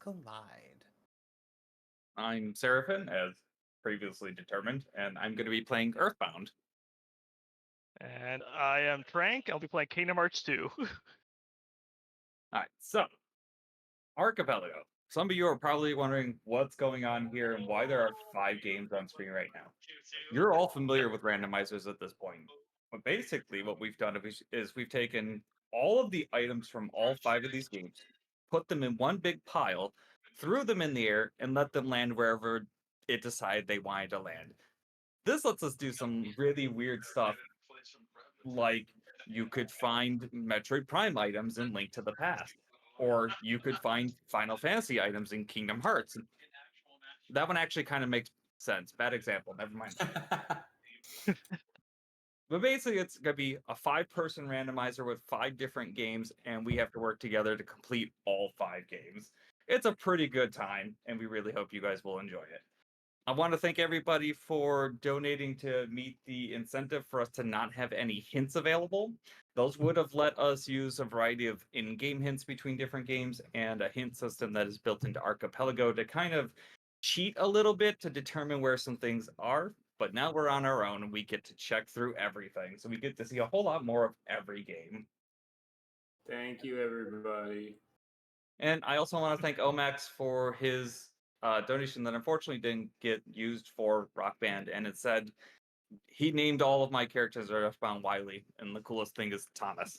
collide. I'm Seraphin, as previously determined, and I'm going to be playing Earthbound. And I am Trank. I'll be playing Kingdom Hearts 2. Alright, so, Archipelago. Some of you are probably wondering what's going on here and why there are 5 games on screen right now. You're all familiar with randomizers at this point. But basically, what we've done is we've taken all of the items from all 5 of these games, put them in one big pile, threw them in the air, and let them land wherever it decided they wanted to land. This lets us do some really weird stuff, like you could find Metroid Prime items in Link to the Past, or you could find Final Fantasy items in Kingdom Hearts. That one actually kind of makes sense. Bad example, never mind. But basically, it's going to be a 5-person randomizer with 5 different games, and we have to work together to complete all 5 games. It's a pretty good time, and we really hope you guys will enjoy it. I want to thank everybody for donating to meet the incentive for us to not have any hints available. Those would have let us use a variety of in-game hints between different games and a hint system that is built into Archipelago to kind of cheat a little bit to determine where some things are. But now we're on our own and we get to check through everything. So we get to see a whole lot more of every game. Thank you, everybody. And I also want to thank Omax for his donation that unfortunately didn't get used for Rock Band, and it said he named all of my characters Earthbound Wily, and the coolest thing is Thomas.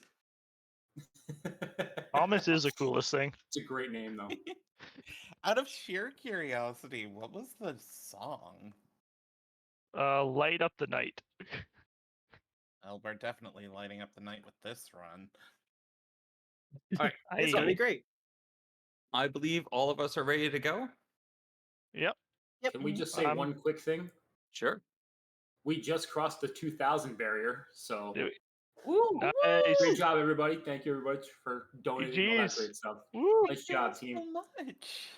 Thomas is the coolest thing. It's a great name, though. Out of sheer curiosity, what was the song? Light Up the Night. Well, we're definitely lighting up the night with this run. All right, It's gonna be great. I believe all of us are ready to go. Yep. Can we just say one quick thing? Sure. We just crossed the 2,000 barrier, so Nice. great job, everybody. Thank you, everybody, for donating all that GGs. great stuff. Woo. Nice job, team. So much.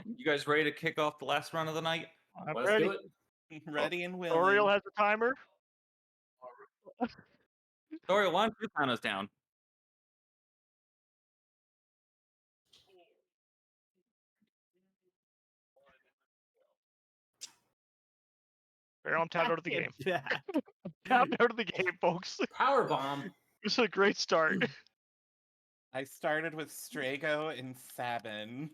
You guys ready to kick off the last run of the night? I'm Let's ready. do it. Ready and willing. Oriel has a timer. Doriel, why don't you count us down? I'm tapped out of the game. Yeah. Tapped out of the game, folks. Power bomb. This is a great start. I started with Strago and Sabin.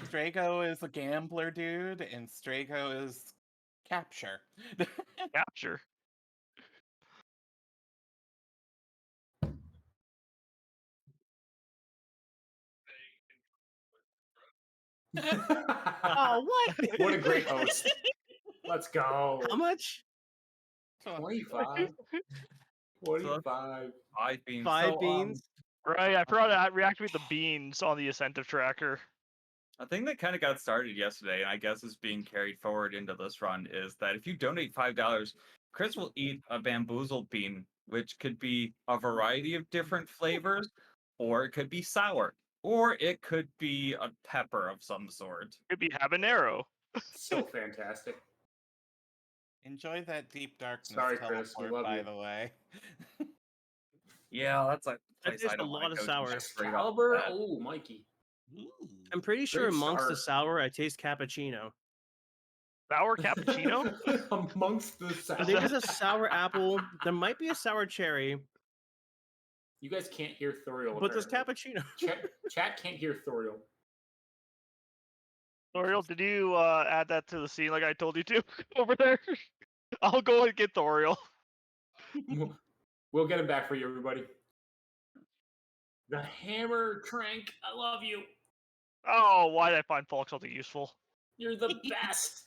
Strago is a gambler dude, and Strago is capture. Capture. Oh, what? What a great host. Let's go. How much? 25. 25. 5 beans. 5 So, beans. Right, I forgot to reactivate the beans on the incentive tracker. A thing that kind of got started yesterday, and I guess is being carried forward into this run, is that if you donate $5, Chris will eat a bamboozled bean, which could be a variety of different flavors, or it could be sour, or it could be a pepper of some sort. Could be habanero. So fantastic. Enjoy that deep darkness Sorry, Chris, we teleport, love by you. the way. Yeah, that's a That place is I a don't lot want of to go sour. to straight off the Excalibur? bat. Oh, Mikey. Ooh. I'm pretty sure Great amongst the start. sour, I taste cappuccino. Sour cappuccino? Amongst the I think there's sour. a sour apple. There might be a sour cherry, You guys can't hear Thoriel. but there's apparently. cappuccino. Chat can't hear Thoriel. Thoriel, did you add that to the scene like I told you to over there? I'll go and get Thoriel. We'll get him back for you, everybody. The hammer, Trank. I love you. Oh, why did I find Falk something useful? You're the best.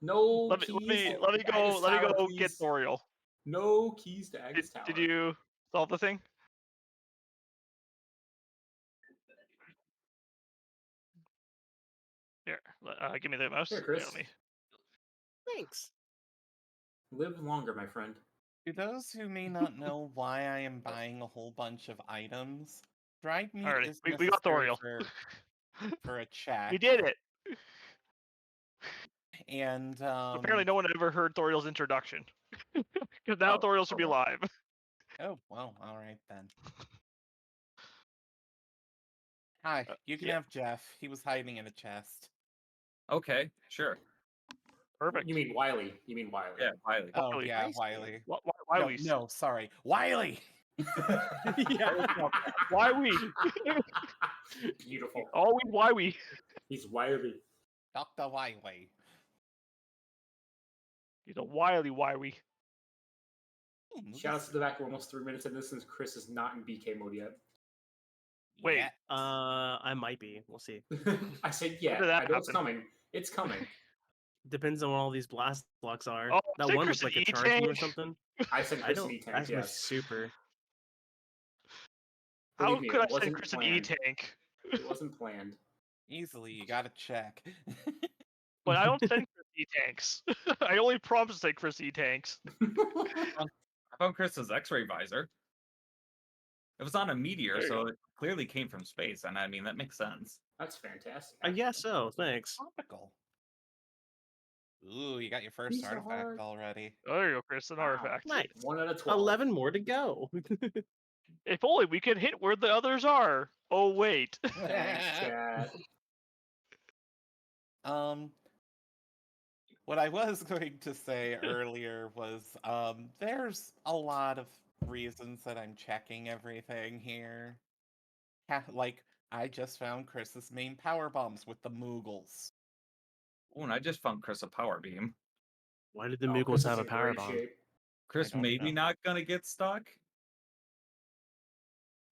No Let keys. me to go. Agnes Let me Tower, go please. get Thoriel. No keys to Agnes Tower. Did you solve the thing? Here, give me the mouse. Here, Chris. Let me. Thanks. Live longer, my friend. To those who may not know why I am buying a whole bunch of items, dried meat Alrighty, is we got necessary Thoriel. for a check. We did it. And Apparently, no one ever heard Thoriel's introduction. Because now Oh, Thoriel should be okay. live. Oh, well, all right then. Hi, you can yeah. have Jeff. He was hiding in a chest. Okay, sure. Perfect. You mean Wiley? You mean Wiley? Yeah, Wiley. Oh, Wiley. yeah, I see. Wiley. Why No, we? no, sorry. Wiley! Yeah. Why we? Beautiful. Always why we? He's Wiley. Dr. Wiley. He's a wily why we. Shout out to the back. We're almost 3 minutes in this, and Chris is not in BK mode yet. Wait. Yeah. I might be. We'll see. I said, yeah. did that I know it's happen? coming. It's coming. Depends on what all these blast blocks are. Oh, That say one Chris looks like a E charge move or tank. something. I said I Chris don't. E tank. That's my Yes. super. How Believe me, could I it send wasn't Chris an E planned. tank? It wasn't planned. Easily, you gotta check. But I don't send Chris E tanks. I only promise to send Chris E tanks. I found Chris's X-ray visor. It was on a meteor, There you so go. it clearly came from space, and I mean that makes sense. That's fantastic. I guess so. Thanks. Topical. Ooh, you got your first Piece of artifact heart. already. Oh, there you go, Chris. An Wow. artifact. Nice. 1 out of 12. 11 more to go. If only we could hit where the others are. Oh wait. Thanks, chat. What I was going to say earlier was, there's a lot of reasons that I'm checking everything here. Like, I just found Chris's main power bombs with the Moogles. Oh, and I just found Chris a power beam. Why did the Oh, Moogles Chris have is a in power great bomb? shape. Chris don't maybe know. not gonna get stuck.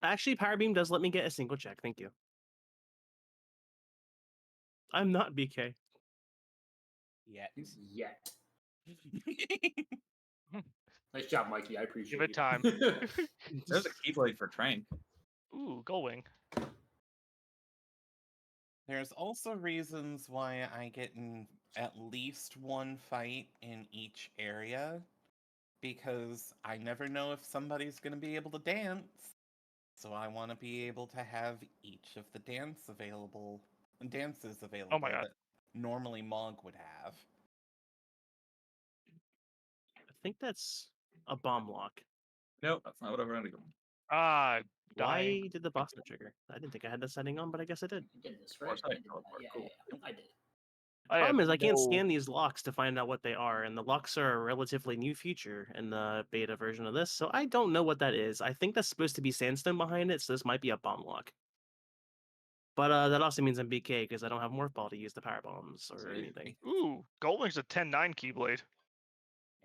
Actually, power beam does let me get a single check. Thank you. I'm not BK. Yet. Yet. Nice job, Mikey. I appreciate it time. There's a keyblade for Trank. Ooh, Gullwing. There's also reasons why I get in at least one fight in each area, because I never know if somebody's going to be able to dance. So I want to be able to have each of the dances available Oh my God. that normally Mog would have. I think that's a bomb lock. Nope, that's not what I'm gonna go. Ah, dying. Why did the boss not trigger? I didn't think I had that setting on, but I guess I did. You did this, Of right? course I I did teleport, that. Yeah, cool. yeah, I did. Problem is, I can't no- scan these locks to find out what they are, and the locks are a relatively new feature in the beta version of this, so I don't know what that is. I think that's supposed to be sandstone behind it, so this might be a bomb lock. But that also means I'm BK because I don't have Morph Ball to use the power bombs or See? anything. Ooh, Gullwing's a 10-9 Keyblade.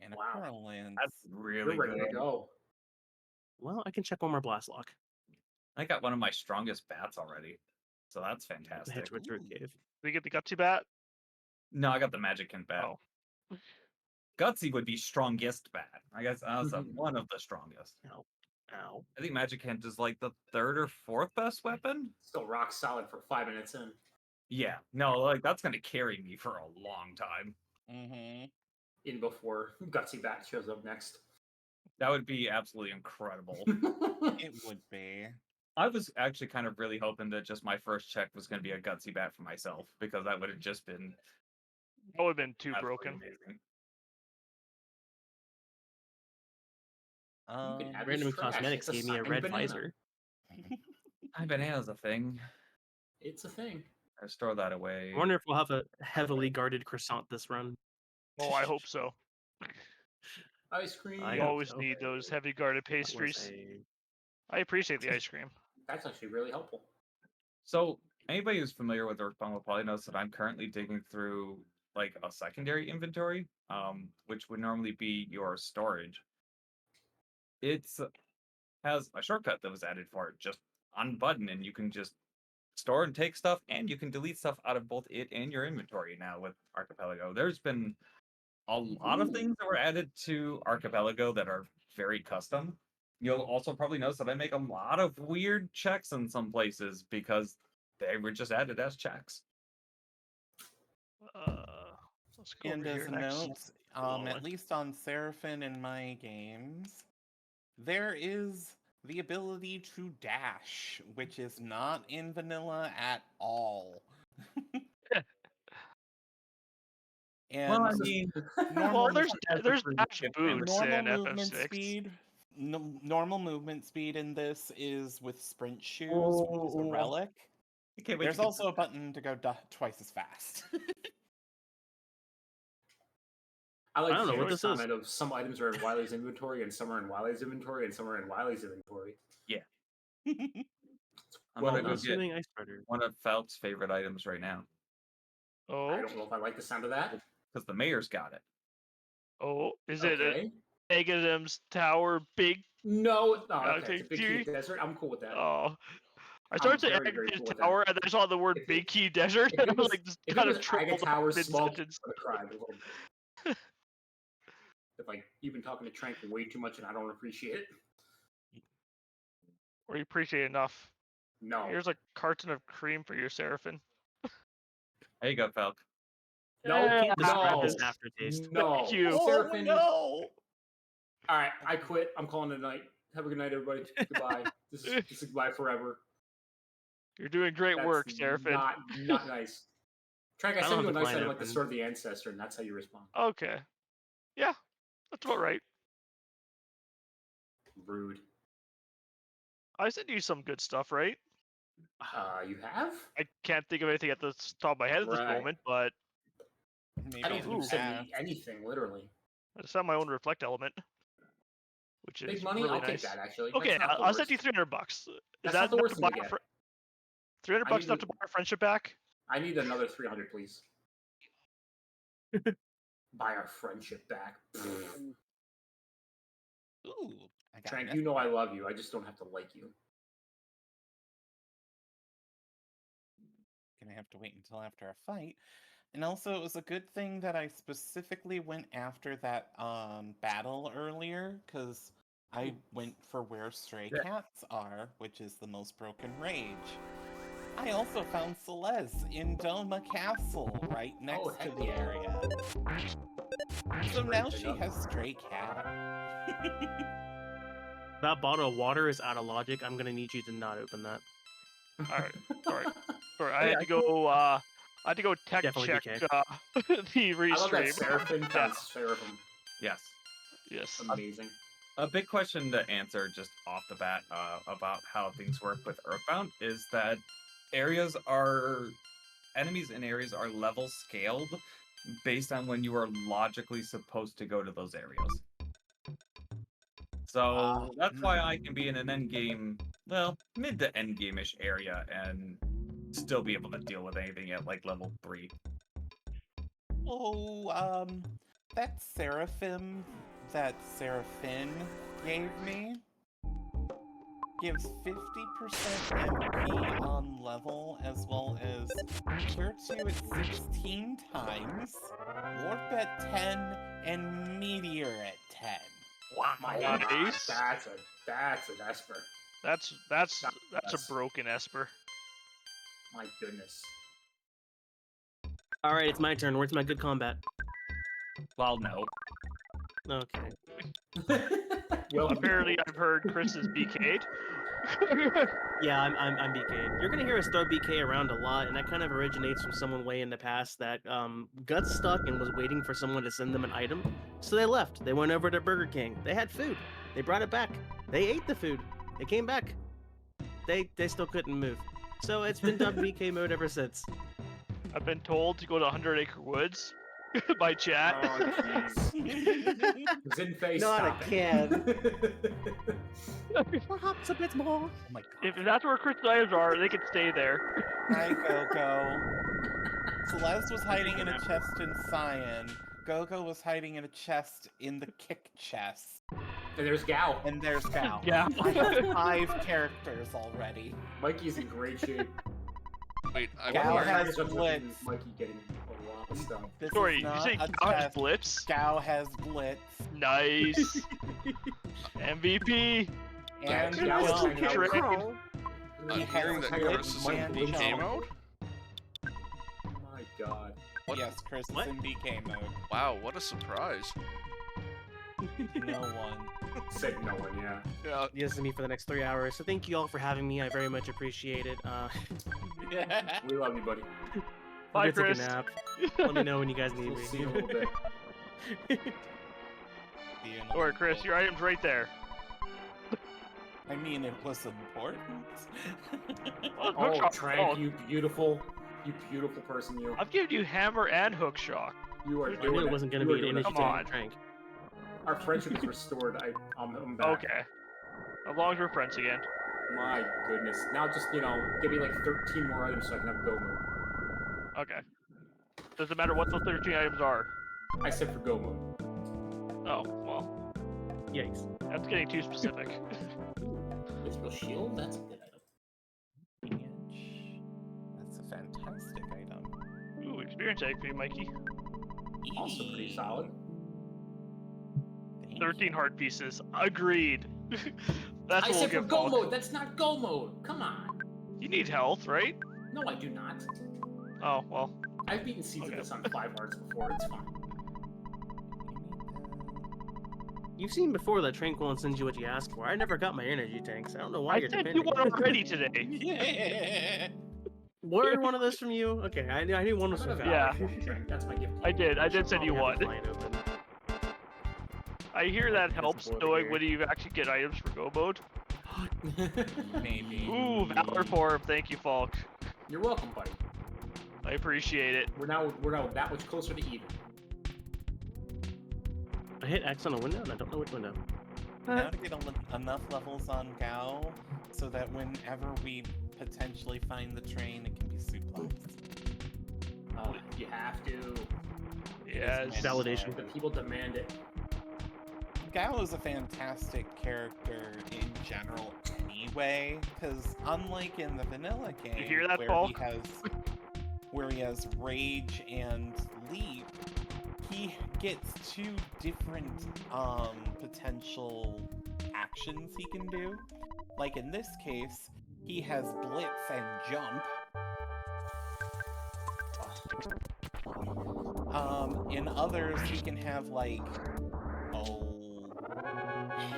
And a Wow. Pearl Lens. That's really You're ready good. to go. Well, I can check one more blast lock. I got one of my strongest bats already, so that's The fantastic. Hedgewood Druid Ooh. Cave. Did we get the Gutsy Bat? No, I got the Magicant bat. Oh. Gutsy would be strongest bat. I guess that's one of the strongest. Ow. Ow. I think Magicant is like the 3rd or 4th best weapon. Still rock solid for 5 minutes in. Yeah, no, like that's gonna carry me for a long time. Mm-hmm. In before Gutsy Bat shows up next. That would be absolutely incredible. It would be. I was actually kind of really hoping that just my first check was going to be a Gutsy bat for myself, because that would have just been That would have been too absolutely broken. amazing. You can have Random this trash. Cosmetics It's gave me a signed red banana. visor. My banana's a thing. It's a thing. I store that away. I wonder if we'll have a heavily guarded croissant this run. Oh, I hope so. Ice cream. I You hope always so. need those heavy guarded That was pastries. a- I appreciate the ice cream. That's actually really helpful. So anybody who's familiar with Earthbound will probably notice that I'm currently digging through like a secondary inventory, which would normally be your storage. It's has a shortcut that was added for it, just unbutton, and you can just store and take stuff, and you can delete stuff out of both it and your inventory now with Archipelago. There's been a lot of things that were added to Archipelago that are very custom. You'll also probably notice that I make a lot of weird checks in some places because they were just added as checks. Let's go And over as here a next. note, at least on Seraphin in my games, there is the ability to dash, which is not in vanilla at all. And Well, I mean, Well, normal, there's has dash different boots in normal FF6. movement speed normal movement speed in this is with sprint shoes, which is a Oh. relic. I can't wait There's to get also a button to go twice as fast. I like I don't know what Jared's this is. comment of some items are in Wiley's inventory and some are in Wiley's inventory and some are in Wiley's inventory. I'm Well gonna done. go get Assuming Ice Spreader. one of Phelps' favorite items right now I Oh, don't know if I like the sound of that. because the mayor's got it. is it a Okay. Megadim's Tower Big? No, okay, Okay, it's a big key desert. I'm cool with that. Oh, I started saying very, very Megadim's cool with that. Tower, and then I saw the word If it- Big Key Desert, if and I it was was- like, just If kind it of was Aga tripled up Tower's small, I mid-sentence. would have cried a little bit. If like you've been talking to Trank way too much and I don't appreciate it. Or you appreciate enough. No. Here's a carton of cream for you, Seraphin. There you go, Phelps. No, Yeah, Can't describe this no. aftertaste. No. Thank you. Oh Seraphin, no! All right, I quit. I'm calling it a night. Have a good night, everybody. Goodbye. This is goodbye forever. You're doing great That's work, Seraphin. Not nice. Trank, I I sent don't you a have the nice client item like the open. Sword of the Ancestor, and that's how you respond. Okay. Yeah, that's about right. Rude. I sent you some good stuff, right? You have? I can't think of anything at the top of my head at this Right. moment, but Maybe I don't in think you the sent me past. anything, literally. I just have my own reflect element, which is Big money? really I'll nice. take that, actually. Okay, That's not the I'll send you worst. $300. Is That's that not the enough worst to thing buy to a get. fr- 300 I bucks need enough to- to buy our friendship back? I need another 300, please. Buy our friendship back. Ooh, I got Trank, it. you know I love you. I just don't have to like you. Gonna have to wait until after a fight. And also, it was a good thing that I specifically went after that battle earlier, because I went for where stray Yeah. cats are, which is the most broken rage. I also found Celeste in Doma Castle, right next to heck the yeah. area. So Great now she pickup. has stray cat. That bottle of water is out of logic. I'm gonna need you to not open that. Alright, sorry. Sorry, I Hey, had to go. I had to go tech Definitely check BK. the I love that restream. Seraphin found Seraphim. Yes. Yes. Amazing. A big question to answer just off the bat about how things work with Earthbound is that enemies in areas are level scaled based on when you are logically supposed to go to those areas. So that's why I can be in an endgame, well, mid to endgame-ish area and still be able to deal with anything at like level 3. Oh, that Seraphim that Seraphin gave me gives 50% MP on level, as well as Cure 2 at 16 times, Warp at 10, and Meteor at 10. Wow, My nice. God, that's an Esper. That's a broken Esper. My goodness. All right, it's my turn. Where's my good combat? Well, no. Okay. Well, Apparently, I've heard Chris is BK'd. Yeah, I'm BK'd. You're gonna hear us throw BK around a lot, and that kind of originates from someone way in the past that got stuck and was waiting for someone to send them an item. So they left. They went over to Burger King. They had food. They brought it back. They ate the food. They came back. They still couldn't move. So it's been dubbed BK mode ever since. I've been told to go to 100 Acre Woods by chat. Oh, jeez. Zinfei, Not stop a it. kid. Perhaps a bit more. Oh my god. If that's where Chris items are, they can stay there. Hi, Gogo. Celeste was hiding in a chest in Cyan. Gogo was hiding in a chest in the kick chest. And there's Gal. And there's Gal. Yeah. I have 5 characters already. Mikey's in great shape. Wait, I Gal wonder. has Jumps up Blitz. and Mikey getting a lot of stuff. This Sorry, is did you not say a Gao has test. Blitz? Gao has Blitz. Nice. MVP. And Gal was Will hanging out Trick. with- I'm He hearing has that Blitz Chris is in and BK jump. mode. My God. What? Yes, Chris What? is in BK mode. Wow, what a surprise. No one. Said no one, yeah. Yeah. Yes, to me for the next 3 hours. So thank you all for having me. I very much appreciate it. We love you, buddy. Bye, I'll go take Chris. a nap. Let me know when you guys need We'll me. see you in a little bit. See you in a Or little Chris, bit. your item's right there. I mean, it was important. Well, Oh, Hookshot. Trank, you beautiful person, you. I've given you hammer and hook shock. You are I doing knew it. it wasn't going You to are be an doing it. energy Come tank on. drink. Our friendship is restored. I'm back. Okay. As long as we're friends again. My goodness. Now just, give me like 13 more items so I can have go mode. Okay. Doesn't matter what those 13 items are. I said for go mode. Oh, well. Yikes. That's getting too specific. Mythical shield? That's a good item. Bitch. That's a fantastic item. Ooh, experience egg for you, Mikey. Also pretty solid. Thank 13 heart pieces. Agreed. That's I what we'll said for give go Falk. mode. That's not go mode. Come on. You need health, right? No, I do not. Oh, well. I've beaten Seeds Okay. of this on 5 hearts before. It's fine. You've seen before that Tranquil won't send you what you ask for. I never got my energy tanks. I don't know why I you're sent depending. you one already today. Yeah. Word one of those from you? Okay, I knew one was I'm from gonna Val. Yeah. value one, Trank. That's my gift. to I you. did. I did Should send you probably one. have the line open. I hear that Visible helps over knowing here. when you actually get items for go mode. Maybe. Ooh, Valor Form. Thank you, Falk. You're welcome, buddy. I appreciate it. We're now that much closer to even. I hit X on a window and I don't know which window. Now to get enough levels on Gao so that whenever we potentially find the train, it can be suplexed. You have to. Yes. Validation. The people demand it. Gao is a fantastic character in general anyway, because unlike in the vanilla game, You hear that, where Falk? he has rage and leap, he gets 2 different potential actions he can do. Like in this case, he has blitz and jump. In others, he can have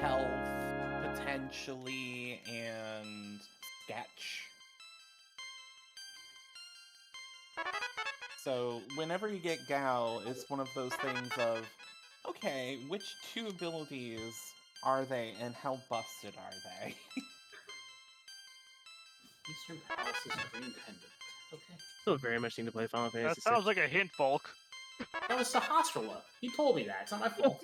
health potentially and sketch. So whenever you get Gao, it's one of those things of, okay, which 2 abilities are they and how busted are they? Eastern Palace's Green Pendant. Okay. Still very much need to play Final Fantasy That sounds like a hint, Falk. That was Sahasrahla. He told me that. It's not my fault.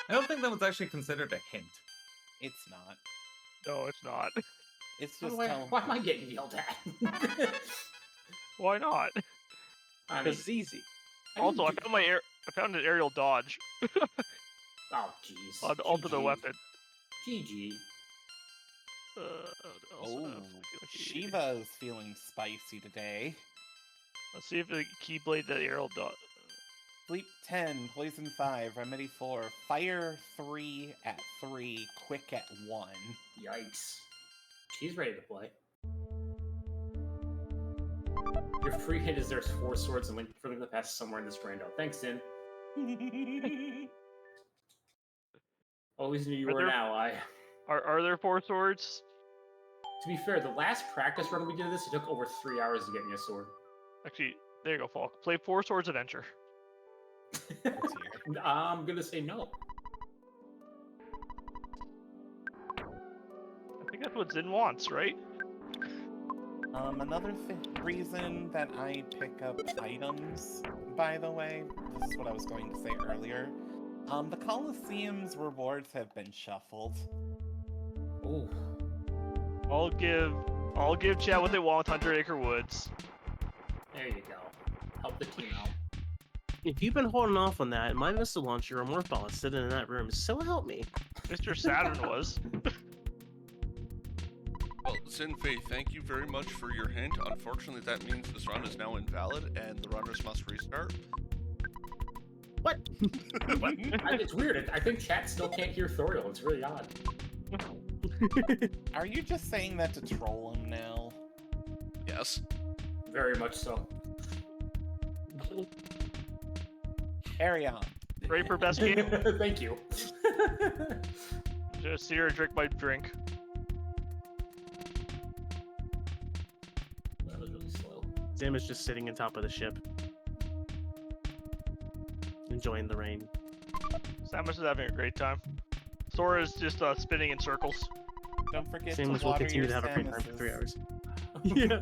I don't think that was actually considered a hint. It's not. No, it's not. It's By the just way, telling. why am I getting yelled at? Why not? I mean, Because it's easy. Also, I found an aerial dodge oh, jeez. onto the GG. weapon. GG. Also, Oh, Shiva is feeling spicy today. Let's see if the Keyblade the aerial dodge. Sleep 10, Poison 5, Remedy 4, Fire 3 at 3, Quick at 1. Yikes. She's ready to play. Your free hit is there's 4 swords and link for them to pass somewhere in this rando. Thanks, Din. Always knew you Are were an there- ally. Are there 4 swords? To be fair, the last practice run we did this, it took over 3 hours to get me a sword. Actually, there you go, Falk. Play 4 Swords Adventure. I'm gonna say no. I think that's what Zin wants, right? Another reason that I pick up items, by the way, this is what I was going to say earlier. The Colosseum's rewards have been shuffled. Ooh. I'll give chat what they want with 100 Acre Woods. There you go. Help the team out. If you've been holding off on that, my missile launcher or morph ball is sitting in that room, so help me. Mr. Saturn was. Well, Zinfei, thank you very much for your hint. Unfortunately, that means this run is now invalid and the runners must restart. What? It's weird. I think chat still can't hear Thoriel. It's really odd. Are you just saying that to troll him now? Yes. Very much so. Carry on. Ready for best game? Thank you. Just see her drink my drink. That was really slow. Sam is just sitting on top of the ship, enjoying the rain. Samus is having a great time. Sora's just spinning in circles. Don't forget Samus to will water continue your to have a free time for 3 Samuses. hours. Yeah.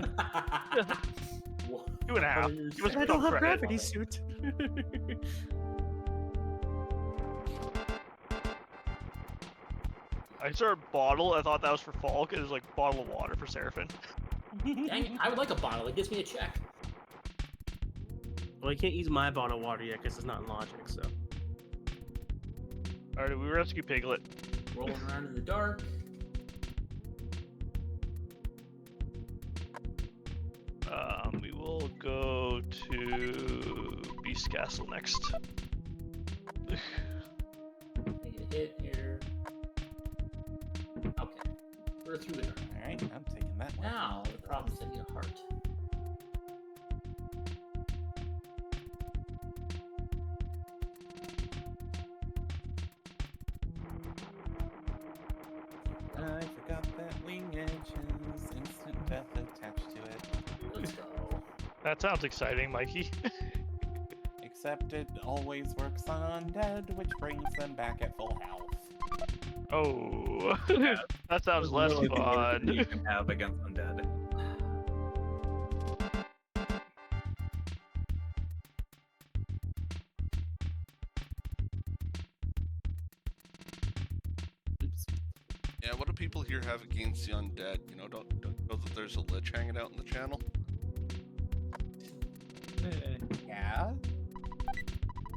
What 2.5. are you Give us I saying? don't have credit. gravity suit. I started bottle. I thought that was for Falk. It was like bottle of water for Seraphin. Dang it, I would like a bottle. It gives me a check. Well, I can't use my bottle of water yet because it's not in logic. So Alright, we rescue Piglet. Rolling around in the dark. We will go to Beast Castle next. Make a hit here. Okay. We're through the dark. Alright, I'm taking that one. Now, the problem is I need a heart. I forgot that wing edge has instant death attached to it. Let's go. That sounds exciting, Mikey. Except it always works on undead, which brings them back at full health. Oh, Yeah. that sounds It's less literally the worst thing you fun. can have against undead. oops. Yeah, what do people here have against the undead? You know, don't know that there's a lich hanging out in the channel. Yeah?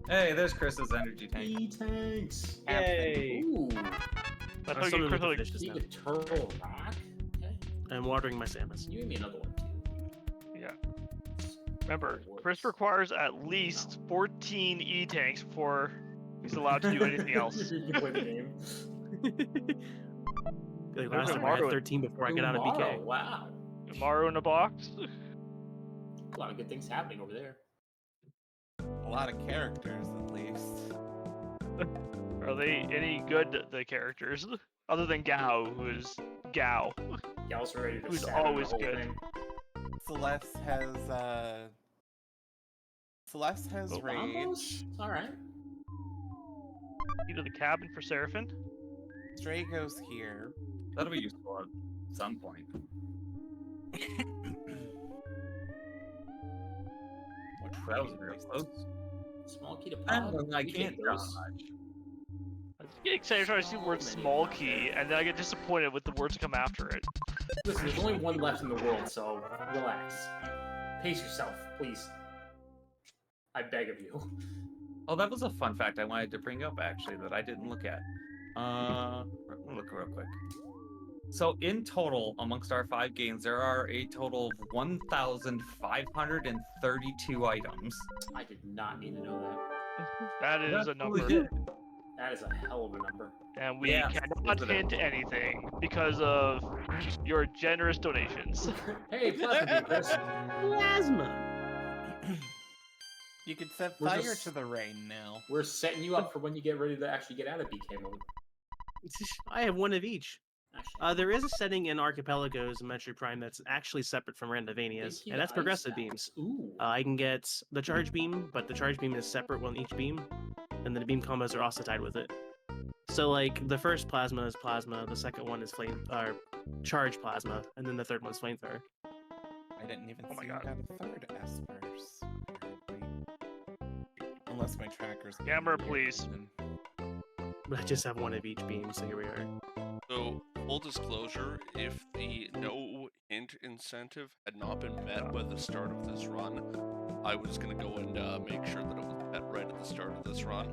Hey, there's Chris's energy tank. E-tanks. Yay! Ooh. I I'm thought you summoning Chris the like, fishes now. Big turtle rock. Okay. I'm watering my Samus. You gave me another one too. yeah. Remember, Works. Chris requires at least 14 E-tanks before he's allowed to do anything else. You can play the game. Like There's last a time I had Mario- 13 before I got out of BK. Tomorrow, wow. Mario in a box. A lot of good things happening over there. A lot of characters, at least. Are they any good, the characters? Other than Gao, who is Gao. Gal's ready to Who's stab always the whole good. thing. Celeste has Oh, rage. Bombos? Alright. Key to the cabin for Seraphin. Drago's here. That'll be useful at some point. What That was trading real places? close. Small key to I pop. don't know, I We can't take draw those. much. I just get excited trying to see the word So many small out key, there. and then I get disappointed with the words that come after it. Listen, there's only one left in the world, so relax. Pace yourself, please. I beg of you. Oh, that was a fun fact I wanted to bring up actually that I didn't look at. We'll look real quick. So in total, amongst our 5 games, there are a total of 1,532 items. I did not need to know that. That is a number. Legit. That is a hell of a number. And we Yeah, cannot isn't it? hint anything because of your generous donations. Hey, Plasma Beam, Chris. Plasma. You could set We're fire just- to the rain now. We're setting you up for when you get ready to actually get out of BK mode. I have one of each. Actually, There is a setting in Archipelago's Metro Prime that's actually separate from Randovania's, thank you, and that's Ice progressive Axe. beams. Ooh. I can get the charge beam, but the charge beam is separate on each beam, and then the beam combos are also tied with it. So like the first plasma is plasma, the second one is charge plasma, and then the third one's flamethrower. I didn't even Oh my see God. I got a third Espers. Unless my tracker's being Camera, weird, please. then- But I just have one of each beam, so here we are. So, full disclosure, if the no hint incentive had not been met by the start of this run, I was going to go and make sure that it was met right at the start of this run.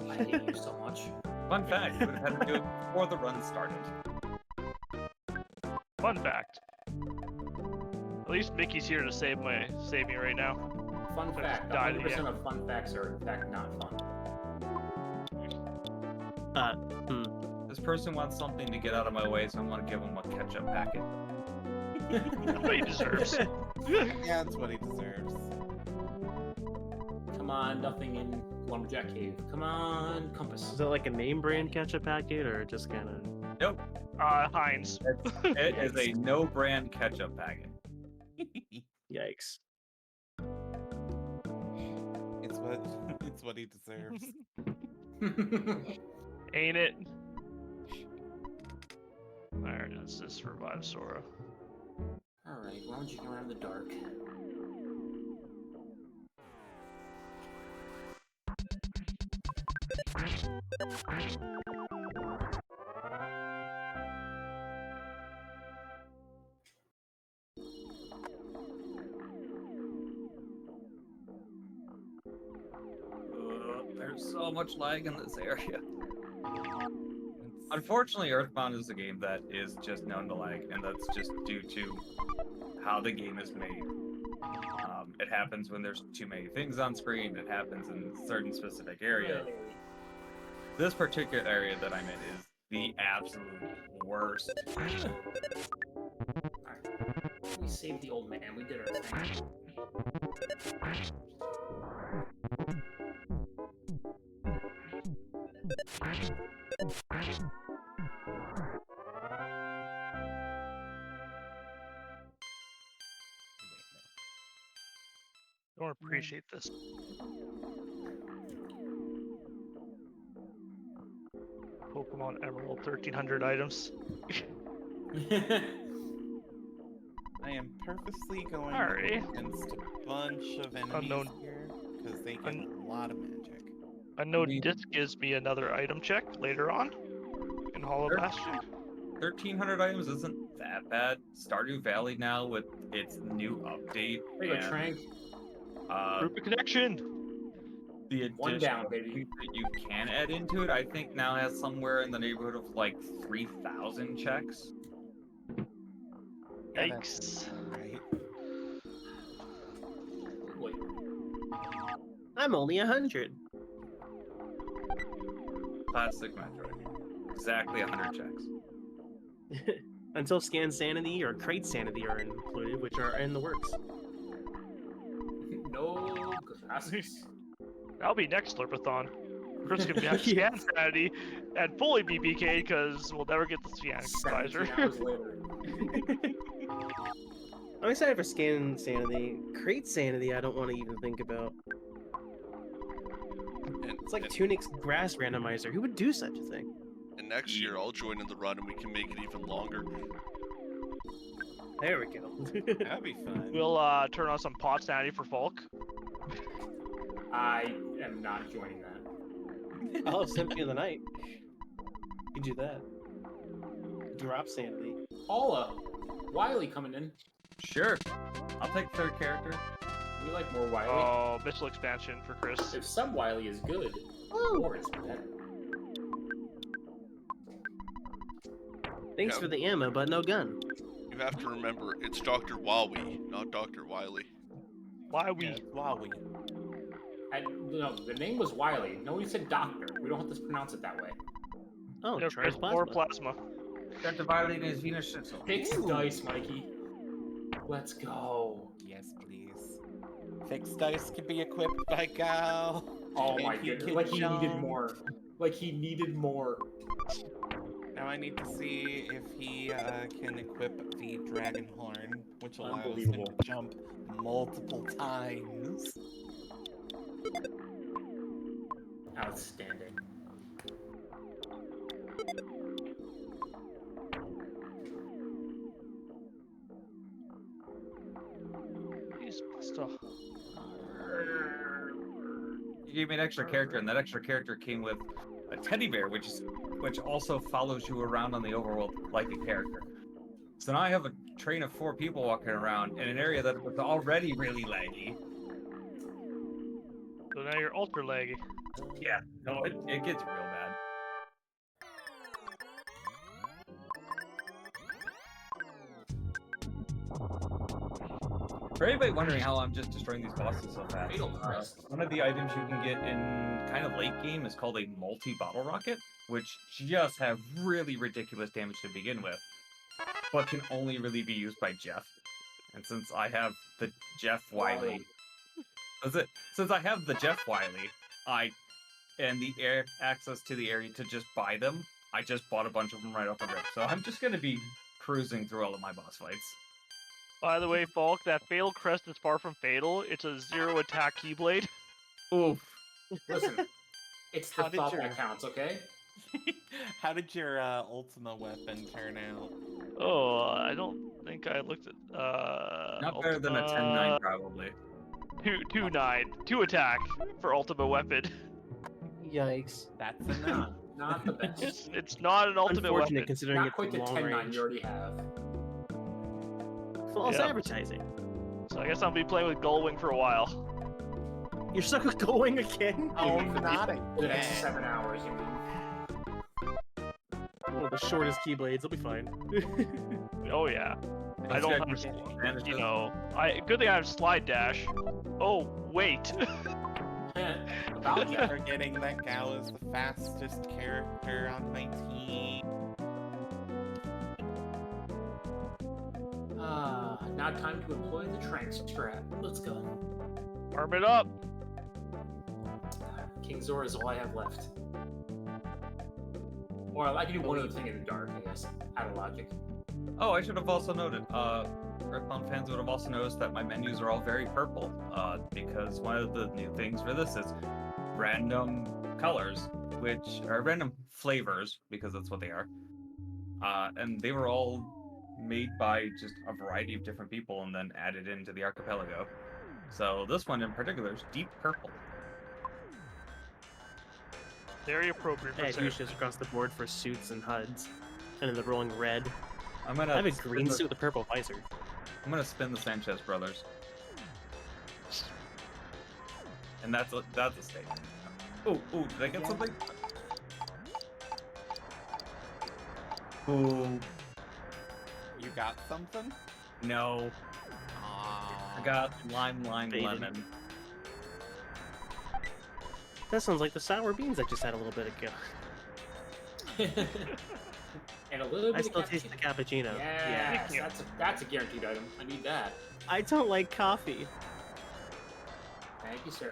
I hate you so much. Fun fact, you would have had to do it before the run started. Fun fact. At least Mickey's here to save me right now. Fun I fact, died 100% of fun facts are in fact not fun. This person wants something to get out of my way, so I'm going to give him a ketchup packet. That's what he deserves. Yeah, that's what he deserves. Come on, nothing in Lumberjack Cave. Come on, Compass. Is it like a name brand ketchup packet, or just kind of? Nope, Heinz. it is a no-brand ketchup packet. Yikes! It's what he deserves. Ain't it? Alright, let's just revive Sora. Alright, why don't you go around the dark? There's so much lag in this area. Unfortunately, Earthbound is a game that is just known to lag, and that's just due to how the game is made. It happens when there's too many things on screen. It happens in certain specific areas. Really? This particular area that I'm in is the absolute worst. Alright. We saved the old man. We did our thing. I don't appreciate this. Pokemon Emerald, 1,300 items. I am purposely going Alright. against a bunch of enemies Unknown. here because they get a lot of magic. I know We- this gives me another item check later on in Hollow Sure. Bastion. 1,300 items isn't that bad. Stardew Valley now with its new update There you go, and Trank. Group of connection. the One additional down, baby. things that you can add into it, I think now has somewhere in the neighborhood of like 3,000 checks. Yeah, that's Yikes. right. Wait. I'm only 100. Classic Metroid. Exactly 100 checks. Until Scan Sanity or Crate Sanity are included, which are in the works. No gracias. That'll be next Slurpathon. Chris can be Yes. Scan Sanity and fully BBK because we'll never get the Scan 17 advisor. hours later. I'm excited for Scan Sanity. Crate Sanity, I don't want to even think about. And, It's like and, Tunic's grass randomizer. Who would do such a thing? and next year I'll join in the run and we can make it even longer. There we go. That'd be fun. We'll turn on some pot sanity for Falk. I am not joining that. I'll have Symphony of the Night. You do that. Drop Sanity. Paula, Wiley coming in. Sure. I'll take third character. We like more Wiley. Oh, Mitchell expansion for Chris. If some Wiley is good, more is better. Thanks Yep. for the ammo, but no gun. You have to remember, it's Dr. Wowie, not Dr. Wiley. Why we? Yeah, Wowie. No, the name was Wiley. Nobody said doctor. We don't have to pronounce it that way. Oh, No, Chris, more Transplasma. plasma. Dr. Violet is Venus Schnitzel. Fix dice, Mikey. Let's go. Yes, please. Fixed dice can be equipped by Gal. Oh and my he goodness. can Like he needed jump. more. Like he needed more. Now I need to see if he can equip the dragon horn, which allows him Unbelievable. to jump multiple times. Outstanding. He's stuff. You gave me an extra character, and that extra character came with a teddy bear, which also follows you around on the overworld like a character. So now I have a train of 4 people walking around in an area that was already really laggy. So now you're ultra laggy. Yeah, no, it gets real bad. For anybody wondering how I'm just destroying these bosses so fast, Fatal Crest. one of the items you can get in kind of late game is called a multi-bottle rocket, which just have really ridiculous damage to begin with, but can only really be used by Jeff. And since I have the Jeff Wiley, since I have the Jeff Wiley, and the access to the area to just buy them, I just bought a bunch of them right off the rip. So I'm just gonna be cruising through all of my boss fights. By the way, Falk, that Fatal Crest is far from fatal. It's a 0 attack Keyblade. Oof. Listen, it's the How did thought your- that counts, okay? How did your Ultima weapon turn out? Oh, I don't think I looked at. Not better than a 10-9 probably. 2-9, 2 attack for ultimate weapon. Yikes. That's Nah, enough. not the best. It's not an ultimate Unfortunate weapon. considering Not it's quite the long 10-9 range. you already have. False Yeah. advertising. So I guess I'll be playing with Gullwing for a while. You're stuck with going again? Oh, For not the next again. 7 hours, you mean? One of the shortest keyblades, it'll be fine. Oh yeah. I don't have, Advantages. you know, good thing I have slide dash. Oh wait. About Keep that. forgetting that Gao is the fastest character on my team. Now time to employ the trank strat. Let's go. Arm it up. King Zora is all I have left. Or I can do one other thing in the dark, I guess. Out of logic. Oh, I should have also noted. Earthbound fans would have also noticed that my menus are all very purple. Because one of the new things for this is random colors, which are random flavors, because that's what they are. And they were all made by just a variety of different people and then added into the Archipelago. So this one in particular is deep purple. Very appropriate for I had Seraphin. usually across the board for suits and HUDs. And then the rolling red. I'm gonna I have a spin green the- suit with a purple visor. I'm gonna spin the Sanchez brothers. And that's a statement. Oh, did I get something? Oh, You got something? no. I got lime, Faded. lemon. That sounds like the sour beans I just had a little bit ago. And a little bit I still of taste the cappuccino. Yes, Yeah. that's a guaranteed item. I need that. I don't like coffee. Thank you, sir.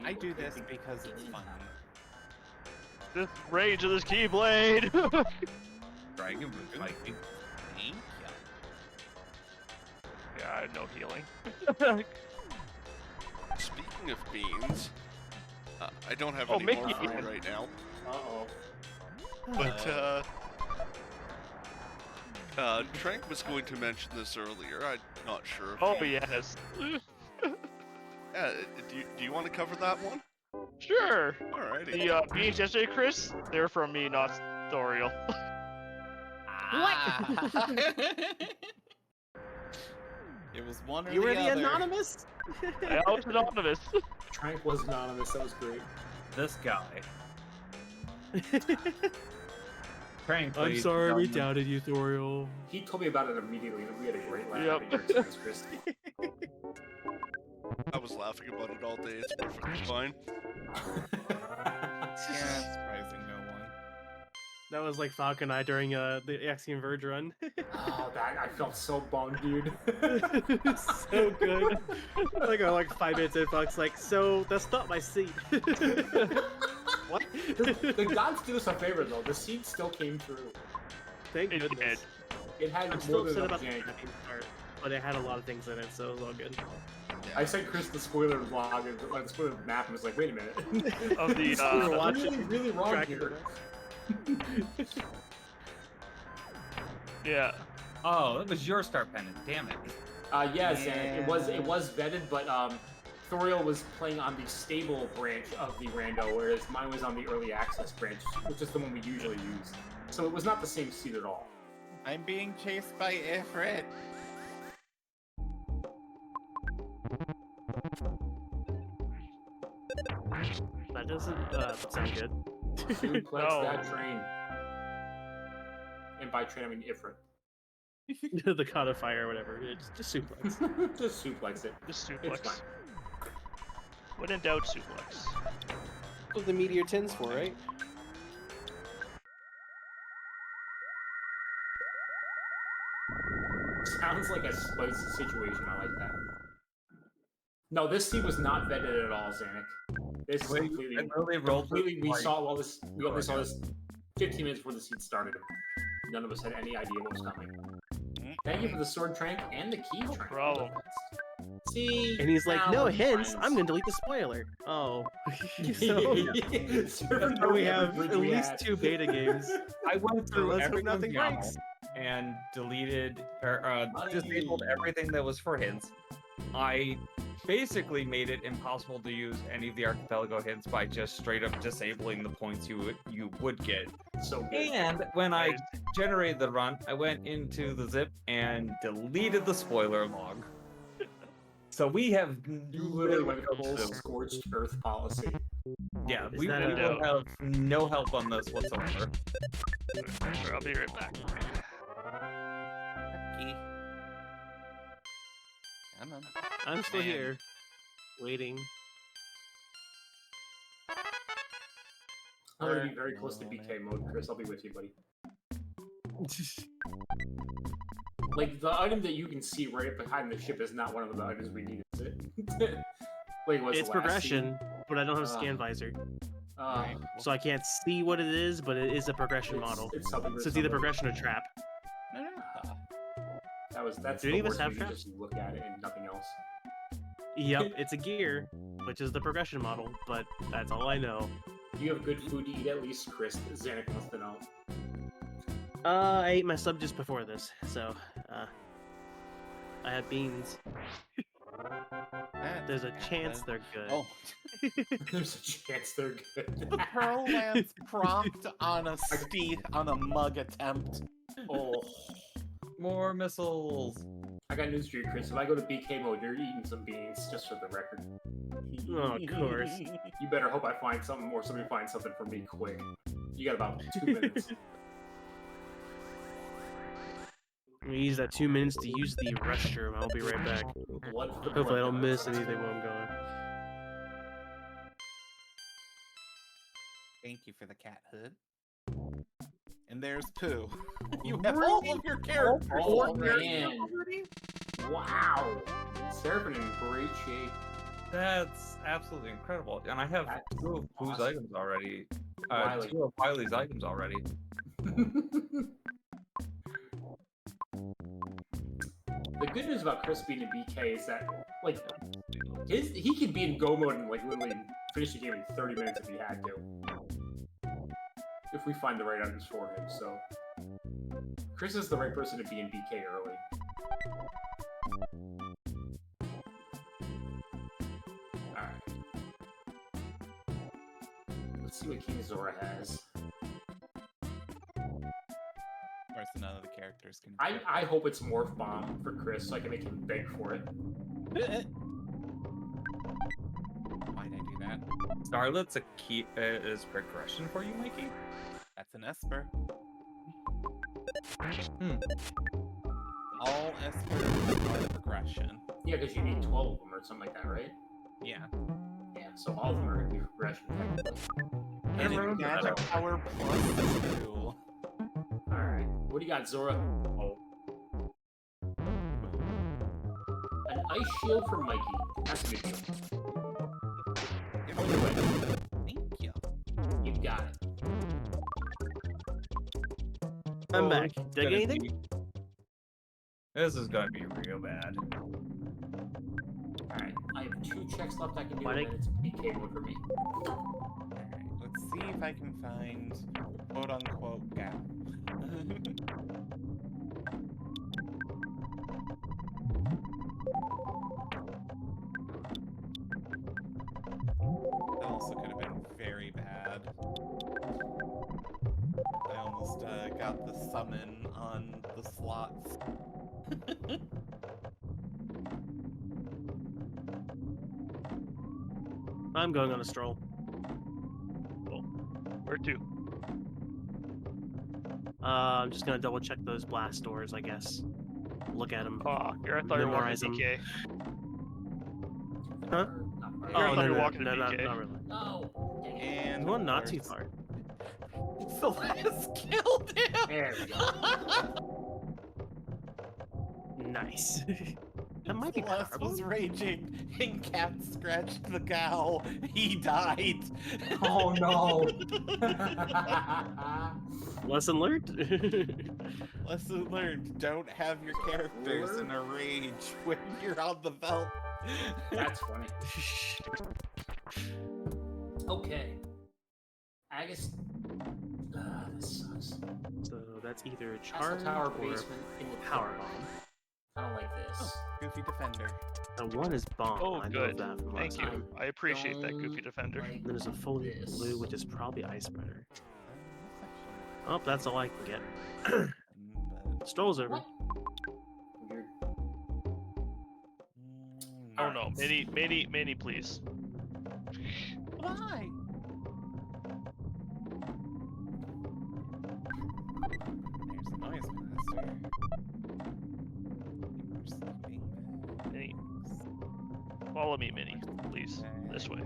I do this because it's fun. This range of this keyblade. Dragon Boot Viking. Thank you. Yeah, I have no healing. Speaking of beans, I don't have Oh, any more Mickey. food right now, Uh-oh. but Trank was going to mention this earlier. I'm not sure. If Oh yes. Yeah, do you want to cover that one? Sure. Alrighty. The beans yesterday, Chris, they're from me, not Thoriel. It was one or You were the the other. anonymous? I was anonymous. Trank was anonymous. That was great. This guy. Frankly, I'm sorry we gentlemen, doubted you, Thoriel. He told me about it immediately, and we had a great laugh. Yep. at your experience, Chris. I was laughing about it all day. It's perfectly fine. Yeah, surprising no one. That was like Falcon and I during the Axiom Verge run. Oh, I felt so bummed, dude. So good. like 5 minutes in, Fox like, so that's not my seat. What? The gods did us a favor, though. The seed still came through. Thank It goodness. It had I'm more still than upset enough about the jank. part, but it had a lot of things in it, so it was all good. I sent Chris the spoiler log, or the spoiler map, and was like, wait a minute. Of the, We're watching really wrong track here. yeah. Oh, that was your star pendant. Damn it. Yes, and it was vetted, but Thoriel was playing on the stable branch of the rando, whereas mine was on the early access branch, which is the one we usually use. So it was not the same seed at all. I'm being chased by Ifrit. That doesn't sound good. Suplex No. that train. And by train, I mean Ifrit. The codifier or whatever. Yeah, just suplex. Just suplex it. Just It's suplex. fine. When in doubt, suplex. That's what the meteor tin's for, right? Sounds like a spicy situation. I like that. No, this seed was not vetted at all, Zanuck. This is Wait, completely. I literally rolled Completely, we like- saw all this. We only saw this 15 minutes before the seed started. None of us had any idea what was coming. Thank you for the sword trank and the key trank. problem. See, And he's like, now no we're hints. friends. I'm gonna delete the spoiler. Oh, so So we have at least 2 beta games. I went through let's hope every nothing YAML breaks. and deleted or disabled everything that was for hints. I basically made it impossible to use any of the Archipelago hints by just straight up disabling the points you would get. So good. And when I generated the run, I went into the zip and deleted the spoiler log. So we have You literally went no full scorched earth policy. Yeah, Is we that will have no help on this whatsoever. Sure, I'll be right back. Lucky. Come on. I'm still Man. here, waiting. I'm gonna be very close to BK mode, Chris. I'll be with you, buddy. Like, the item that you can see right behind the ship is not one of the items we need, is it? Wait, what's It's the last progression, but I don't have a Uh, scan visor, scene? so I can't see what it is. But it is a progression model. It's something. So it's either progression or trap. No, no. That's Do the any of us worst have when you traps? just look at it and nothing else. Yep, it's a gear, which is the progression model. But that's all I know. Do you have good food to eat at least, Chris? Zanuck wants to know. I ate my sub just before this, so I have beans. There's a chance they're good. Oh, There's a chance they're good. the Pearl Lance propped on a mug attempt. Oh, More missiles. I got news for you, Chris. If I go to BK mode, you're eating some beans, just for the record. Oh, of course. You better hope I find something or somebody finds something for me quick. You got about 2 minutes. I'm gonna use that 2 minutes to use the restroom. I'll be right back. Blood for Hopefully I blood don't guys. miss anything while I'm going. Thank you for the cat hood. And there's Pooh. You have all of your characters. Oh, already. man. Wow! Seraphin in great shape. That's absolutely incredible. And I have That's 2 of Pooh's awesome. items already. Wiley. 2 of Wiley's items already. The good news about Chris being in BK is that, like, he could be in Go mode and, like, literally finish the game in 30 minutes if he had to. If we find the right items for him, so... Chris is the right person to be in BK early. Alright. Let's see what King Zora has. Of course, none of the characters can. I hope it's Morph Bomb for Chris so I can make him beg for it. Why'd I do that? Starlet's a key is progression for you, Mikey? That's an Esper. Hmm. All Espers are progression. Yeah, because you need 12 of them or something like that, right? Yeah. Yeah, so all of them are going to be progression, technically. And remember it's that. magic power plus 2. Alright, what do you got, Zora? Oh. An ice shield for Mikey. That's a good deal. Thank you. You got it. I'm back. it's Did I get gonna anything? be- This is gonna be real bad. Alright, I have 2 checks left I can do, Why and then it's BK mode for me. Alright, let's see if I can find quote unquote gap. That also could have been very bad. I almost got the summon on the slots. I'm going on a stroll. Where to? I'm just gonna double check those blast doors, I guess. Look at them. Oh, I thought you were walking Memorize to 'em. BK. Huh? Not I far. thought you were no, walking to no, not BK. really. No! Dang it. And Well, of not too course, far. Celeste killed him! There we go. Nice. That might be Celeste powerful. was raging, and Cat scratched the cow. He died. Oh no! Lesson learned. Lesson learned: don't have your characters in a rage when you're on the belt. That's funny. Okay. I guess. This sucks. So that's either a Castle charge Tower or basement in the power tower. bomb. Kind of like this. Goofy Defender. One is bomb. Oh, I know good. that from last Thank you. time. I appreciate that, Goofy Don't Defender. like Then there's a fully this. blue, which is probably Ice Spreader. That's Oh, that's all I can get. actually. Strolls over. What? Weird. Oh no, Mini, please. Why? There's the noise master. Mini. Follow me, Mini, please. This way.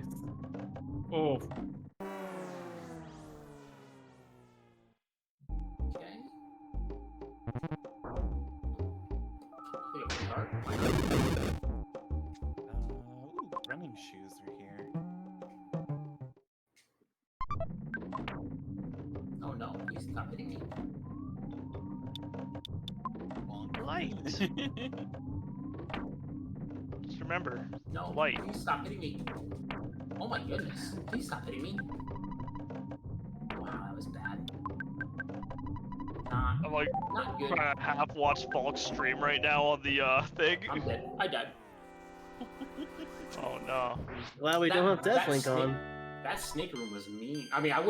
Oh, Okay. Pick up the card. Ooh, running shoes are here. Oh no, please stop hitting me. Light. Just remember, No, Light. please stop hitting me. Oh my goodness, please stop hitting me. Wow, that was bad. I'm like Not good. trying to half watch Falk's stream right now on the thing. I'm dead. I died. Oh no. Glad we don't have That Deathlink on. That snake room was mean. I mean, I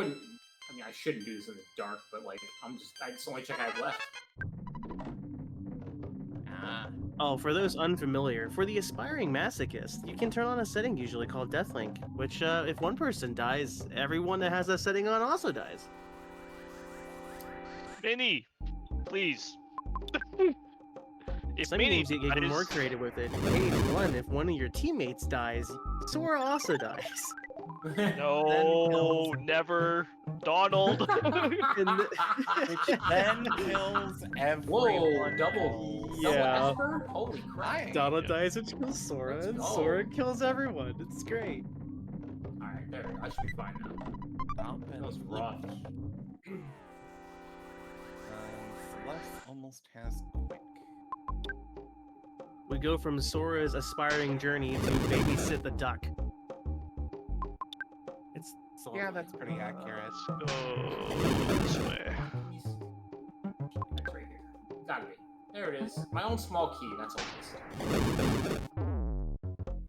shouldn't do this in the dark, but like, it's the only check I have left. Oh, for those unfamiliar, for the aspiring masochist, you can turn on a setting usually called Deathlink, which, if one person dies, everyone that has that setting on also dies. Mini, please. If Some Mini games get even more dies- creative with it. If one of your teammates dies, Sora also dies. No, kills- never. Donald. And Which then kills everyone. Whoa, double Yeah. Esper? Holy crap. Donald dies, which kills Sora, Let's and go. Sora kills everyone. It's great. Alright, there. I should be fine now. That was rough. Celeste almost has quick. We go from Sora's aspiring journey to babysit the duck. It's a Yeah, lot. that's pretty accurate. Oh, this way. It's right here. Gotta be. There it is. My own small key, that's all it is.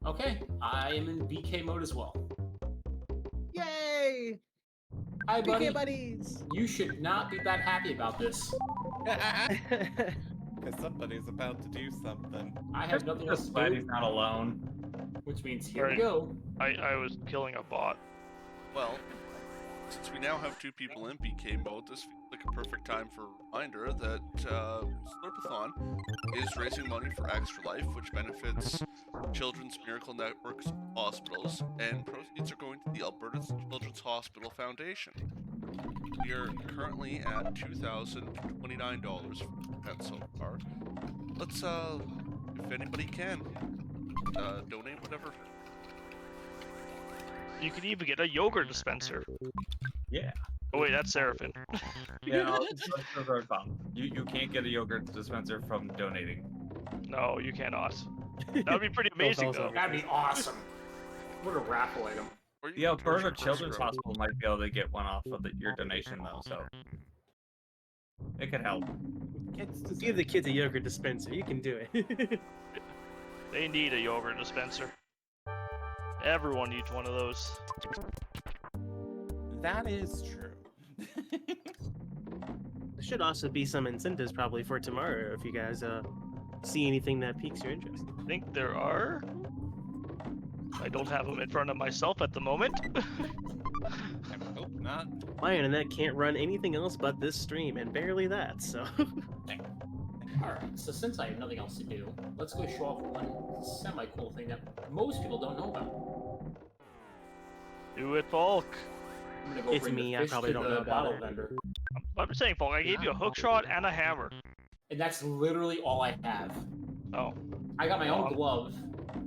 Okay, I am in BK mode as well. Yay! Hi, buddy. BK buddies! You should not be that happy about this. Because somebody's about to do something. I have nothing else just to glad he's do, not alone. which means here we Alright. go. I was killing a bot. Well, since we now have 2 people in BK mode, this feels like a perfect time for a reminder that Slurpathon is raising money for Extra Life, which benefits Children's Miracle Network's hospitals, and proceeds are going to the Alberta Children's Hospital Foundation. We are currently at $2,029 so far. Let's, if anybody can, donate whatever. You could even get a yogurt dispenser. Yeah. Oh wait, that's Seraphin. Yeah, those are fun. You can't get a yogurt dispenser from donating. No, you cannot. That would be pretty amazing also- though. That'd be awesome. What a raffle item. Or you The can Alberta torture Children's Grocery. Hospital might be able to get one off of your donation though, so it could help. Kids Give the kids a yogurt dispenser. You can do it. They need a yogurt dispenser. Everyone needs one of those. That is true. There should also be some incentives probably for tomorrow if you guys see anything that piques your interest. I think there are. I don't have them in front of myself at the moment. I hope not. My internet can't run anything else but this stream, and barely that, so... Alright, so since I have nothing else to do, let's go show off one semi-cool thing that most people don't know about. Do it, Falk. I'm gonna go It's bring me, the I fish probably to don't the know about bottle it. vendor. I'm saying, Falk, I gave you a hook shot and a hammer. And that's literally all I have. Oh. I got my own Oh. glove,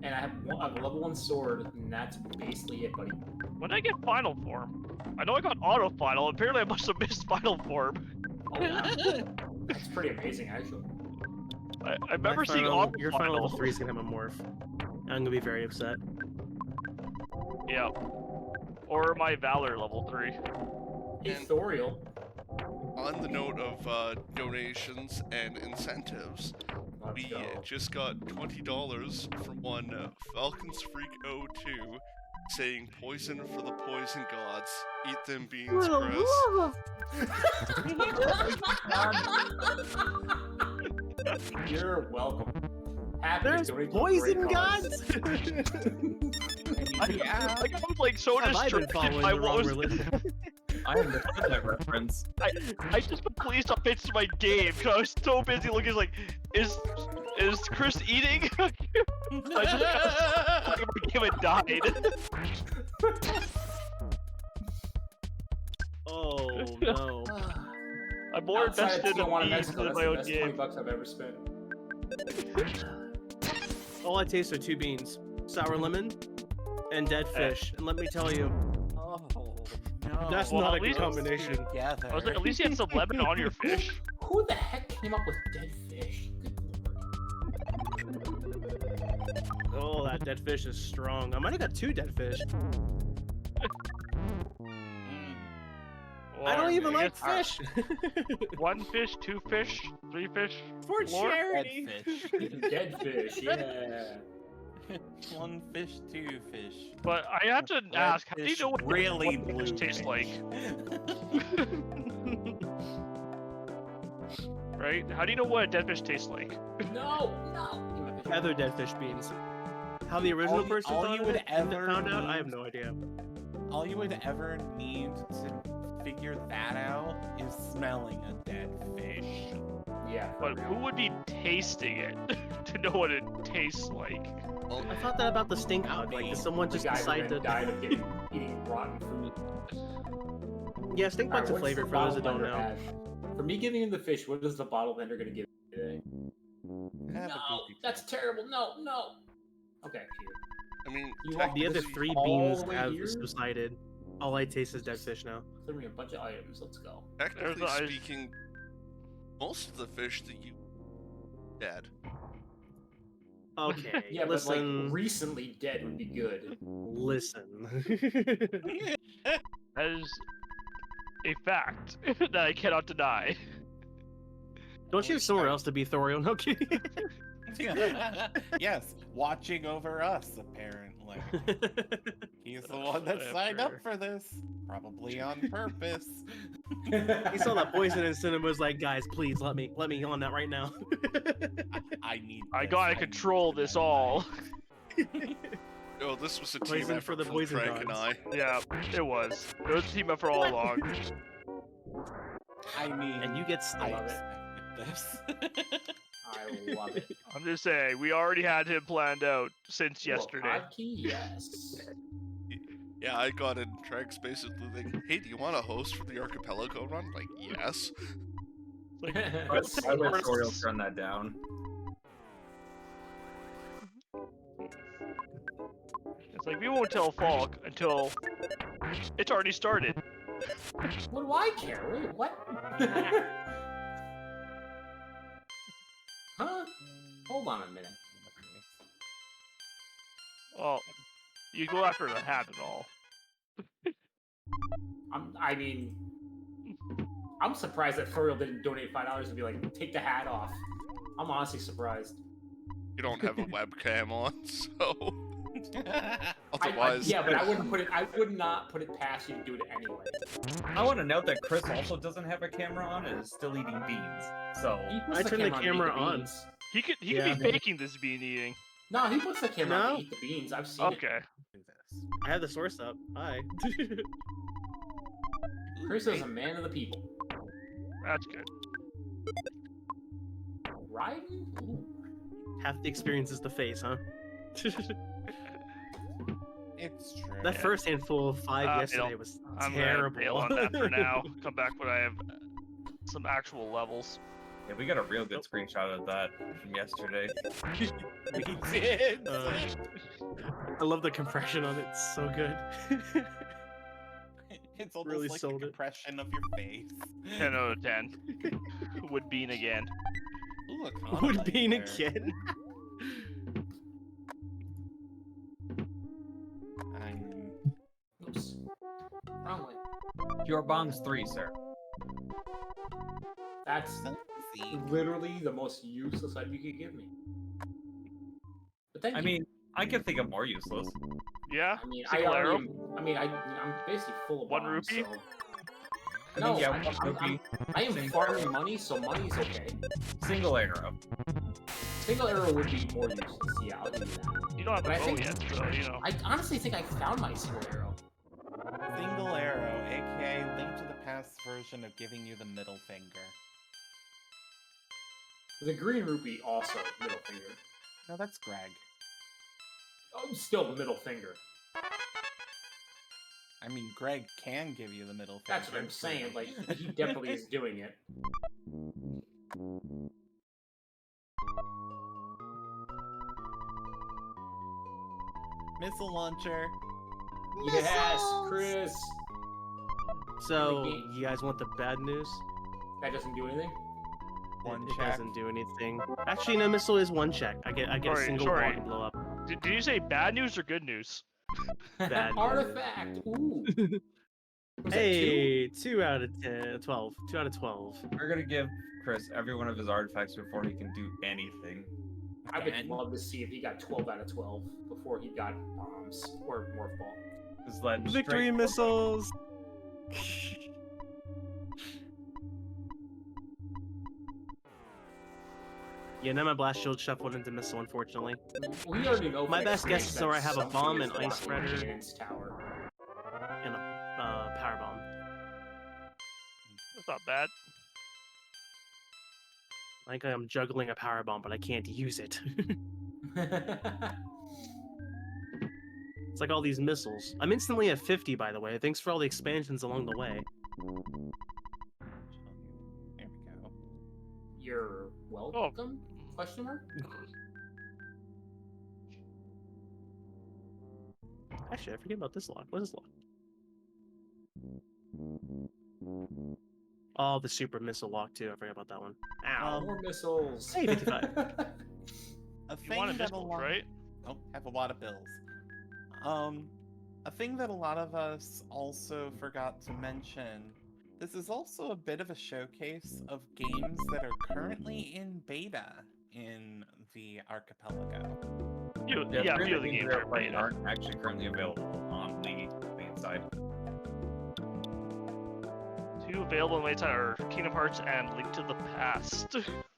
and I have a level 1 sword, and that's basically it, buddy. When did I get final form? I know I got auto final. Apparently, I must have missed final form. Oh, yeah. That's pretty amazing, actually. I remember seeing auto Your final. final level 3 is gonna have a morph. I'm gonna be very upset. Yeah. Or my Valor level 3. Hey, And- Thoriel. On the note of donations and incentives, Let's we go. just got $20 from one Falcons Freak 02 saying poison for the poison gods. Eat them beans, Chris. You're welcome. Happy There's to donate to a poison great cause. gods. I I'm like so Have I been distracted following by the what wrong was. religion? I understand that reference. I just put police updates to my game because I was so busy looking like, is Chris eating? I just got my game and died. Oh no. I'm more Outside invested of in Tijuana, beans Mexico, than that's my the own best game. $20 I've ever spent. All I taste are 2 beans, sour lemon, and dead fish. And let me tell you, Oh no. that's Well, not at a good least- combination. Together. I was like, at least you had some lemon on your fish. Who the heck came up with dead fish? Good lord. Oh, that dead fish is strong. I might have got 2 dead fish. I don't Or even like guess- fish. 1 fish, 2 fish, 3 fish. For Lord. charity. Dead fish. Dead fish, yeah. 1 fish, 2 fish. But I have to Red ask, how do you fish, know what really what blue fish tastes like? Right? How do you know what a dead fish tastes like? No, no. Other dead fish beans. How the original you- person all thought you of would it and ever found out, I have need- no idea. All you would ever need to figure that out is smelling a dead fish. Yeah. for But real. who would be tasting it to know what it tastes like? Well, I thought that about the stink bug. Like, did someone The just guy decide who to? then died of eating rotten food. Yeah, stink bug's a Alright, what's flavor the for those bottle that don't vendor know. have? For me giving him the fish, what is the bottle vendor gonna give me today? Have a No, goofy that's time. terrible. No, no. Okay, here. I mean, You want The other technically- 3 all beans the way have here? subsided. All I taste is dead fish now. Clear me a bunch of items. Let's go. Technically There's the- speaking, most of the fish that you dead. Okay, Yeah, listen, but like recently dead would be good. listen. That is a fact that I cannot deny. Don't you have somewhere else to be, Thoriel? No kidding. Yes, watching over us, apparently. He's the one that signed up for this. Probably on purpose. He saw that poison in cinema, was like, guys, please let me on that right now. I need I this, gotta need control to this know all. Oh, this was a team Poison effort for the from poison Frank and I. gods. Yeah, it was. It was a team effort all along. I mean, And you get I love sniped. it. expected this. I love it. I'm just saying, we already had him planned out since Little yesterday. hotkey? Yes. Yeah, I got in Trex basically like, hey, do you want to host for the Archipelago run? Like, yes. Like, I let's let take Toriel turn that down. It's like we won't tell Falk until it's already started. What do I care? Wait, what? Huh? Hold on a minute. Well, you go after the hat and all. I mean, I'm surprised that Furiel didn't donate $5 and be like, take the hat off. I'm honestly surprised. You don't have a webcam on, so I, otherwise. yeah, but I wouldn't put it. I would not put it past you to do it anyway. I want to note that Chris also doesn't have a camera on and is still eating beans. So He puts I turned the to eat camera on. beans. He could Yeah. be faking this bean eating. No, he puts the camera on No? to eat the beans. I've seen it. Okay. I have the source up. Hi. Chris is a man of the people. That's good. Riding? Ooh. Half the experience is the face, huh? It's true. That Yeah. first handful of 5 Bail. yesterday was I'm terrible. gonna bail on that for now. Come back when I have some actual levels. yeah, we got a real good screenshot of that from yesterday. We did. I love the compression on it. It's so good. It's almost really like sold the it. compression of your face. 10 out of 10. Would bean again. Ooh, a Would conflict being there. again. Your bomb's 3, sir. That's See? literally the most useless item you could give me. But thank I you. mean, I can think of more useless. Yeah. I mean, Single arrow. I'm basically full of 1 bombs, rupee? so... I No, mean, yeah, I'm- 1 rupee, I am Single farming arrow. money, so money's okay. single arrow. Single arrow would be more useless, yeah, I'll give you that. You don't have But a I bow think- yet, so you know. I honestly think I found my single arrow. Single arrow, aka Link to the Past version of giving you the middle finger. The green rupee also middle finger. No, that's Greg. Oh, still the middle finger. I mean, Greg can give you the middle finger. That's what I'm saying. Like, he definitely is doing it. Missile launcher. Yes, Chris. So, game. you guys want the bad news? That doesn't do anything. One It check. doesn't do anything. Actually, no, missile is 1 check. I get a Sorry, single sorry. wall to blow up. Did you say bad news or good news? Bad news. Artifact. Ooh. Was that Hey, 2 out of 10, 12. 2 out of 12. We're gonna give Chris every one of his artifacts before he can do anything. I would Again? love to see if he got 12 out of 12 before he got bombs or morph ball. Just let Victory straight- missiles! Yeah, now my blast shield shuffled into missile, unfortunately. We already know. My from best guess experience is where I that have a something bomb is and ice blocking spreader. Cannon's tower. And a power bomb. That's not bad. Like I'm juggling a power bomb, but I can't use it. It's like all these missiles. I'm instantly at 50, by the way. Thanks for all the expansions along the way. There we go. You're welcome? Question mark? Actually, I forget about this lock. What is this lock? Oh, the super missile lock, too. I forgot about that one. Ow. More missiles. Hey, 55. A You thing wanted that a missiles, lot... right? Oh, have a lot of bills. A thing that a lot of us also forgot to mention. This is also a bit of a showcase of games that are currently in beta in the Archipelago. Yeah, three few of of the games we are playing beta. aren't actually currently available on the main side. 2 available in late time are Kingdom Hearts and Link to the Past.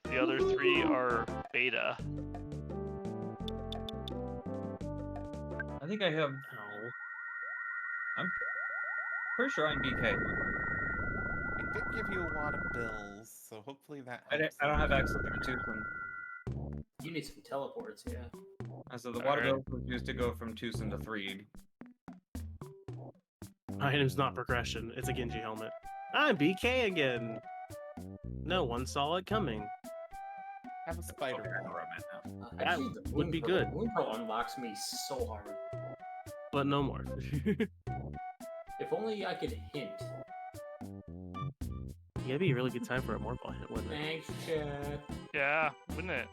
The other 3 are beta. I think I have. Ow. I'm pretty sure I'm BK. I did give you a lot of bills, so hopefully that helps. I don't have access to Tucson. You need some teleports, yeah. So the water Alright. bill was used to go from Tucson to Threed. Item's not progression. It's a Genji helmet. I'm BK again. No one saw it coming. Have a spider Okay, I know wall. where I'm at now. That Actually, the would Moon be Pearl- good. Moon Pearl unlocks me so hard. But no more. If only I could hint. Yeah, it'd be a really good time for a more ball hit, wouldn't it? Thanks, chat. Yeah, wouldn't it?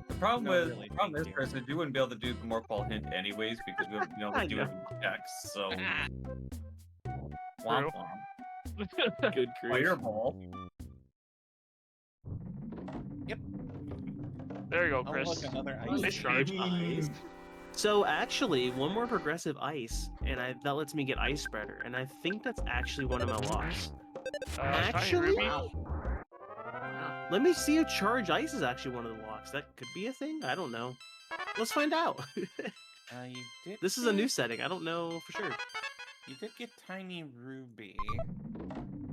The problem No, with really, the problem thank is, you. Chris, is you wouldn't be able to do the Morphle hint anyways because we wouldn't be able I to do know. it in checks. So True. womp womp. Good grief. Fireball. There you go, Oh, Chris. look, another Nice ice. charge eyes. So actually, one more progressive ice, and that lets me get ice spreader, and I think that's actually one of my locks. Tiny Actually? Ruby. Wow. Wow. Let me see if charge ice is actually one of the locks. That could be a thing. I don't know. Let's find out. You did. This is a new get- setting. I don't know for sure. You did get Tiny Ruby.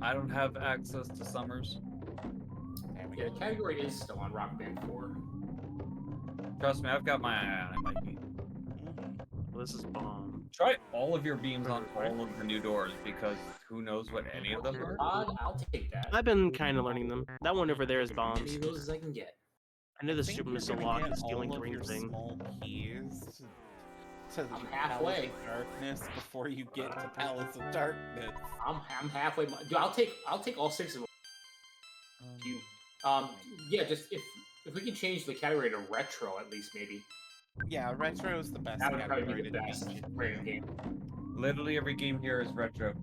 I don't have access to Summers. There we Yeah, go. the category is still on Rock Band 4. Trust me, I've got my eye on it, Mikey. Mhm. Well, this is bomb. Try all of your beams on all of the new doors because who knows what any of them are. I'll take that. I've been kind of learning them. That one over there is As bombs. many of those as I can get. I know the I think super you're missile gonna lock get is stealing all the of ring your thing. small keys to the I'm Palace halfway. of Darkness before you get to Palace of Darkness. I'm halfway. Dude, I'll take all 6 of them. You. Yeah, just if we can change the category to retro at least maybe. Yeah, retro is the best That would probably category be to the best change. rated game. Literally every game here is retro.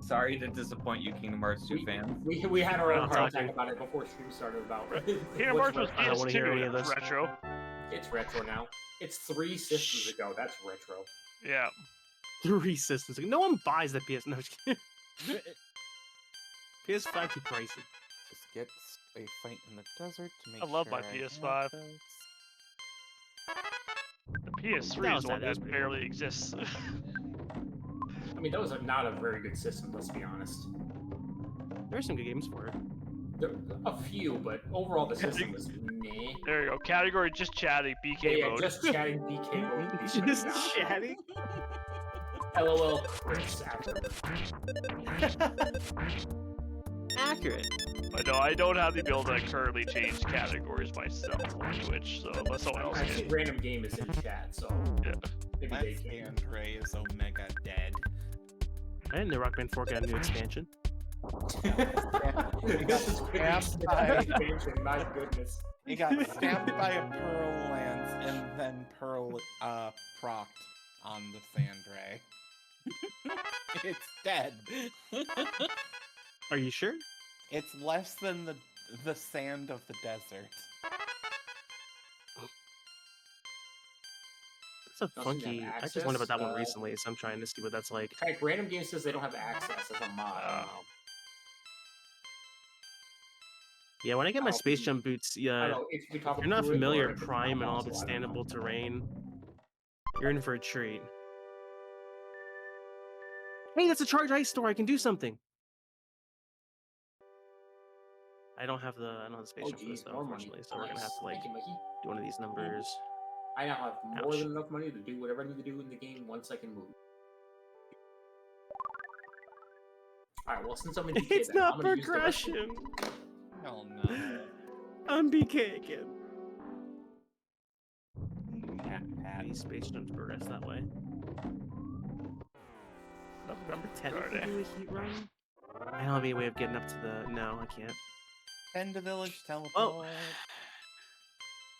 Sorry to disappoint you, Kingdom Hearts 2 fans. We had our We're own not heart talking. attack about it before stream started about Kingdom which Hearts was retro- I don't wanna hear any PS2. of That's this. retro. It's retro now. It's 3 systems Shh. ago. That's retro. Yeah. 3 systems. No one buys the PS. No, I'm just kidding. PS5 too pricey. Just get a fight in the desert to make I love sure my have PS5. this. The PS3 That is was the one that, it was that pretty barely exists. I mean, that was not a very good system. Let's be honest. There are some good games for it. There, a few, but overall the system was meh. There you go. Category just chatting. BK Yeah, mode. just chatting BK mode. would be pretty Just down. chatting. LOL Chris afterwards. Accurate. But no, I don't have the ability to currently change categories myself on Twitch, so unless someone else I see can. random game is in chat, so Yeah. maybe That they can. Andre is Omega dead. And the Rock Band 4 got a new expansion. This is pretty Stamped by- expansion, my goodness. It got stamped by a Pearl Lance and then Pearl procced on the Sandray. It's dead. Are you sure? It's less than the sand of the desert. It's a Doesn't have funky. I just learned about that one access, recently, so I'm trying to see what that's like. Type random game says they don't have access as a mod. Yeah, when I get my Oh, Space hmm. Jump boots, I yeah, don't know if you talk if you're not through it or familiar, if it's Prime and all of possible, its I don't know. standable terrain, you're in for a treat. Hey, that's a Charge Ice store. I can do something. I don't have the Space Oh Jump for this geez, though, more money. unfortunately. So we're gonna have to like Thank you, Mikey. do one of these numbers. I now have more Ouch. than enough money to do whatever I need to do in the game once I can move. Alright, well since I'm in DK It's then, not I'm gonna use the rest of- progression. Hell no. I'm BK again. Pat, pat. These Space Jumps progress that way. November Technically Friday. do a heat run. I don't have any way of getting up to the. No, I can't. End to village teleport.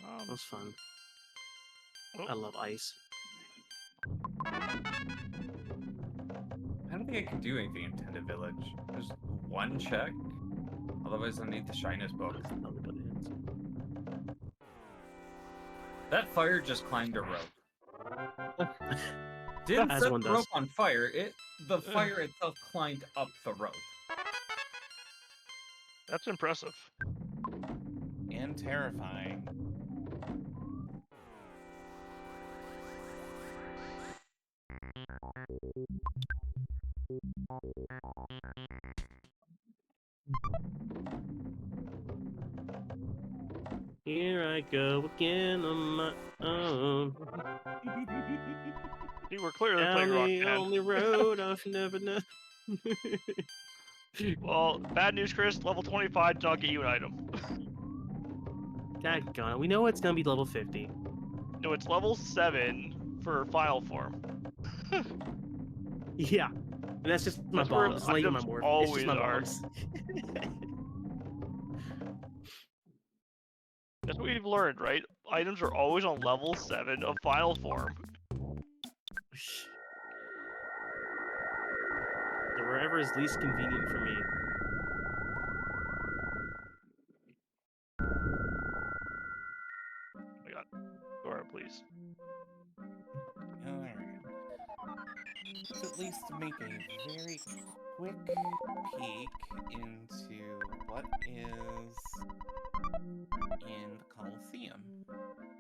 That was fun. Oh. I love ice. I don't think I can do anything in Tenda Village. There's one check. Otherwise, I'll need the Shyness book. Probably put it in. That fire just climbed a rope. Didn't As set one the does. rope on fire. The fire itself climbed up the rope. That's impressive. And terrifying. Here I go again on my own. You were clearly Down playing rock the band. only road I've never known. Well, bad news, Chris. Level 25 did not get you an item. Daggone it. We know it's gonna be level 50. No, it's level 7 for final form. Yeah. And that's just my That's where bombs. It's not even my items morph. It's just my always bombs. That's what we've learned, right? Items are always on level 7 of final form. Wherever is least convenient for me. Oh my god. Dora, please. Alright. Let's at least make a very quick peek into what is in the Colosseum. Over here.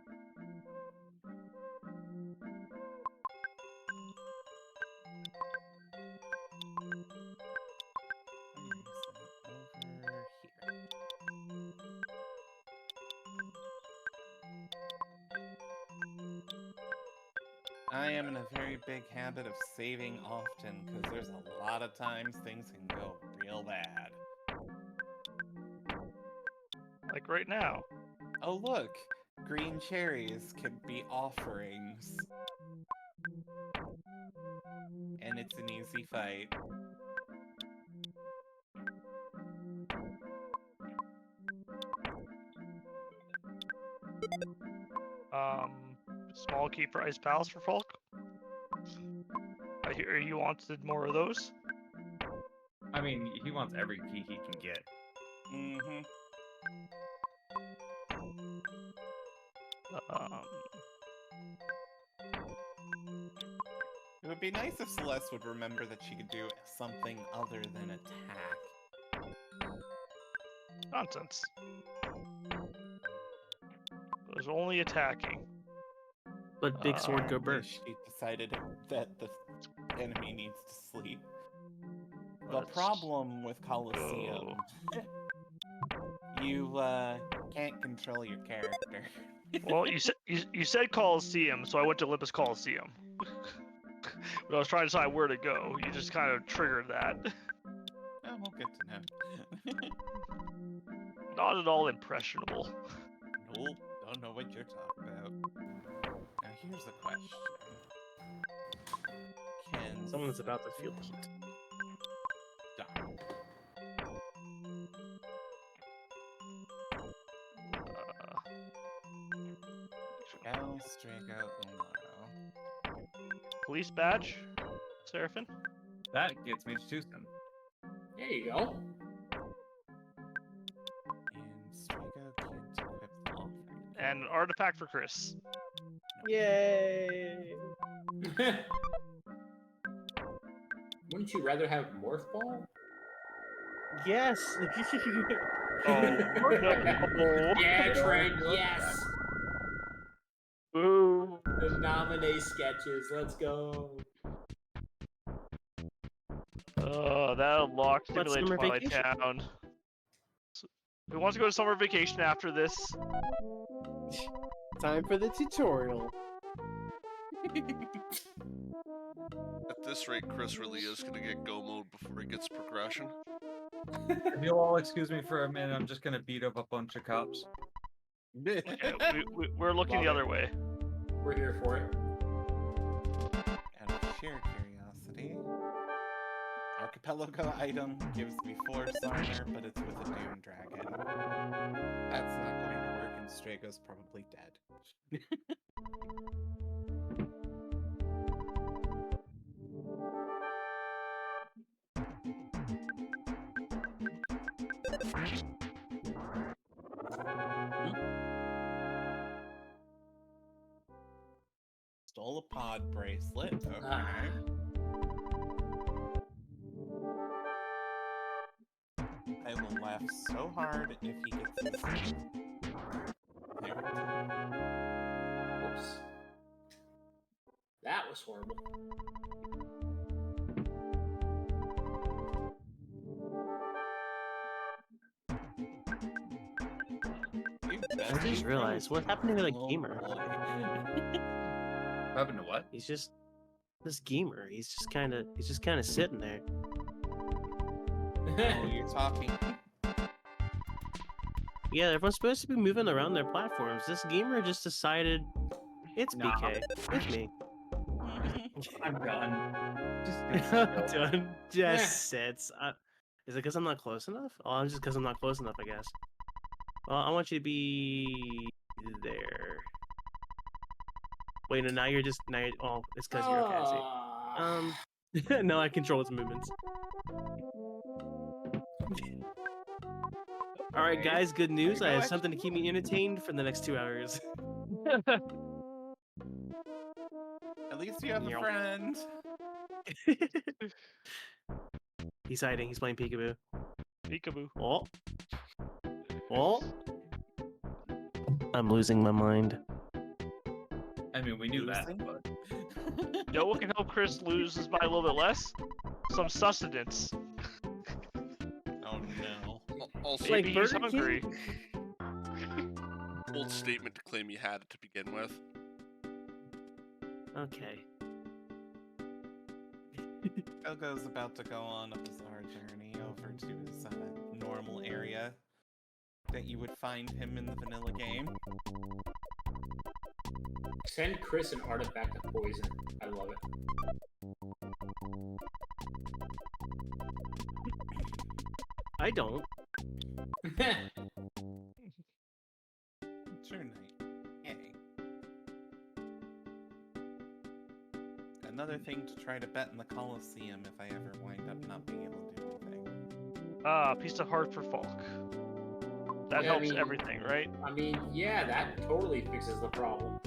I am in a very big habit of saving often because there's a lot of times things can go real bad. Like right now. Oh look, green cherries can be offerings. And it's an easy fight. Small key for Ice Palace for Folk. I hear you wanted more of those. I mean, he wants every key he can get. Mm-hmm. It would be nice if Celeste would remember that she could do something other than attack. Nonsense. There's only attacking. Let Big Sword go Apparently burst. She decided that the enemy needs to sleep. The Let's problem with Coliseum, you can't control your character. Well, you said Coliseum, so I went to Olympus Coliseum. But I was trying to decide where to go. You just kind of triggered that. Oh, well, good to know. Not at all impressionable. Nope, don't know what you're talking about. Now here's the question. Can Someone's about to feel the heat. Darn. El Strago Umaro. Police badge, Seraphin. That gets me to Tucson. There you go. And Strago can't equip the offering. And an artifact for Chris. Yay! Wouldn't you rather have Morph Ball? Yes. Oh, no. Yeah, Trent, yes! Boo. The nominee sketches, let's go. That unlocked What, Simulated summer Twilight vacation? Town. Who wants to go to summer vacation after this? Time for the tutorial. At this rate, Chris really is going to get go mode before he gets progression. If you'll all excuse me for a minute, I'm just gonna beat up a bunch of cops. Okay, we're looking Love the it. other way. We're here for it. Out of sheer curiosity, Archipelago item gives me Force Armor, but it's with a Doom Dragon. That's not going to work, and Strago's probably dead. Stole a pod bracelet. Okay. I will laugh so hard if he gets this. There. Oops. That was horrible. I just realized what happened to the gamer. Oh, boy. What happened to what? He's just this gamer. He's just kind of sitting there. Oh, you're talking. Yeah, everyone's supposed to be moving around their platforms. This gamer just decided it's Nah. BK. It's me. I'm done. I'm done. Just sits. Is it because I'm not close enough? Oh, it's just because I'm not close enough, I guess. Well, I want you to be there. Wait, no, now you're. Oh, it's because you're a Cassie. No, I control its movements. All right, guys. Good news. I have something to keep me entertained for the next 2 hours. At least you have a Meow. friend. He's hiding. He's playing peekaboo. Peekaboo. Oh. Oh. I'm losing my mind. I mean, we knew that, Losing? but You know what can help Chris lose by a little bit less? Some sustenance. Oh no. Also, Like Maybe he's Burger hungry. bold statement to claim you had it to begin with. Okay. Gogo's about to go on a bizarre journey over to his normal area that you would find him in the vanilla game. Send Chris an artifact of poison. I love it. I don't. Sure, Knight. Yay. Another thing to try to bet in the Coliseum if I ever wind up not being able to do anything. Piece of heart for Falk. That Yeah, I helps mean- everything, right? I mean, yeah, that totally fixes the problem.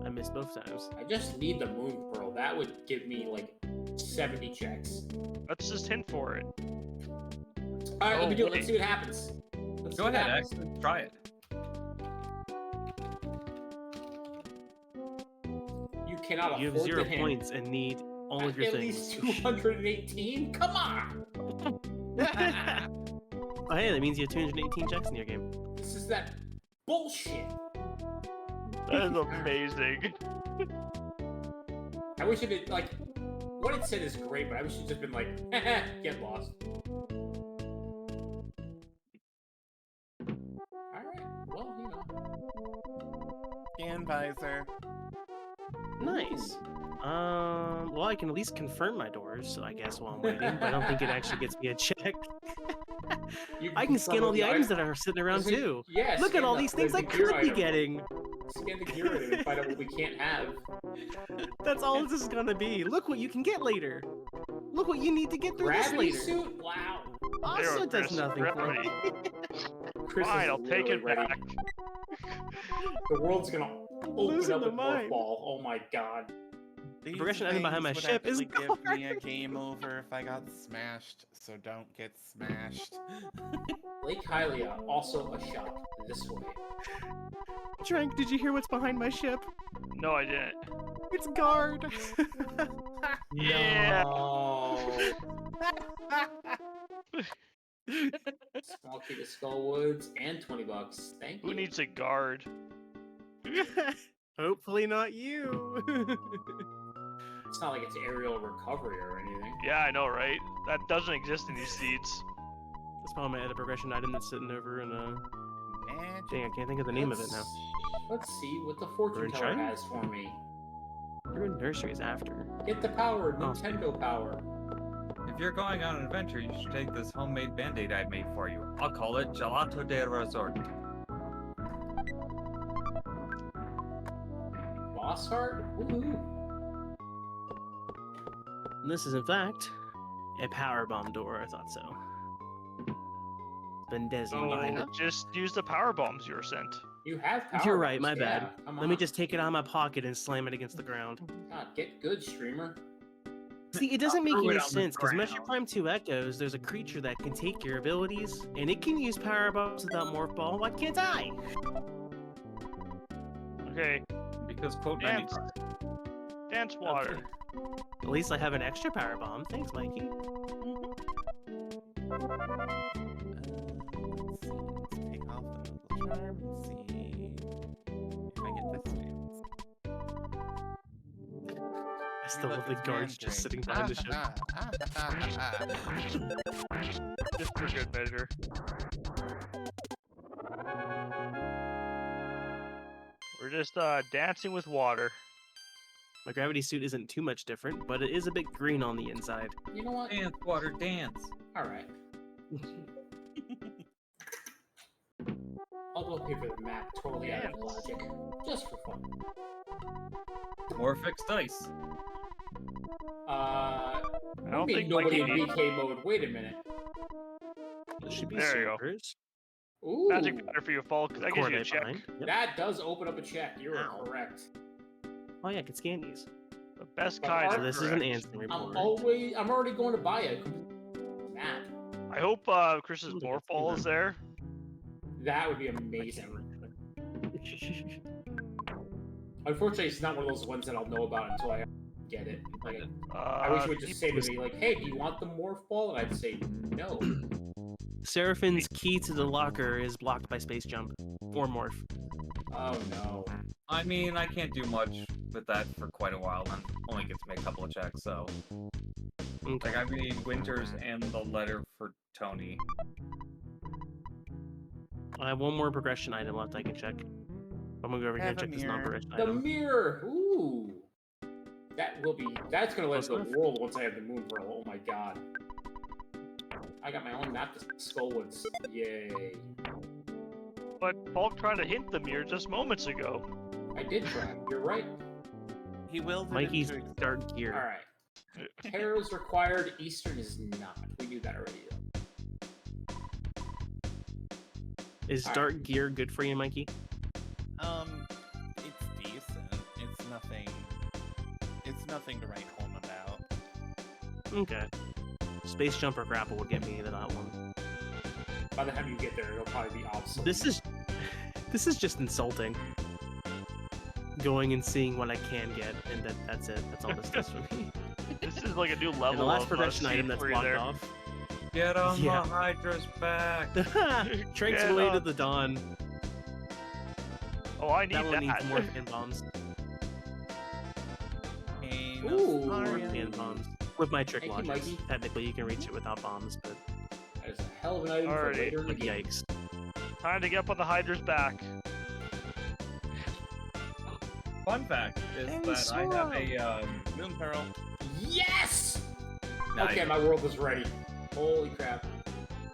I missed both times. I just need the moon pearl. That would give me like 70 checks. Let's just hint for it. All right, let me do it. wait. Let's see what happens. Let's see Go what ahead, happens. X. Try it. You cannot You have afford 0 to hint. points and need all of your At things. least 218? Come on! Oh, hey, that means you have 218 checks in your game. This is that bullshit. That is amazing. I wish it had, like, what it said is great, but I wish it had just been like, get lost. Alright, well, you know. Scan visor. Nice. Well, I can at least confirm my doors, so I guess while I'm waiting, but I don't think it actually gets me a check. You I can scan all the items that are sitting around Isn't- too. Yeah, Look at scan all the- these things the I gear could be item. getting. Scan the gear item and find out what we can't have. That's all this is gonna be. Look what you can get later. Look what you need to get through this Gravity later. suit? Wow. Also There, does Chris, nothing for gravity. me. Chris Fine, is I'll take really it ready. back. The world's gonna open Losing up my a morph mind. ball. Oh my god. These progression item behind my things ship would is actually give me a game over if I got smashed, so don't get smashed. Lake Hylia, also a shop this way. Trank, did you hear what's behind my ship? No, I didn't. It's guard. Yeah. No. Small key to Skullwoods and $20. Thank you. Who needs a guard? Hopefully not you. It's not like it's aerial recovery or anything. Yeah, I know, right? That doesn't exist in these seeds. That's probably my other progression item that's sitting over in Magic. dang, I can't think of the name of it now. Let's see what the fortune Ruin teller Shine? has for me. Ruined Nursery is after. Get the power, Oh. Nintendo power. If you're going on an adventure, you should take this homemade band-aid I made for you. I'll call it Gelato de Resort. Boss heart? Woohoo. And this is in fact a power bomb door. I thought so. Been designated. Oh, just use the power bombs you were sent. You have power. You're right, my bombs, bad. yeah, come Let me on. just take it out of my pocket and slam it against the ground. God, get good, streamer. See, it doesn't make threw it any on the sense because Measure ground. Prime 2 Echoes, there's a creature that can take your abilities, and it can use power bombs without Morph Ball. Why can't I? Okay, Because quote Dance. 95. dance water. At least I have an extra power bomb. Thanks, Mikey. Let's see. Let's take off the noble charm and see if I get this dance. I still have the guards just sitting behind the ship. Just for good measure. We're just dancing with water. My gravity suit isn't too much different, but it is a bit green on the inside. You know what? Dance, water, dance. Alright. I'll go pay for the map totally out of logic. Just for fun. More fixed dice. I I don't think nobody in Mikey needs BK mode. Wait a minute. This should be There you go. servers. Ooh. magic matter for you, Falk. That gives you a Coordinate check. behind. Yep. That does open up a check. You are Ow. correct. Oh yeah, I can scan these. The best But kind. So of this is an correct. answer report. I'm already going to buy a map. I hope Chris's Look at morph that ball is there. That would be amazing. Unfortunately, it's not one of those ones that I'll know about until I get it. Like, I wish you would just say to me, like, hey, do you want the morph ball? And I'd say, no. Seraphin's key to the locker is blocked by space jump or morph. Oh, no. I mean, I can't do much with that for quite a while, and only gets me a couple of checks, so... Okay. Like, I need Winters and the letter for Tony. I have one more progression item left I can check. I'm gonna go over here and Have a check this mirror. non-progression The item. mirror! Ooh! That's gonna let Close the enough. world once I have the moon pearl. Oh my god. I got my own map to Skullwoods. Yay. But Falk tried to hint the mirror just moments ago. I did try. You're right. He willed it Mikey's into dark gear. Alright. Terror is required, Eastern is not. We knew that already. Is Alright. dark gear good for you, Mikey? It's decent. It's nothing to write home about. Okay. Space jump or grapple would get me into that one. By the time you get there, it'll probably be obsolete. This is just insulting. Going and seeing what I can get, and that's it. That's all this does for me. This is like a new level And the last of progression item that's C3 blocked there. off. Get on Yeah. the Hydra's back. Tranks Get away to on. the dawn. Oh, I need That one that. needs more fan bombs. Hey, Ooh. More Nostarian. fan bombs. With my trick Thank you, launchers. Mikey. Technically, you can reach it without bombs, but That is a hell of an item for Alrighty. later in the like, game. yikes. Time to get up on the Hydra's back. Fun fact is Hey, that I have a Moon Pearl. Yes! Nice. Okay, my world is ready. Holy crap.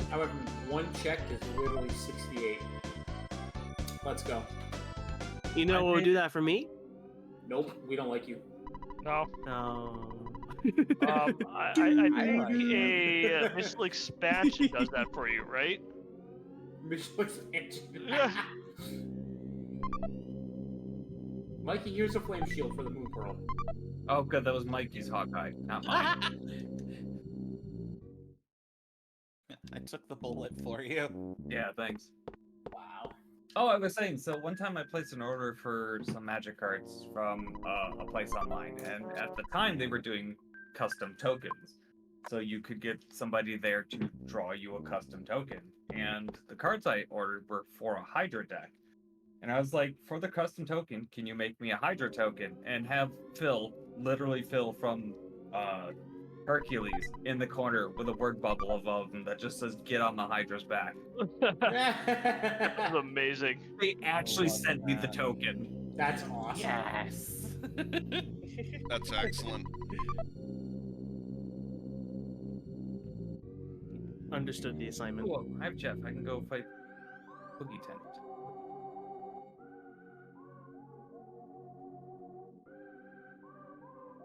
However, one check is literally 68. Let's go. You know what would do that for me? Nope, we don't like you. No. No. I think a missile expansion does that for you, right? Mission expansion. Mikey, here's a flame shield for the Moon Pearl. Oh, good. That was Mikey's Hawkeye, not mine. I took the bullet for you. Yeah, thanks. Wow. Oh, I was saying, so one time I placed an order for some magic cards from a place online, and at the time they were doing custom tokens. So you could get somebody there to draw you a custom token. And the cards I ordered were for a Hydra deck. And I was like, for the custom token, can you make me a Hydra token? And have Phil, literally Phil from Hercules, in the corner with a word bubble above him that just says, get on the Hydra's back. That was amazing. They actually sent me the token. That's awesome. Yes. That's excellent. Understood the assignment. Cool. I have Jeff. I can go fight Boogie Tent.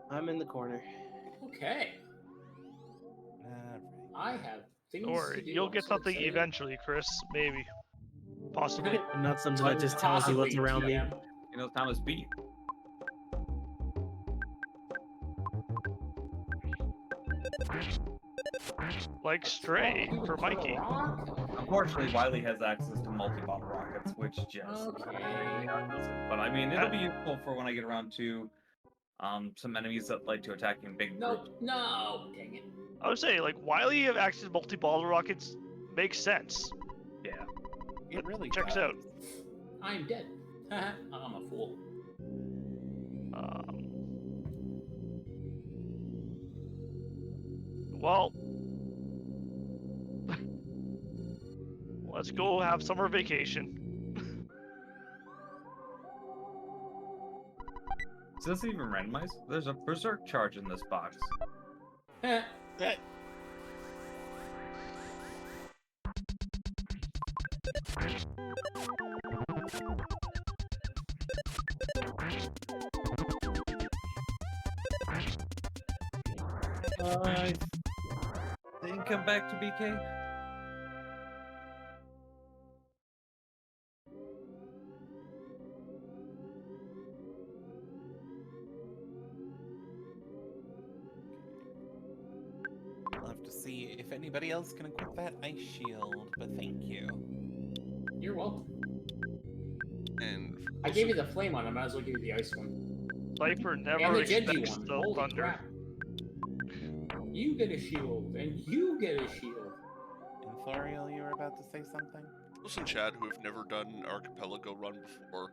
I'm in the corner. Okay. Alright. I have things Don't worry, to do. you'll I'm get so something excited. eventually, Chris. Maybe. Possibly. Not something that just tells you what's Possibly, around me. GM. You know, Thomas B. Like Stray Oh, for Pearl Mikey. Rock? Unfortunately, Wiley has access to multi-bottle rockets, which just Okay. doesn't. But I mean, it'll be useful for when I get around to some enemies that like to attack in big groups. Nope. No. Dang it. I would say, like, Wiley have access to multi-ball rockets makes sense. Yeah. It really Checks does. out. I'm dead. I'm a fool. Well, let's go have summer vacation. Is this even randomized? There's a berserk charge in this box. Heh. I think I'm back to BK. I'll have to see if anybody else can equip that ice shield, but thank you. You're welcome. And I gave you the flame one. I might as well give you the ice one. Cypher And never the Genji expects one. the Holy thunder. crap. You get a shield, and you get a shield. And Thoriel, you were about to say something? those in chat who have never done an Archipelago run before,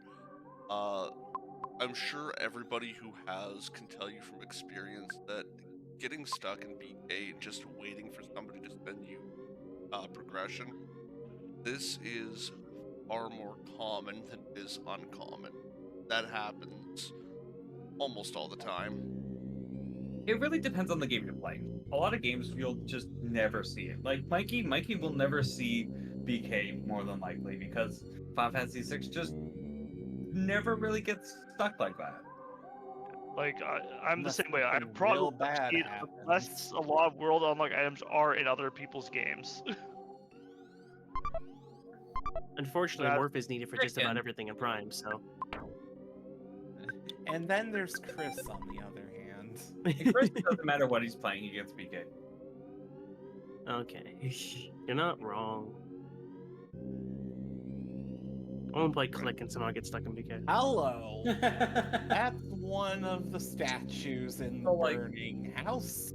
I'm sure everybody who has can tell you from experience that getting stuck in BK and just waiting for somebody to send you progression, this is far more common than it is uncommon. That happens almost all the time. It really depends on the game you're playing. A lot of games you'll just never see it. Like Mikey will never see BK more than likely because Final Fantasy VI just never really gets stuck like that. Like I'm the Unless same way. I something probably real bad seen happens. unless a lot of world unlock items are in other people's games. Unfortunately, That- Morph is needed for just about Chicken. everything in Prime, so. And then there's Chris on the other hand. Chris doesn't matter what he's playing, he gets BK. Okay. You're not wrong. I won't play Click and somehow get stuck in BK. Hello. That's one of the statues in the So, like- burning house.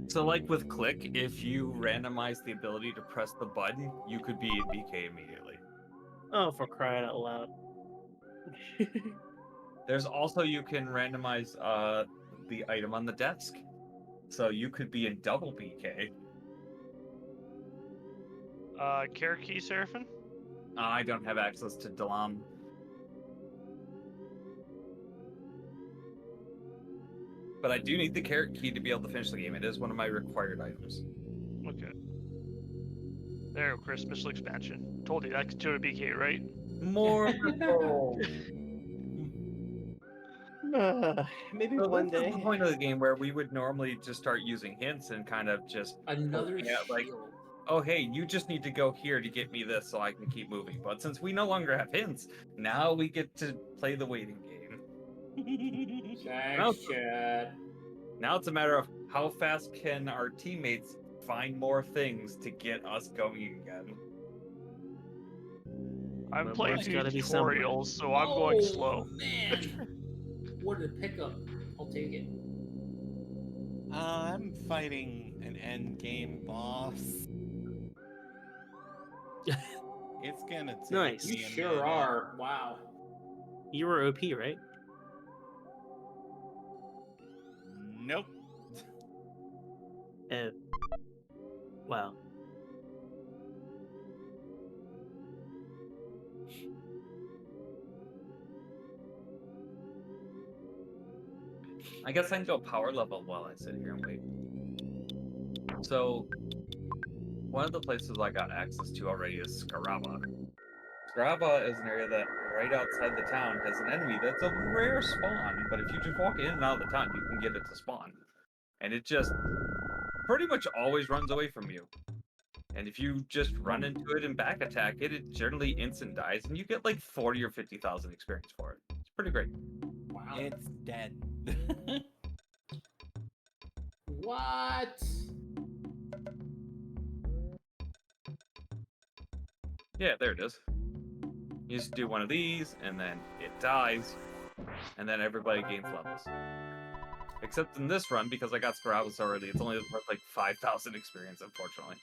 So like with Click, if you randomize the ability to press the button, you could be in BK immediately. Oh, for crying out loud. There's also, you can randomize the item on the desk. So you could be in double BK. Carrot key, Seraphin? I don't have access to Dalam. But I do need the carrot key to be able to finish the game. It is one of my required items. Okay. There you go, Chris. Special expansion. Told you that could do a BK, right? More. Maybe So one this is day. the point of the game where we would normally just start using hints and kind of just Another poking at, like, shield. oh hey, you just need to go here to get me this so I can keep moving. But since we no longer have hints, now we get to play the waiting game. Thanks, Chad. Now it's a matter of how fast can our teammates find more things to get us going again. I'm My playing board's gotta be somewhere. tutorials, so I'm going Oh, slow. Man, what a pickup! I'll take it. I'm fighting an end game boss. It's gonna take Nice. me You a sure minute. are. Wow. You were OP, right? Nope. Wow. I guess I can go power level while I sit here and wait. So, one of the places I got access to already is Scaraba. Scaraba is an area that right outside the town has an enemy that's a rare spawn, but if you just walk in and out of the town, you can get it to spawn. And it just pretty much always runs away from you. And if you just run into it and back attack it, it generally instant dies, and you get like 40 or 50,000 experience for it. It's pretty great. Wow. It's dead. What? Yeah, there it is. You just do one of these, and then it dies, and then everybody gains levels. Except in this run, because I got Scaraba so early, it's only worth like 5,000 experience, unfortunately.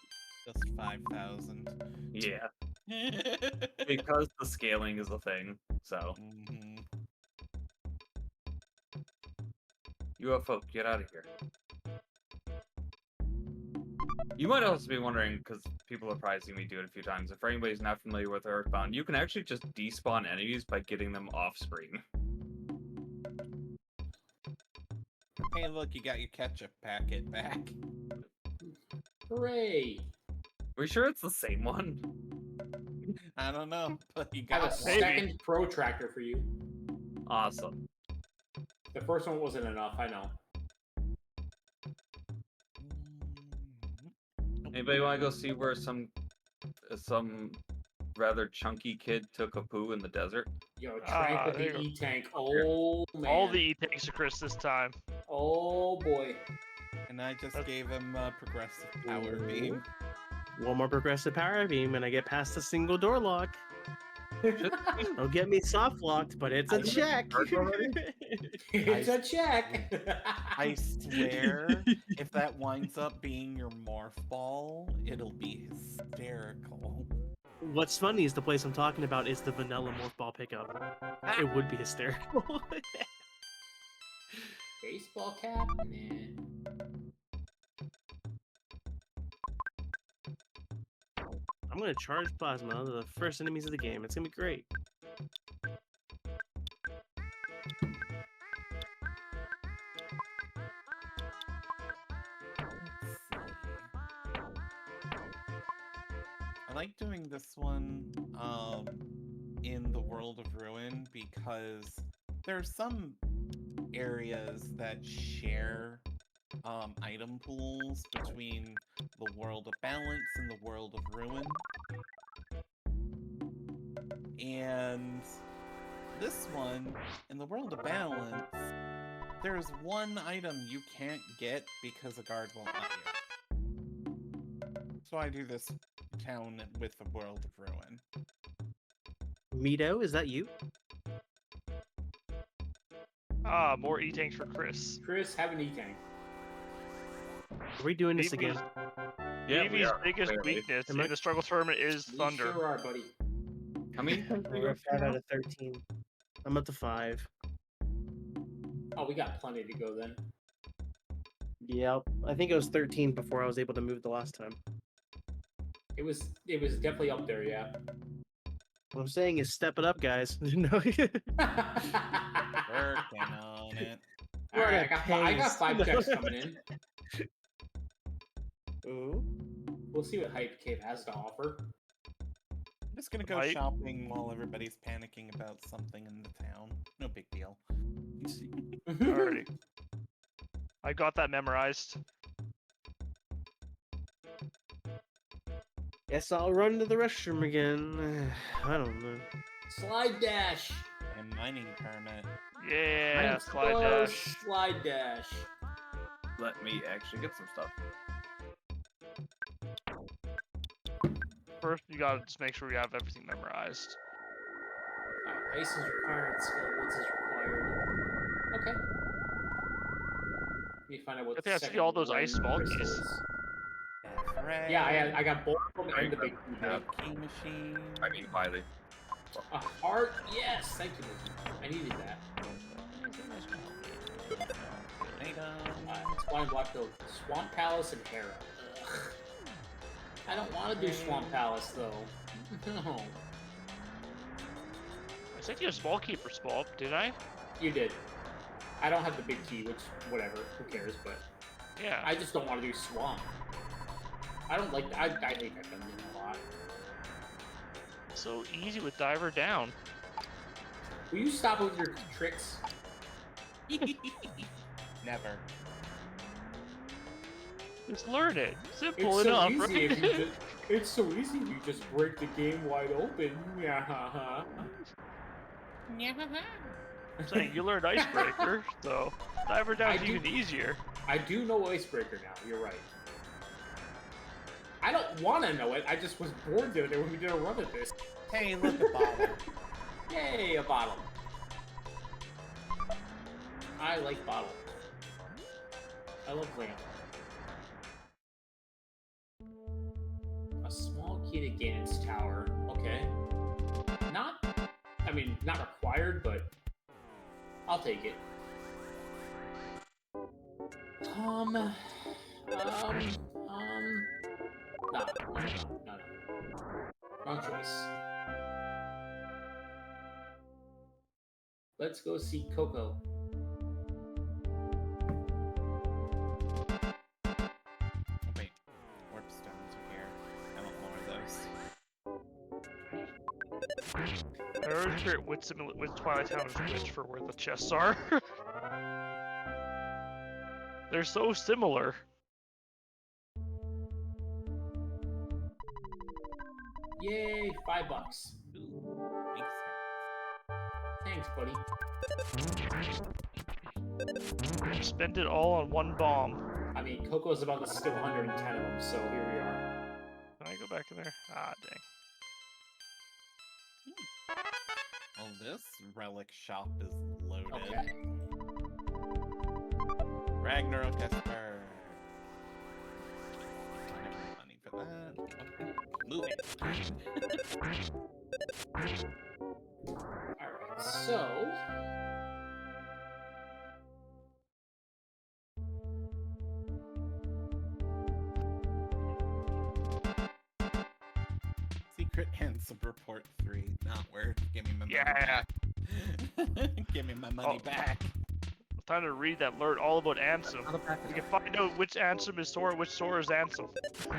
Just 5,000. Yeah, because the scaling is a thing, so. Mhm. UFO, get out of here. You might also be wondering, because people have probably seen me do it a few times, if anybody's not familiar with Earthbound, you can actually just despawn enemies by getting them off screen. Hey, look, you got your ketchup packet back. Hooray! Are we sure it's the same one? I don't know, but you I have got a one. second protractor for you. Awesome. The first one wasn't enough, I know. Anybody want to go see where some rather chunky kid took a poo in the desert? Yo, Trank with there you the go. E-Tank. Oh, man. All the E-tanks to Chris this time. Oh, boy. And I just gave him a progressive power beam. One more progressive power beam, and I get past a single door lock. Don't get me soft locked, but it's a check. It's a check. I swear, if that winds up being your morph ball, it'll be hysterical. What's funny is the place I'm talking about is the vanilla morph ball pickup. It would be hysterical. Baseball cap? Nah. I'm gonna charge plasma, the first enemies of the game. It's gonna be great. I like doing this one in the World of Ruin because there's some areas that share item pools between the World of Balance and the World of Ruin. And this one, in the World of Balance, there's one item you can't get because a guard won't let you. So I do this town with the World of Ruin. Mito, is that you? Ah, more E-tanks for Chris. Chris, have an E-tank. Are we doing this again? Yeah, we Davey's are, biggest clearly. weakness Am I- in the struggle tournament is We thunder. sure are, buddy. How many? We're at 5 out of 13. I'm up to 5. Oh, we got plenty to go then. Yep. I think it was 13 before I was able to move the last time. It was definitely up there, yeah. What I'm saying is step it up, guys. No. Working on it. All right, I got Pace. 5 checks coming in. Ooh. We'll see what Hype Cave has to offer. I'm just gonna go Right. shopping while everybody's panicking about something in the town. No big deal. Alrighty. I got that memorized. Guess I'll run to the restroom again. I don't know. Slide dash. And mining permit. Yeah, Let's slide go dash. Slide dash. Let me actually get some stuff. First, you gotta just make sure we have everything memorized. Alright, ice is required, skill woods is required. Okay. Let me find out what I think I the see all those second ice one small crystal keys. is. Right. Yeah, I got both of them and the big Yeah. Key machine. I mean, highly. A heart? Yes, thank you, Mickey. I needed that. Item. Swine Block Build, Swamp Palace and Hera. Ugh. I don't want to do Swamp Palace though. No. I sent you a small key for small, didn't I? You did. I don't have the big key, which, whatever, who cares, but Yeah. I just don't want to do Swamp. I don't like, I hate that dungeon a lot. So easy with Diver down. Will you stop with your tricks? Never. Just learn it. Simple It's so enough, easy right? if you just, it's so easy if you just break the game wide open. Yeah, I'm saying you learned Icebreaker, so Diver down's I do- even easier. I do know Icebreaker now, you're right. I don't want to know it, I just was bored the other day when we did a run at this. Hey, look at bottle. Yay, a bottle. I like bottle. I love lamp. A small key to Ganon's tower. Okay. Not required, but I'll take it. No. Wrong choice. Let's go see Coco. Wait, warp stones are here. I don't lower those. I always figure with Twilight Town is which for where the chests are. They're so similar. Yay, $5. Ooh, makes Thanks, buddy. Spend it all on one bomb. I mean, Coco's about to steal 110 of them, so here we are. Can I go back in there? Ah, dang. Well, this relic shop is loaded. Okay. Ragnarok Esper. Don't have any money for that. Okay. Move it. Alright, so... Secret Handsome Report 3. Not worth. Give me my money Yeah. back. Give me my money Oh. back. Time to read that learn all about Ansem. You can find out which Ansem is Sora, which Sora is Ansem.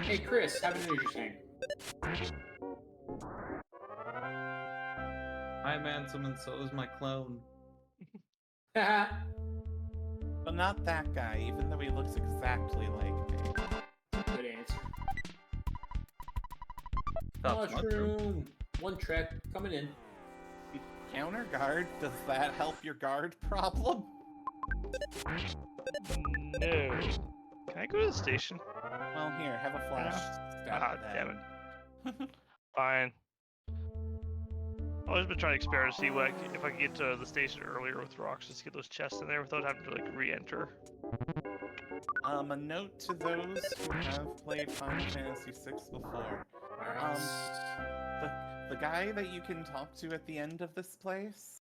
Hey, Chris, have an energy tank. I'm Ansem and so is my clone. Haha. But not that guy, even though he looks exactly like me. Good answer. That's not true. Mushroom. One track coming in. Counter guard? Does that help your guard problem? No. Can I go to the station? Well, here, have a flash. stab Ah, at that. damn it. Fine. I've always been trying to experiment to see what if I can get to the station earlier with rocks, just get those chests in there without having to like re-enter. A note to those who have played Final Fantasy VI before. The guy that you can talk to at the end of this place,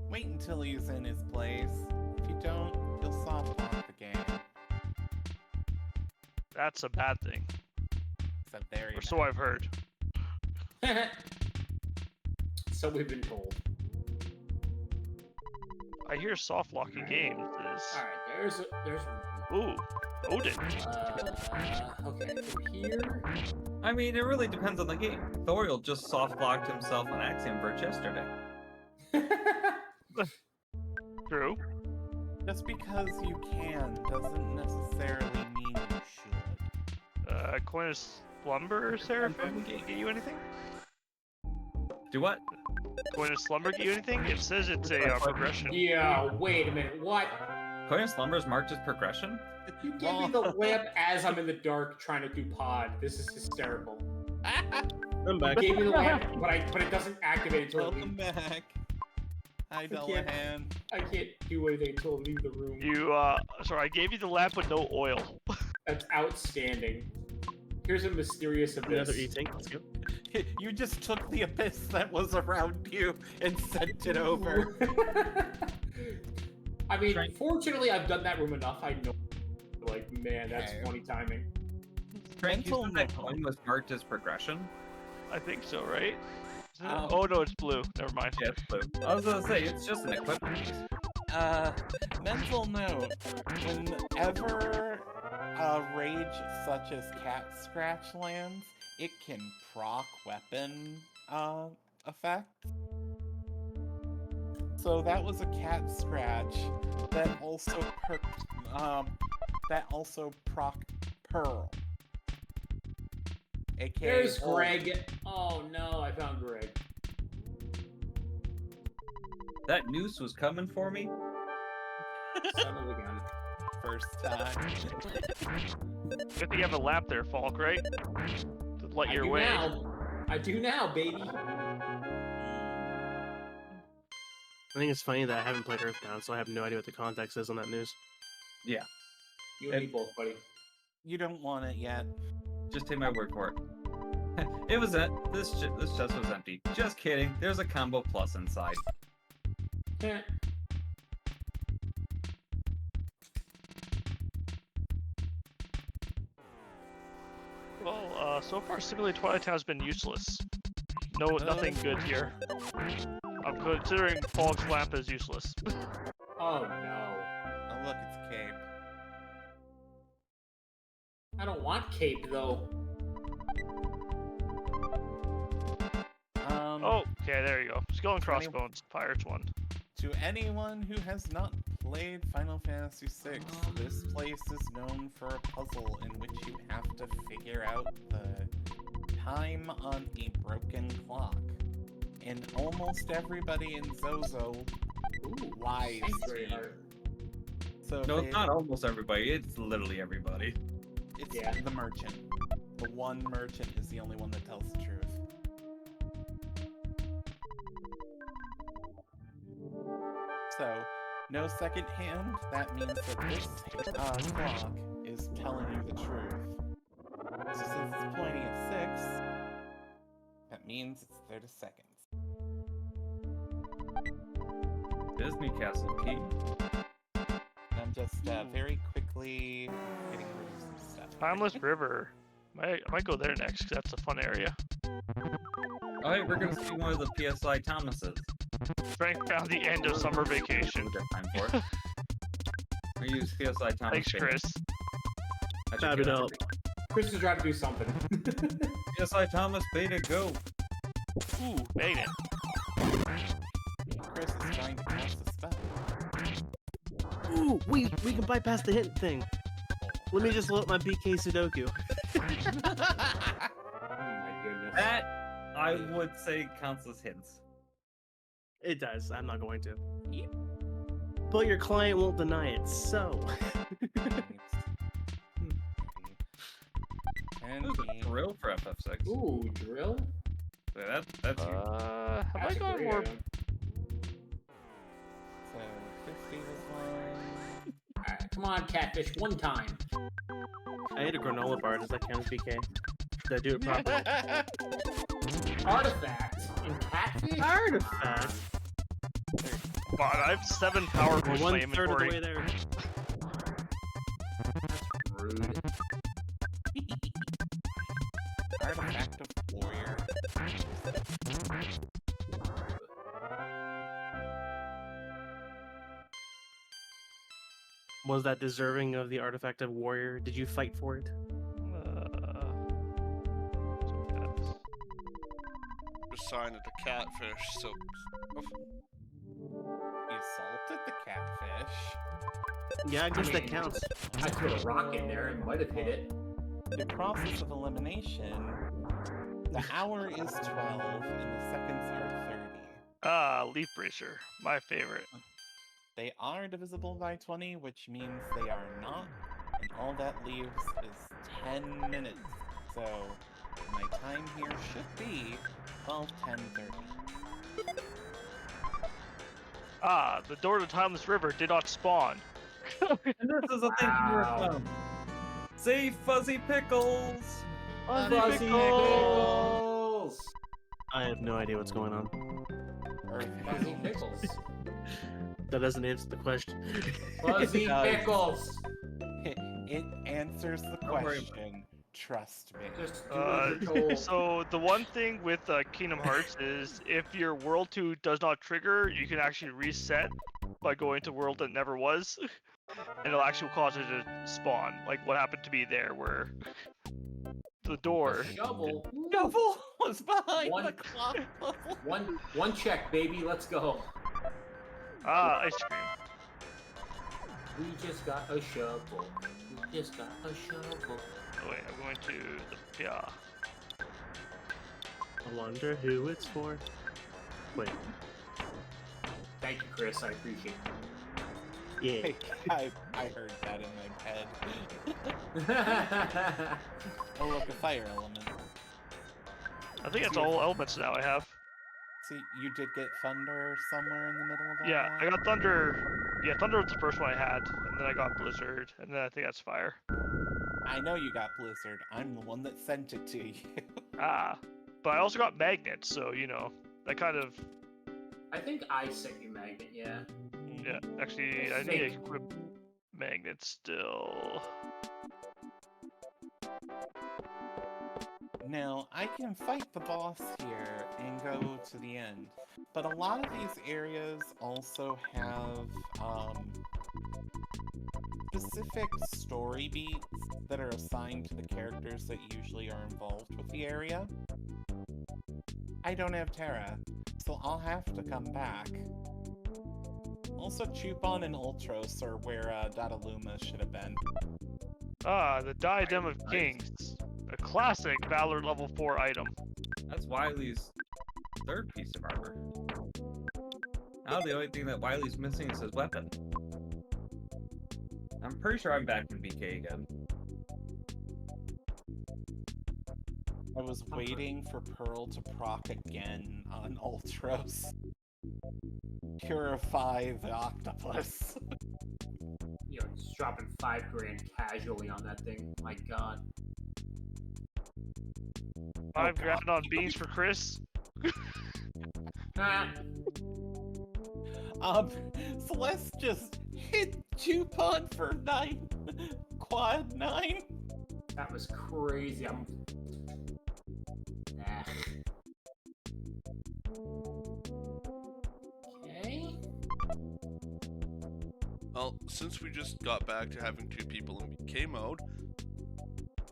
wait until he's in his place. If you don't, he'll soft lock the game. That's a bad thing. It's a very Or so I've heard. So we've been told. I hear soft locking games is. Alright, there's Ooh, Odin. okay, from here. I mean, it really depends on the game. Thoriel just soft-locked himself on Axiom Verge yesterday. True. Just because you can doesn't necessarily mean you should. Coin of Slumber, Seraphin? Get you anything? Do what? Coin of Slumber get you anything? It says it's a progression. Yeah, wait a minute, what? Coin of Slumber is marked as progression? You gave me the lamp as I'm in the dark trying to do pod. This is hysterical. I'm back. You gave me the lamp, but it doesn't activate until it Welcome leaves. back. Hi, I can't- Dullahan. I can't do anything until I leave the room. You, sorry, I gave you the lamp with no oil. That's outstanding. Here's a mysterious Another abyss. eating. Let's go. You just took the abyss that was around you and sent it over. I mean, fortunately, I've done that room enough. I know. Like, man, that's Okay. funny timing. Frank, you Mental said that note. coin was marked as progression? I think so, right? Is it- Oh. Oh no, it's blue. Never mind. Yeah, it's blue. I was gonna say, it's just an equipment piece. Mental note. Whenever a rage such as Cat Scratch lands, it can proc weapon effect. So that was a Cat Scratch that also proc Pearl. AKA There's Old. Greg. Oh no, I found Greg. That noose was coming for me? Son of a gun. First time. Good thing you have a lamp there, Falk, right? To light I your do way. now. I do now, baby. I think it's funny that I haven't played Earthbound, so I have no idea what the context is on that news. Yeah. You and me both, buddy. You don't want it yet. Just take my word for it. It was it. This chest was empty. Just kidding. There's a combo plus inside. Eh. Well, so far Simulated Twilight Town has been useless. No, nothing good here. I'm considering Falk's lamp as useless. Oh no. Oh look, it's Cape. I don't want cape though. Oh, okay, there you go. Skull and Crossbones, Pirates 1. To anyone who has not played Final Fantasy VI, this place is known for a puzzle in which you have to figure out the time on a broken clock. And almost everybody in Zozo Ooh, lies thanks to very you. hard. So No, they- it's not almost everybody. It's literally everybody. it's Yeah. the merchant. The one merchant is the only one that tells the truth. So, no second hand, that means that this clock is telling you the truth. So since it's pointing at 6, that means it's 30 seconds. Disney Castle Key. And I'm just very quickly getting rid of some stuff. Timeless River. I might go there next, because that's a fun area. Alright, we're gonna see one of the PSI Thomases. Frank found the end of summer vacation. We'll get time for it. We use PSI Thomas. Thanks, Chris. Tab it up. Chris is trying to do something. PSI Thomas, beta, go. Ooh, made it. Chris is trying to cast a spell. Ooh, we can bypass the hint thing. Let me just load my BK Sudoku. Oh my goodness. That, I would say, counts as hints. It does. I'm not going to. But your client won't deny it, so. And There's a drill for FF6. Ooh, drill? So that's huge. Have I That's a got great more? item. So 50 was one. Alright, come on, catfish, one time. I ate a granola bar. Does that count as BK? Did I do it properly? Artifact in catfish? Artifact. God, I have 7 power We're boosts in my 1/3 of the inventory. way there. That's rude. Artifact of Warrior. Was that deserving of the artifact of warrior? Did you fight for it? Assign it a catfish, so. You salted the catfish. Yeah, I guess that counts. I threw a rock in there and might have hit it. The process of elimination. The hour is 12 and the seconds are 30. Leaf Bracer, my favorite. They are divisible by 20, which means they are not, and all that leaves is 10 minutes. So my time here should be 12, 10, 30. The door to Timeless River did not spawn. And this is a thing Wow. for Say Fuzzy Pickles! Fuzzy pickles! I have no idea what's going on. Fuzzy pickles. That doesn't answer the question. Fuzzy does. pickles! It answers the Don't worry. question. Trust me. Just do what you're told. So the one thing with Kingdom Hearts is if your World 2 does not trigger, you can actually reset by going to world that never was, and it'll actually cause it to spawn. Like what happened to me there, where the door. Shovel. Shovel was behind One- the clock level. One check, baby. Let's go. Ice cream. We just got a shovel. We just got a shovel. Oh, wait, I'm going to the yeah. I wonder who it's for. Wait. Thank you, Chris. I appreciate Yeah. I heard that in my head. it. Oh look, a fire element. I think that's all elements now I have. See, you did get thunder somewhere in the middle of all Yeah, that? I got thunder. Yeah, thunder was the first one I had, and then I got blizzard, and then I think that's fire. I know you got blizzard. I'm the one that sent it to you. But I also got magnets, so you know that kind of. I think I sent you magnet, yeah. Yeah, actually, I need to equip magnets still. Now, I can fight the boss here and go to the end, but a lot of these areas also have specific story beats that are assigned to the characters that usually are involved with the area. I don't have Terra, so I'll have to come back. Also, Chupon and Ultros are where Dataluma should have been. The Diadem of Kings, a classic Valor level 4 item. That's Wily's third piece of armor. Now the only thing that Wily's missing is his weapon. I'm pretty sure I'm back in BK again. I was waiting for Pearl to proc again on Ultros. Purify the octopus. You know, just dropping $5 grand casually on that thing. My god. 5 grand on beans for Chris. Ah, Celeste just hit Chupon for 9, quad 9. that was crazy. I'm. Ah. Okay. Well, since we just got back to having 2 people in BK mode,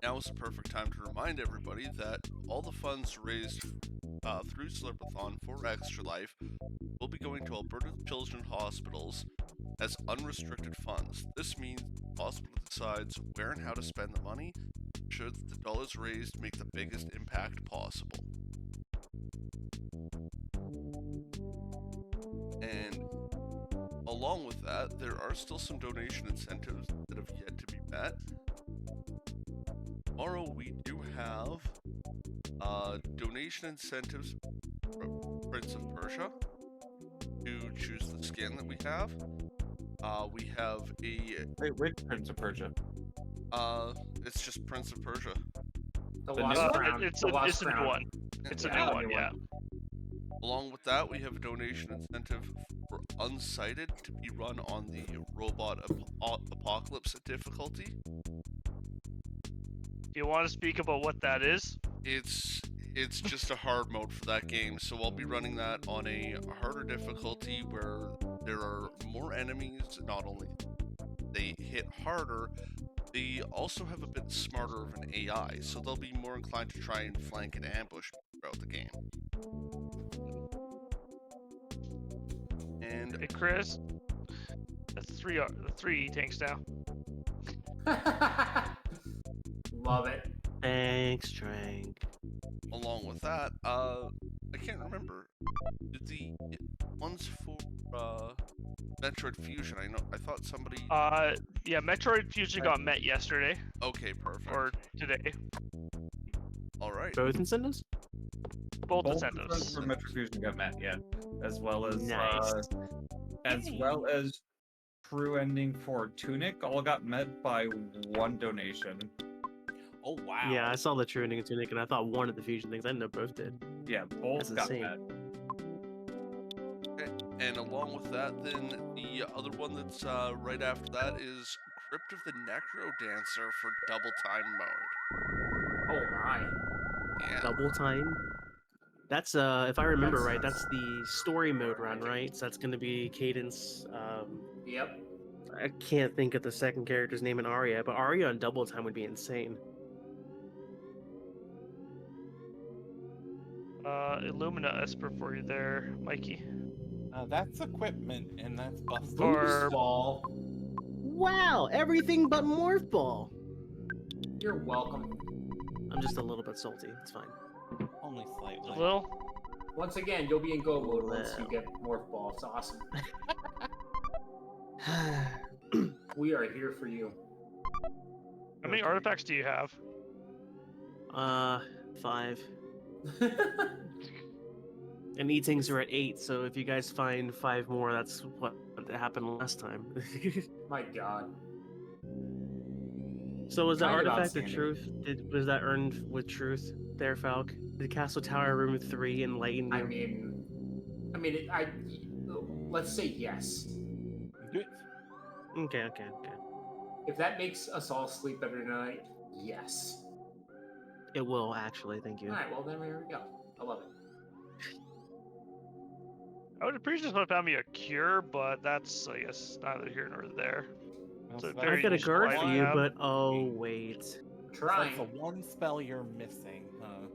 now is the perfect time to remind everybody that all the funds raised through Slurpathon for Extra Life will be going to Alberta Children's Hospitals as unrestricted funds. This means the hospital decides where and how to spend the money, ensure that the dollars raised make the biggest impact possible. And along with that, there are still some donation incentives that have yet to be met. Tomorrow we do have donation incentives for Prince of Persia to choose the skin that we have. We have a Wait, which Prince of Persia? it's just Prince of Persia. The The Lost new- Crown. It's the a Lost new Crown. one. It's a Yeah, new the one, new yeah. Along with that, we have a donation incentive for Unsighted to be run on the Robot Apocalypse difficulty. Do you want to speak about what that is? It's just a hard mode for that game, so I'll be running that on a harder difficulty where there are more enemies. Not only they hit harder, they also have a bit smarter of an AI, so they'll be more inclined to try and flank and ambush throughout the game. And Hey, Chris. That's three tanks now. Love it. Thanks, Trank. along with that, I can't remember. Did the ones for Metroid Fusion? I thought somebody. Yeah, Metroid Fusion got met yesterday Okay, perfect. or today. All right. Both incentives? Both Both incentives. for Metro Fusion got met, yeah. As well as Nice. True Ending for Tunic all got met by one donation. Oh wow. Yeah, I saw the True Ending and Tunic, and I thought one of the fusion things. I didn't know both did. Yeah, both That's got insane. met. And along with that, then the other one that's right after that is Crypt of the Necro Dancer for double time mode. Oh my. Yeah. Double time. That's if I remember right, That's- that's the story mode run, right? So that's gonna be Cadence. Yep. I can't think of the second character's name in Aria, but Aria on double time would be insane. Illumina Esper for you there, Mikey. That's equipment, and that's busted. Or- Ball. Wow, everything but Morph Ball. You're welcome. I'm just a little bit salty. It's fine. Only A slightly. little. Once again, you'll be in go mode once you Well. get Morph Ball. It's awesome. We are here for you. How many Okay. artifacts do you have? 5. And eatings are at 8, so if you guys find 5 more, that's what happened last time. My God. So was the Kind of artifact of outstanding. truth? Was that earned with truth there, Falk? Did Castle Tower Room 3 enlighten you? Let's say yes. Good. Okay. If that makes us all sleep better tonight, yes. It will actually. Thank you. All right. Well, then here we go. I love it. I would appreciate if I found me a cure, but that's, I guess, neither here nor there. It's a That's very I got a useful guard item for to you, have. but oh wait, That's Trying. the one spell you're missing, huh?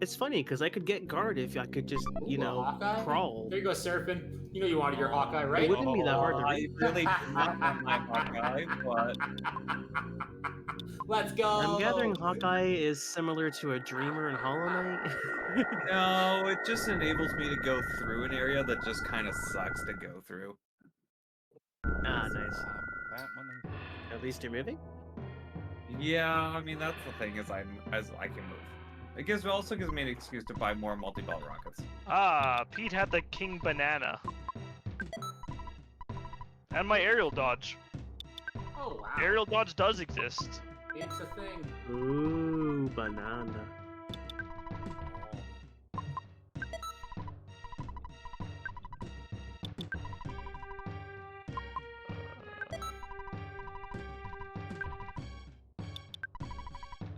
it's funny because I could get guard if I could just, Ooh, a Hawkeye? crawl. There you go, Seraphin. You know you wanted your Hawkeye, It right? wouldn't be that hard to I read. really do not want my Hawkeye, but Let's go. I'm gathering Hawkeye is similar to a Dreamer in Hollow Knight. no, it just enables me to go through an area that just kind of sucks to go through. Ah, nice. That one. At least you're moving. Yeah, I mean that's the thing is I can move. It also gives me an excuse to buy more multi-ball rockets. Pete had the King Banana. And my aerial dodge. Oh wow. Aerial dodge does exist. It's a thing. Ooh, banana.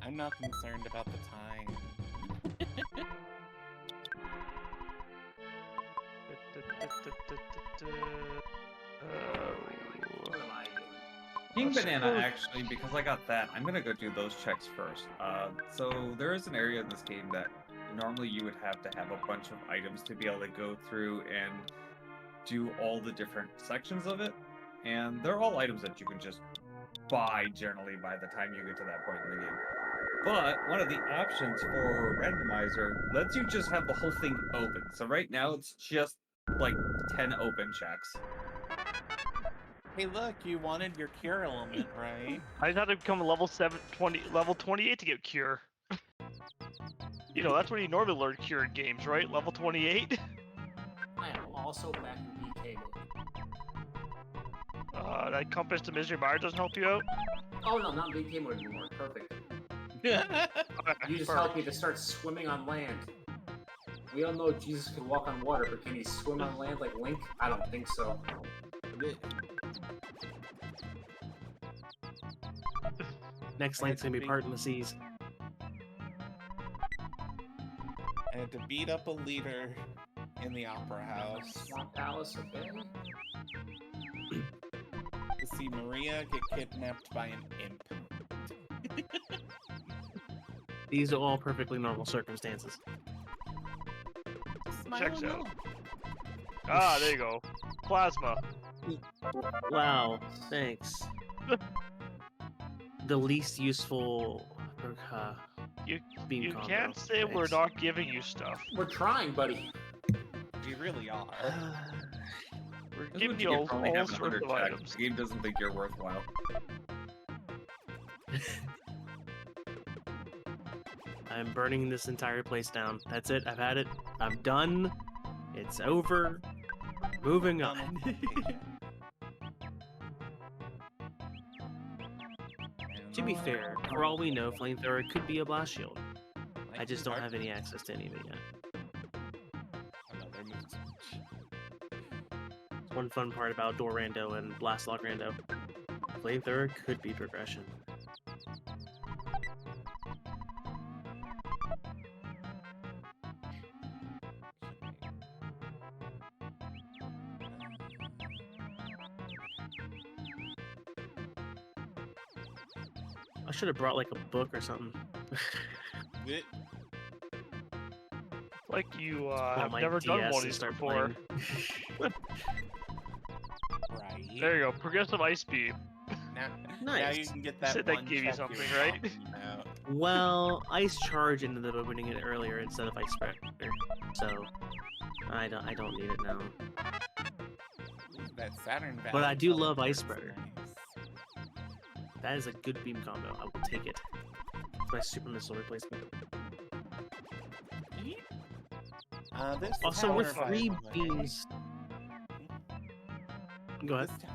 I'm not concerned about the time. What am I doing? King Let's Banana, go. actually, because I got that, I'm gonna go do those checks first. So there is an area in this game that normally you would have to have a bunch of items to be able to go through and do all the different sections of it, and they're all items that you can just buy generally by the time you get to that point in the game. But one of the options for randomizer lets you just have the whole thing open. So right now it's just like 10 open checks. Hey, look, you wanted your cure element, right? I just had to become level 28 to get cure. You know, that's when you normally learn cure in games, right? Level 28. I am also back in BK mode. That compass to misery bar doesn't help you out. Oh no, not BK mode anymore. Perfect. You just helped me to start swimming on land. We all know Jesus can walk on water, but can he swim on land like Link? I don't think so. Next Link's gonna be parting the seas. I had to beat up a leader in the opera house Swamp Palace, okay? to see Maria get kidnapped by an imp. These are all perfectly normal circumstances. Checks out. Ah, there you go. Plasma. Wow, thanks. The least useful beam You combo. can't say we're Thanks. not giving you stuff. We're trying, buddy. We really are. We're That's giving what you you all get for only having sorts 100 of checks. items. The game doesn't think you're worthwhile. I'm burning this entire place down. That's it. I've had it. I'm done. It's over. Moving on. To be fair, for all we know, Flamethrower could be a blast shield. I just don't have any access to any of it yet. Another move switch. It's one fun part about Door Rando and Blast Lock Rando. Flamethrower could be progression. I should have brought like a book or something. It- Like you Pull have my never done DS one of and these start before. playing. Right. There you go. Progressive ice beam. Now you Nice. can get that Said that one gave you check something, you're right? talking about. Well, Ice Charge ended up opening it earlier instead of Ice Spreader, so I don't need it now. That Saturn But I Valley do love teleport's Ice Spreader. nice. That is a good beam combo. I will take it. It's my super missile replacement. This Also, tower, with by 3 the way- beams. Go ahead. This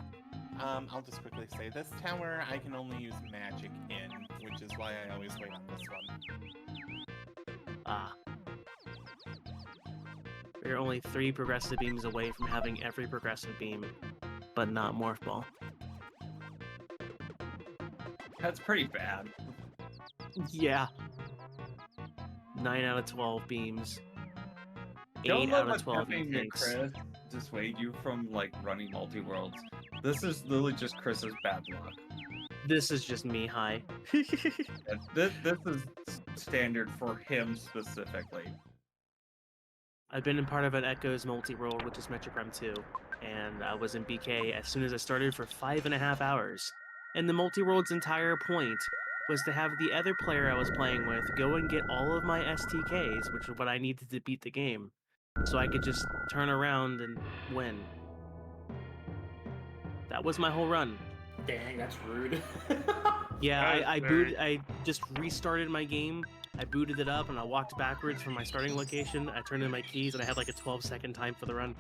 I'll just quickly say, this tower I can only use magic in, which is why I always wait on this one. Ah. We're only 3 progressive beams away from having every progressive beam, but not Morph Ball. That's pretty bad. Yeah. 9 out of 12 beams. Don't 8 let out of what's 12 happening to tanks. Chris dissuade you from like running multi-worlds. This is literally just Chris's bad luck. This is just me high. And this is standard for him specifically. I've been in part of an Echoes multi-world, which is Metro Prime 2, and I was in BK as soon as I started for 5.5 hours. And the multi-world's entire point was to have the other player I was playing with go and get all of my STKs, which is what I needed to beat the game, so I could just turn around and win. That was my whole run. Dang, that's rude. Yeah, That I is very- booted. I just restarted my game. I booted it up and I walked backwards from my starting location. I turned in my keys and I had like a 12-second time for the run.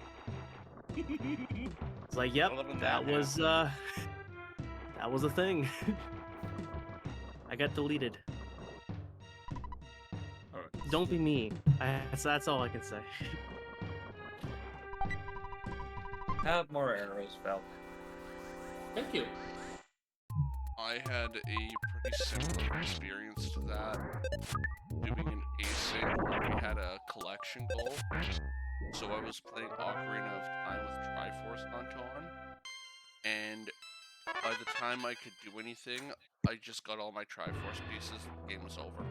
It's like, yep, Loving that that was that was a thing. I got deleted. Alright. Don't be me. That's all I can say. Have more arrows, Val. Thank you. I had a pretty similar experience to that. Doing an async where we had a collection goal. So I was playing Ocarina of Time with Triforce Hunt on. And by the time I could do anything, I just got all my Triforce pieces. The game was over.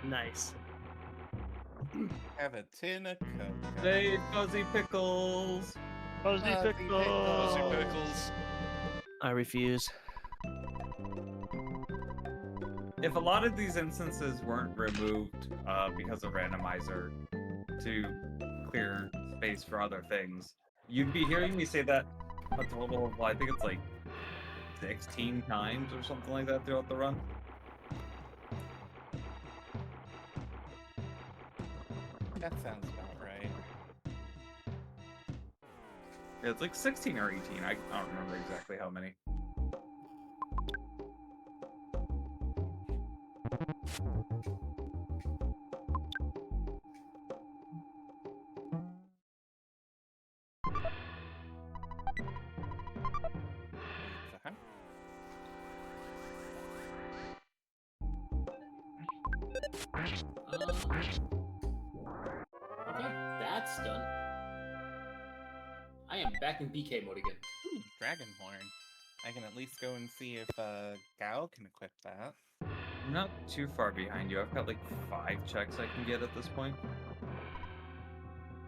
Nice. Have a tin of Coke. Say fuzzy pickles. Fuzzy Fuzzy pickles. Fuzzy Oh. pickles. I refuse. If a lot of these instances weren't removed because of randomizer to clear space for other things, you'd be hearing me say that a total of, I think it's like 16 times or something like that throughout the run. That sounds about right. Yeah, it's like 16 or 18. I don't remember exactly how many. Pizza Hut. Okay, that's done. I am back in BK mode again. Ooh, Dragonhorn. I can at least go and see if Gao can equip that. I'm not too far behind you. I've got like 5 checks I can get at this point.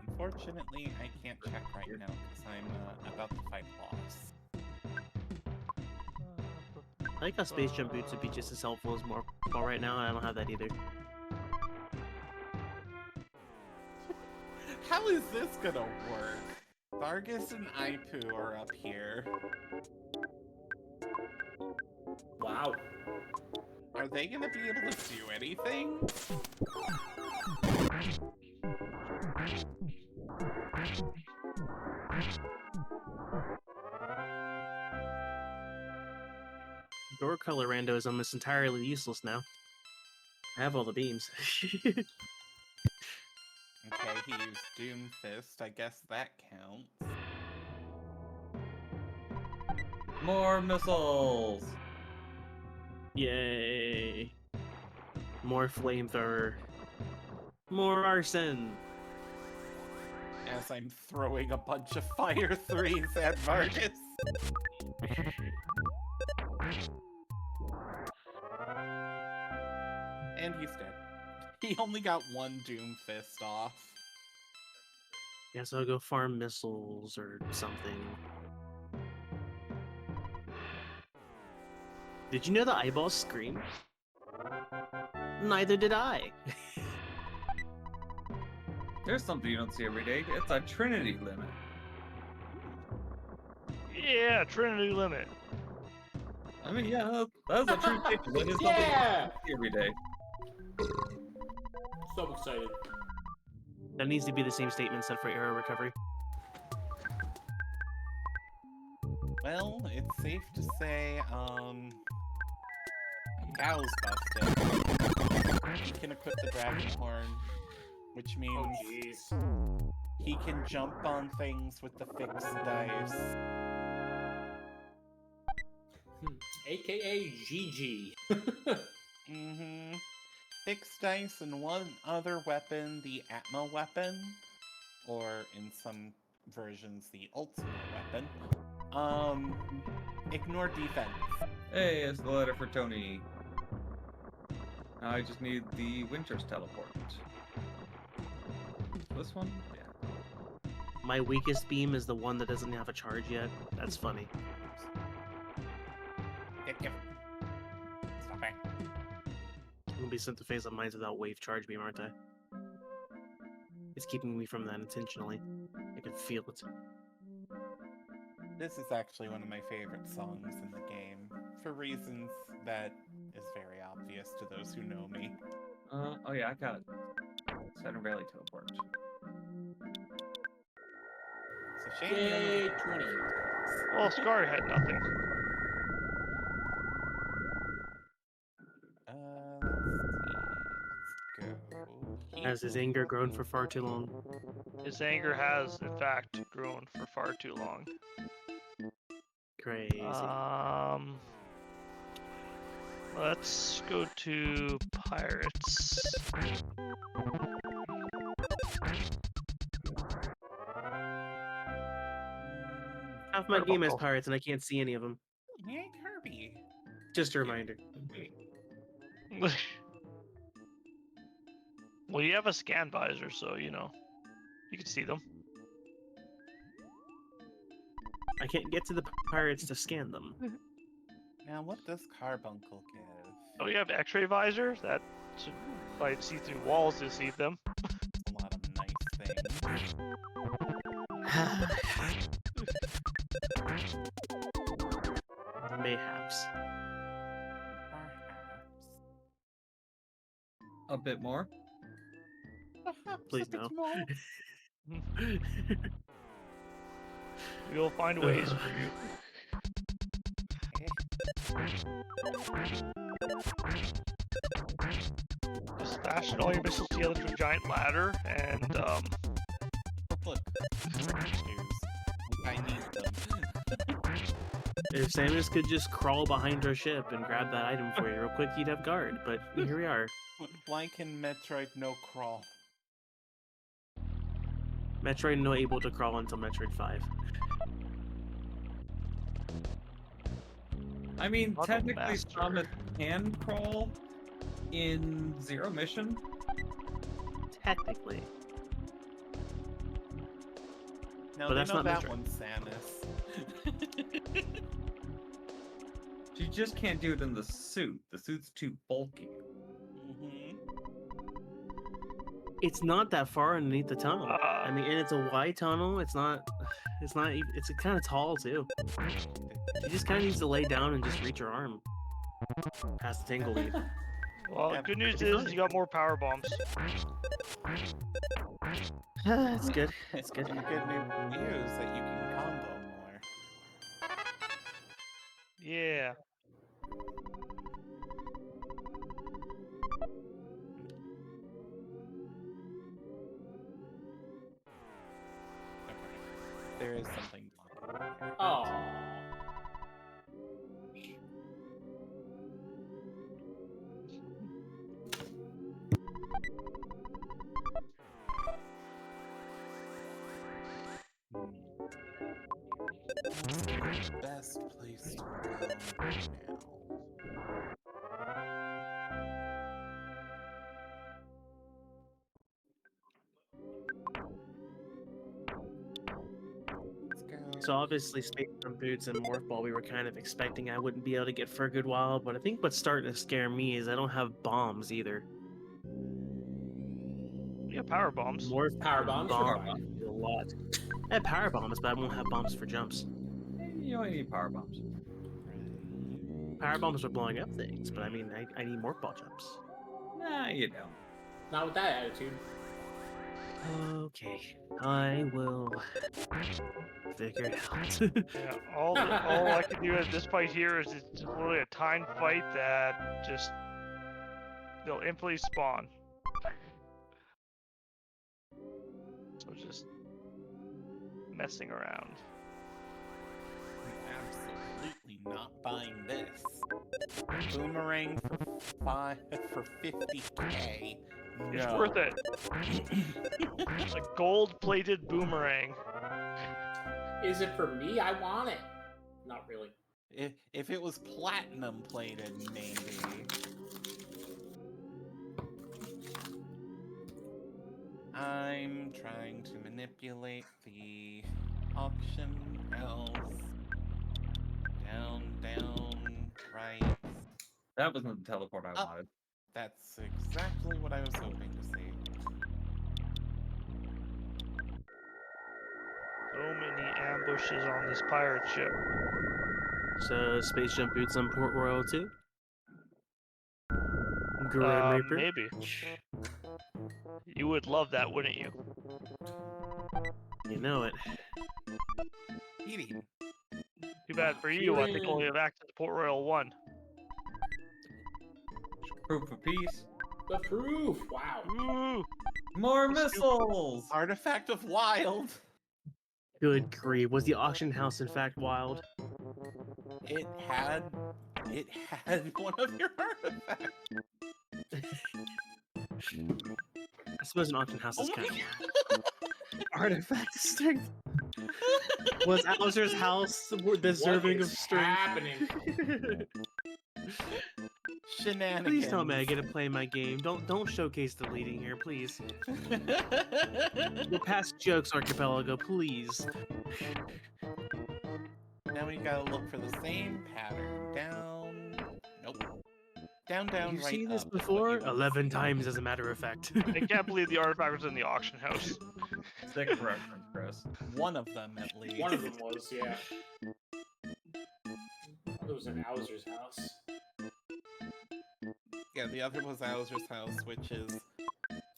Unfortunately, I can't check right now because I'm about to fight boss. I think a space jump boots would be just as helpful as more right now, and I don't have that either. How is this gonna work? Vargas and Aipu are up here. Wow. Are they gonna be able to do anything? Door color rando is almost entirely useless now. I have all the beams. Okay, he used Doom Fist. I guess that counts. More missiles! Yay! More flamethrower. More arson. As I'm throwing a bunch of fire threes at Vargas. And he's dead. He only got one Doom Fist off. Guess I'll go farm missiles or something. Did you know the eyeballs scream? Neither did I. There's something you don't see every day. It's a Trinity limit. Yeah, Trinity limit. I mean, yeah, that's a true statement. That is something Yeah! you don't see every day. So excited. That needs to be the same statement said for arrow recovery. Well, it's safe to say, Gao's busted. He can equip the Dragonhorn, which means Oh jeez. he can jump on things with the fixed dice. AKA GG. Mm-hmm. Fixed dice and one other weapon, the Atma weapon, or in some versions, the Ultima weapon. Ignore defense. Hey, it's the letter for Tony. Now I just need the Winter's teleport. This one? Yeah. My weakest beam is the one that doesn't have a charge yet. That's funny. Yep. Stop it. I'm gonna be sent to phase of mines without wave charge beam, aren't I? It's keeping me from that intentionally. I can feel it. This is actually one of my favorite songs in the game, for reasons that is very obvious to those who know me. Oh yeah, I got Saturn Valley teleport. It's a shame you only Yay, get 20. Well, Scar had nothing. Let's go. Has his anger grown for far too long? His anger has, in fact, grown for far too long. Crazy. Let's go to pirates. Half my game has pirates and I can't see any of them. Yay, Kirby. Just a reminder. Well, you have a scan visor, so you know you can see them. I can't get to the pirates to scan them. Now, what does Carbuncle give? Oh, you have X-ray visor. That should probably see through walls to see them. A lot of nice things. Mayhaps. Perhaps. A bit more. Perhaps Please a bit no. Mm-hmm. We'll find ways for you. Just fashion all your missiles together to a giant ladder, and Look, I need them. If Samus could just crawl behind her ship and grab that item for you real quick, you'd have guard. But here we are. Why can Metroid no crawl? Metroid no able to crawl until Metroid 5. I mean, What a technically, bastard. Samus can crawl in Zero Mission. Technically. No, But they that's know not that Metroid. one's Samus. She just can't do it in the suit. The suit's too bulky. Mm-hmm. It's not that far underneath the tunnel. I mean, and it's a wide tunnel. It's not. It's kind of tall too. She just kind of needs to lay down and just reach her arm past the tingle lead. well, Yeah, good news it'll be is fine. you got more power bombs. It's good. It's good. And good news that you can combo more. Yeah. Okay. There is something blocking there. Oh. Best place to go now. Let's go. So obviously, Space Jump Boots and Morph Ball, we were kind of expecting I wouldn't be able to get for a good while. But I think what's starting to scare me is I don't have bombs either. You have power bombs. Morph Power bombs are bomb fine. a lot. I have power bombs, but I won't have bombs for jumps. You only need power bombs. Power bombs are blowing up things, but I mean, I need Morph Ball jumps. Nah, you don't. Not with that attitude. Okay, I will figure it out. Yeah, all I can do at this fight here is it's literally a time fight that just they'll infinitely spawn. So just messing around. I'm absolutely not buying this. Boomerang for 50k. It's No. worth it. A gold-plated boomerang. Is it for me? I want it. Not really. If it was platinum plated, maybe. I'm trying to manipulate the auction house. Down, right. That wasn't the teleport I Up. wanted. That's exactly what I was hoping to see. So many ambushes on this pirate ship. So Space Jump Boots on Port Royal too. Grim Reaper. Maybe. You would love that, wouldn't you? You know it. Eating. Too bad for you, I think only have access to Port Royal 1. Proof of peace. The proof. Wow. Ooh! More missiles! Artifact of Wild. Good grief. Was the auction house in fact wild? It had one of your artifacts. I suppose an auction house is Oh my kind of artifact strength. Was Bowser's house deserving What of is strength? happening? Shenanigans. Please tell me I get to play my game. Don't showcase the leading here, please. We'll pass jokes, Archipelago, please. Now we gotta look for the same pattern. Down. Nope. Down, down, You've right, seen this up is what before? you want. 11 times, as a matter of fact. I can't believe the artifact was in the auction house. Sick reference, Chris. One of them, at least. One of them was, yeah. It was in Hauser's house. Yeah, the other was Hauser's house, which is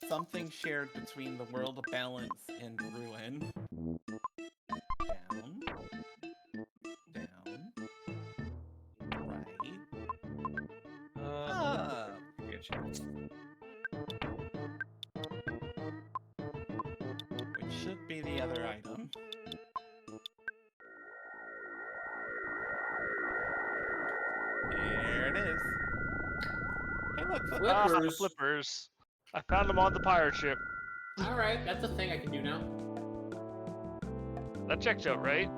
something shared between the world of balance and ruin. Down. Down. Right. Up. Good chance. Which should be the other item. There it is. Hey, look, Flippers. Flippers. I found them on the pirate ship. Alright, that's a thing I can do now. That checks out, right?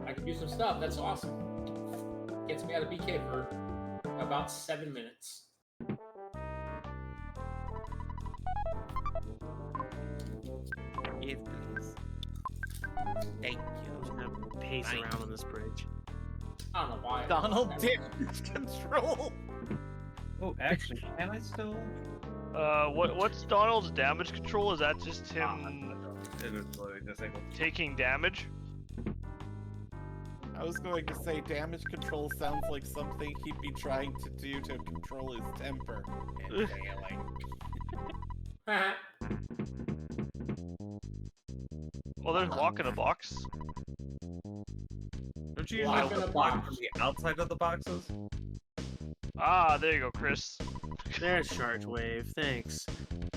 I can do some stuff, that's awesome. Gets me out of BK for about 7 minutes. Yes, please. Thank you. I'm gonna pace Nice. around on this bridge. I don't know why. Donald damage control. Oh, actually, can I still? What's Donald's damage control? Is that just him It was literally disabled. taking damage? I was going to say damage control sounds like something he'd be trying to do to control his temper. And failing. Well, there's lock in a box. Don't you Lock usually in a block box. from the outside of the boxes? Ah, there you go, Chris. There's Charge Wave, thanks.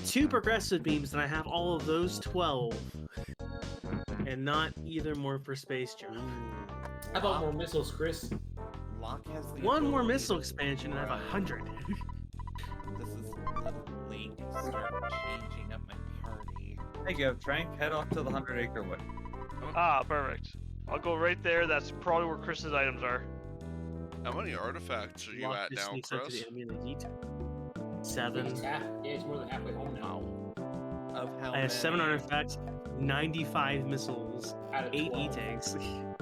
2 progressive beams, and I have all of those 12. And not either more for space jump. How about more missiles, Chris? Locke has the 1 more ability missile to expansion, and I have 100. This is a little late to start changing up my party. Hey, go, Frank. Head off to the 100-acre wood. Ah, perfect. I'll go right there. That's probably where Chris's items are. How many artifacts are you Locke at just now, sneaks up to Chris? the enemy in the detail. 7. It's more than halfway home now. Of how I have 7 many? artifacts, 95 missiles, Out of 8 12. E-tanks. Oh,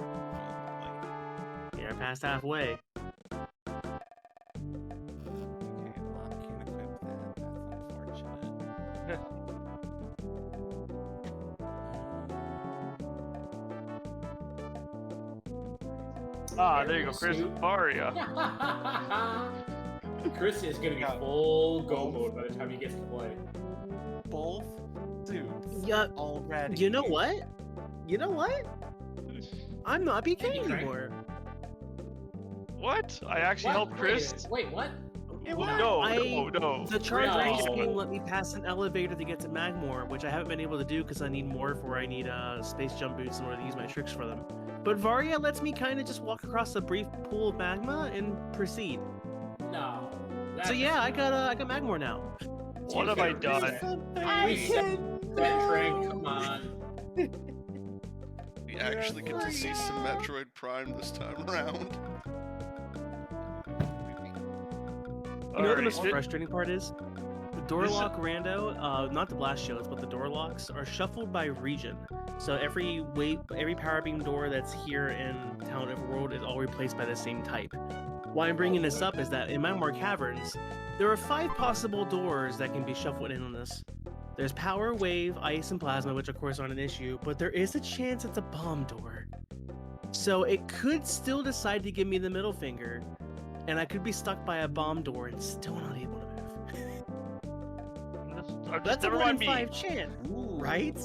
Yeah, past halfway. boy. Okay, Locke can equip that. That's unfortunate. Ah, there you go, Chris. Snoop. Varia. Chris is gonna be Got full go mode by the time he gets to play. Both suits Yeah, already. you know what? You know what? I'm not Hey, BK Frank. anymore. What? I actually What? helped Chris. Wait, what? It Well, was. no, I- no. The charge No. race won't let me pass an elevator to get to Magmore, which I haven't been able to do because I need more for I need space jump boots in order to use my tricks for them. But Varia lets me kind of just walk across a brief pool of magma and proceed. No. So yeah, I got Magmore now. What have I done? That train, come on. We actually get to see some Metroid Prime this time around. You know what the Alrighty. most frustrating part is? The door lock rando, not the blast shields, but the door locks are shuffled by region. So every power beam door that's here in Town Overworld is all replaced by the same type. Why I'm bringing this up is that in Magmore Caverns, there are 5 possible doors that can be shuffled in on this. There's power, wave, ice, and plasma, which of course aren't an issue, but there is a chance it's a bomb door. So it could still decide to give me the middle finger, and I could be stuck by a bomb door and still not able to move. That's a never 1 mind in me. 5 chance, right?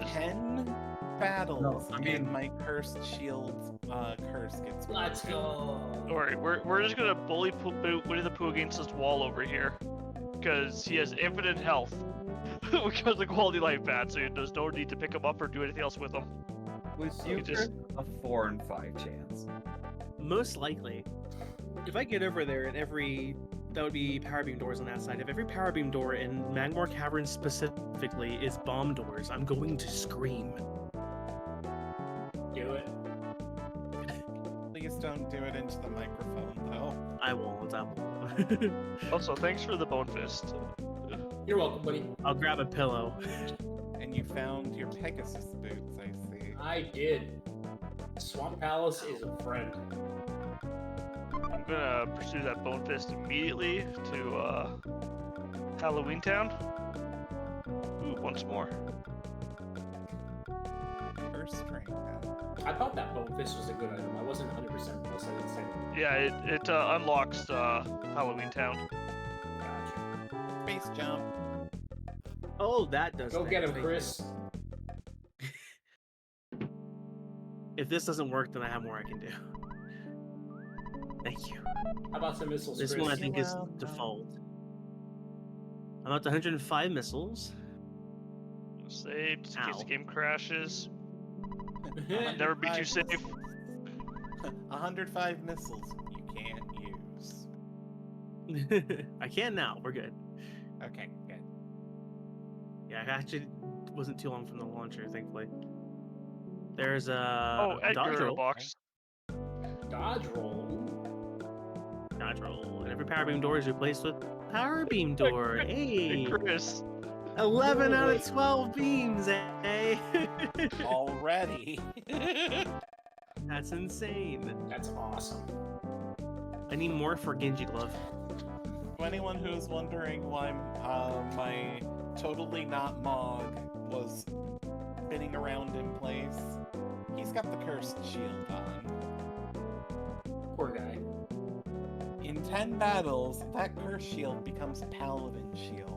10 battles, I mean- and my cursed shield curse gets Let's go. Don't worry, we're just gonna bully Winnie the Pooh against this wall over here, because he has infinite health. Because the quality life pad, so there's no need to pick him up or do anything else with him. Was You you just- a 4 in 5 chance? Most likely. If I get over there and that would be power beam doors on that side. If every power beam door in Magmore Caverns specifically is bomb doors, I'm going to scream. Do it. Please don't do it into the microphone, though. I won't. Also, thanks for the bone fist. You're welcome, buddy. I'll grab a pillow. And you found your Pegasus boots, I see. I did. Swamp Palace is a friend. I'm gonna pursue that bone fist immediately to Halloween Town. Ooh, once more. Purse string. I thought that bone fist was a good item. I wasn't 100% plus I didn't say. Yeah, it unlocks Halloween Town. Gotcha. Space jump. Oh, that does. Go things. get him, Thank you. Chris. If this doesn't work, then I have more I can do. Thank you. How about some missiles, This Chris? one I think is welcome. default. I'm up to 105 missiles. Save just in case Ow. the game crashes. Never be too 105 safe. missiles. 105 missiles you can't use. I can now. We're good. Okay, good. Yeah, I actually wasn't too long from the launcher, thankfully. There's a Oh, dodge Edgar roll. box. Dodge roll. Dodge roll. And every power beam door is replaced with power beam door. Hey, Hey, Chris. 11 out of 12 beams, eh? Already. That's insane. That's awesome. I need more for Genji Glove. To anyone who's wondering why my totally not Mog was spinning around in place, he's got the cursed shield on. Poor guy. In 10 battles, that cursed shield becomes a paladin shield.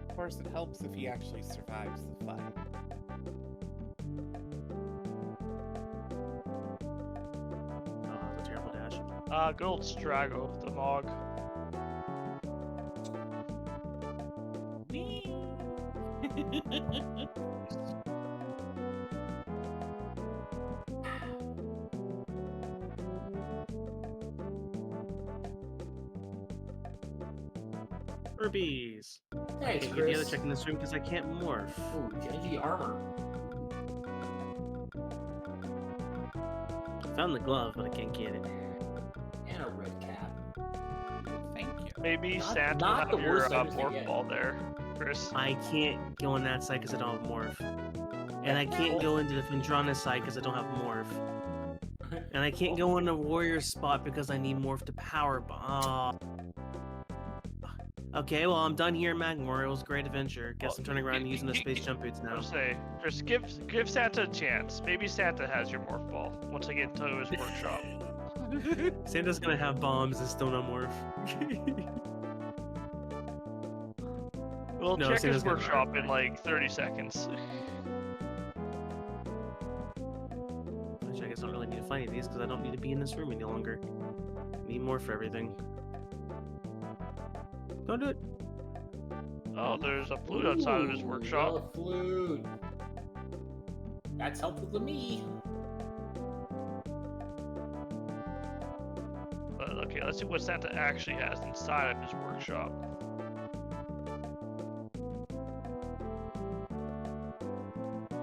Of course, it helps if he actually survives the fight. Oh, that's a terrible dash. Good old Strago, the Mog. Burpees. Thanks, Can't get the other Chris. check in this room because I can't morph. Ooh, Genji armor. Found the glove, but I can't get it. And a red cap. Thank you. Maybe Not- Santa not will the have your worst items to morph get. ball there, Chris. I can't go on that side because I don't have morph. And I can't go into the Fendrana side because I don't have morph. And I can't go in the warrior spot because I need morph to power bomb. Okay, well I'm done here, Magmore. It was a great adventure. Guess I'm turning around and using the space jump boots now. I'll say, Chris, give Santa a chance. Maybe Santa has your morph ball once I get into his workshop. Santa's gonna have bombs and still no morph. We'll No, check Santa's his gonna workshop in like 30 seconds. Which I guess I don't really need to find any of these because I don't need to be in this room any longer. Need more for everything. Don't do it. Oh, there's a flute outside of his Ooh, workshop. a flute. That's helpful to me. Okay, let's see what Santa actually has inside of his workshop.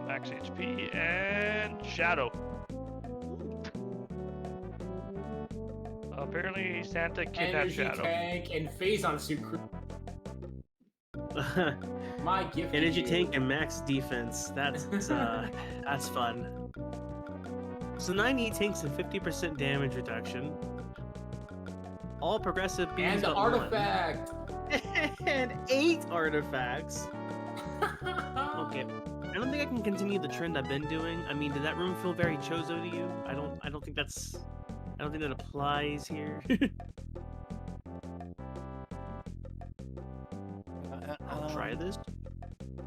Max HP and Shadow. Apparently, Santa can have Energy Shadow. tank and Phazon suit. My gift. to Energy you. tank and max defense. That's fun. So 90 tanks and 50% damage reduction. All progressive beams And the but one. artifact. And 8 artifacts. Okay. I don't think I can continue the trend I've been doing. I mean, did that room feel very Chozo to you? I don't think that applies here. I'll try this.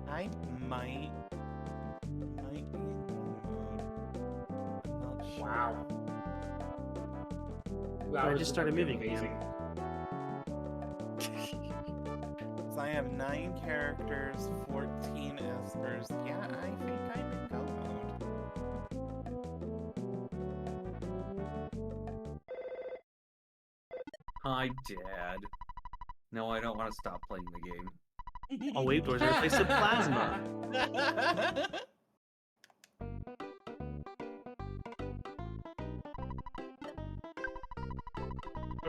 I might be in mode. I'm not sure. Wow. I just started moving amazing. So I have 9 characters, 14 espers. Yeah, I think I'm in go mode. Hi, Dad. No, I don't want to stop playing the game. Oh, wave doors are replaced with plasma.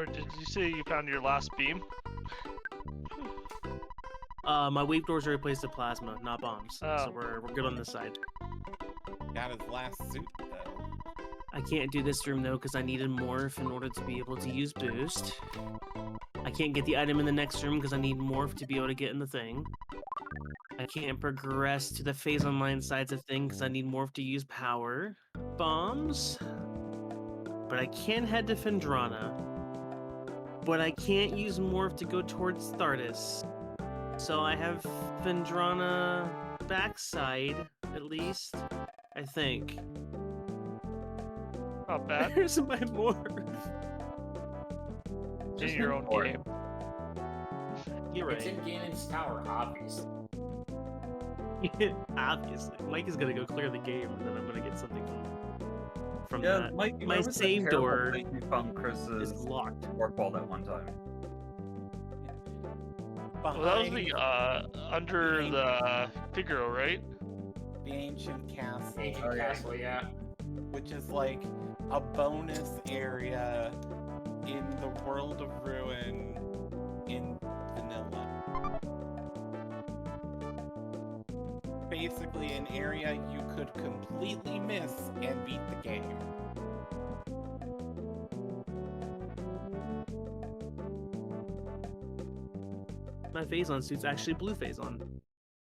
Or did you say you found your last beam? My wave doors are replaced with plasma, not bombs. Oh. So we're good on this side. Got his last suit though. I can't do this room though because I need a morph in order to be able to use boost. I can't get the item in the next room because I need morph to be able to get in the thing. I can't progress to the phase online sides of things because I need morph to use power bombs. But I can head to Phendrana. But I can't use morph to go towards Thardis. So I have Phendrana backside, at least. I think. Not bad. Where's my morph? In your own import. game. You're It's right. in Ganon's tower, obviously. Obviously. Mike is gonna go clear the game and then I'm gonna get something from Yeah, that. Mike, My where was that save terrible door thing you found Chris's is locked. work ball that one time. Well, that was Behind the under the Figaro, right? the ancient castle, Ancient Oh, yeah. castle, yeah. which is like a bonus area in the world of ruin in vanilla. Basically an area you could completely miss and beat the game. My Phazon suit's actually blue Phazon.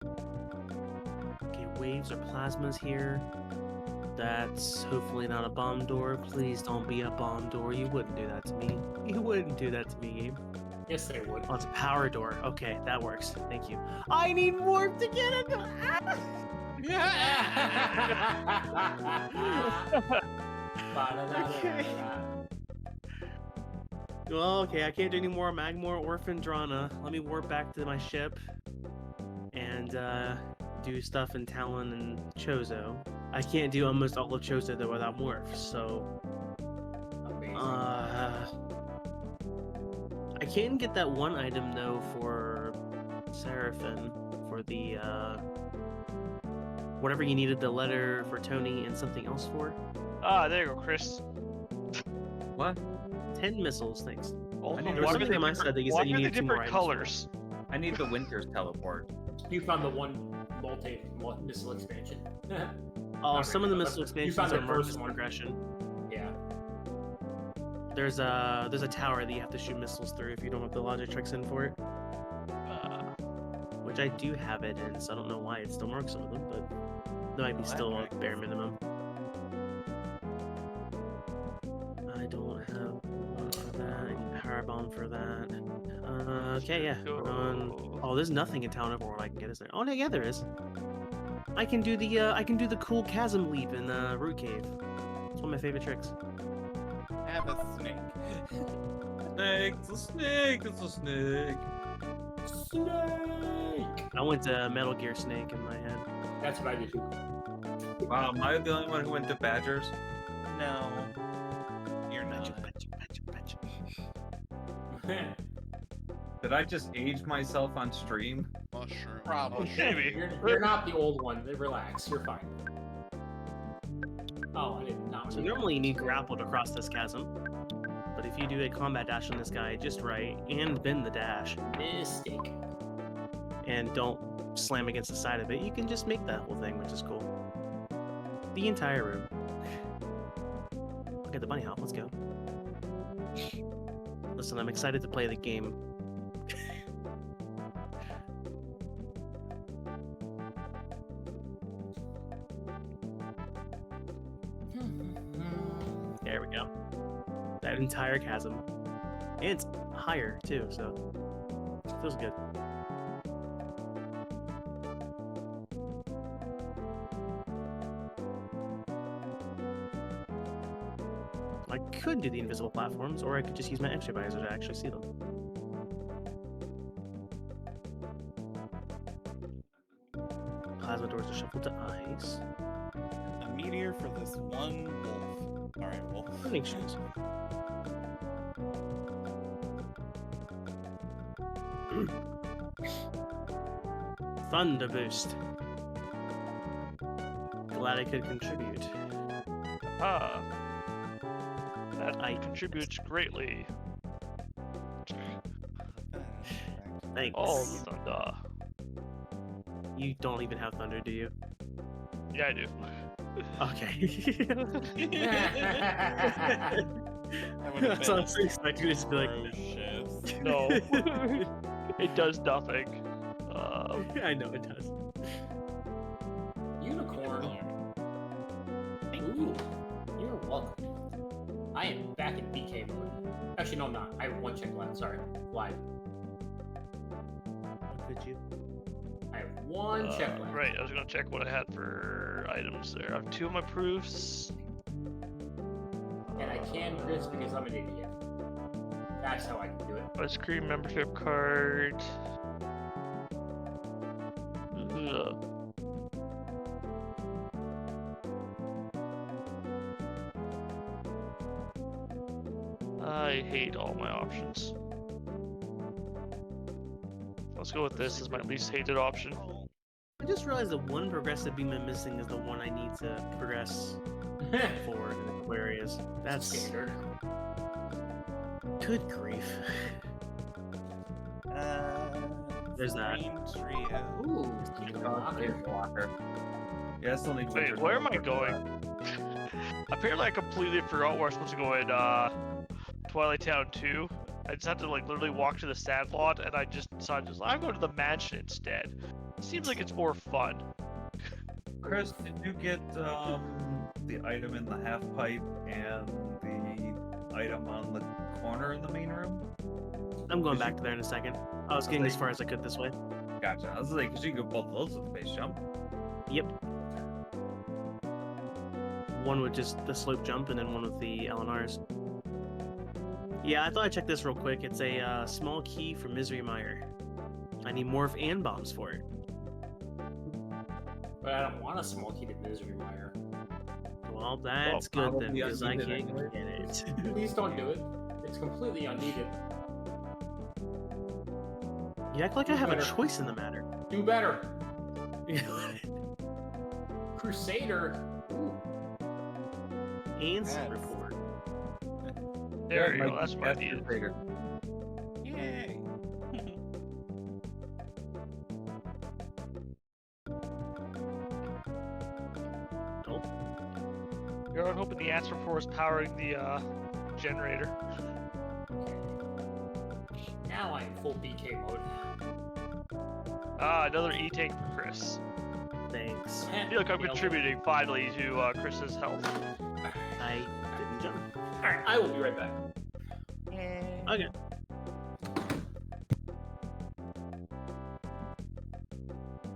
Okay, waves or plasmas here. That's hopefully not a bomb door. Please don't be a bomb door. You wouldn't do that to me. You wouldn't do that to me, Gabe. Yes, they would. Oh, it's a power door. Okay, that works. Thank you. I need warp to get it. Well, okay, I can't do any more Magmor or Phendrana. Let me warp back to my ship and do stuff in Talon and Chozo. I can't do almost all of Chozo though without morphs, so Amazing. I can get that one item though for Seraphin for the whatever you needed the letter for Tony and something else for. Ah, there you go, Chris. What? 10 missiles, thanks. Oh, I need There was walk something the on my different- side that you walk said you the needed 2 more different items for. colors. I need the Winter's teleport. You found the one missile expansion. Oh, Not some of the right, missile you expansions found are the marked first as one. progression. Yeah. There's a tower that you have to shoot missiles through if you don't have the logic tricks in for it. Which I do have it in, so I don't know why it still marks some of them, but that might be Well, still that a bare minimum. I don't have one for that. I need power bomb for that. Okay, yeah. We're on. Oh, there's nothing in Town Overworld I can get, is there? Oh, no, yeah, there is. I can do the cool chasm leap in the root cave. It's one of my favorite tricks. Have a snake. Snake, it's a snake, it's a snake. Snake! I went to Metal Gear Snake in my head. That's what I did too. Wow, am I the only one who went to Badgers? No, you're not. Did I just age myself on stream? Oh, sure. Probably. Maybe. You're not the old one. Relax, you're fine. Oh, I did not. So read normally you that. need grapple to cross this chasm. But if you do a combat dash on this guy just right, and bend the dash, Mistake. and don't slam against the side of it, you can just make that whole thing, which is cool. The entire room. Look at the bunny hop, let's go. Listen, I'm excited to play the game. There we go. That entire chasm. And it's higher too, so feels good. I could do the invisible platforms, or I could just use my X-ray visor to actually see them. Plasma doors are shuffled to ice. A meteor for this one wolf. Alright, wolf. Running shoes. Thunder boost. Glad I could contribute. Ah. That I- contributes greatly. Thanks. Oh, the thunder. You don't even have thunder, do you? Yeah, I do. Okay. That would have So been I'm so expecting you to be like, ferocious. No. It does nothing. I know it does. Unicorn. Ooh, you're welcome. I am back in BK mode. Actually, no, I'm not. I have one check left. Sorry. Live. Could you? I have one check left. Right, I was gonna check what I had for items there. I have 2 of my proofs. And I can Chris because I'm an idiot. That's how I can do it. Ice cream membership card. Ugh. I hate all my options. Let's go with this as my least hated option. I just realized the one progressive beam I'm missing is the one I need to progress forward in Aquarius. That's Standard. good grief. There's that. Green trio. Ooh, Blocker. Yeah, I still need. Wait, where am I going? Apparently, I completely forgot where I'm supposed to go in Twilight Town 2. I just had to like literally walk to the sandlot, and I just decided I'm going to the mansion instead. Seems like it's more fun. Chris, did you get the item in the half pipe and the item on the corner in the main room? I'm going back to there in a second. I was getting as far as I could this way. Gotcha. I was like, because you can go both of those with the base jump. Yep. One with just the slope jump, and then one with the LNRs. Yeah, I thought I'd check this real quick. It's a small key from Misery Mire. I need morph and bombs for it. But I don't want a small key to Misery Mire. Well, that's good then, probably because I unneeded can't anyway. get it. Please don't do it. It's completely unneeded. You act like I have a Better. choice in the matter. Do better. Crusader. Ooh. And Yes. report. There you go. That's what I needed. Crater. Yay! Nope. You're hoping the answer for is powering the generator. Now I'm full BK mode. Another E-tank for Chris. Thanks. I feel like I'm contributing finally to Chris's health. I didn't jump. Alright, I will be right back. Yay! Okay.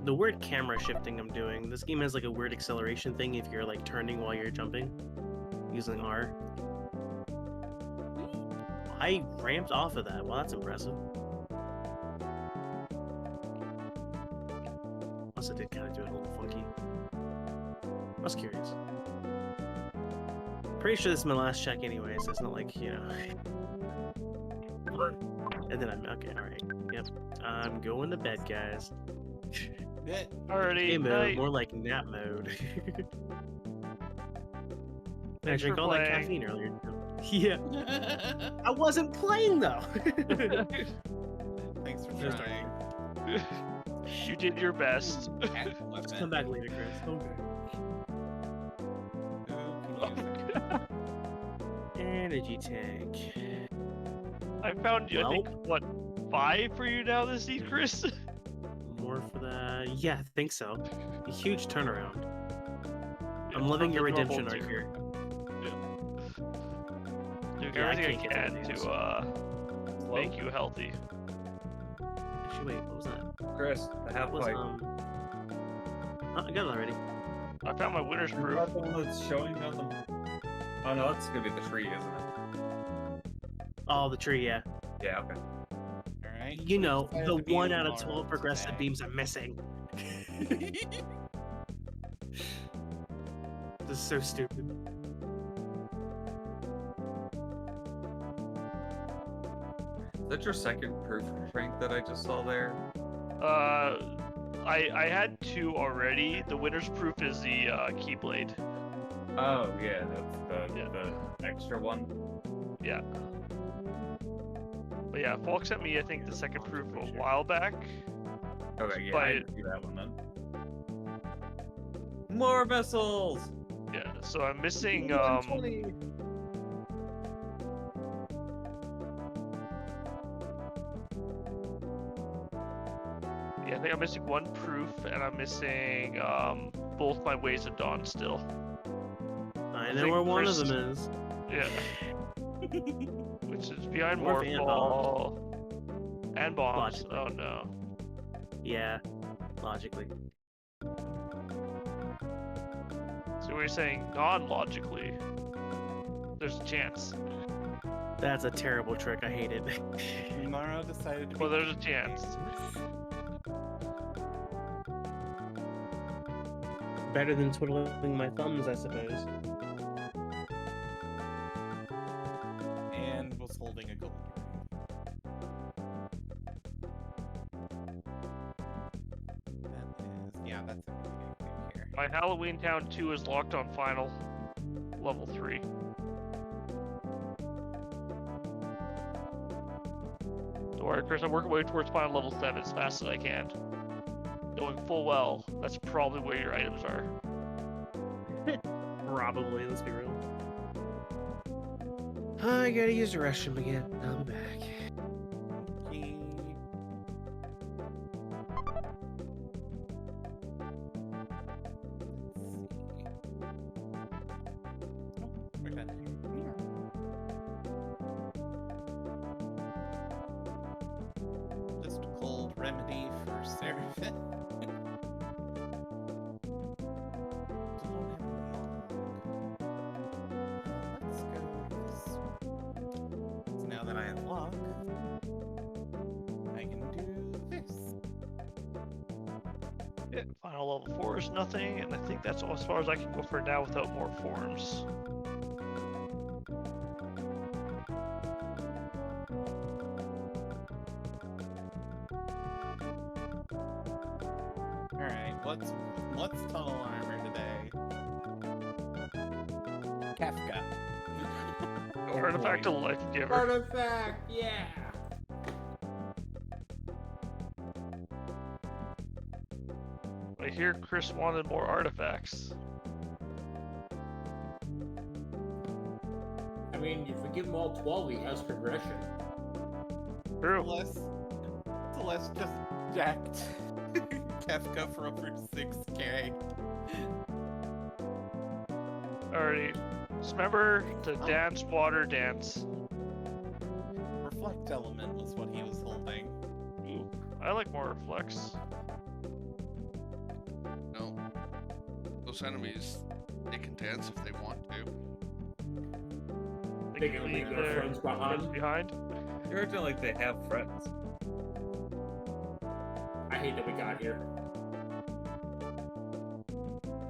The weird camera shifting I'm doing, this game has like a weird acceleration thing if you're like turning while you're jumping using R. I ramped off of that. Well, that's impressive. Also did kind of do it a little funky. I was curious. Pretty sure this is my last check anyway, so it's not like, you know. And then I'm okay, alright. Yep. I'm going to bed, guys. Already. Game mode, night. more like nap mode. I Thanks drank for all that playing. caffeine earlier. Yeah. I wasn't playing though. Thanks for Just trying. You did your best. Let's come back later, Chris. Okay. Energy tank. I found you, I think, Well. what, 5 for you now this season, Chris? More for the... Yeah, I think so. A huge turnaround. Yeah, I'm loving from your the normal redemption arc tier. here. Doing Yeah, I everything I can't get can that to make you healthy. Actually, wait, what was that? Chris, the half What was, pipe. Oh, I got it already. I found my winner's Is proof. that the one that's showing on the... Oh no, that's gonna be the tree, isn't it? Oh, the tree, yeah. Yeah, okay. Alright. You know, Decided the to be 1 out of Mars 12 progressive today. beams I'm missing. This is so stupid. Is that your second proof rank that I just saw there? I had 2 already. The winner's proof is the Keyblade. Oh yeah, that's the Yeah. the extra one. Yeah. But yeah, Falk sent me, I think, the second proof a while back. Okay, yeah, But I didn't see that one then. More missiles! yeah, so I'm missing 120. yeah, I think I'm missing one proof, and I'm missing both my Ways of Dawn still. I I know think where one of Chris- them is. Yeah. Which is behind Morph and Morphball. And bombs. Logically. Oh no. Yeah, logically. So we're saying non-logically. There's a chance. That's a terrible trick. I hate it. Tomorrow decided to be Well, there's a chance. Better than twiddling my thumbs, I suppose. And was holding a gold ring. That is, yeah, that's everything I can do here. My Halloween Town 2 is locked on final. Level 3. Don't worry, Chris, I'm working my way towards final level 7 as fast as I can. Knowing full well, that's probably where your items are. Probably, let's be real. I gotta use the restroom again. I'll be back. Okay. Let's see. Oh, we're done here. Just a cold remedy for Seraphin. Let's go with this. So now that I have luck, I can do this. Yeah, final level 4 is nothing, and I think that's as far as I can go for now without more forms. Alright, what's tunnel armor today? Kafka. Artifact of Life Giver. Artifact, yeah. I hear Chris wanted more artifacts. I mean, if we give him all 12, he has progression. True. Celeste just jacked Kafka for over 6k. Alrighty. Just remember to dance, water, dance. Reflect element was what he was holding. Ooh, I like more reflex. No. Those enemies, they can dance if they want to. They can leave their friends behind. behind. You're acting like they have friends. I hate that we got here.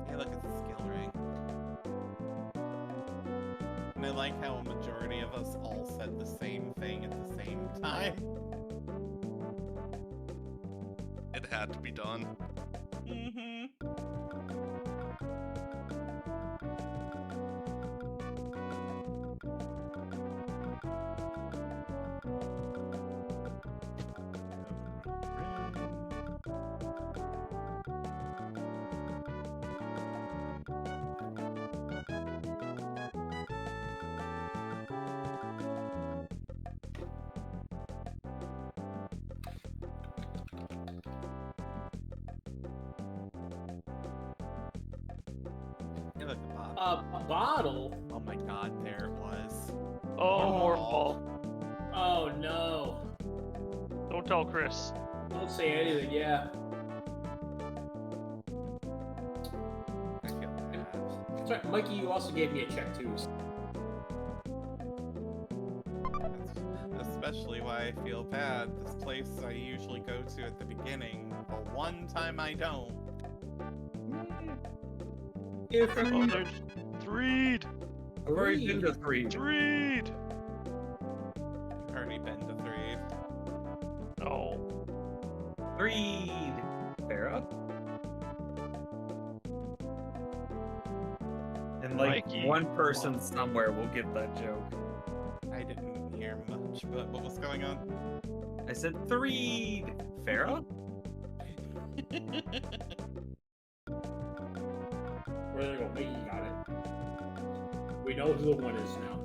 Hey, look at the skill ring. And I like how a majority of us all said the same thing at the same time. It had to be done. Mm-hmm. Hey, look, a bottle. A bottle? Oh my god, there it was. Oh, more Oh. ball. Oh no. Don't tell Chris. Don't say anything, yeah. I feel bad. That's right, Mikey, you also gave me a check too. That's especially why I feel bad. This place I usually go to at the beginning, but one time I don't. If Oh, there's Threed! I've already been to 3. Threed! Already been to 3. Oh. 3! Farah? And Like Mikey. one person somewhere will get that joke. I didn't hear much, but what was going on? I said 3. Farah? Where they go? Mickey got it. We know who the one is now.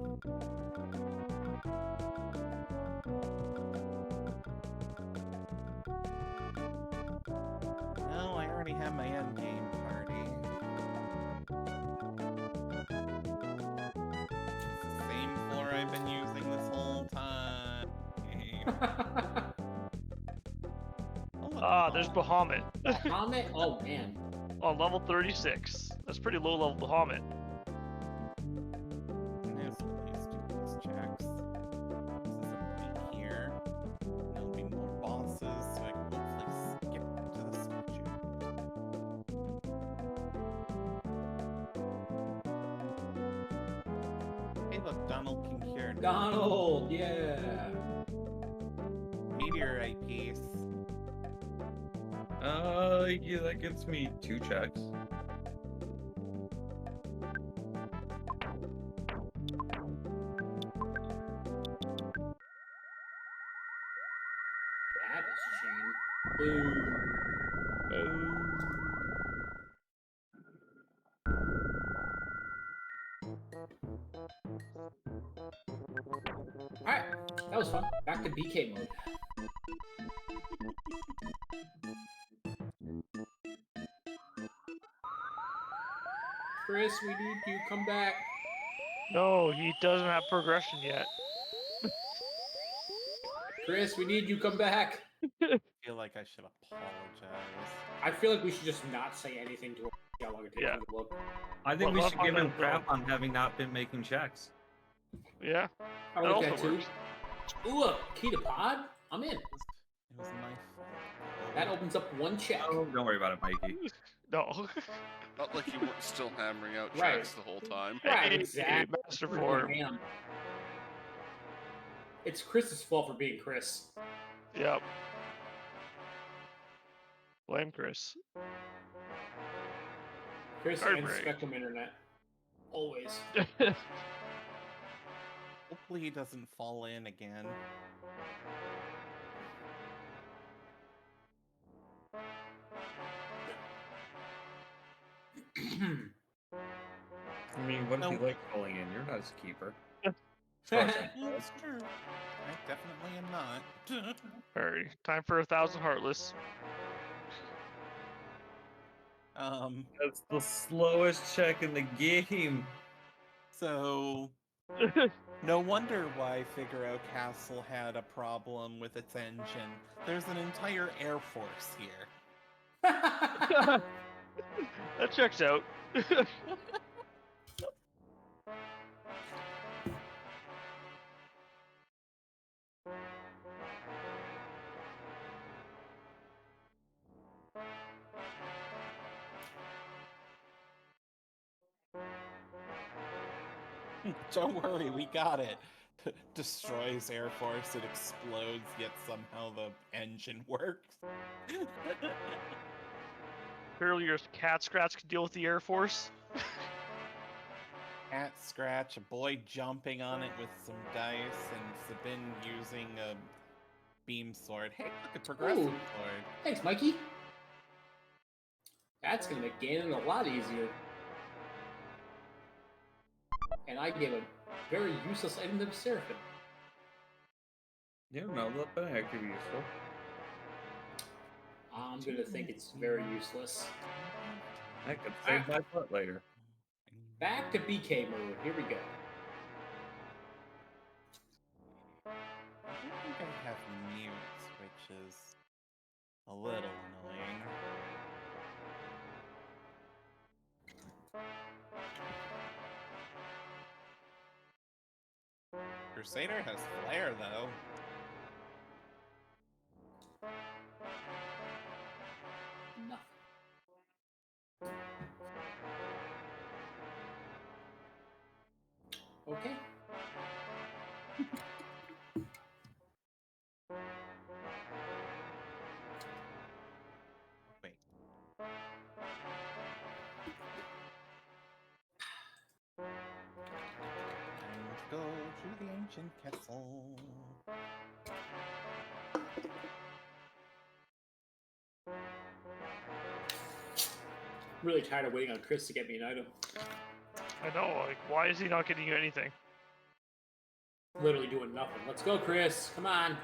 No, I already have my end game party. It's the same floor I've been using this whole time. Oh, look, Ah, there's Bahamut. Bahamut? Oh man. On level 36. That's pretty low level Bahamut. Yes, at least do these checks. This is everybody here. There'll be more bosses, so I can hopefully skip to the statue. Hey, look, Donald can cure. Donald, yeah. Meteorite piece. Yeah, that gets me 2 checks. That is chain. Alright, that was fun. Back to BK mode. Chris, we need you. Come back. No, he doesn't have progression yet. Chris, we need you. Come back. I feel like I should apologize. I feel like we should just not say anything to him. See how long it takes Yeah. him to look. I think Well, we should give I'll him find out. crap on having not been making checks. Yeah, I that like that also too. works. Ooh, a key to pod? I'm in. It was my fault. That opens up one check. Oh, don't worry about it, Mikey. No. Not like you weren't still hammering out Right. checks the whole time. Right, Hey, exactly. Master Freaking Form. damn. It's Chris's fault for being Chris. Yep. Blame Chris. Chris Hard and break. Spectrum Internet. Always. Hopefully he doesn't fall in again. I mean, what if No. you like falling in? You're not his keeper. As far as I know. That's true. I definitely am not. Alright, time for 1,000 Heartless. That's the slowest check in the game. So no wonder why Figaro Castle had a problem with its engine. There's an entire air force here. That checks out. Don't worry, we got it. Destroys air force, it explodes, yet somehow the engine works. Apparently your cat scratch can deal with the Air Force. Cat scratch, a boy jumping on it with some dice, and Sabin using a beam sword. Hey, look, a progressive Ooh. sword. Thanks, Mikey. That's gonna make gaining a lot easier. And I gave a very useless item to Seraphin. You don't know, that might could be useful. I'm gonna think it's very useless. I could save my butt later. Back to BK mode. Here we go. I don't think I have mute, which is a little annoying. Crusader has flair, though. Nothing. Okay. Wait. Ancient Castle. Really tired of waiting on Chris to get me an item. I know, like, why is he not getting you anything? Literally doing nothing. Let's go, Chris. Come on.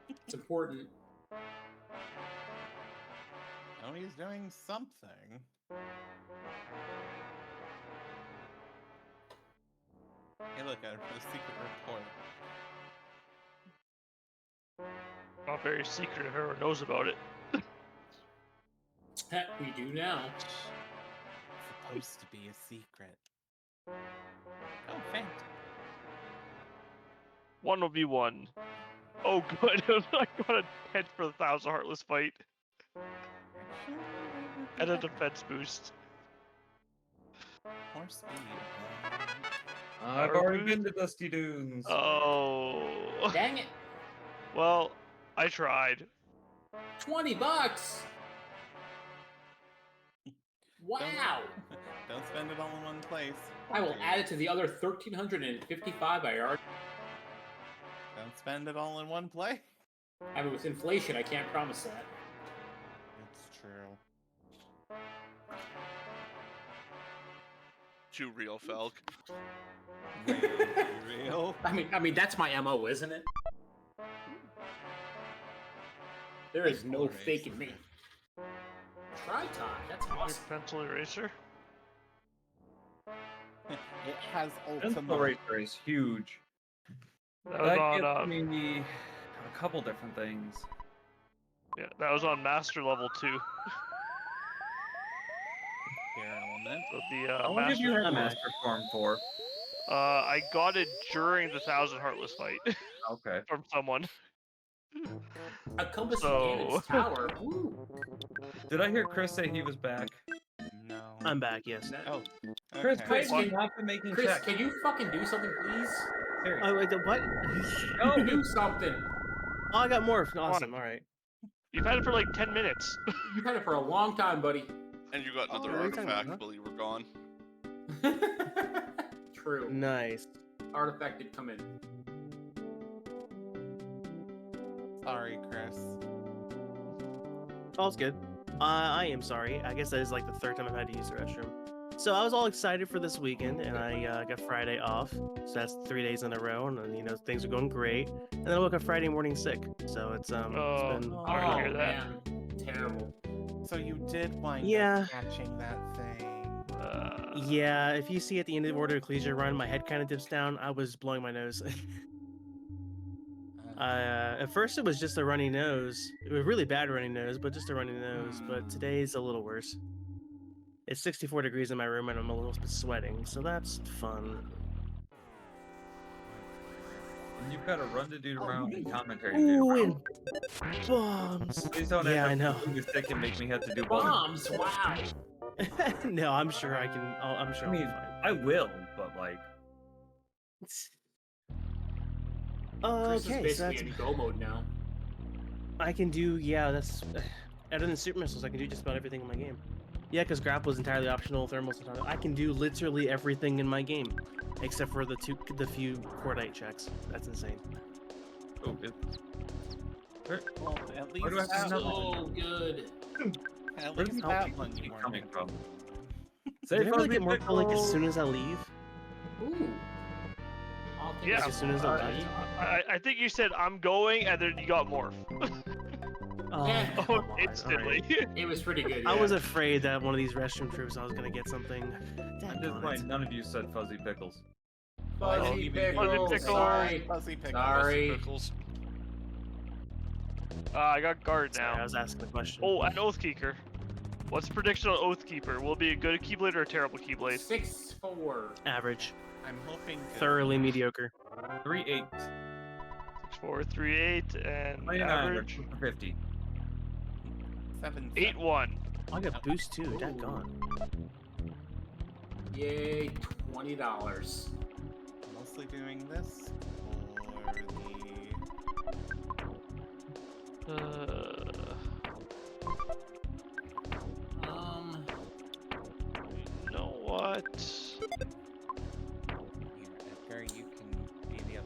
It's important. Oh, he's doing something. Hey, look, a secret report. Not very secret if everyone knows about it. We do now. It's supposed to be a secret. Oh, phantom. 1v1. Oh, good. I got a head for the 1,000 Heartless fight. And a defense boost. More speed. I've Power already boost? been to Dusty Dunes. Oh. Dang it. Well, I tried. $20. Wow. Don't spend it all in one place. I will add it to the other 1,355 I already. Don't spend it all in one place. I mean, with inflation, I can't promise that. It's true. Too real, Falk. Real? I mean, that's my MO, isn't it? There is no Eraser. faking me. Tri-Tie, that's Your awesome. pencil eraser. It has Pencil ultimate. Racer is huge. That was That on gets me a couple different things. yeah, that was on master level 2. Air element. So the How long have you master. had Master Form for? I got it during the 1,000 Heartless fight Okay. from someone. A compass So- and its tower. Woo. Did I hear Chris say he was back? No. I'm back, yes. Oh. Chris, okay. Chris, Chris, you have been making Chris, checks. can you fucking do something, please? Seriously. Oh, wait, what? No, do something. Oh, I got more. Awesome, on. alright. You've had it for like 10 minutes. You've had it for a long time, buddy. And you got another what are you talking artifact about? while you were gone. True. Nice. Artifact did come in. Sorry, Chris. All's good. I am sorry. I guess that is like the third time I've had to use the restroom. So I was all excited for this weekend, and I got Friday off. So that's 3 days in a row, and you know things are going great. And then I woke up Friday morning sick. So it's Oh, been sorry to hear that. man. Terrible. So you did wind Yeah. up catching that thing. Yeah. If you see at the end of the Order of Ecclesia run, my head kind of dips down. I was blowing my nose. At first it was just a runny nose. It was really bad runny nose, but just a runny nose. But today's a little worse. It's 64 degrees in my room and I'm a little bit sweating, so that's fun. And you've got a run to do around and commentary to Ooh, do. and bombs. Please don't Yeah, I end know. up being sick and make me have to do both. Bombs, wow. No, I'm sure I can. I'm sure I mean, I'll I will, but like, be fine. Chris is Okay, so basically that's in go mode now. I can do. Yeah, that's other than super missiles, I can do just about everything in my game. Yeah, because grapple is entirely optional. Thermal's entirely. I can do literally everything in my game, except for the few cordite checks. That's insane. oh, it, Well, at least where do I have another one? So good. At Where least does that that one you keep weren't. coming from? Did I really Fuzzy get more for like as Pickle. soon as I leave? Ooh. I'll take Yeah. this As soon as I already. left. I think you said I'm going, and then you got more. Oh, Yeah. come Oh, on, instantly. alright. It was pretty good. I yeah. was afraid that one of these restroom trips I was gonna get something. At this point, none of you said Fuzzy Pickles. Fuzzy pickles. Pickles. Sorry. Fuzzy pickles. Sorry. Pickles. I got guard Sorry, I now. was asking the question. Oh, and Oathkeeper. What's the prediction on Oathkeeper? Will it be a good Keyblade or a terrible Keyblade? 6-4. Average, I'm hoping to thoroughly mediocre. 3-8. 6-4, 3-8, and 29 or average 50. 7. 8-1. I got boost too. That gone. Yay, $20. Mostly doing this for You know what? Edgar, you can be the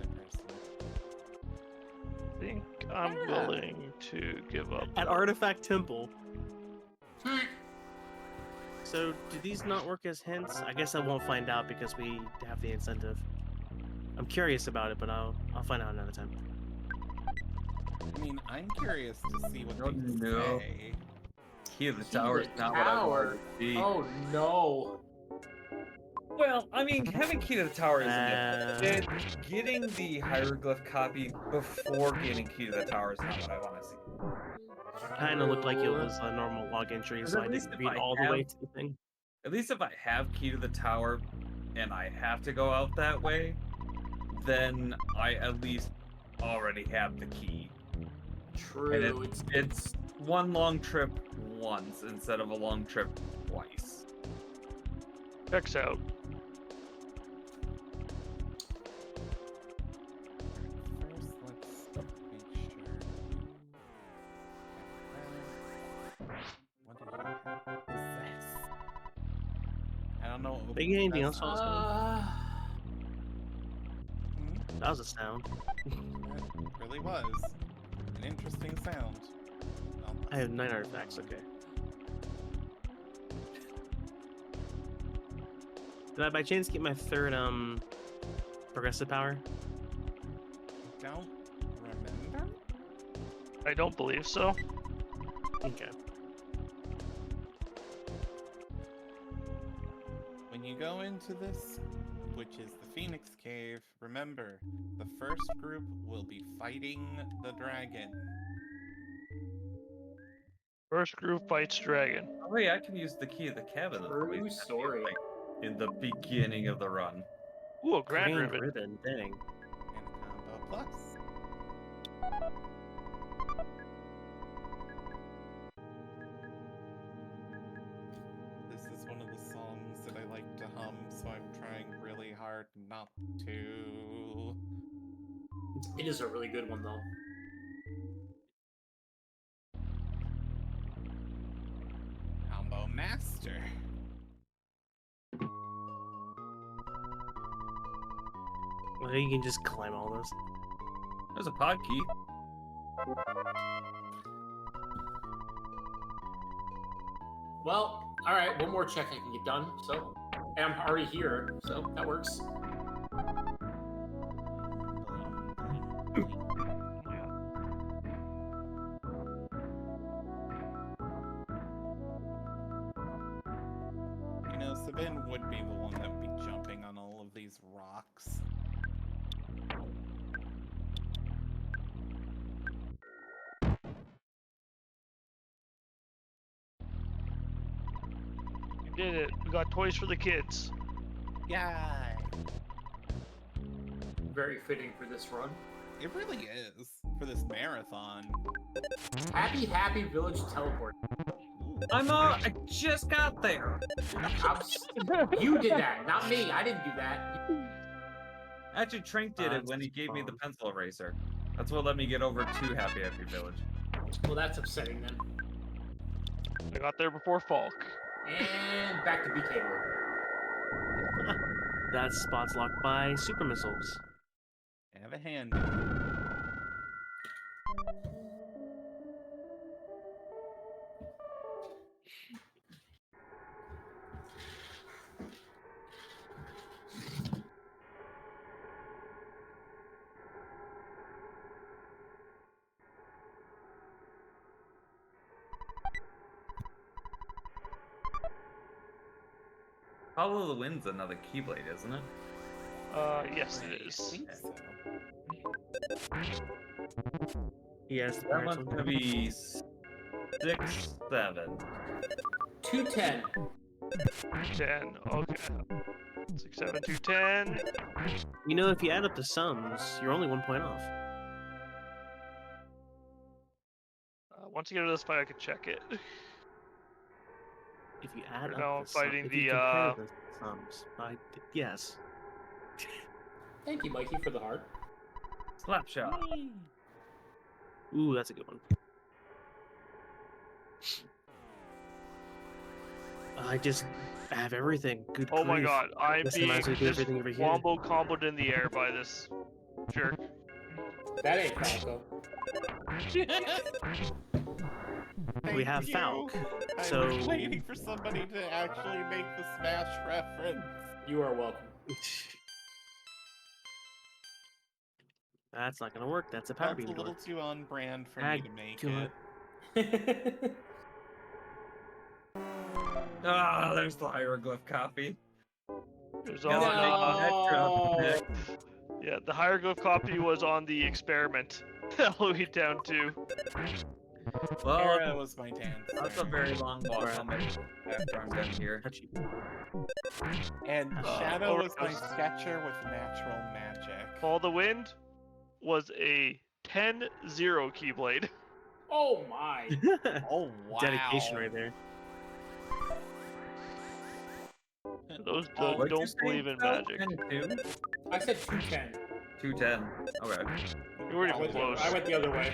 I'm Yeah. willing to give up. At Artifact Temple. Hmm. So, do these not work as hints? I guess I won't find out because we have the incentive. I'm curious about it, but I'll find out another time. I mean, I'm curious to see what Oh, they no. say. Key of the Key to tower is the not what I tower. wanted to see. Oh no. Well, I mean, having key to the tower isn't Uh, it. Getting the hieroglyph copy before getting key to the tower is not what I want to see. Kind of looked like it was a normal log entry, so At I least didn't if read I all the way have- to the thing. At least if I have key to the tower and I have to go out that way, then I at least already have the key. True. And it's one long trip once instead of a long trip twice. Checks out. First, let's make sure. What did you possess? I don't know. What Did you get anything else? possess- Hmm? That was a sound. That really was an interesting sound. Oh, I have 9 artifacts, okay. Did I by chance get my third progressive power? don't remember. I don't believe so. Okay. When you go into this, which is the Phoenix Cave, remember, the first group will be fighting the dragon. First group fights dragon. Oh yeah, I can use the key of the cabin. that's True always story. like in the beginning of the run. Ooh, a grand Grand ribbon. ribbon, dang. And combo plus. This is one of the songs that I like to hum, so I'm trying really hard not to. It is a really good one though. Combo master. Well, you can just climb all those. There's a pod key. Well, all right. One more check I can get done. So, and I'm already here, so that works. You know, Sabin would be the one that would be jumping on all of these rocks. We did it. We got toys for the kids. Yay! Very fitting for this run. It really is for this marathon. Happy Village teleport. I just got there. You did that, not me. I didn't do that. Actually, Trank did it when he gave me the pencil eraser. That's what let me get over to Happy Village. Well, that's upsetting then. I got there before Falk. And back to BK mode. That spot's locked by super missiles. Have a hand in it. Follow the Wind's another Keyblade, isn't it? Yes it I is. think so. Yes, the That pirates one's one. gonna be 6, 7. 210. 10. Okay. 6, 7, 2, 10. You know, if you add up the sums, you're only 1 point off. Once you get to this fight, I can check it. If you add We're up now the sum, fighting if you the, compare the sums, yes. Thank you, Mikey, for the heart. Slapshot. Ooh, that's a good one. I just have everything. Good Oh my grief. god, I'm Guess I being might as well do just everything over here. wombo comboed in the air by this jerk. That ain't Falco. We have Thank Falk. you. I So was waiting for somebody to actually make the Smash reference. You are welcome. that's not gonna work. That's a power That's beam a little door. too on brand for me to make Good. it. Ah, there's the hieroglyph copy. It was Guess on, I'm making that drop pick. yeah, the hieroglyph copy was on the experiment. All the way down to. Well, Hera was my dance. that's a very long walk Right. on my after I'm done here. Touchy. And Shadow was my Overdose. sketcher with natural magic. Follow the Wind was a 10-0 Keyblade. Oh my. Oh wow! Dedication right there. Those Oh, What'd you don't say, believe in Sal? magic. 10-2? I said 210. 210. Okay. You weren't I even went, close. I went the other way.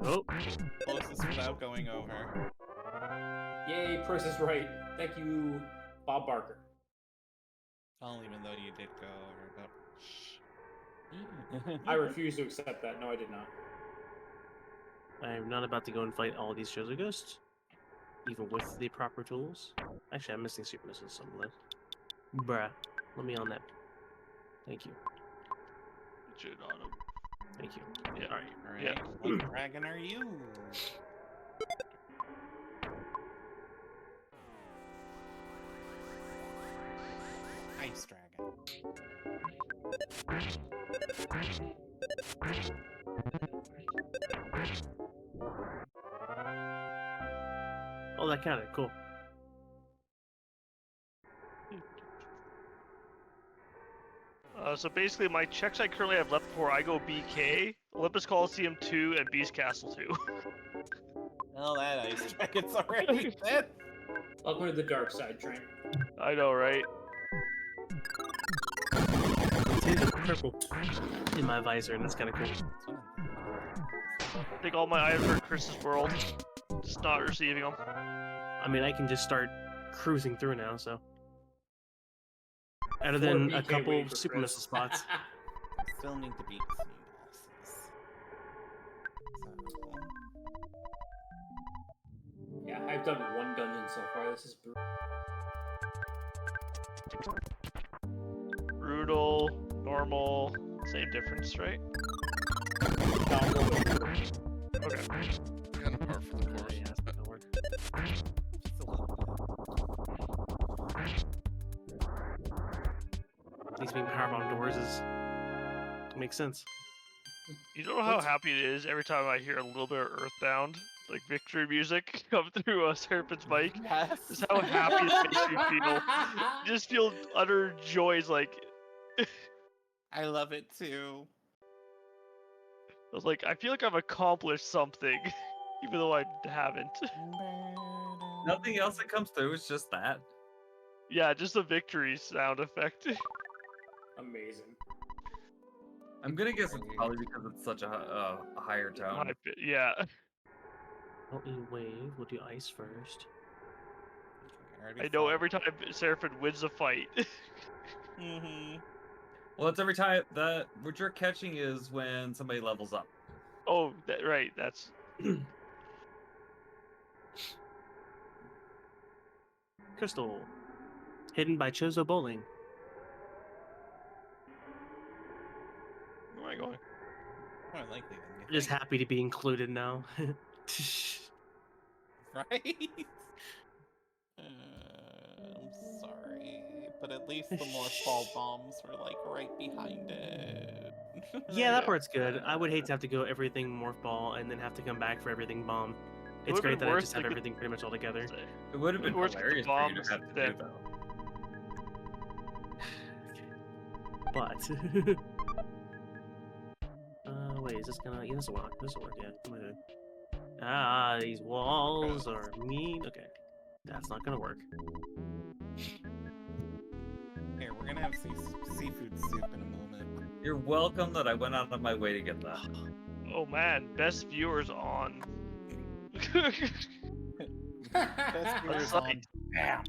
Oh, Closest without going over. Yay, Price is right. Thank you, Bob Barker. Well, even though you did go over, but I refuse to accept that. No, I did not. I'm not about to go and fight all these Chozo Ghosts, even with the proper tools. Actually, I'm missing super missiles. Some of those. Bruh, let me on that. Thank you. Shit on him. Thank you. Yeah. All right. Alright, Yeah. what dragon are you? Ice dragon. Oh, that counted. Cool. So basically, my checks I currently have left before I go BK, Olympus Coliseum 2, and Beast Castle 2. Well, that ice dragon's already dead. Welcome to the dark side, Train. I know, right? See the purple in my visor, and that's kind of cool. Take all my items for Chris's world. Just not receiving them. I mean, I can just start cruising through now, so. Other Four than a BK couple wait for super Chris. missile spots. Still need to beat some bosses. So, Yeah, I've done one dungeon so far. This is Brutal, normal, same difference, right? Okay. Kind of par for the course. Yeah, that's not gonna work. just a little At least being powerbomb doors is makes sense. You don't know how happy it is every time I hear a little bit of Earthbound, like victory music, come through a Seraphin's mic. bit. Yes. Just how happy it makes me feel. You just feel utter joy. It's like, I love it too. I was like, I feel like I've accomplished something, even though I haven't. Nothing else that comes through is just that. Yeah, just a victory sound effect. Amazing. I'm gonna guess it's probably because it's such a higher tone. Yeah. Don't you wave? We'll do ice first. I know every time Seraphin wins a fight. Mm-hmm. Well, it's every time that what you're catching is when somebody levels up. Oh, right. That's Crystal. Hidden by Chozo Bowling. where am I going? More likely than you Just think, happy to be included now. right? I'm sorry, but at least the morph ball bombs were like right behind it. Yeah, that part's good. I would hate to have to go everything morph ball and then have to come back for everything bomb. It It's would've great been that I worth just have to get- everything pretty much all together. It would have been Worse with the hilarious for you bombs to have to than- do though. But wait, is this gonna? Yeah, this will work. This will work. Yeah. I'm gonna... Ah, these walls are mean. Okay, that's not gonna work. Here, we're gonna have seafood soup in a moment. You're welcome that I went out of my way to get that. Oh man, best viewers on. Best viewers on. site. Bam.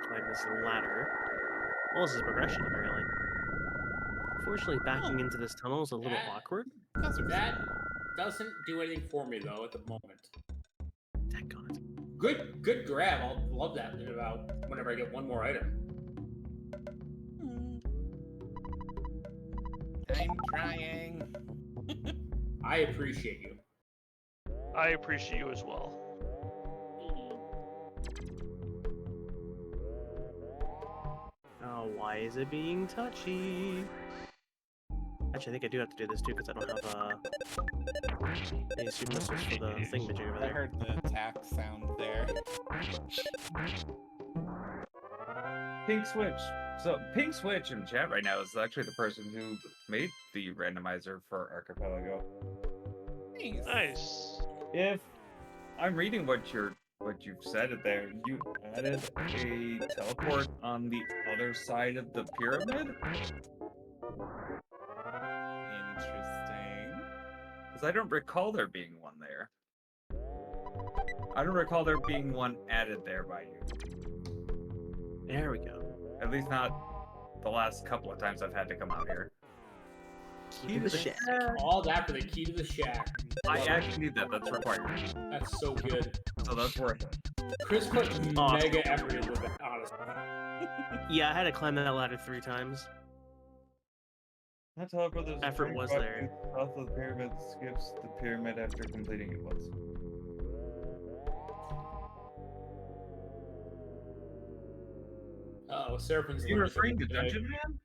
Climb this ladder. Well, this is progression, apparently. Unfortunately, backing into this tunnel is a little That- awkward. That doesn't do anything for me though at the moment. Daggone it. Good grab. I'll love that in about whenever I get one more item. I'm trying. I appreciate you. I appreciate you as well. Oh, why is it being touchy? Actually, I think I do have to do this too because I don't have any super missiles for the thingamajig over I there. heard the attack sound there. Pink Switch. So Pink Switch in chat right now is actually the person who made the randomizer for Archipelago. Nice. Nice. If I'm reading what you've said it there, you added a teleport on the other side of the pyramid? Interesting. Because I don't recall there being one there. I don't recall there being one added there by you. There we go. At least not the last couple of times I've had to come out here. Key to the shack. All that for the key to the shack. I actually need that. That's required. That's so good. So that's worth it. Chris put Awesome. mega effort into that, honestly. Yeah, I had to climb that ladder 3 times. That teleport is Effort was there. South of the pyramid skips the pyramid after completing it once. Oh, Seraphin's You learning referring to something today. Dungeon Man?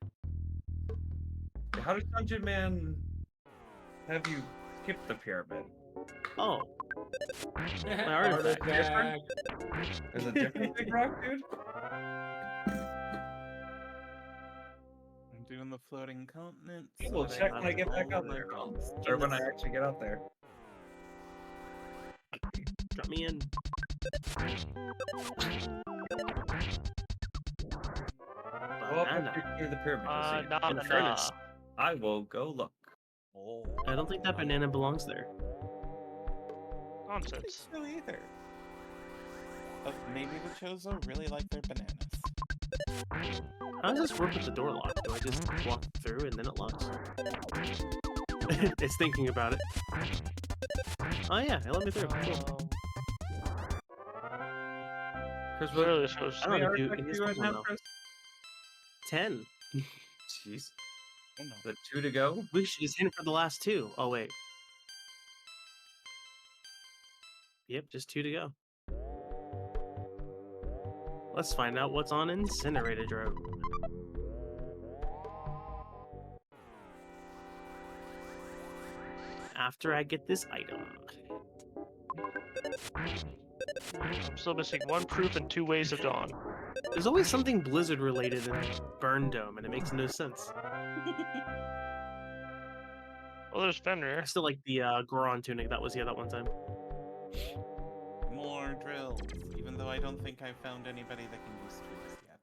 How does Dungeon Man have you skip the pyramid? Oh, my artifact. Artifact. There's a different big rock, dude? I'm doing the floating continent. We'll so check that when I get all back out my there. bones. Or when I actually get out there. Drop me in. Go up Banana. through the pyramid. you'll see it. Nah, In the nah. furnace. I will go look. Oh, I don't think that banana belongs there. I don't think Nonsense. so either. But maybe the Chozo really like their bananas. How does this work with the door lock? Do I just walk through and then it locks? It's thinking about it. Oh yeah, it let me through. Cool. Chris, Clearly shows. I don't know, dude, artifact in do this you guys one, have, though. Chris? 10. Jeez. Oh no. The 2 to go? We should just hit for the last 2. Oh wait. Yep, just 2 to go. Let's find out what's on Incinerated Road. After I get this item. I'm still missing 1 proof and 2 ways of dawn. There's always something Blizzard related in Burn Dome, and it makes no sense. Well, there's Fenrir. I still like the Goron tunic that was here that one time. More drills, even though I don't think I've found anybody that can use tools yet.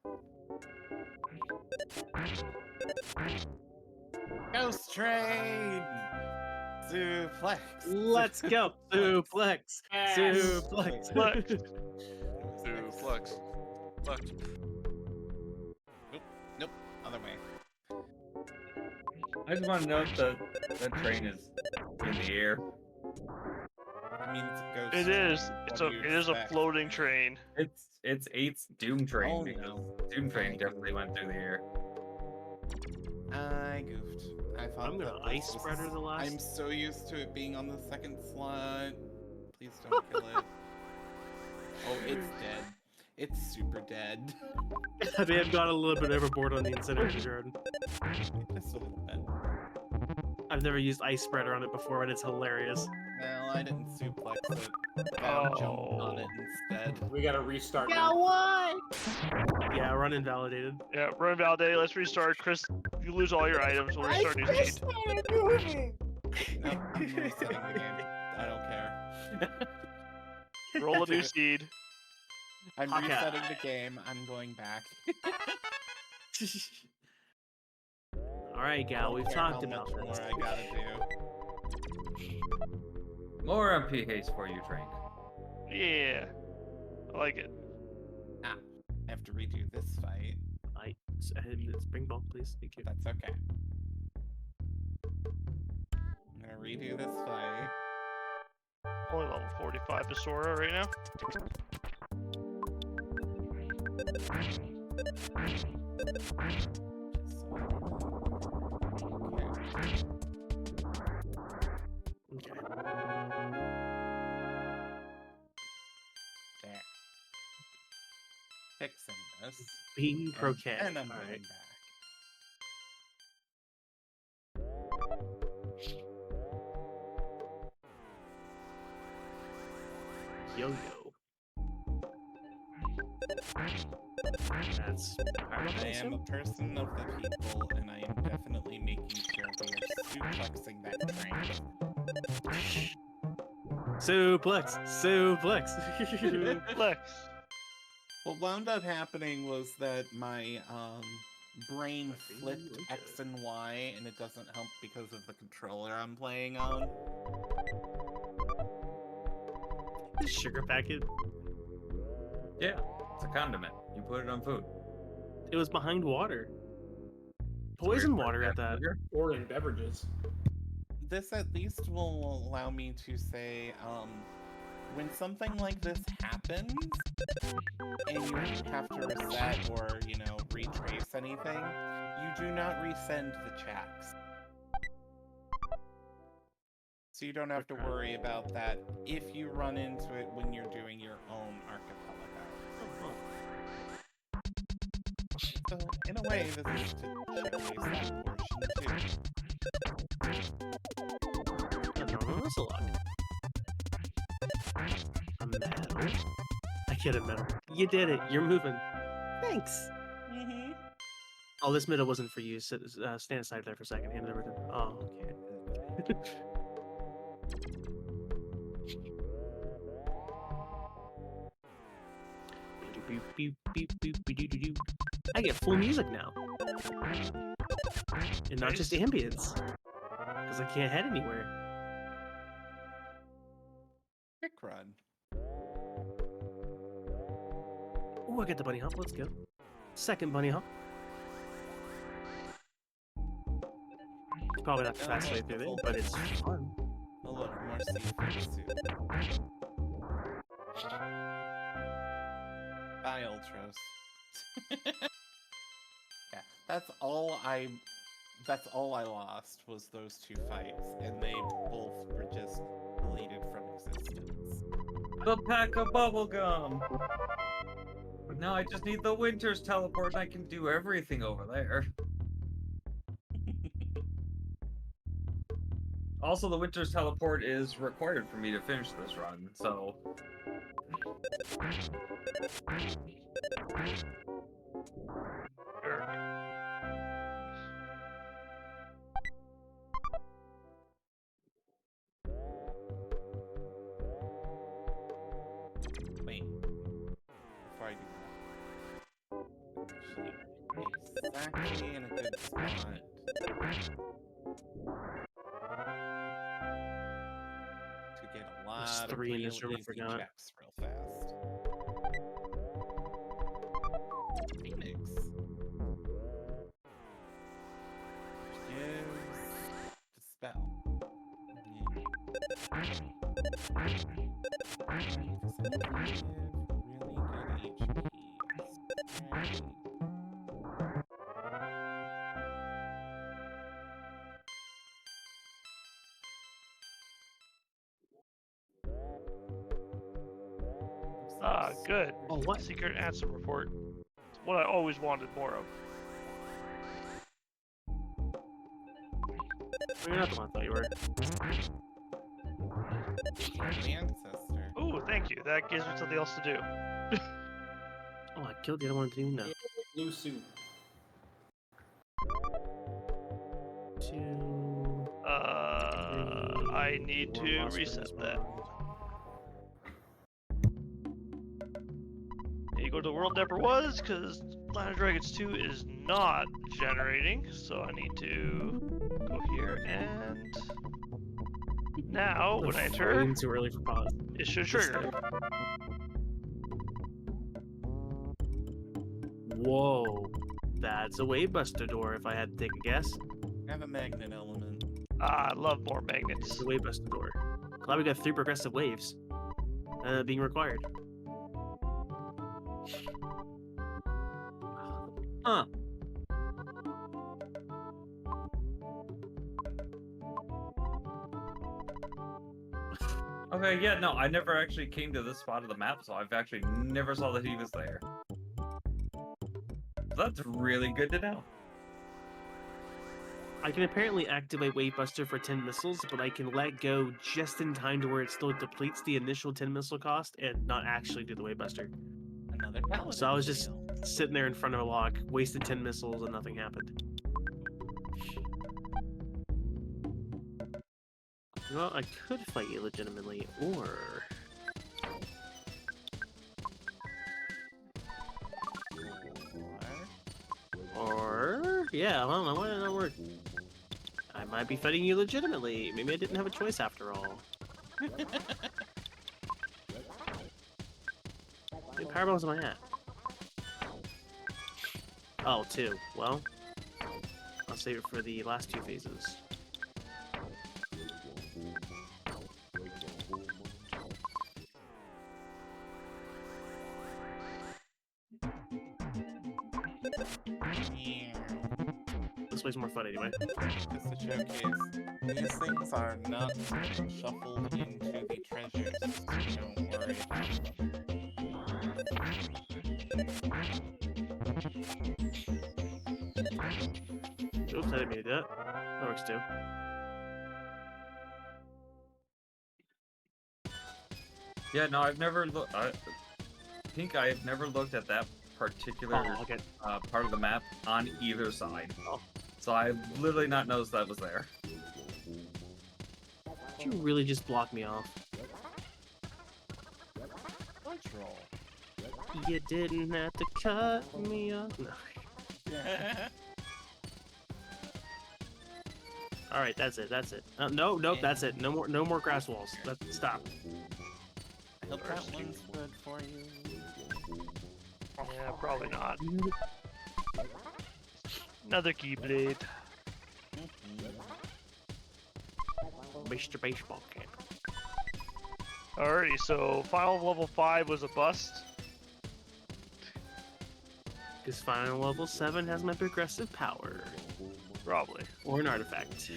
Ghost train! Suplex! Let's go! Suplex! Yes. Suplex! Flex. Dude, flex. Flex. Nope, other way. I just want to note that that train is in the air. I mean, it's a ghost It train. is. It's What a. do you It is a expect? floating train. It's 8's Doom Train Oh, because no. Doom Train definitely went through the air. I goofed. I thought I'm gonna that ice this was- spreader the last. I'm so used to it being on the second slot. Please don't kill it. Oh, it's dead. It's super dead. I may have gone a little bit overboard on the Incinerated Road. Just a little bit. I've never used Ice Spreader on it before, and it's hilarious. Well, I didn't suplex it. Val jumped on it instead. We gotta restart. what? Yeah, run invalidated. Yeah, run validate. Let's restart. Chris, you lose all your items. We'll restart new seed. No, I'm resetting the game. I don't care. Roll a new seed. I'm Okay. resetting the game. I'm going back. Alright, Gal, we've Care talked how about much this. more I gotta do. More MP haste for you, Trank. Yeah. I like it. I have to redo this fight. Spring ball, please. Thank you. That's okay. I'm gonna redo this fight. Only level 45 to Sora right now. Okay. There. Fixing this. Being croquet. And I'm All going right. back. Yo-yo. That's I am a person of the people, and I am definitely making sure we are suplexing that train. Suplex! Suplex! Flex. What wound up happening was that my brain flipped MikeyLenetia. X and Y, and it doesn't help because of the controller I'm playing on. This sugar packet. Yeah, it's a condiment. You put it on food. It was behind water. It's Poison weird, water right? at that. Sugar? Or in beverages. This at least will allow me to say, when something like this happens, and you have to reset or, you know, retrace anything, you do not resend the checks. So you don't have to worry about that if you run into it when you're doing your own archipelago. So, in a way, this is to showcase that portion too. No, that's a lot. A medal? I get a medal. You did it. You're moving. Thanks. Mm-hmm. Oh, this medal wasn't for you. Stand aside there for a second. Hand it over to. Oh, okay. I get full music now. And not just ambience. Because I can't head anywhere. Quick run. Oh, I got the bunny hop. Let's go. Second bunny hop. Probably not the fast way through it, but it's fun. A little more seafood too. Bye, Ultros. Yeah, that's all I lost was those two fights, and they both were just deleted from existence. The pack of bubblegum! Now I just need the Winter's teleport and I can do everything over there. Also, the Winter's teleport is required for me to finish this run, so... Sure. Wait. Before I do that. Actually, exactly in a good spot. To get a lot of three in real this room, I easy forgot. checks real fast. Phoenix. Gives Dispel. Ah, good. Oh, what? Secret answer report. It's what I always wanted more of. You're not the one I thought you were. The ancestor. Ooh, thank you. That gives me something else to do. Oh, I killed the other one. Didn't even know. Blue suit. Two. I need One to lost for reset this that. one. You go to the world never was, because Land of Dragons 2 is not generating, so I need to go here and now when I enter, Fine, too early for pause. it should trigger. Whoa. That's a wave buster door if I had to take a guess. I have a magnet element. I love more magnets. It's a wave buster door. Glad we got 3 progressive waves being required. Huh. Okay, yeah, no, I never actually came to this spot of the map, so I've actually never saw that he was there. That's really good to know. I can apparently activate Wave Buster for 10 missiles, but I can let go just in time to where it still depletes the initial 10 missile cost and not actually do the Wave Buster. Another paladin So I was just shield. sitting there in front of a lock, wasted 10 missiles, and nothing happened. Well, I could fight you legitimately, or... Yeah, well, no, why did that work? I might be fighting you legitimately. Maybe I didn't have a choice after all. How many powerballs am I at? Oh, 2. Well, I'll save it for the last 2 phases. Yeah. This way's more fun anyway. Just to showcase, these things are not shuffled into the treasures, so don't worry about them. Oops, I didn't mean to do that. That works too. Yeah, no, I've never looked. I think I've never looked at that particular Oh, okay. part of the map on either side. Oh. So I literally not noticed that was there. Did you really just block me off? Let's roll. You didn't have to cut me off. No. All right, that's it. That's it. No, nope, that's it. No more grass walls. Stop. I hope that one's good for you. Yeah, probably not. Another Keyblade. Mr. Baseball Cap. Alrighty, so final level 5 was a bust. Because final level 7 has my progressive power. Probably. Or an artifact.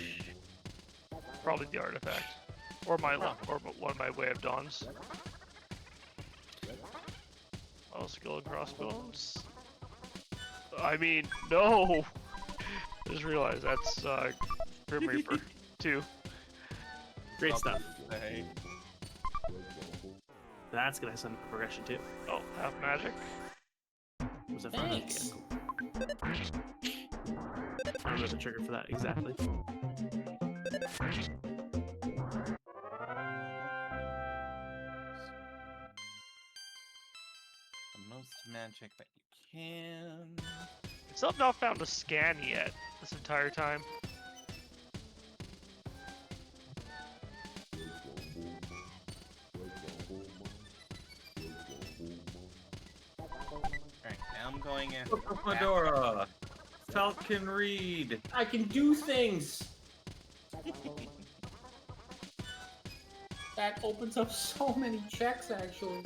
Probably the artifact. Or one of my Way of Dawns. Oh, skull and crossbones. I mean, no! Just realized that's Grim Reaper 2. Great stuff. Say. That's gonna have some progression too. Oh, half magic. Was that fun? Thanks. Yeah, cool. I don't know the trigger for that exactly. The most magic that you can. I still have not found a scan yet this entire time. Alright, now I'm going in. Look up Medora! Falcon Reed! I can do things. That opens up so many checks, actually.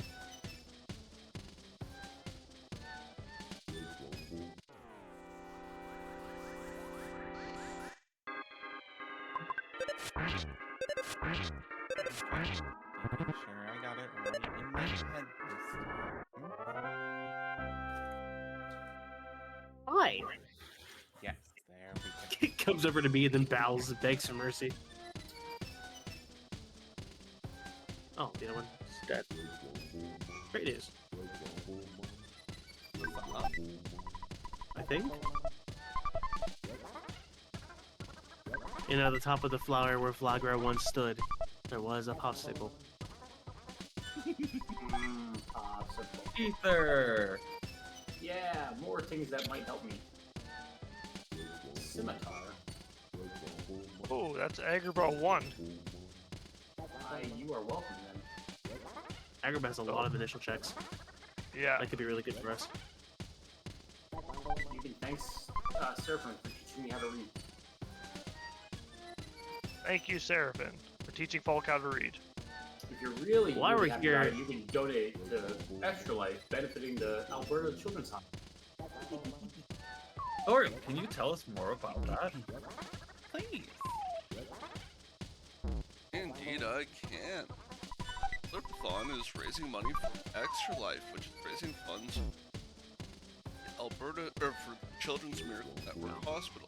Making sure I got it right in my head this time. Hi. Yes, there we go. He comes over to me and then bows and begs for mercy. Oh, the other one's dead. Great news. I think. You know, the top of the flower where Flagra once stood, there was a popsicle. Possible. Ether! Yeah, more things that might help me. Scimitar. Oh, that's Agrabah 1. You are welcome then. Agrabah has a lot of initial checks. Yeah. That could be really good for us. You can Thanks, Seraphin, for teaching me how to read. Thank you, Seraphin, for teaching Falk how to read. If you're really, While really we're happy about here- it, you can donate to Extra Life, benefiting the Alberta Children's Hospital. Thoriel, can you tell us more about that? Please. Indeed, I can. Slurpathon is raising money for Extra Life, which is raising funds for Children's Miracle Network Hospital.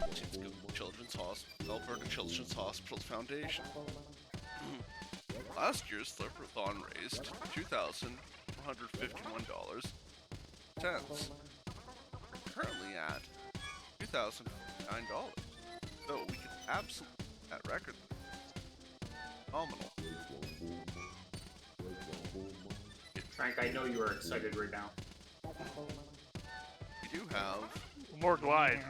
It's good Children's Hospital, Alberta Children's Hospitals Foundation. Last year's Slurpathon raised $2,451. We're currently at $2,009. So we could absolutely beat that record. Phenomenal. Frank, I know you are excited right now. We do have More glide.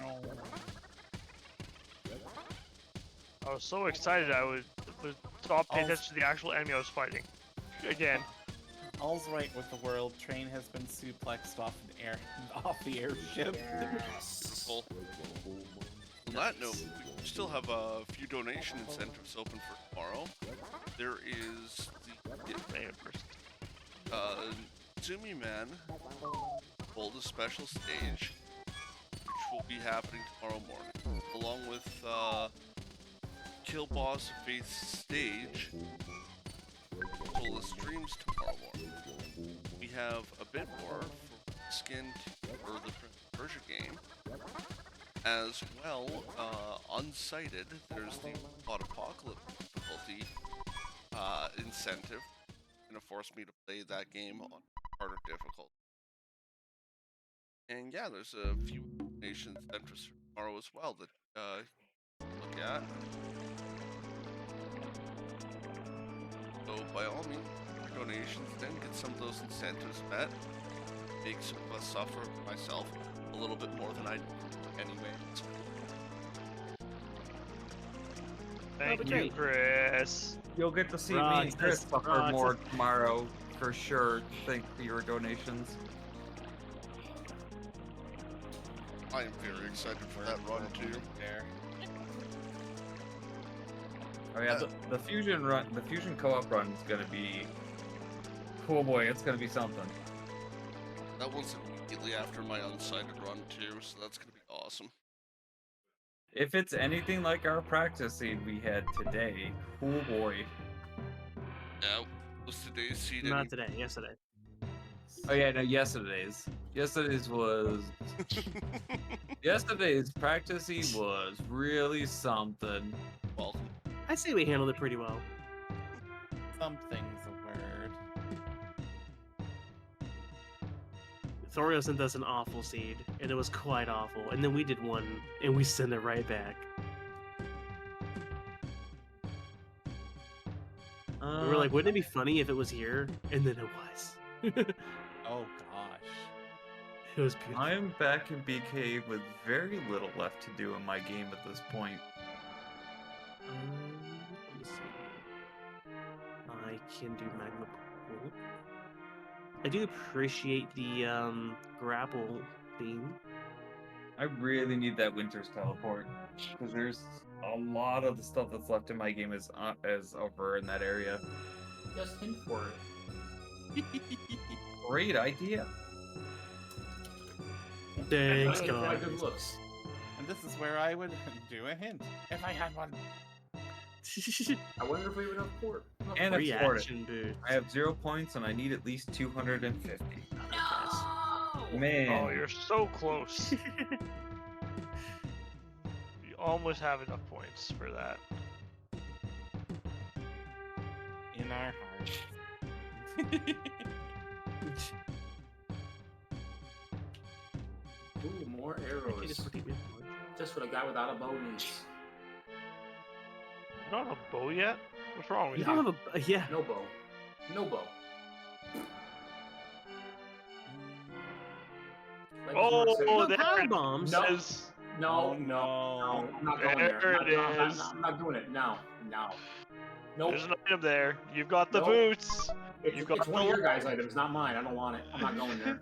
I was so excited I would stop paying attention to the actual enemy I was fighting. Again. All's right with the world. Train has been suplexed off the airship. Yes. full. On that note, we still have a few donation incentives open for tomorrow. There is the Zumi Man hold a special stage, which will be happening tomorrow morning, along with Kill Boss Faith's stage, Sola streams tomorrow morning. We have a bit more for Skin for the Prince of Persia game. As well, unsighted, there's the Pod Apocalypse difficulty incentive. Gonna force me to play that game on harder difficulty. And yeah, there's a few donation incentives for tomorrow as well that look at. So by all means, donations, then get some of those incentives met. Make some of us suffer, myself, a little bit more than I do anyway. Thank but you, great. Chris. You'll get to see me Rox, and Chris this- suffer Rox, more this- tomorrow, for sure. Thank you for your donations. I am very excited for that run too. There. Oh yeah, the fusion run, the fusion co-op run is gonna be. Oh boy, it's gonna be something. That one's immediately after my unsighted run too, so that's gonna be awesome. If it's anything like our practice scene we had today, oh boy. Yeah, was today's seed Not today, yesterday. Oh yeah, no, yesterday's. Yesterday's was. Yesterday's practice scene was really something. Well, I say we handled it pretty well. Something's a word. Thorio sent us an awful seed, and it was quite awful. And then we did one, and we sent it right back. We were like, wouldn't it be funny if it was here? And then it was. Oh gosh. It was beautiful. I'm back in BK with very little left to do in my game at this point. Let me see. I can do magma pool. I do appreciate the grapple theme. I really need that Winter's teleport because there's a lot of the stuff that's left in my game is over in that area. Just hint for it. Great idea. Thanks, My God. good looks. And this is where I would do a hint if I had one. I wonder if we would have port. And afford it. Reaction boost. I have 0 points and I need at least 250. No! Man. Oh, you're so close. You almost have enough points for that. In our hearts. Ooh, more Okay, arrows. just repeat me. Just what a guy without a bow needs. You don't have a bow yet? What's wrong with You you? don't have a yeah. No bow. No bow. Like Oh, Mark said, No there power it bombs. No. is. no, Oh, no, no, I'm not going There there. it I'm is. not doing it. No, no. Nope. There's an item there. You've got the Nope. boots. It's, You've got it's one of the your guys' items, not mine. I don't want it. I'm not going there.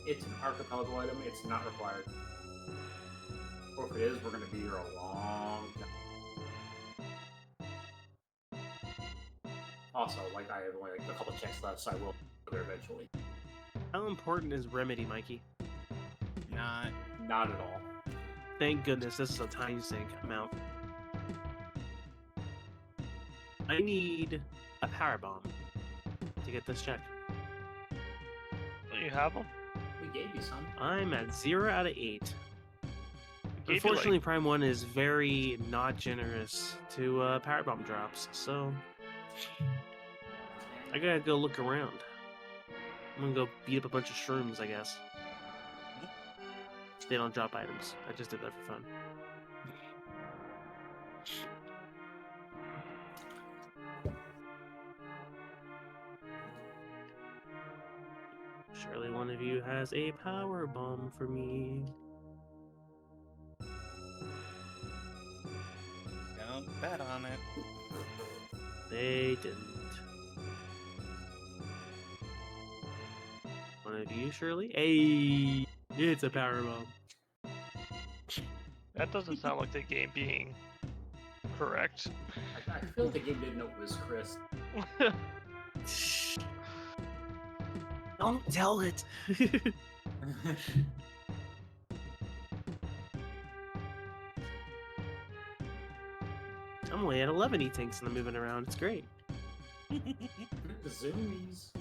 It's an archipelago item. It's not required. Or if it is, we're going to be here a long time. Also, like, I have only like, a couple checks left, so I will go there eventually. How important is Remedy, Mikey? Not. Not at all. Thank goodness this is a tiny sink amount. I need a power bomb to get this check. Don't you have them? We gave you some. I'm at 0 out of 8. Gave you, Unfortunately, Prime 1 is very not generous to power bomb drops, so I gotta go look around. I'm gonna go beat up a bunch of shrooms, I guess. They don't drop items. I just did that for fun. Surely one of you has a power bomb for me. Don't bet on it. They didn't. One of you, Shirley? Hey, it's a power bomb. That doesn't sound like the game being correct. I feel like the game didn't know it was Chris. Shh. Don't tell it. I'm only at 11 E-Tanks and I'm moving around. It's great. Zoomies.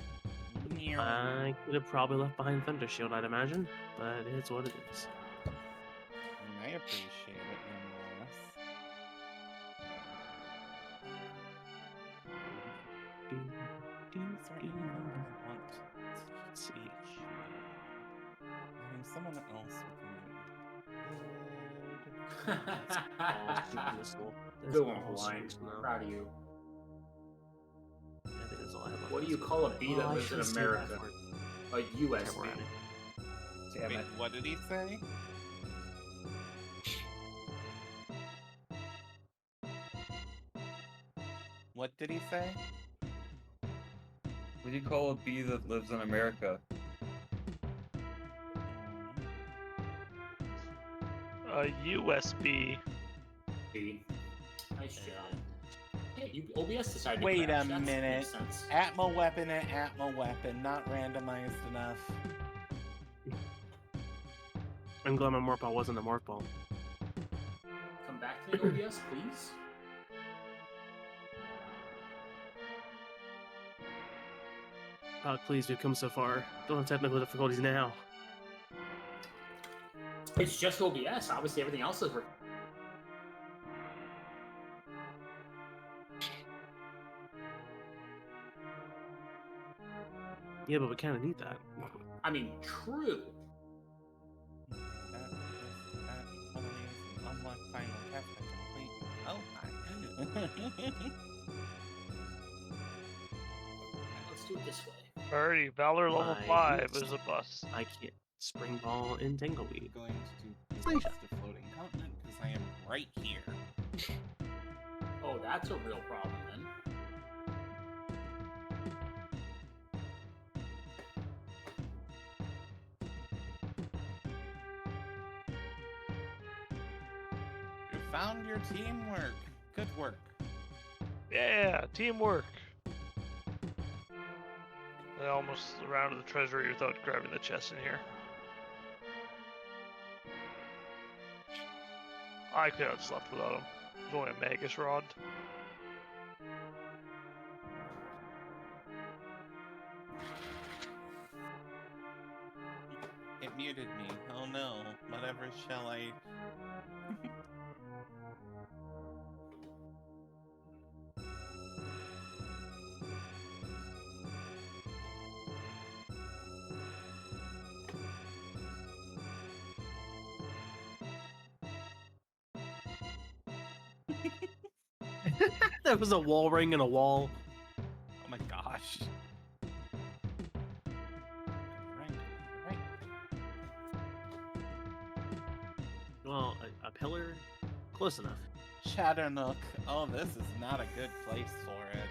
I could have probably left behind Thunder Shield, I'd imagine, but it's what it is. I appreciate it nonetheless. Is there anyone I want to Let's see. I mean, someone else Go on, blind. Proud of you. I think that's all I have on What do this you one. call a bee that Oh, I lives in should've saved that America? for A US camera bee. running. Damn Wait, it. what did he say? What did he say? What do you call a bee that lives in America? A USB. Bee. Nice job. Hey, you OBS decided to Wait crash. a That makes minute. sense. Atmo weapon and Atmo weapon, not randomized enough. I'm glad my morph ball wasn't a morph ball. Come back to the OBS, please. Oh, please, we've come so far. Don't have technical difficulties now. It's just OBS. Obviously, everything else is working. Yeah, but we kind of need that. I mean, true. Unlock final chapter complete. Oh my. Let's do it this way. Alrighty, Valor level Right. 5 is a bust. I can't spring ball in Tangleweed. I'm going to do Slingshot. the floating continent because I am right here. Oh, that's a real problem then. You found your teamwork. Good work. Yeah, teamwork. I almost rounded the treasury without grabbing the chest in here. I could have slept without him. There's only a Magus Rod. It muted me. Oh no. Whatever shall I... That was a wall ring and a wall. Oh my gosh. Right. Well, a pillar? Close enough. Chatternook. Oh, this is not a good place for it.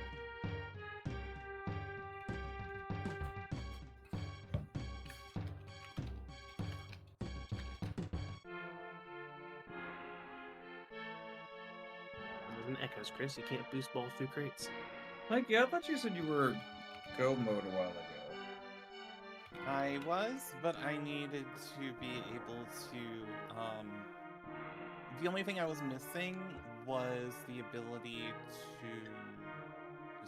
Isn't echoes, Chris? You can't boost ball through crates. Mikey, I thought you said you were go mode a while ago. I was, but I needed to be able to, the only thing I was missing was the ability to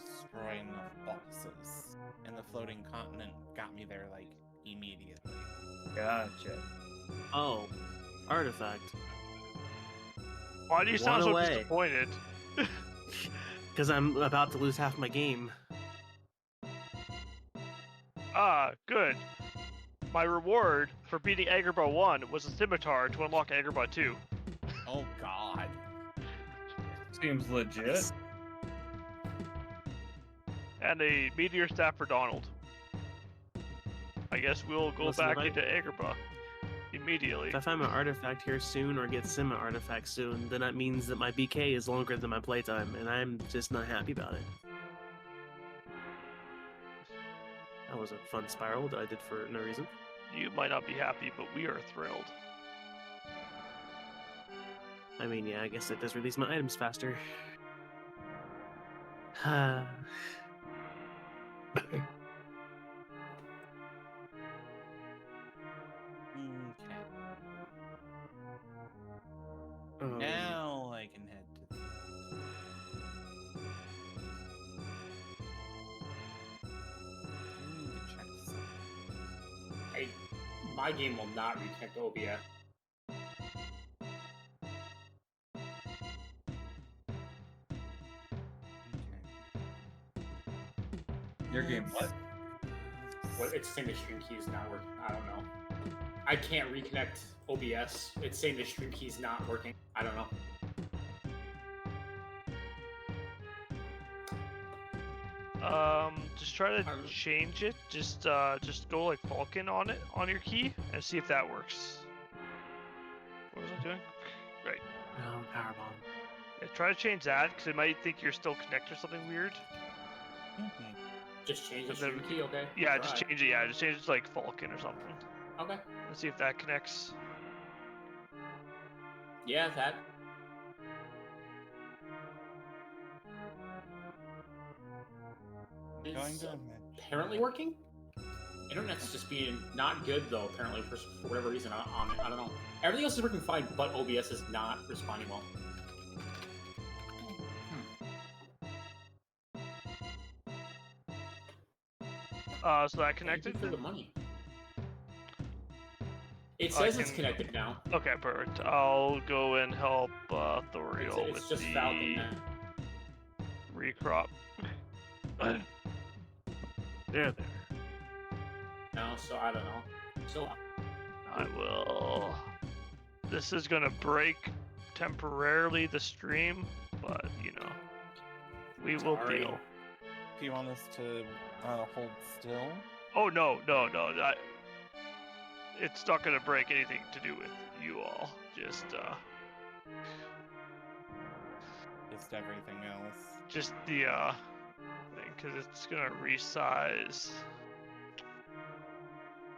destroy enough bosses. And the floating continent got me there, like, immediately. Gotcha. Oh, artifact. Why do you sound One so away. disappointed? Because I'm about to lose half my game. Ah, good. My reward for beating Agrabah 1 was a scimitar to unlock Agrabah 2. Oh god. Seems legit. And a meteor staff for Donald. I guess we'll go Listen, back if I- into Agrabah immediately. If I find my artifact here soon or get Sima artifact soon, then that means that my BK is longer than my playtime, and I'm just not happy about it. That was a fun spiral that I did for no reason. You might not be happy, but we are thrilled. I mean, yeah, I guess it does release my items faster. Okay. Um, Now I can head to the... I need to check something. My game will not reconnect to OBS. Your game what? What? It's saying the stream key is not working. I don't know. I can't reconnect OBS. It's saying the stream key is not working. I don't know. Just try to change it. Just go like Falcon on it, on your key, and see if that works. What was I doing? Right. Oh, powerbomb. Yeah, try to change that, because it might think you're still connected or something weird. Just change the And then- stream key, okay? Yeah, Try. just change it. Yeah, just change it to like Falcon or something. Okay. Let's see if that connects. Yeah, that. Going Is to apparently working. Internet's just being not good though. Apparently for whatever reason on it. I don't know. Everything else is working fine, but OBS is not responding well. So that Thank you connected? for the money. It I says it's can- connected now. Okay, perfect. I'll go and help Thoriel It's with just the Falcon now. recrop. There. No, so I don't know. So I will. This is gonna break temporarily the stream, but you know, we will Sorry. deal. Do you want us to hold still? Oh no. It's not gonna break anything to do with you all. Just Everything else. just the thing, because it's gonna resize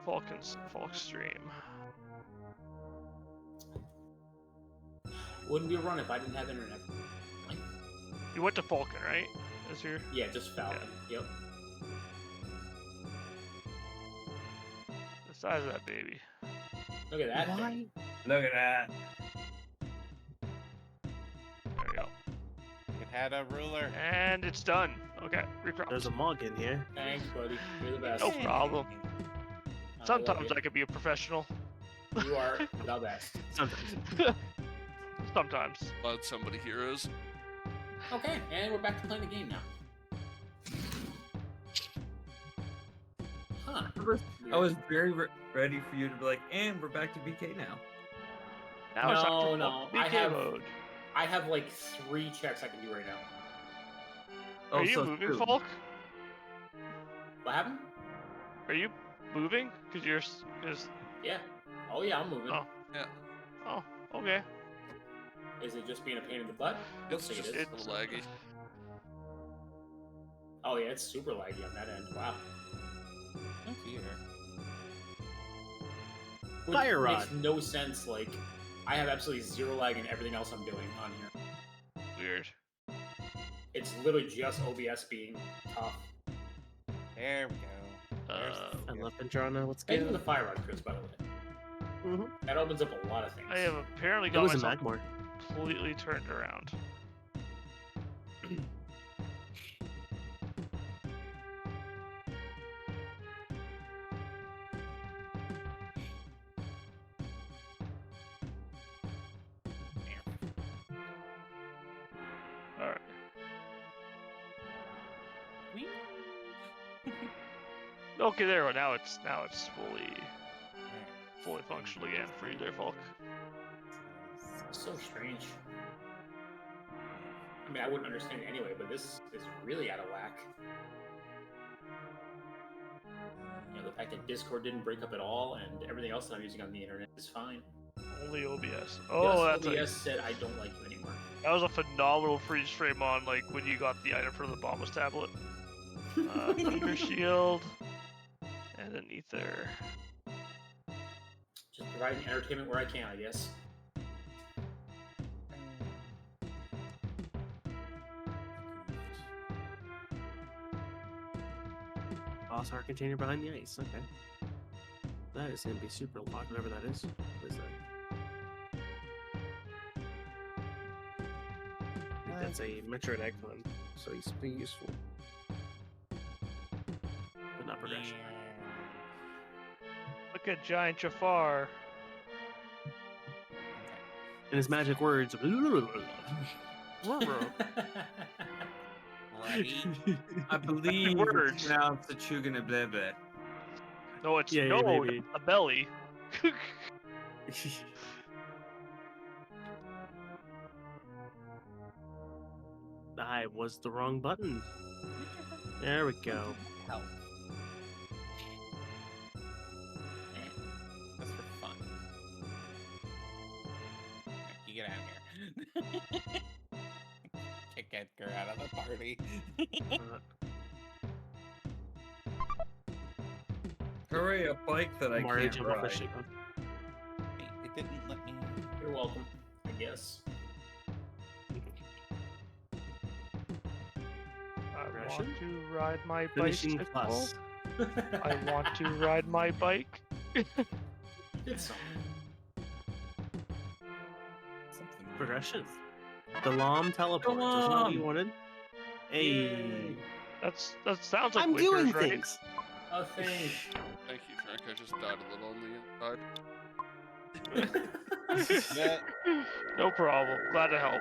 Falk stream. wouldn't be a run if I didn't have internet. You went to Falcon, right? Is your Yeah, just Falcon. Yep. the size of that baby? Look at that thing. Look at that. There we go. It had a ruler. And it's done. Okay, recrop. There's a mog in here. Thanks, buddy. You're the best. No problem. I love Sometimes you. I could be a professional. You are the best. Sometimes. Sometimes. Glad somebody here is. Okay, and we're back to playing the game now. Huh. I was very ready for you to be like, and we're back to BK now. Now it's No, time no, to I BK have- mode. I have like 3 checks I can do right now. Are you so moving, true. Falk? What happened? Are you moving? Because you're just. Yeah. Oh yeah, I'm moving. Oh. Yeah. Oh, okay. Is it just being a pain in the butt? I don't It's think just it is. a little laggy. Oh yeah, it's super laggy on that end. Wow. Oh dear. Which Fire makes rod. no sense. Like, I have absolutely 0 lag in everything else I'm doing on here. Weird. It's literally just OBS being tough. There we go. I love Ventrona. Let's Thank you for go. the fire rod, Chris, by the way. Mhm. That opens up a lot of things. I have apparently It got was a myself Magmor. completely turned around. All right. Okay, there we go. Now it's fully functional again for you there, Falk. So strange. I mean, I wouldn't understand it anyway, but this is really out of whack. You know, the fact that Discord didn't break up at all, and everything else that I'm using on the internet is fine. Only OBS. Oh, Just that's OBS said I don't like you anymore. that was a phenomenal freeze frame on like when you got the item from the Bombus tablet. Thunder Shield and an Ether. Just providing entertainment where I can, I guess. Boss art container behind the ice. Okay. That is gonna be super locked, whatever that is. What is that? I think that's a Metroid Eggplant, so he's pretty useful. But not progression. Look at Giant Jafar. And his magic words. Ready? I believe words. it's pronounced the Chuganablebe. No, it's Yeah, no, maybe. a belly. I was the wrong button. There we go. Help. Just for fun. You get out of here. Kick Edgar out of the party. Hooray, a bike that I Mario can't jump off the ride. ship. Wait, it didn't let me. You're welcome, I guess. I want Progression? to ride my Finishing bicycle. plus. I want to ride my bike. Did something. Something Progression. The Lom teleports. Isn't that what you Lom! wanted? Hey. That sounds like I'm Wickers, doing right? things. Oh, thanks. Thank you, Frank. I just died a little on the inside. Yeah. No problem. Glad to help.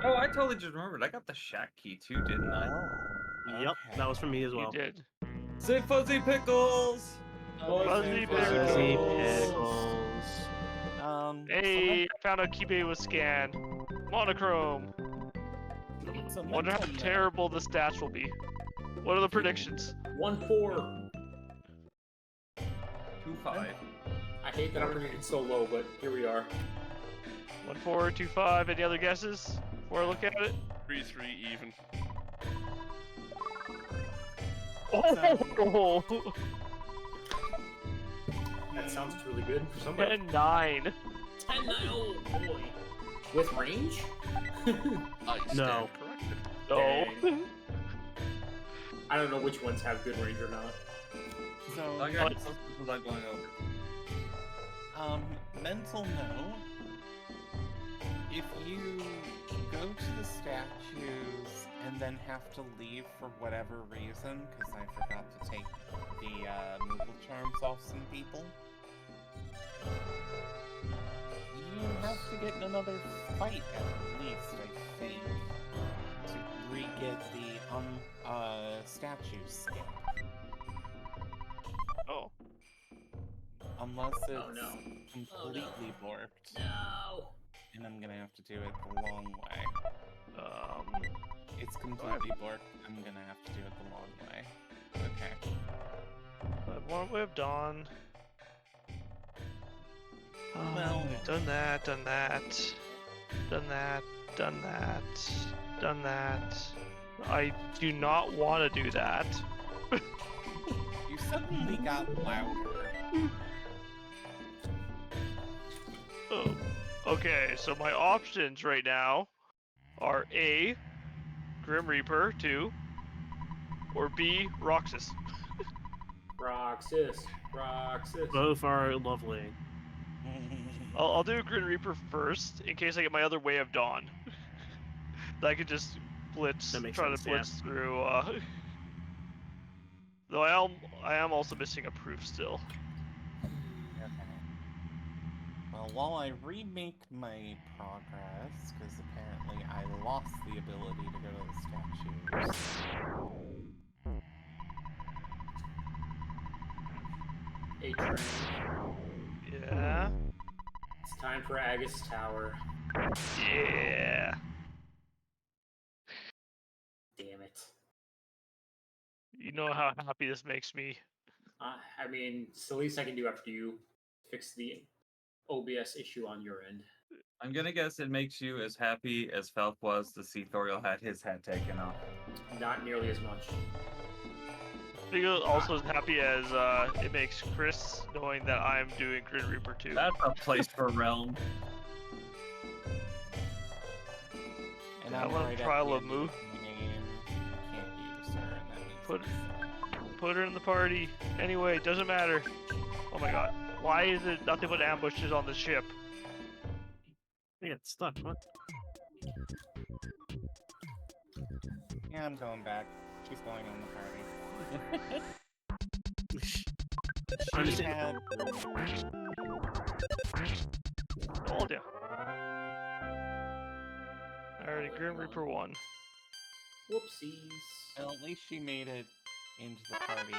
Oh, I totally just remembered. I got the shack key too, didn't I? Oh, Yep, okay. that was from me as well. You did. Say fuzzy pickles! Fuzzy Fuzzy pickles. pickles. Hey, I found out Kibe was scanned. Monochrome. It's a Wonder how mental note. terrible the stats will be. What are the predictions? 1-4. 2-5. I hate that I'm predicting so low, but here we are. 1-4, 2-5. Any other guesses before I look at it? 3-3 even. Oh, That sounds really good for somebody. 10-9. 10-9, oh boy. With range? I stand No. corrected. No. Dang. I don't know which ones have good range or not. So, I got close without going over. mental note. If you go to the statues and then have to leave for whatever reason, because I forgot to take the Moogle charms off some people, you have to get in another fight at least, I think, to re-get the statue skin. Oh. Unless it's Oh, no. completely warped. No. And I'm gonna have to do it the long way. It's completely borked. I'm gonna have to do it the long way. Okay. What we have done? Well- we've done that, done that, done that, done that, done that. I do not want to do that. You suddenly got louder. Oh, Okay, so my options right now are A, Grim Reaper 2, or B, Roxas. Roxas. Both are lovely. I'll do Grim Reaper first in case I get my other Way of Dawn. That I could just blitz, That makes try sense, to blitz through. Though I am also missing a proof still. Okay. Well, while I remake my progress, because apparently I lost the ability to go to the statues. A train. Yeah. It's time for Agus Tower. Yeah. Damn it. You know how happy this makes me. I mean, it's the least I can do after you fix the OBS issue on your end. I'm gonna guess it makes you as happy as Falk was to see Thoriel had his head taken off. Not nearly as much. I think also as happy as it makes Chris knowing that I'm doing Grid Reaper 2. That's a place for realm. And Yeah, I'm I want right a at trial the of end Moo. the game. I can't use her, and that means Put- it's, Put her in the party. Anyway, doesn't matter. Oh my god. Why is it nothing but ambushes on the ship? I get stuck. What? Yeah, I'm going back. She's going on the party. She Understand. had... Told ya. Alrighty, Grim Reaper 1. Whoopsies. Well, at least she made it into the party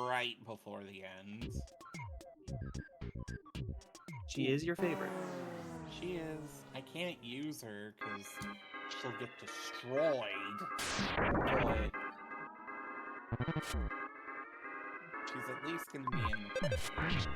right before the end. She is your favorite. She is. I can't use her because she'll get destroyed. But she's at least gonna be in the party.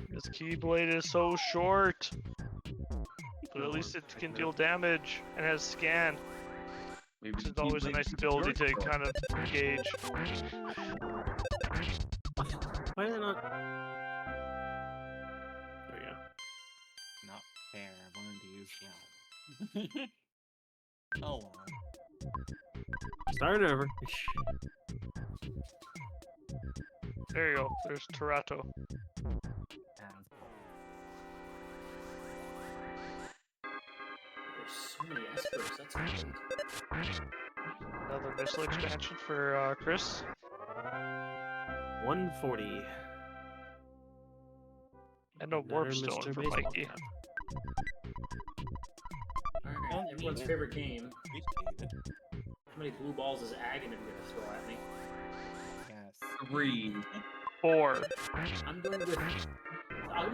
This Keyblade is so short. But at least it can deal damage and has scan. Maybe Which is the always a Keyblade nice is ability to short. kind of gauge. Why did I not? There we go. Not fair. I wanted to use realm. Oh well. Start over. There you go. There's Terato. There's so many Espers, that's great. Another missile expansion for Chris. 140. And no warp stone Mr. for Baseball Mikey. Cap. Alright, Don't everyone's need it. favorite game. Appreciate it. How many blue balls is Aghanim gonna throw at me? Yes. 3. 4. I'm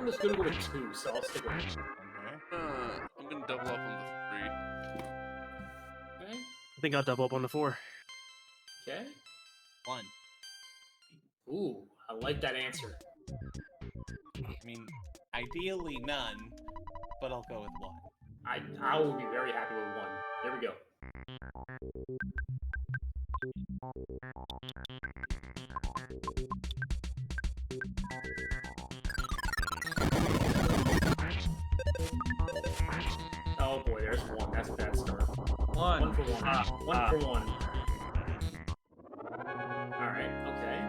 just gonna go with 2, so I'll stick with it. I'm gonna double up on the 3. Okay? I think I'll double up on the 4. Okay? 1. Ooh, I like that answer. I mean, ideally none, but I'll go with 1. I will be very happy with 1. There we go. Oh boy, there's 1. That's a bad start. 1 for 1. 1 for 1. Alright, okay.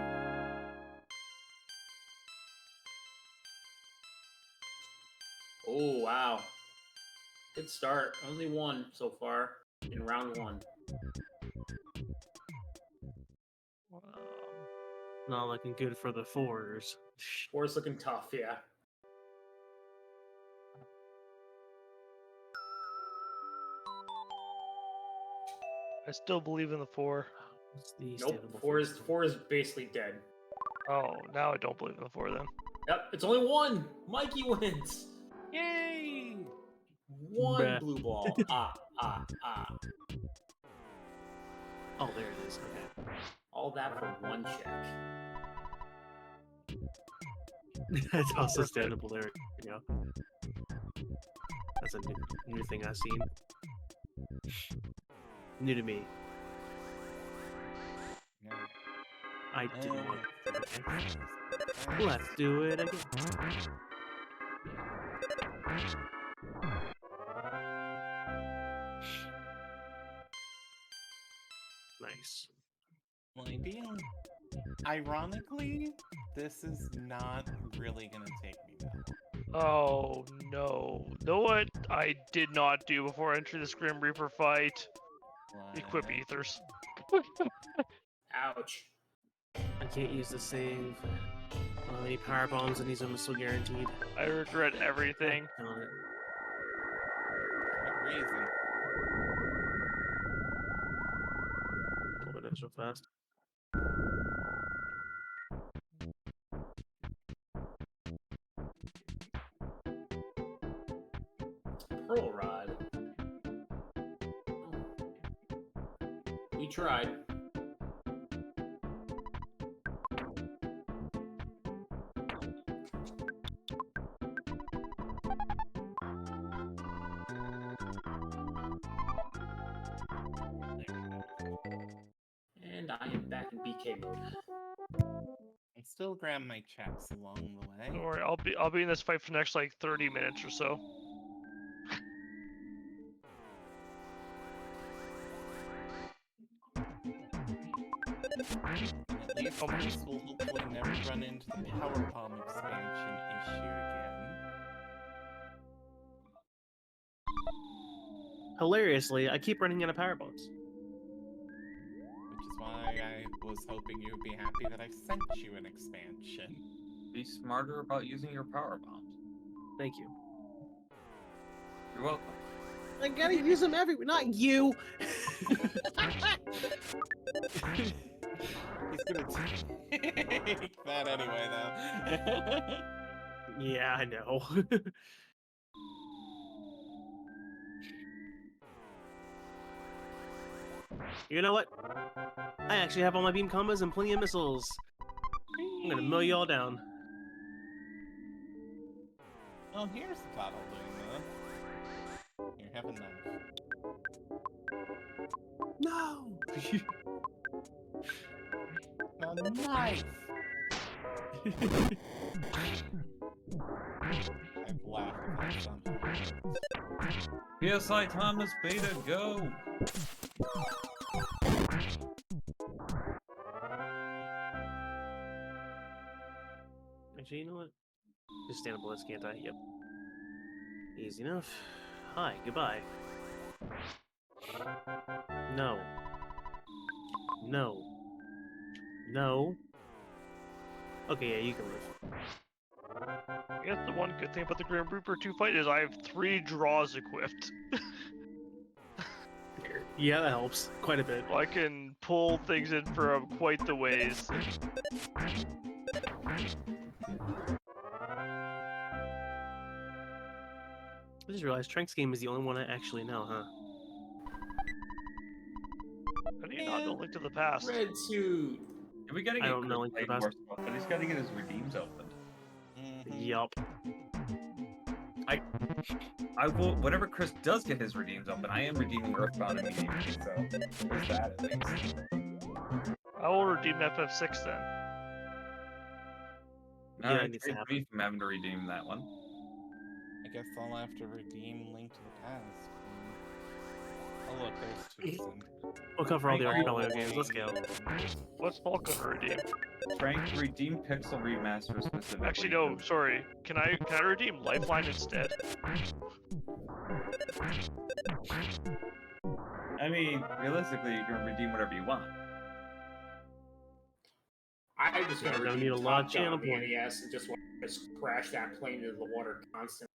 Oh, wow. Good start. Only 1 so far in round 1. Not looking good for the 4s. 4's looking tough, yeah. I still believe in the 4. What's the Nope, standable 4 is basically dead. Oh, now I don't believe in the 4 then. Yep, it's only 1! Mikey wins! Yay! 1 Bruh. blue ball. Ah. Oh, there it is. Okay. All that for 1 check. That's also standable there. You know. That's a new thing I've seen. New to me. I didn't want to. Let's do it again. Nice. Being ironically, this is not really gonna take me that long. Oh no. Know what I did not do before entering this Grim Reaper fight? Equip What? ethers. Ouch. I can't use the save. Any power bombs and these are still guaranteed. I regret everything. Darn it. What reason? Pull it in so fast. Pearl Rod. We tried. And I am back in BK mode. I still grab my checks along the way. Don't worry, I'll be in this fight for the next like 30 minutes or so. At least this will hopefully never run into the power bomb expansion issue again. Hilariously, I keep running out of power bombs. Which is why I was hoping you would be happy that I sent you an expansion. Be smarter about using your power bombs. Thank you. You're welcome. I gotta use them everywhere. Not you. He's gonna take that anyway, though. Yeah, I know. You know what? I actually have all my beam combos and plenty of missiles. I'm gonna mill you all down. Oh, here's the bottle Luna. Here, have a knife. No! A knife! I've laughed at something. PSI Thomas Beta, go! Actually, you know what? Just stand up on this, can't I? Yep. Easy enough. Hi, goodbye. No. No. No. Okay, yeah, you can move. I guess the one good thing about the Grim Reaper 2 fight is I have 3 draws equipped. Yeah, that helps quite a bit. I can pull things in from quite the ways. I just realized Trank's game is the only one I actually know, huh? How do you not know Link to the Past? Red suit. Yeah, we gotta I get don't know, Chris like, playing the more stuff, but he's gotta get his redeems opened. Yup. I will, whenever Chris does get his redeems open, I am redeeming Earthbound immediately, so there's that at least. I will redeem FF6 then. Yeah, Alright, it needs to save happen. me from having to redeem that one. I guess I'll have to redeem Link to the Past. Oh look, there's Tucson. We'll cover all the Frank, Archipelago games. Let's go. What's Paul gonna redeem? Trying to redeem Pixel Remaster specifically. Actually, no, sorry. Can I redeem Lifeline instead? I mean, realistically, you can redeem whatever you want. I just Yeah, gotta don't redeem need a lot of Top Gun channel on the points. NES and just want to crash that plane into the water constantly.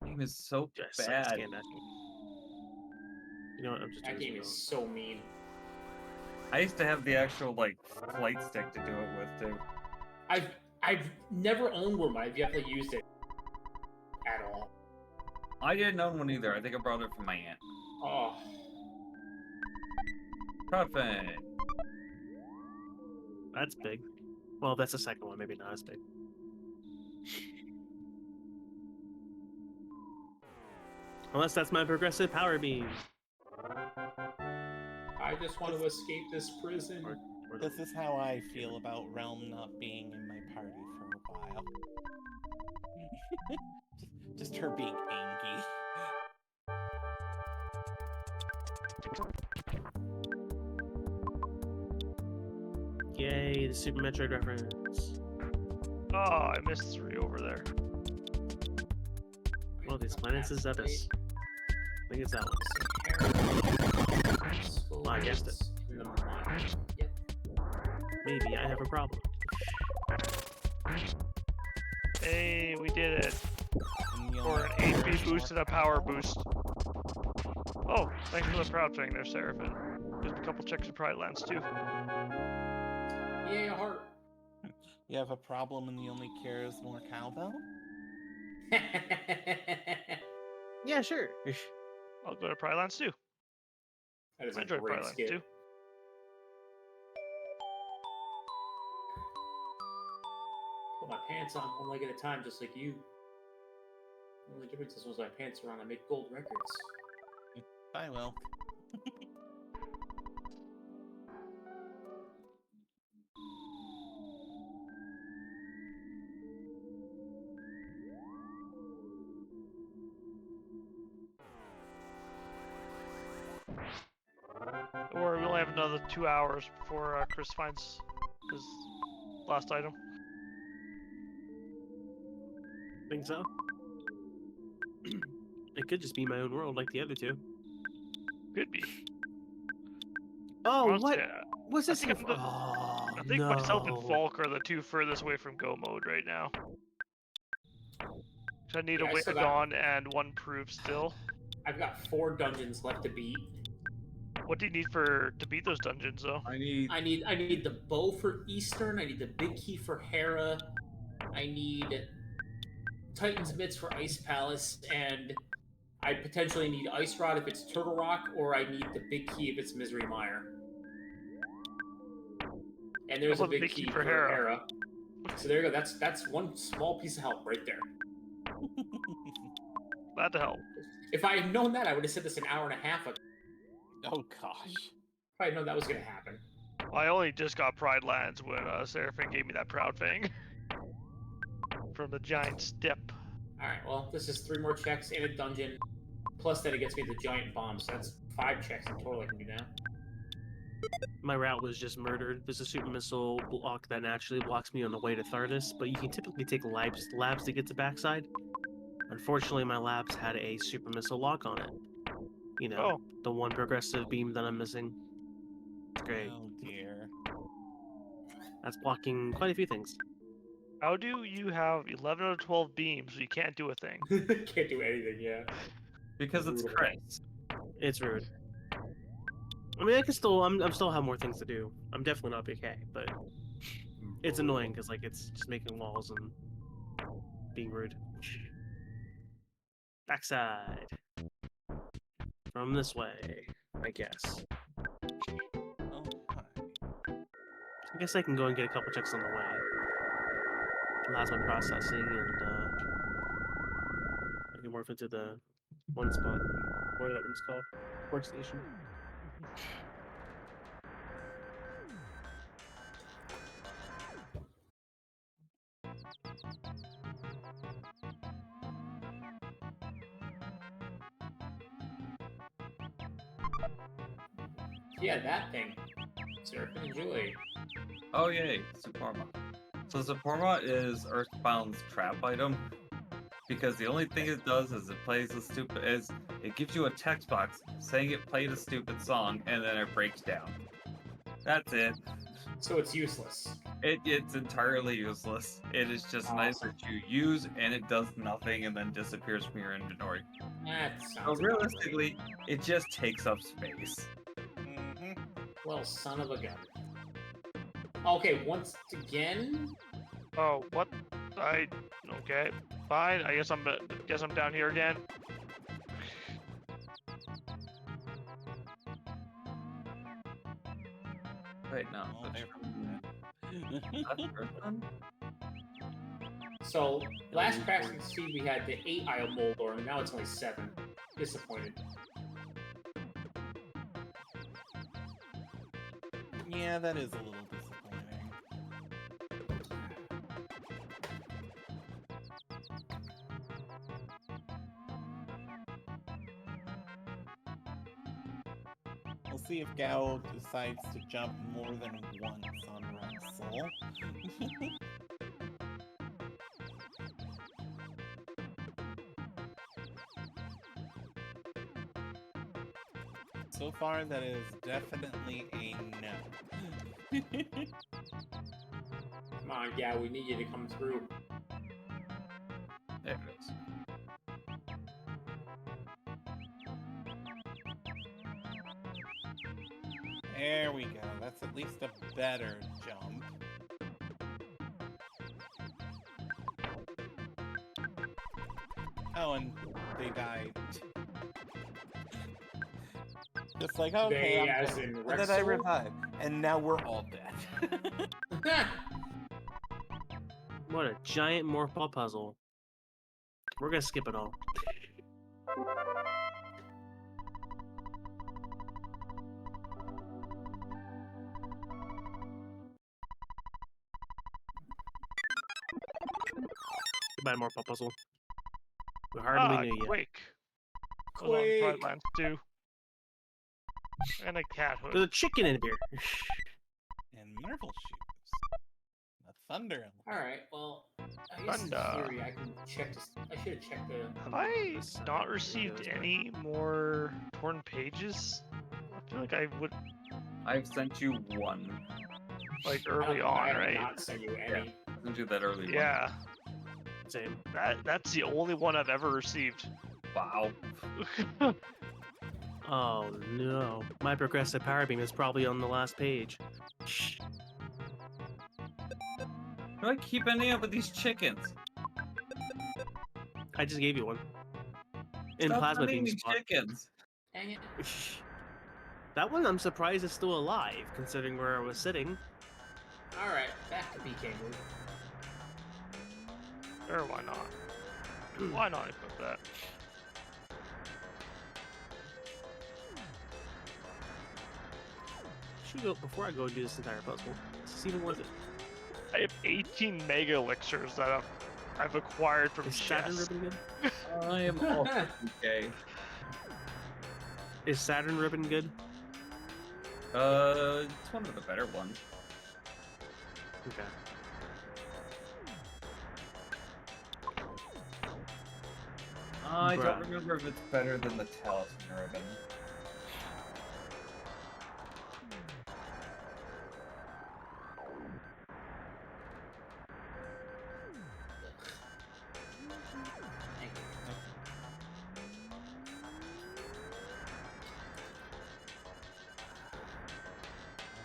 That game is so Just suck bad. scan that. You know what? I'm just That doing game this is so mean. I used to have the actual, like, flight stick to do it with, too. I've never owned one, but I've yet to use it at all. I didn't own one either. I think I borrowed it from my aunt. Oh, Crowdfund. That's big. Well, that's the second one. Maybe not as big. Unless that's my progressive power beam. I I just want to escape this prison. This is how I feel about Realm not being in my party for a while. just her being angry. Yay, the Super Metroid reference. Oh, I missed 3 over there. Well, these planets is Zebus. I think it's that one. I guessed it. In the mind. Yep. Maybe I have a problem. Hey, we did it. And you'll For an never HP know boost and a power boost. Oh, thanks for the proud thing there, Seraphin. Just a couple checks of Pride Lands too. Yay, a heart. You have a problem and the only cure is more cowbell? Yeah, sure. I'll go to Pride Lands too. That is I a enjoy great Pride Lands skit. too. Put my pants on one leg at a time, just like you. The only difference is my pants are on. I make gold records. I will. Or we only have another 2 hours before Chris finds his last item. Think so? It could just be my own world like the other two. Could be. Oh, Honestly, what? What's I this? think Oh, I think no. myself and Falk are the 2 furthest away from go mode right now. So I need Yeah, a I Way still to got- Dawn and 1 proof still. I've got 4 dungeons left to beat. What do you need to beat those dungeons though? I need. I need the bow for Eastern. I need the big key for Hera. I need Titan's Mitts for Ice Palace, and I potentially need Ice Rod if it's Turtle Rock, or I need the big key if it's Misery Mire. And there's How a about the big key for Hera. So there you go. That's one small piece of help right there. Glad to help. If I had known that, I would have said this an hour and a half ago. Oh gosh. If I had known that was going to happen. I only just got Pride Lands when Seraphin gave me that proud thing. From the giant step. Alright, well, this is 3 more checks in a dungeon. Plus that it gets me the giant bomb, so that's 5 checks in total I can do now. My route was just murdered. There's a super missile block that naturally blocks me on the way to Thardis, but you can typically take labs to get to backside. Unfortunately, my labs had a super missile lock on it. You know, the one progressive beam that I'm missing. It's great. Oh dear. That's blocking quite a few things. How do you have 11 out of 12 beams so you can't do a thing? Can't do anything, yeah. Because it's Brutal. Chris. It's rude. I mean, I can still, I'm still have more things to do. I'm definitely not BK, but it's annoying because like it's just making walls and being rude. Backside. From this way, I guess. Oh hi. I guess I can go and get a couple checks on the way. Plasma processing and I can morph into the one spot. Whatever that one's called. Workstation. Yeah, that thing. Seraphin, enjoy. Oh yay, Suporma. So Suporma is Earthbound's trap item. Because the only thing it does is it it gives you a text box saying it played a stupid song and then it breaks down. That's it. So it's useless. It's entirely useless. It is just nice that you use and it does nothing and then disappears from your inventory. That So sounds realistically, it just takes up space. Mm-hmm. well, son of a gun. Okay, once again. Oh, what? Okay, fine. I guess I'm down here again. Wait, no. Oh, That's Earthbound? So last Cracks and Seed we had the 8 Isle Moldor, and now it's only 7. Disappointed. Yeah, that is a little disappointing. We'll see if Gao decides to jump more than once on Wrestle. So far, that is definitely a no. Come on, yeah, we need you to come through. There it is. There we go. That's at least a better jump. Oh, and they died. Just like, okay, They, I'm as dead. in And then I Rexel? revive. And now we're all dead. What a giant Morphle puzzle. We're gonna skip it all. Goodbye, Morphle puzzle. We hardly knew you. Quake. Was on Quake. Pride Lands 2. And a cat hood. There's a chicken in here. And Marvel shoes. A thunder element. Alright, well, I guess in Thunder. theory I can check this. I should have checked the. Have I This side not really received goes any more torn pages? I feel like I would, I've sent you one. like, I early don't- on, I have right? not sent you any. I sent you that early Yeah, Same. that's the only one I've ever received. one. Wow. Oh no. My progressive power beam is probably on the last page. Do I keep ending up with these chickens? I just gave you one. In Stop plasma sending beam me spot. chickens. Dang it. That one I'm surprised is still alive, considering where I was sitting. Alright, back to BK move. Or why not? Why not equip that? Should go before I go do this entire puzzle. Is this even worth it? I have 18 mega elixirs that I've acquired from Is Saturn chests. ribbon good? I am also okay. Is Saturn ribbon good? It's one of the better ones. Okay. I don't Bruh. remember if it's better than the Talisman ribbon. Thank you.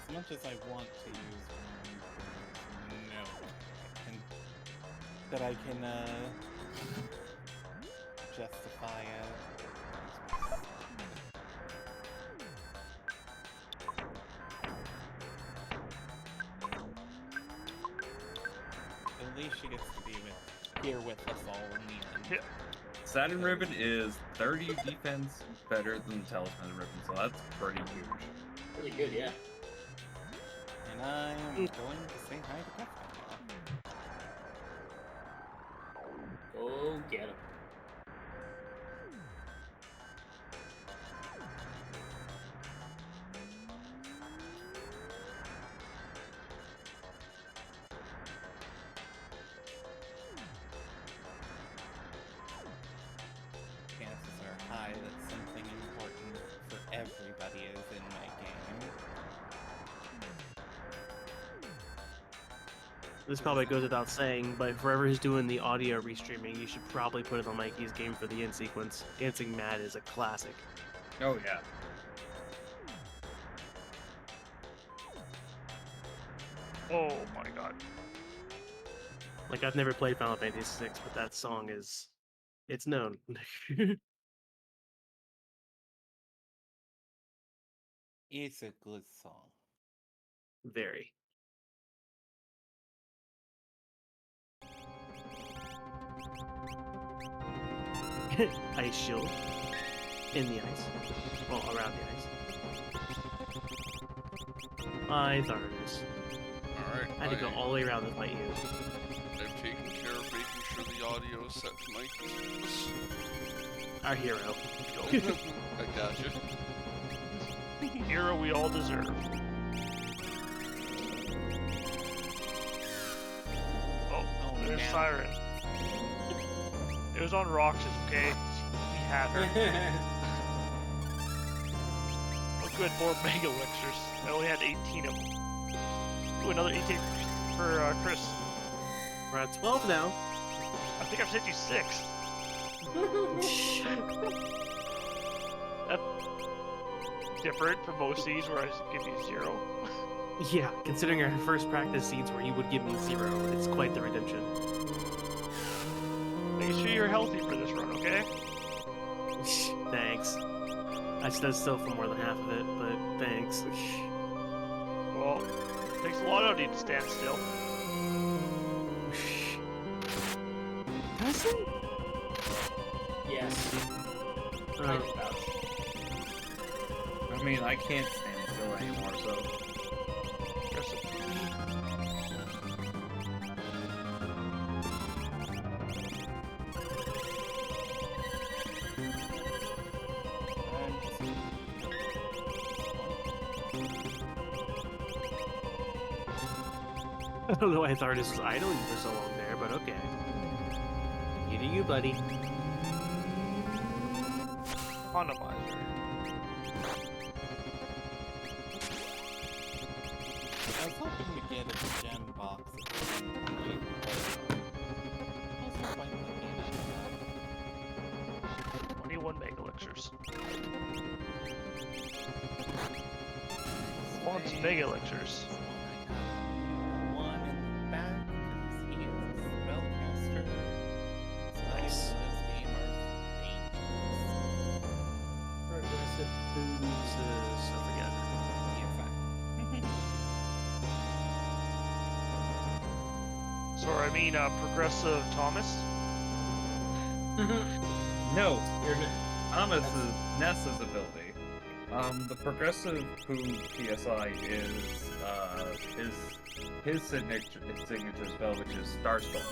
As much as I want to use one, there's no way that I can justify it. At least she gets to be here with us all in the end. Yeah. Saturn ribbon is 30 defense better than the Talisman ribbon, so that's pretty huge. Really good, yeah. And I'm going to say hi to Kefka now. Go get him. Chances are high that something important for everybody is in my game. This probably goes without saying, but whoever is doing the audio restreaming, you should probably put it on Mikey's game for the end sequence. Dancing Mad is a classic. Oh yeah. Oh my god. Like, I've never played Final Fantasy VI, but that song is... it's known. It's a good song. Very. Ice shield. In the ice. Well, around the ice. Arthurs. Alright, I had to go all the way around to fight you. I've taken care of making sure the audio is set to Mikey's. Our hero. I gotcha. Hero we all deserve. Oh, there's man. Siren. It was on Roxas, okay? He had her. Oh, good, more Mega Elixirs. I only had 18 of them. Ooh, another 18 for Chris. We're at 12 now. I think I've sent you 6. That's different from most seeds where I give you 0. Yeah, considering our first practice seeds where you would give me 0, it's quite the redemption. Make sure you're healthy for this run, okay? Thanks. I stood still for more than half of it, but thanks. Well, it takes a lot out of you to stand still. Does it? Yes. I Oh, can vouch. I mean, I can't stand still anymore, so. Chris, I don't know why Arthurs was idling for so long there, but okay. You do you, buddy. Economizer. I was hoping to get a gem box at some point, but I wasn't quite looking at 21 Mega Elixirs. that. Wants Mega Elixirs. One in the back because he is a spellcaster. Nice. Spells in this game are dangerous. Progressive Who's I forget. You're fine. Sorry, I mean Progressive Thomas. No, You're Thomas's Nessa's ability. The progressive Poo PSI is his signature spell, which is Starstorm,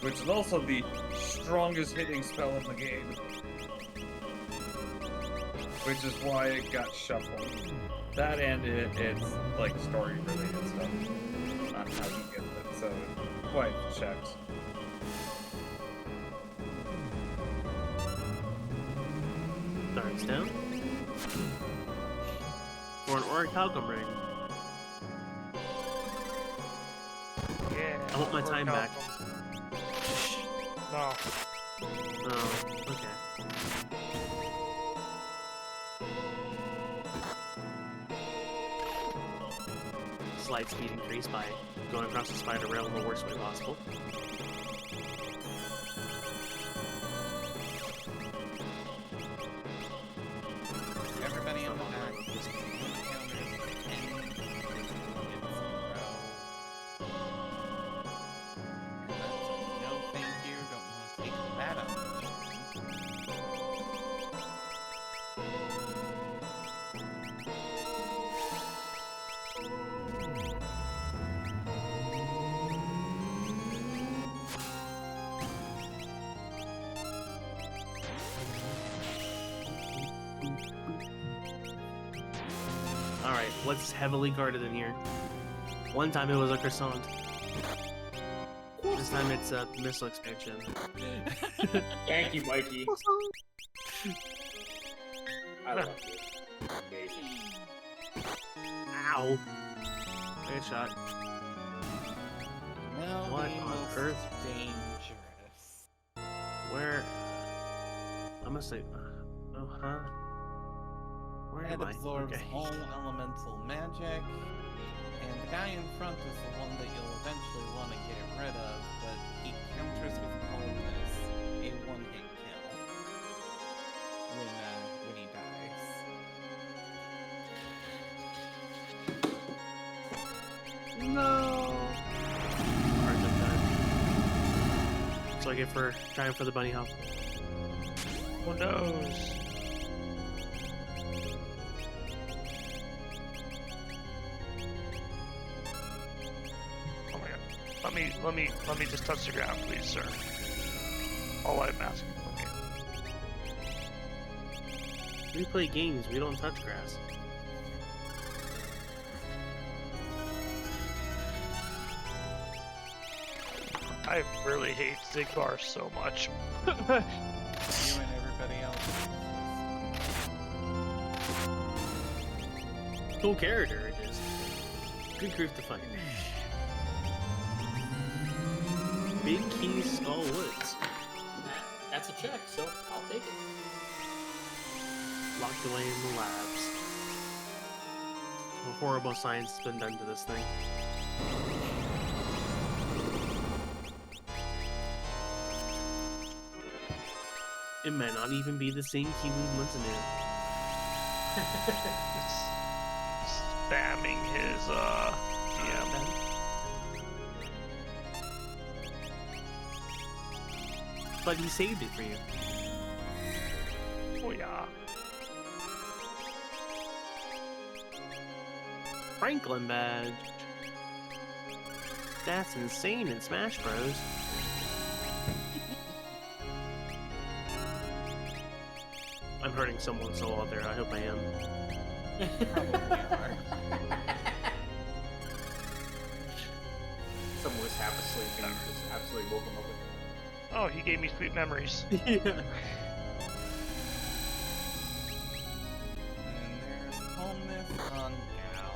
which is also the strongest hitting spell in the game, which is why it got shuffled. That and it's like story related stuff on how you get it, so it quite checks. Darts down. For an Orichalcum ring. Yeah. I want my time back. No. Oh, okay. Slight speed increase by going across the spider rail in the worst way possible. Everybody on the back just counters 10. It's 0. And that's a no thank you. Don't want to take that up. Alright, what's heavily guarded in here? One time it was a croissant. This time it's a missile expansion. Thank you, Mikey. I love you. Amazing. Ow! Nice shot. Now What the on most earth? dangerous. Where? I must say. Oh, huh? Where It am I? absorbs Okay. all elemental magic, and the guy in front is the one that you'll eventually want to get rid of, but he counters with coldness, a one-hit kill when he dies. No! Hard like that. So I get for trying for the bunny hop. Who knows? Let me just touch the ground, please, sir. All I'm asking from you. We play games, we don't touch grass. I really hate Zigbar so much. You and everybody else. Cool character, it is. Good group to fight. Big Key Skull Woods. That's a check, so I'll take it. Locked away in the labs. A horrible science has been done to this thing. It might not even be the same Kiwi months ago. Spamming his DM. But he saved it for you. Oh yeah. Franklin badge. That's insane in Smash Bros. I'm hurting someone's soul out there. I hope I am. Someone was half asleep and you just absolutely woke him up with it. Oh, he gave me sweet memories. Yeah. And there's calmness on Gal.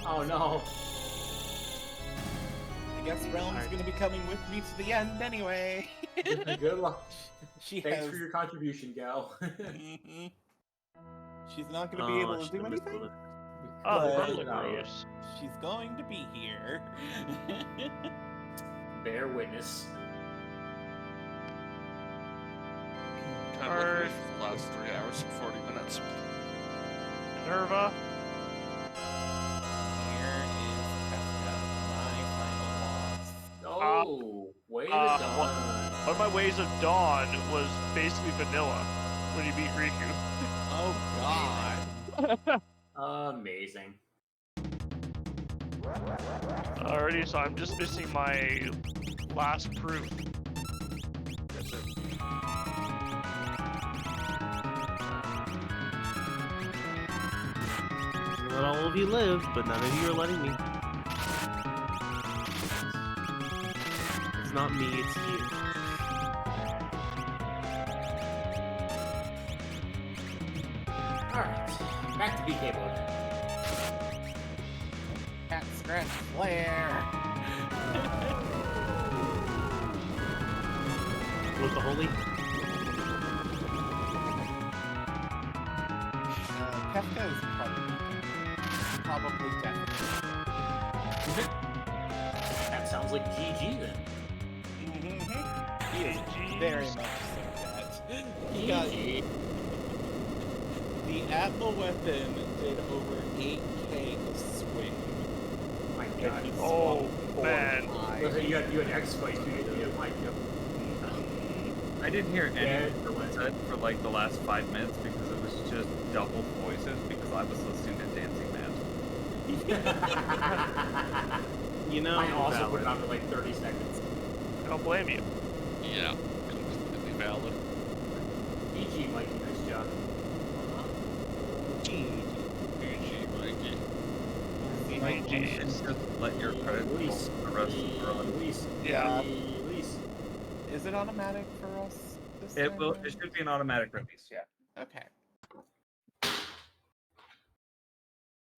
Oh no. I guess Realm's gonna be coming with me to the end anyway. Good luck. She Thanks has. for your contribution, Gal. Mhm. She's not gonna be able to do anything. Oh, But- Brooklyn Rose. She's going to be here. Bear witness. Kind of like me for the last 3 hours and 40 minutes. Nerva. Here is Kefka, my final boss. Oh, way to uh, dawn. One of my ways of dawn was basically vanilla when you beat Riku. Oh god. Amazing. Alrighty, so I'm just missing my last proof. That's it. Let all of you live, but none of you are letting me. It's not me, it's you. Alright, back to BK mode. Cat scratch flare. With the holy? Kefka is probably definitely. That sounds like GG then. Mm-hmm. Very much so that. He got GG. the Atla weapon did over 8k a swing. My And god. he Oh, swung 4 man. times. You had X-Fight, too, didn't you? My god. I didn't hear Yeah, anything that was said for like the last 5 minutes because it was just double voices because I was listening to Dancing Man. You know, I also valid. put it on for like 30 seconds. I don't blame you. Yeah, completely valid. GG, Mikey, nice job. Gee. GG, Mikey. Like, you should GGs. just let your credit roll Release. for the rest of the run. Release. Yeah. Release. Is it automatic for us this It time will. around? It should be an automatic release. Yeah. Okay.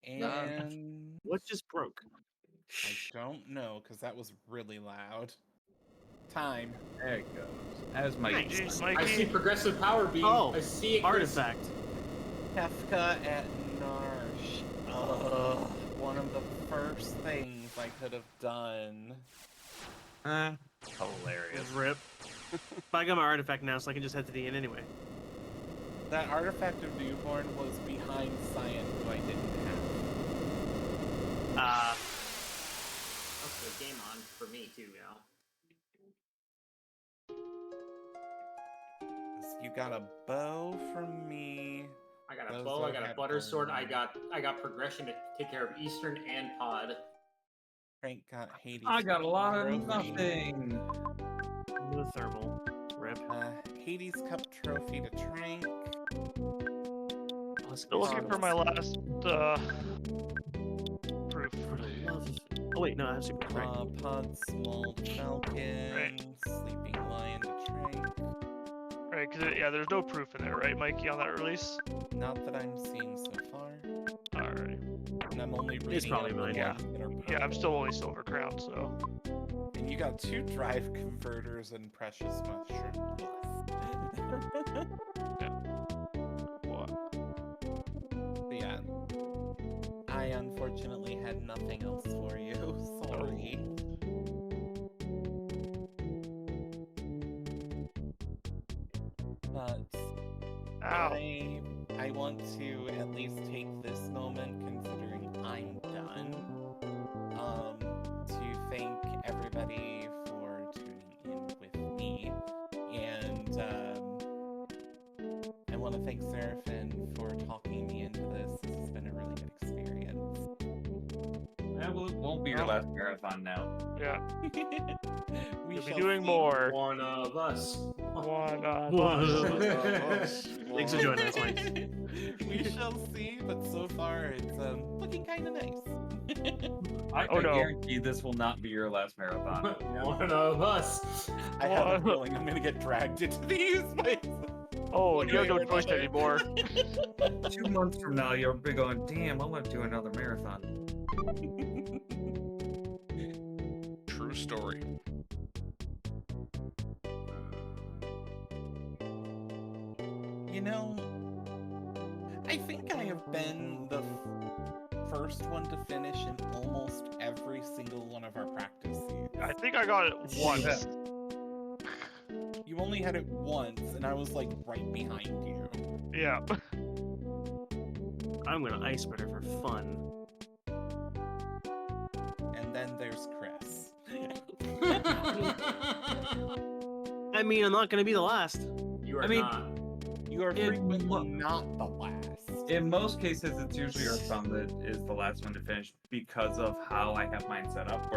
And What just broke? I don't know because that was really loud. Time. There it goes. As my GGs, I see Mikey. progressive power beam. Oh, I see it. Chris. Artifact. Kefka at Narsh. Ugh. One of the first things I could have done. hilarious. Rip. But I got my artifact now, so I can just head to the inn anyway. That artifact of Newborn was behind Cyan, who I didn't have. That's the game on for me too now. You got a bow from me. I got a Those bow. I are got a head butter sword. burning. I got progression to take care of Eastern and Pod. Frank got Hades. I got a lot of trophy. nothing. No thermal. Rip. Hades Cup trophy to Trank. Still looking for my last proof. For the love of... Oh wait, no, I have super right. Pod Small to Falcon. Right. Sleeping Lion to Trank. Right, because yeah, there's no proof in there, right, Mikey, on that release? Not that I'm seeing so far. Alright. And I'm only reading probably out the mine. Yeah. ones that are Yeah, I'm purple. still only Silver Crown, so. And you got 2 drive converters and Precious Mushroom Plus. What? But yeah. I unfortunately had nothing else for you. Sorry. But Ow. I want to at least take this moment, considering I'm done, to thank everybody for tuning in with me. And I want to thank Seraphin for talking me into this. This has been a really good experience. That won't be your last marathon now. Yeah. We You'll be shall doing see. more. One of us. One of Whoa. us. Thanks for joining us, Mike. We shall see, but so far it's looking kind of nice. I Oh, no. guarantee this will not be your last marathon. One of us. I have a feeling I'm gonna get dragged into these. Oh, One you have way no or choice another. anymore. 2 months from now, you'll be going, damn, I want to do another marathon. True story. You know, I think I have been the first one to finish in almost every single one of our practice seeds. I think I got it once. You only had it once, and I was like right behind you. Yeah. I'm gonna ice spreader for fun. And then there's Chris. I mean, I'm not gonna be the last. You are I mean- not. You are In frequently mo- not the last. In most cases, it's usually our son that is the last one to finish because of how I have mine set up.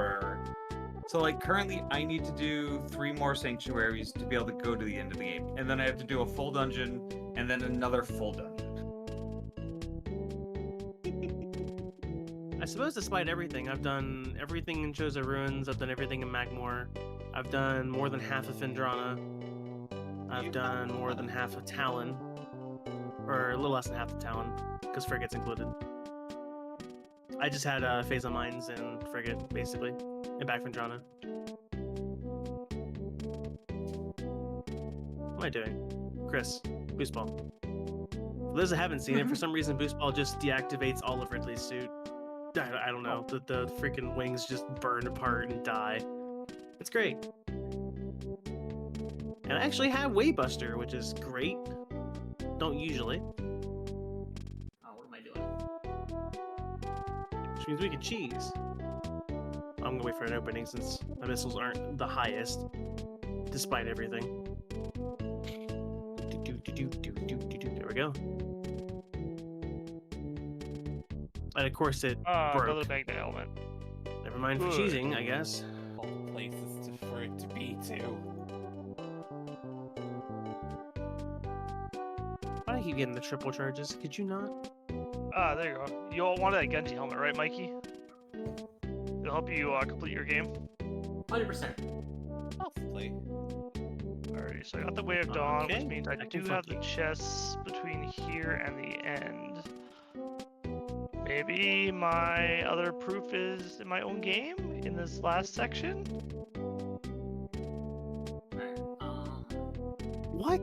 So like currently, I need to do 3 more sanctuaries to be able to go to the end of the game, and then I have to do a full dungeon and then another full dungeon. I suppose despite everything, I've done everything in Chosen Ruins, I've done everything in Magmore, I've done more than half of Phendrana, I've done more than half of Talon, or a little less than half of Talon, because Frigate's included. I just had Phase of Mines and Frigate, basically, and back Phendrana. What am I doing? Chris, Boost Ball. For those that haven't seen it, for some reason Boost Ball just deactivates all of Ridley's suit. I don't know. The freaking wings just burn apart and die. It's great. And I actually have Waybuster, which is great. Don't usually. Oh, what am I doing? Which means we can cheese. I'm gonna wait for an opening since my missiles aren't the highest, despite everything. There we go. And of course it Another broke. magnet element. Never mind for Good. cheesing, I guess. All the places for it to be too. Why do I keep getting the triple charges? Could you not? Ah, there you go. You all wanted that Genji helmet, right, Mikey? It'll help you complete your game. 100%. Possibly. Alrighty, so I got the Way of Dawn, Okay, which means I I can do have fuck the you. chests between here and the end. Maybe my other proof is in my own game in this last section? Alright, What?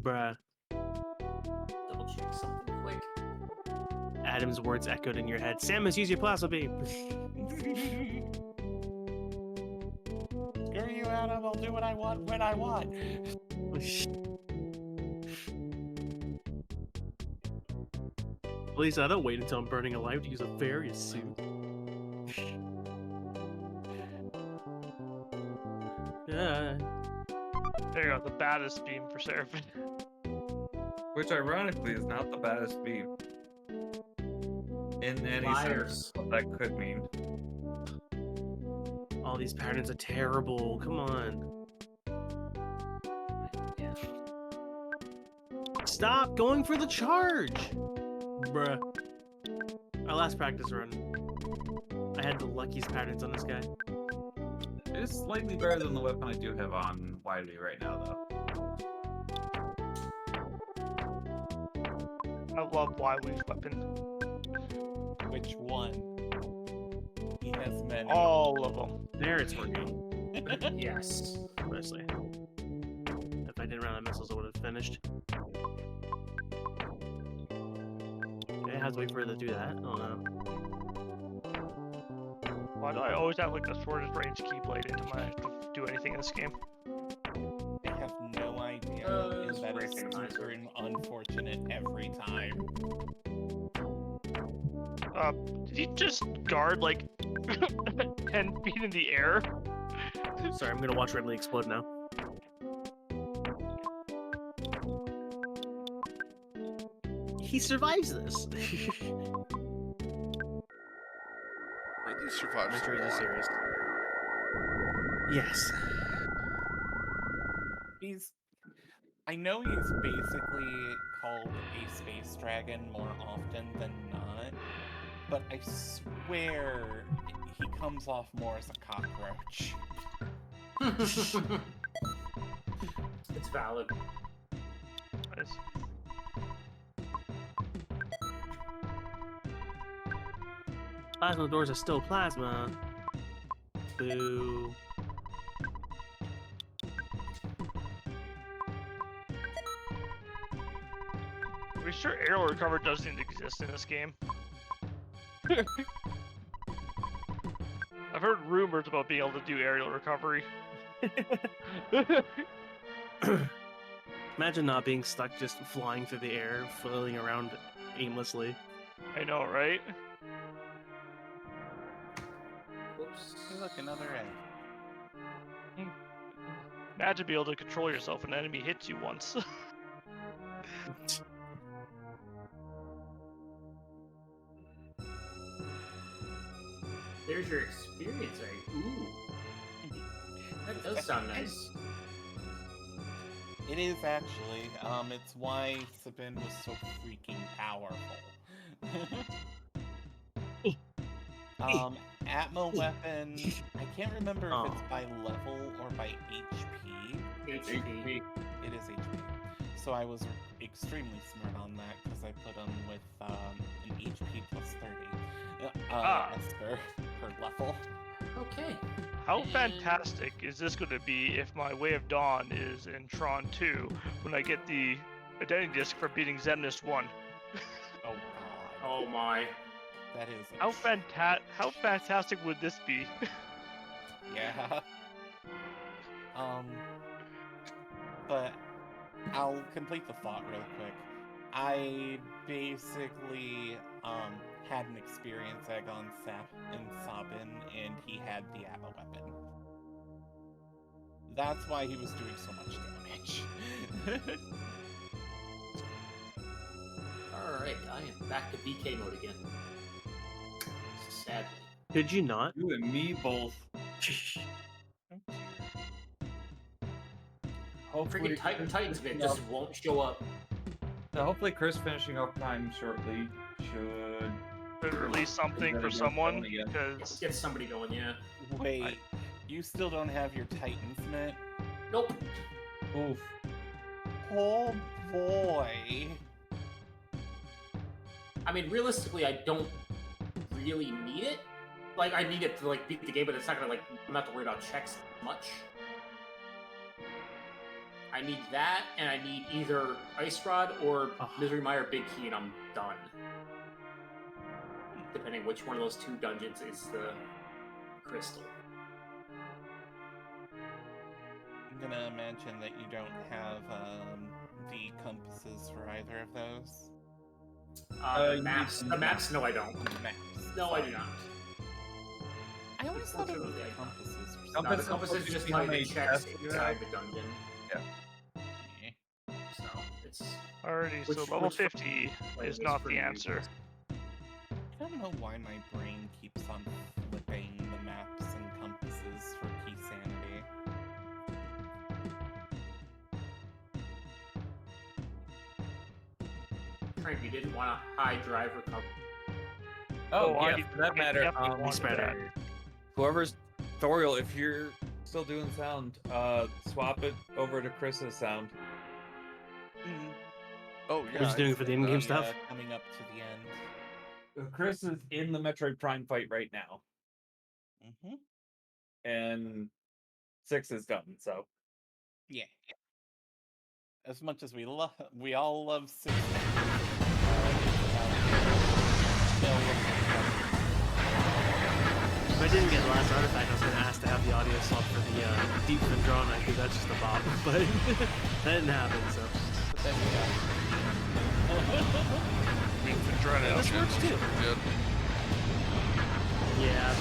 Bruh. double check something quick. Adam's words echoed in your head. Samus, use your plasma beam. Screw you, Adam. I'll do what I want when I want. Lisa, I don't wait until I'm burning alive to use a various suit. Yeah. There you go, the baddest beam for Seraphin. Which ironically is not the baddest beam. In any Liars. sense, what that could mean. All these patterns are terrible. Come on. Stop going for the charge! Bruh. Our last practice run. I had the luckiest patterns on this guy. It is slightly better than the weapon I do have on Wiley right now, though. I love Wiley's weapon. Which one? He has many. All of them. There it's working. Yes. Honestly. If I didn't run out of missiles, I would have finished. Okay, I have to wait for it to do that. Oh no. Why do I always have like the shortest range keyblade into my to do anything in this game? I have no idea. And that is super unfortunate every time. Did he just guard like 10 feet in the air? Sorry, I'm gonna watch Ridley explode now. He survives this. Ridley survives Mystery a is lot. serious. Yes. I know he's basically called a space dragon more often than not, but I swear he comes off more as a cockroach. It's valid. Nice. Plasma doors are still plasma. Boo. Are we sure aerial recovery doesn't exist in this game? I've heard rumors about being able to do aerial recovery. Imagine not being stuck just flying through the air, flailing around aimlessly. I know, right? Whoops. Hey, look, another egg. Imagine being able to control yourself when an enemy hits you once. There's your experience, right? Ooh. That does sound nice. It is actually. It's why Sabin was so freaking powerful. Atmo weapon. I can't remember if it's by level or by HP. HP. It is HP. So I was extremely smart on that because I put them with an HP plus 30 as per level. Okay. How fantastic is this going to be if my Way of Dawn is in Tron 2 when I get the identity disc for beating Xemnas 1? Oh god. Oh my. That is How fantastic would this be? yeah. But I'll complete the thought real quick. I basically had an experience egg on Sabin, and he had the ammo weapon. That's why he was doing so much damage. Alright, I am back to BK mode again. Sadly. Could you not? You and me both. Freaking Titan's bit just won't show up. So hopefully Chris finishing off time shortly should Release something for someone, Let's because get somebody going, yeah. Wait, you still don't have your Titans met? Nope. Oof. Oh boy. I mean, realistically, I don't really need it. Like, I need it to, like, beat the game, but it's not gonna, like, I'm not to worry about checks much. I need that, and I need either Ice Rod or Misery Mire Big Key, and I'm done. Depending which one of those two dungeons is the crystal. I'm gonna mention that you don't have the compasses for either of those. The maps. The maps? No, I don't. Maps. No, I do not. I always thought it was Unfortunately, I don't. compasses. For some No, the Compass- compass is just how like the many checks tests you inside have? the dungeon. reason. So, it's... alrighty, so Which- level which- 50 like, is it's not the pretty answer. I don't know why my brain keeps on flipping the maps and compasses Frank, we didn't want a high drive recovery. Oh, I yeah, for that matter, definitely wanted spread that. out. whoever's Thoriel, if you're still doing sound, swap it over to Chris's sound. Oh yeah. We're just doing it for the in-game The, stuff. coming up to the end. Chris is in the Metroid Prime fight right now, Mm-hmm. and 6 is done. So Yeah. As much as we all love 6. If I didn't get the last artifact, I was going to ask to have the audio swap for the Deep Vendron. I think that's just a bop, but that didn't happen, so. But then we got I mean, Vendrona Yeah, this Engine works was too. really good. Yeah.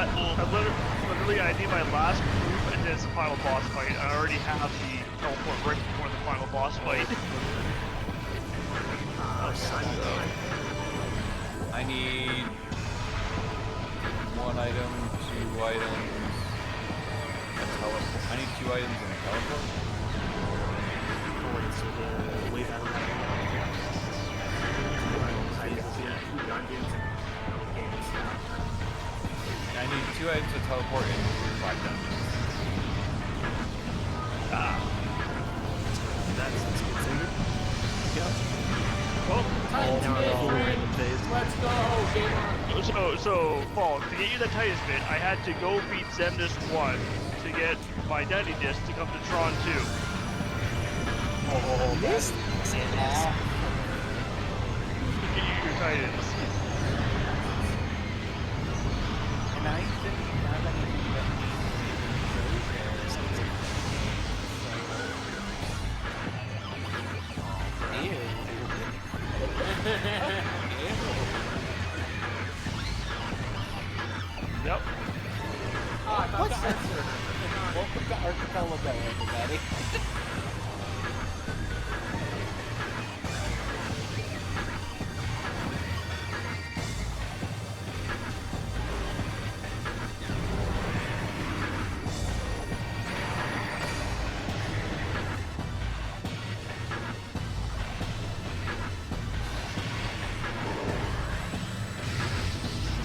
Literally, I need my last move and then it's the final boss fight. I already have the teleport right before the final boss fight. Oh, son. I need 1 item, 2 items, a teleport. I need 2 items and a teleport. Forward to the wave out of that. Two dungeons and games now. I need 2 items to teleport and 5 dungeons. That's good singer. Yep. Well, Now we're full random phase. Let's go, game on. so Paul, to get you the Titus bit, I had to go beat Zemnis 1 to get my Identity Disc to come to Tron 2. This? To get you your Titans. And I didn't have anything that Yep. Welcome to Archipelago, everybody.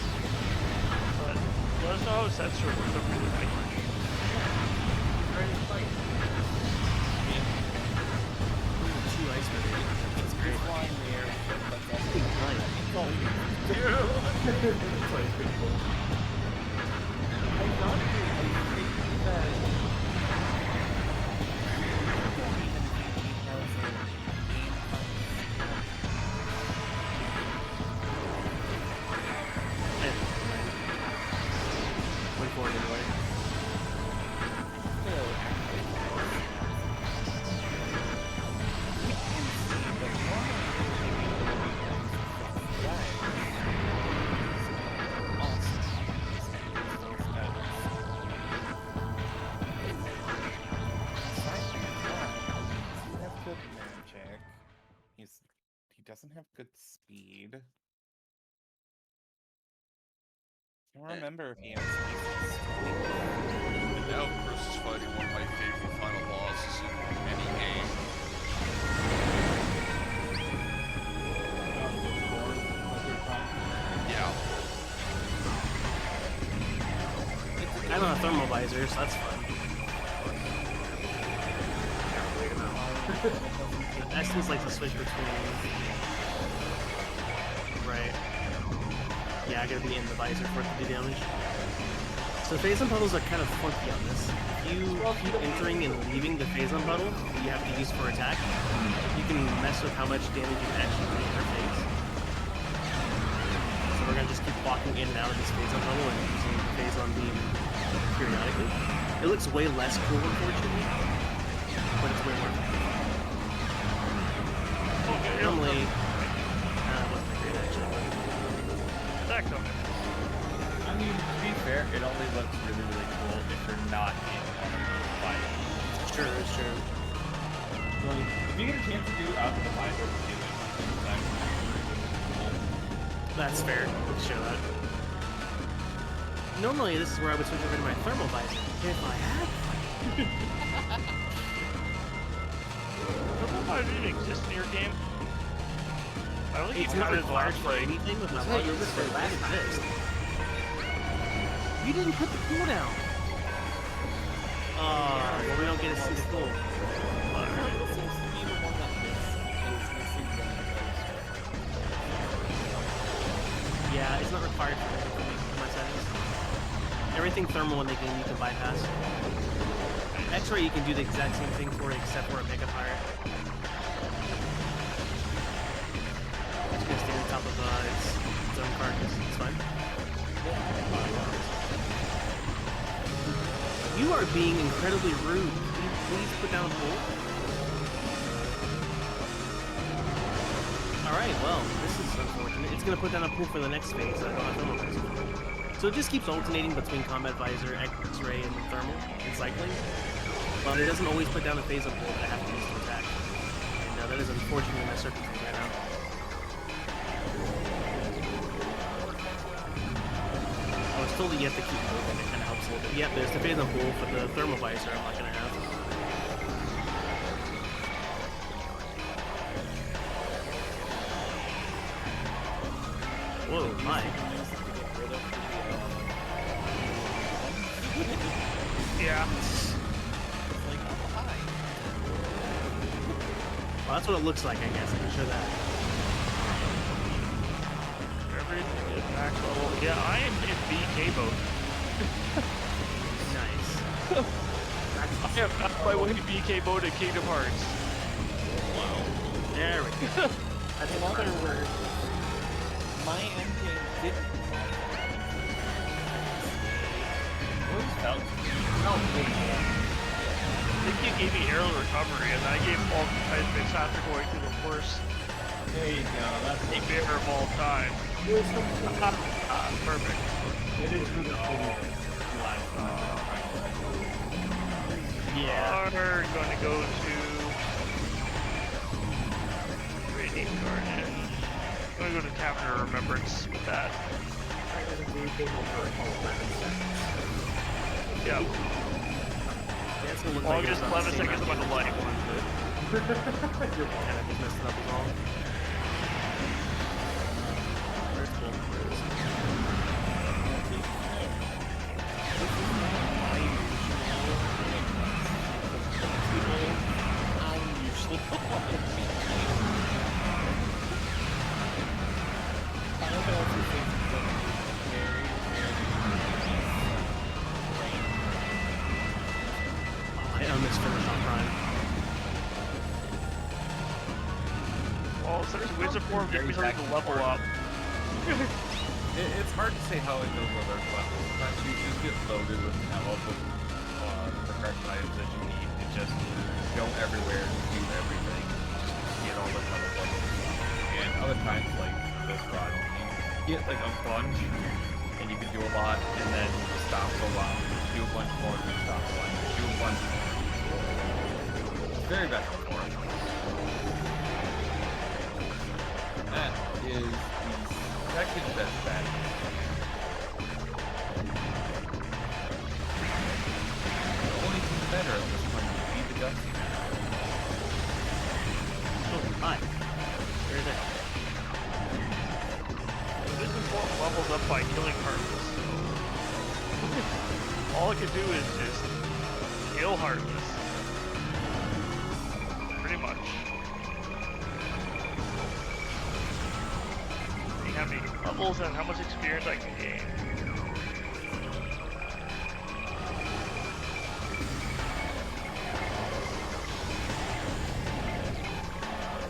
But let us know how Sensor works. I really like it. Ready to fight. Two ice movie. That's great. Flying there, but that's Right. I thought that Went for it anyway. He doesn't have good speed. I don't remember if he has And now Chris is fighting one of my favorite final bosses in any game. Yeah. I don't have thermal visors, so that's fun. Estes likes to switch between. Right. Yeah, I gotta be in the visor for it to do damage. So phase-on puddles are kind of funky on this. If you keep entering and leaving the phase-on puddle that you have to use for attack, you can mess with how much damage you can actually do in your phase. So we're gonna just keep walking in and out of this phase-on puddle and using the phase-on beam periodically. It looks way less cool, unfortunately, but it's way more fun. Normally, wasn't great actually. Attack them. I mean, to be fair, it only looks really, really cool if you're not in on the fight. Sure, it's true. Like, if you get a chance to do it out in the fight, it's actually really cool. That's fair. Let's show that. Normally, this is where I would switch over to my thermal visor. If I had Thermal visor even exist in your game? I don't think It's you not had it required last for play. anything with my Hey, luggage, you're but missing it last does time. exist. You didn't put the cooldown. Well, we don't get to see the cool. Seems to be the one that is missing the Yeah, it's not required for anything for my settings. Everything thermal in the game you can bypass. X-ray you can do the exact same thing for, except for a Mega Pirate. Just gonna stay on top of its own carcass. It's fine. You are being incredibly rude. Can you please put down a pool? Alright, well, this is unfortunate. It's gonna put down a pool for the next phase. I don't have thermal visor. So it just keeps alternating between combat visor, X-ray, and thermal, and cycling. But it doesn't always put down a phase of pool that I have to use to attack. And that is unfortunately my circumstance right now. I was told that you have to keep moving. It kind of helps a little bit. Yep, there's the phase of pool, but the thermal visor I'm not gonna have. Whoa, my. Yeah. Well, that's what it looks like, I guess. I can show that. Everything is max level. Yeah, I am in BK mode. Nice. I am on my way to BK mode in Kingdom Hearts. There we go. That's another word. My ending didn't. Oh, I think you gave me early recovery, and I gave all the bits after going through the worst there you go. That's nightmare of all time. Perfect. it is really Yeah. We're going to go to Radiant Garden. I'm going to go to Tavern of Remembrance with that. Yeah. Yeah, it's gonna look like Longest it's about the 11 same seconds of my amount life. Kind of just messed it up as well. Where's cool? Where is it? I almost finished on Prime. Well, since Wizard Form gives me something to level up. It's hard to say how it goes with other classes. Sometimes you just get loaded with ammo of progression items that you need to just go everywhere and do everything. Just get all the other levels. And other times, like this run, you get like a bunch and you can do a lot and then stop for a while. Do a bunch more and then stop a bunch. Do a bunch more. It's very best for it. That is the second best bad. The only thing better at this point would be the Dusty. Oh, hi. Right there. Wizard Form levels up by killing Heartless. All I can do is just kill Heartless. Pretty much. See how many levels and how much experience I can gain.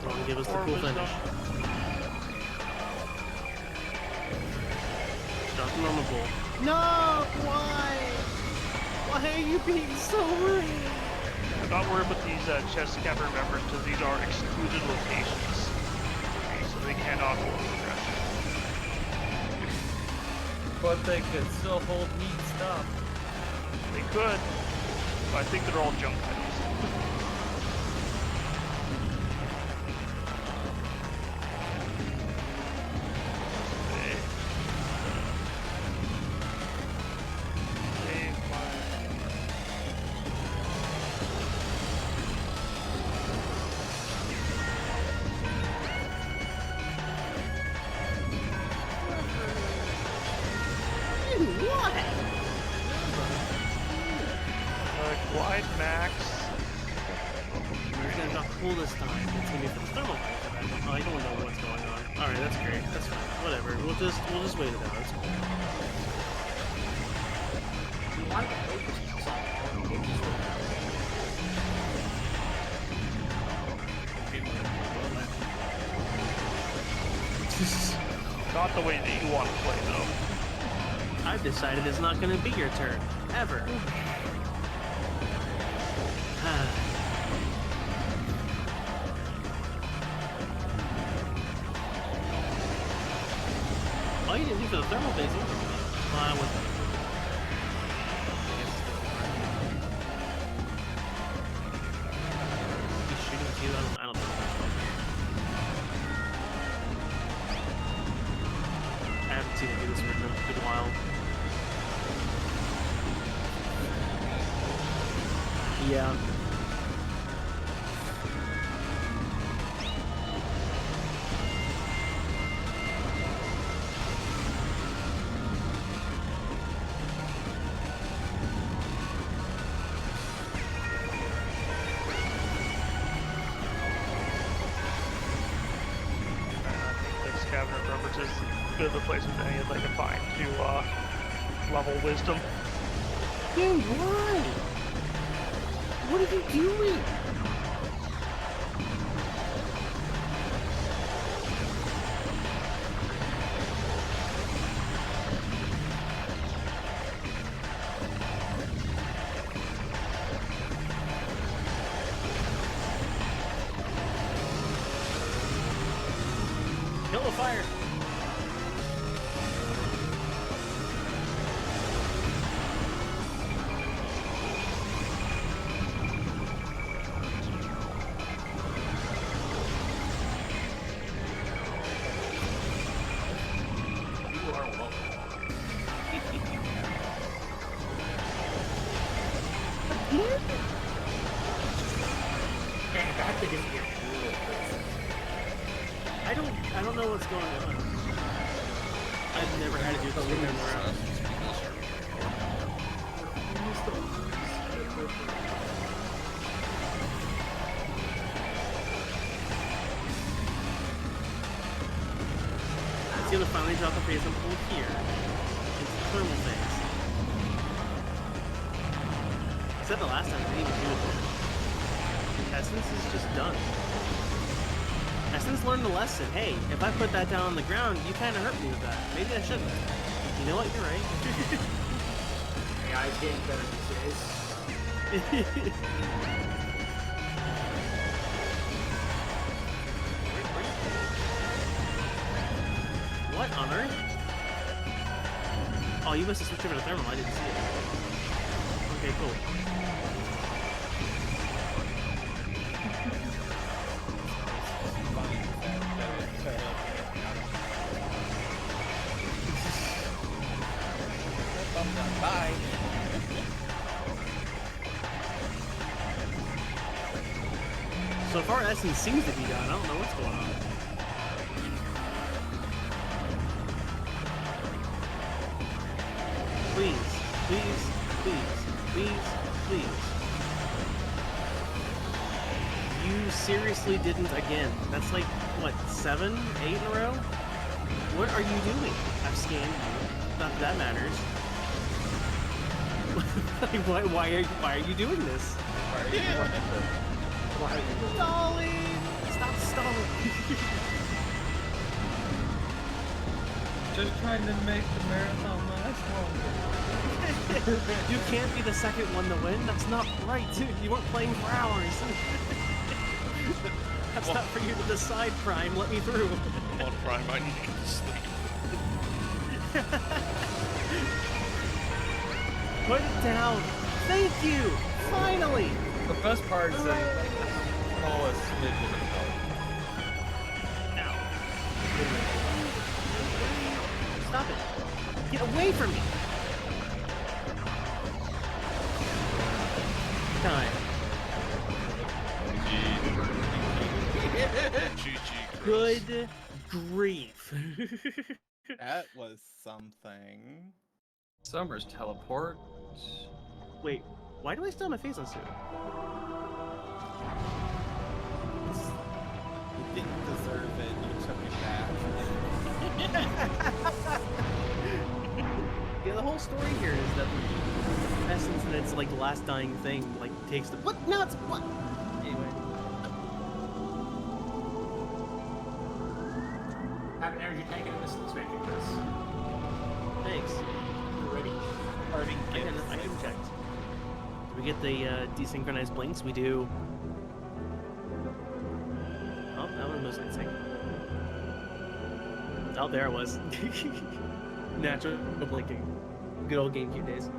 Come on, give us the Or cool wisdom. finish. Start the normal pool. No! Why? Why are you being so rude? I'm not worried about these chest cavern members because these are excluded locations. Okay, so they cannot hold progression. But they could still hold neat stuff. They could, but I think they're all junk items. Alright, Max. We're gonna not cool this time. It's gonna be for the thermal fight. I don't know what's going on. Alright, that's great. That's fine. Whatever. We'll just wait it out. It's cool. Why the focus is all on games? Not the way that you want to play, though. I've decided it's not gonna be your turn. Ever. Oh, you didn't do for the thermal phase either. Well, I wasn't. He's shooting at you? I don't know. I haven't seen him do this for a good while. Yeah. This cabinet reference is as good of a place as any that I can find to level wisdom. Dude, why? What are you doing? Kill the fire. You are welcome. Man, that thing is here. I don't know what's going on. I've never had to do this game around. It's gonna finally drop the phase and pull here into the thermal phase. Except the last time I didn't even do it there. Essence is just done. Essence learned the lesson. Hey, if I put that down on the ground, you kind of hurt me with that. Maybe I shouldn't. You know what? You're right. AI is getting better these days. What on earth? Oh, you must have switched over to thermal. I didn't see it. Okay, cool. Bye. So far, Essence seems to be done. I don't know what's going on. Please, please, please, please, please. You seriously didn't again. That's like, what, 7, 8 in a row? What are you doing? I've scanned you. Not that that matters. Like, why are you doing this? Why are you doing Stalling! Stop stalling! Just trying to make the marathon last longer. You can't be the second one to win. That's not right, dude. You weren't playing for hours. That's not for you to decide, Prime. Let me through. Come on, Prime, I need to get to sleep. Put it down. Thank you. Finally. The best part is that Hooray. smallest smidgen of health. Ow. Stop it. Get away from me. Time. GG. Good grief. That was something. Summer's teleport. Wait, Why do I still have my face on suit? You didn't deserve it. You took it back. Yeah, the whole story here is that in essence, that it's like the last dying thing, like takes the what? No, it's what? Anyway, Have an energy tank in this expansion, Chris. thanks. You're ready. Parting I can check. Do we get the desynchronized blinks? We do. Oh, that one was in sync. Oh, there it was. Natural blinking. Good old GameCube days.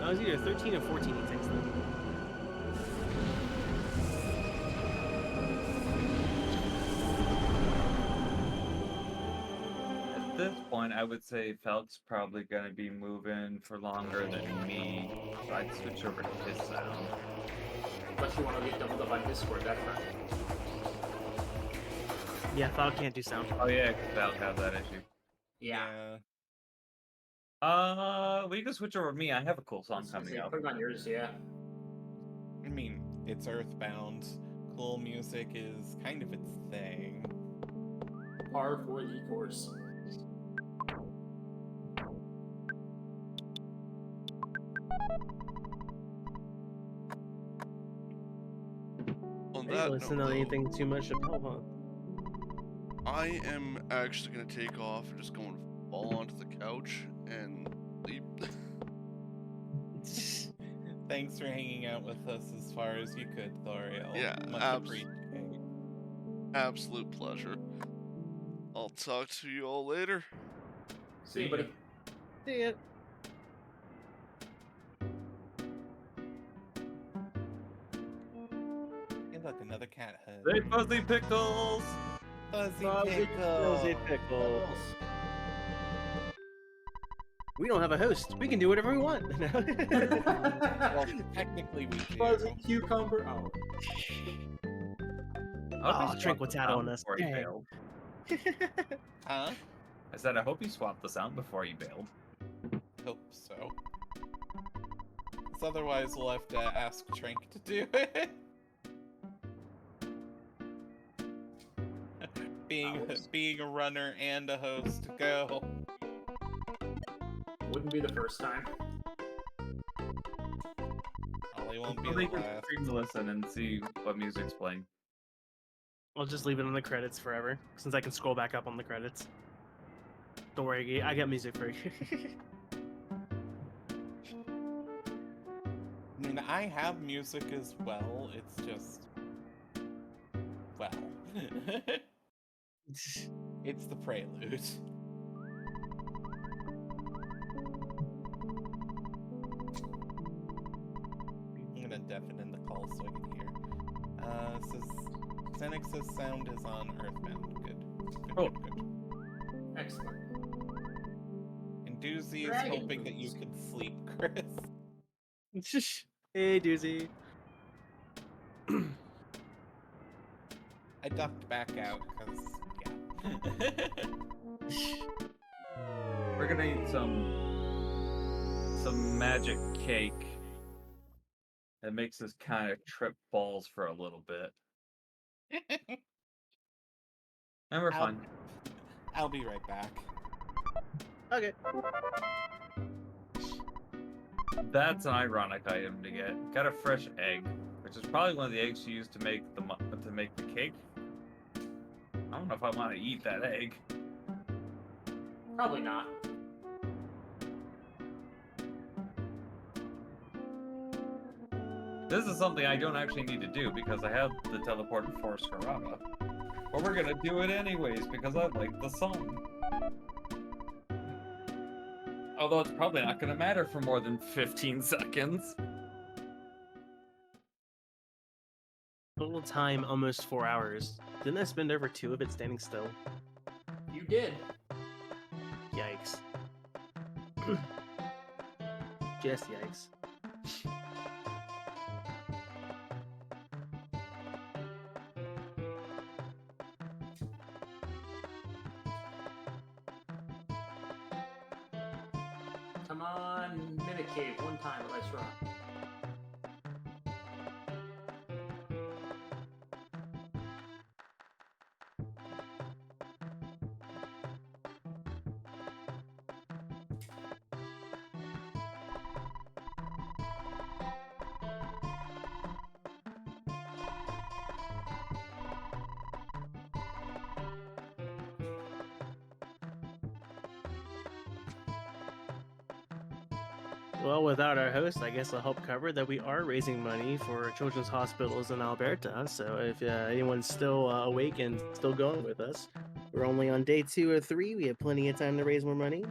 I was either 13 or 14 he takes then. At this point, I would say Felk's probably gonna be moving for longer than me. So I'd switch over to his sound. Unless you want to get doubled up on Discord, that's right. Yeah, File can't do sound. Oh yeah, because Felk has that issue. Yeah. We can switch over to me. I have a cool song Let's coming say up. Put it on yours, yeah. I mean, it's Earthbound. Cool music is kind of its thing. Par for the course. On I that didn't listen note, to though, anything too much about huh? I am actually gonna take off and just go and fall onto the couch and sleep. Thanks for hanging out with us as far as you could, Thoriel. Yeah, Much appreciated. Absolute pleasure. I'll talk to you all later. See you, buddy. See ya. Hey, look, another cat head. Hey, Fuzzy Pickles! Fuzzy pickle. We don't have a host. We can do whatever we want. Well, technically we do. Fuzzy cucumber. Oh. Oh, drink what's out on us. Before he Dang. bailed. Huh? I said, I hope you swapped the sound before you bailed. Hope so. 'Cause otherwise we'll have to ask Trink to do it. being a runner and a host, go. Wouldn't be the first time. Probably won't be Well, the they can last. stream to listen and see what music's playing. I'll just leave it on the credits forever, since I can scroll back up on the credits. Don't worry, I got music for you. I mean, I have music as well, it's just... well... it's the prelude. I'm gonna deafen in the call so I can hear. Says... Xenix's sound is on Earthbound. Good. Oh. Good. Excellent. And Doozy is Dragon hoping that you boots. can sleep, Chris. Hey, Doozy. I ducked back out, because, yeah. We're gonna eat some magic cake that makes us kind of trip balls for a little bit. And we're fine. I'll be right back. Okay. That's an ironic item to get. Got a fresh egg, which is probably one of the eggs you used to make the cake. I don't know if I want to eat that egg. Probably not. This is something I don't actually need to do because I have the teleport for Scaraba. But we're gonna do it anyways because I like the song. Although it's probably not gonna matter for more than 15 seconds. Total time almost 4 hours. Didn't I spend over 2 of it standing still? You did. Yikes. Just yikes. Come on, Mimic cave one time at Ice Rock. Well, without our host, I guess I'll help cover that we are raising money for children's hospitals in Alberta. So if anyone's still awake and still going with us, we're only on day 2 or 3. We have plenty of time to raise more money.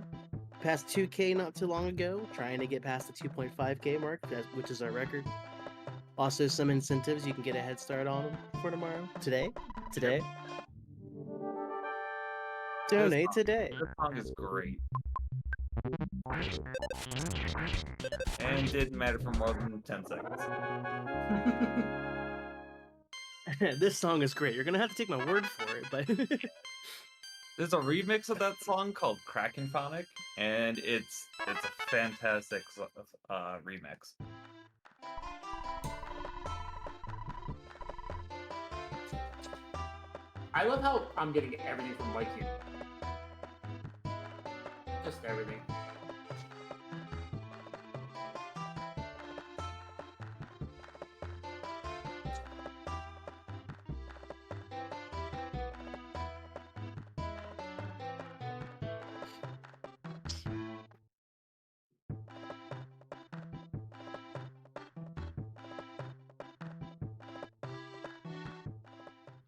Past 2K not too long ago, trying to get past the 2.5K mark, which is our record. Also, some incentives you can get a head start on them for tomorrow. Today. Donate today. This song is great. And didn't matter for more than 10 seconds. This song is great. You're gonna have to take my word for it, but There's a remix of that song called Krakenphonic, and it's a fantastic remix. I love how I'm getting everything from Mikey. Just everything.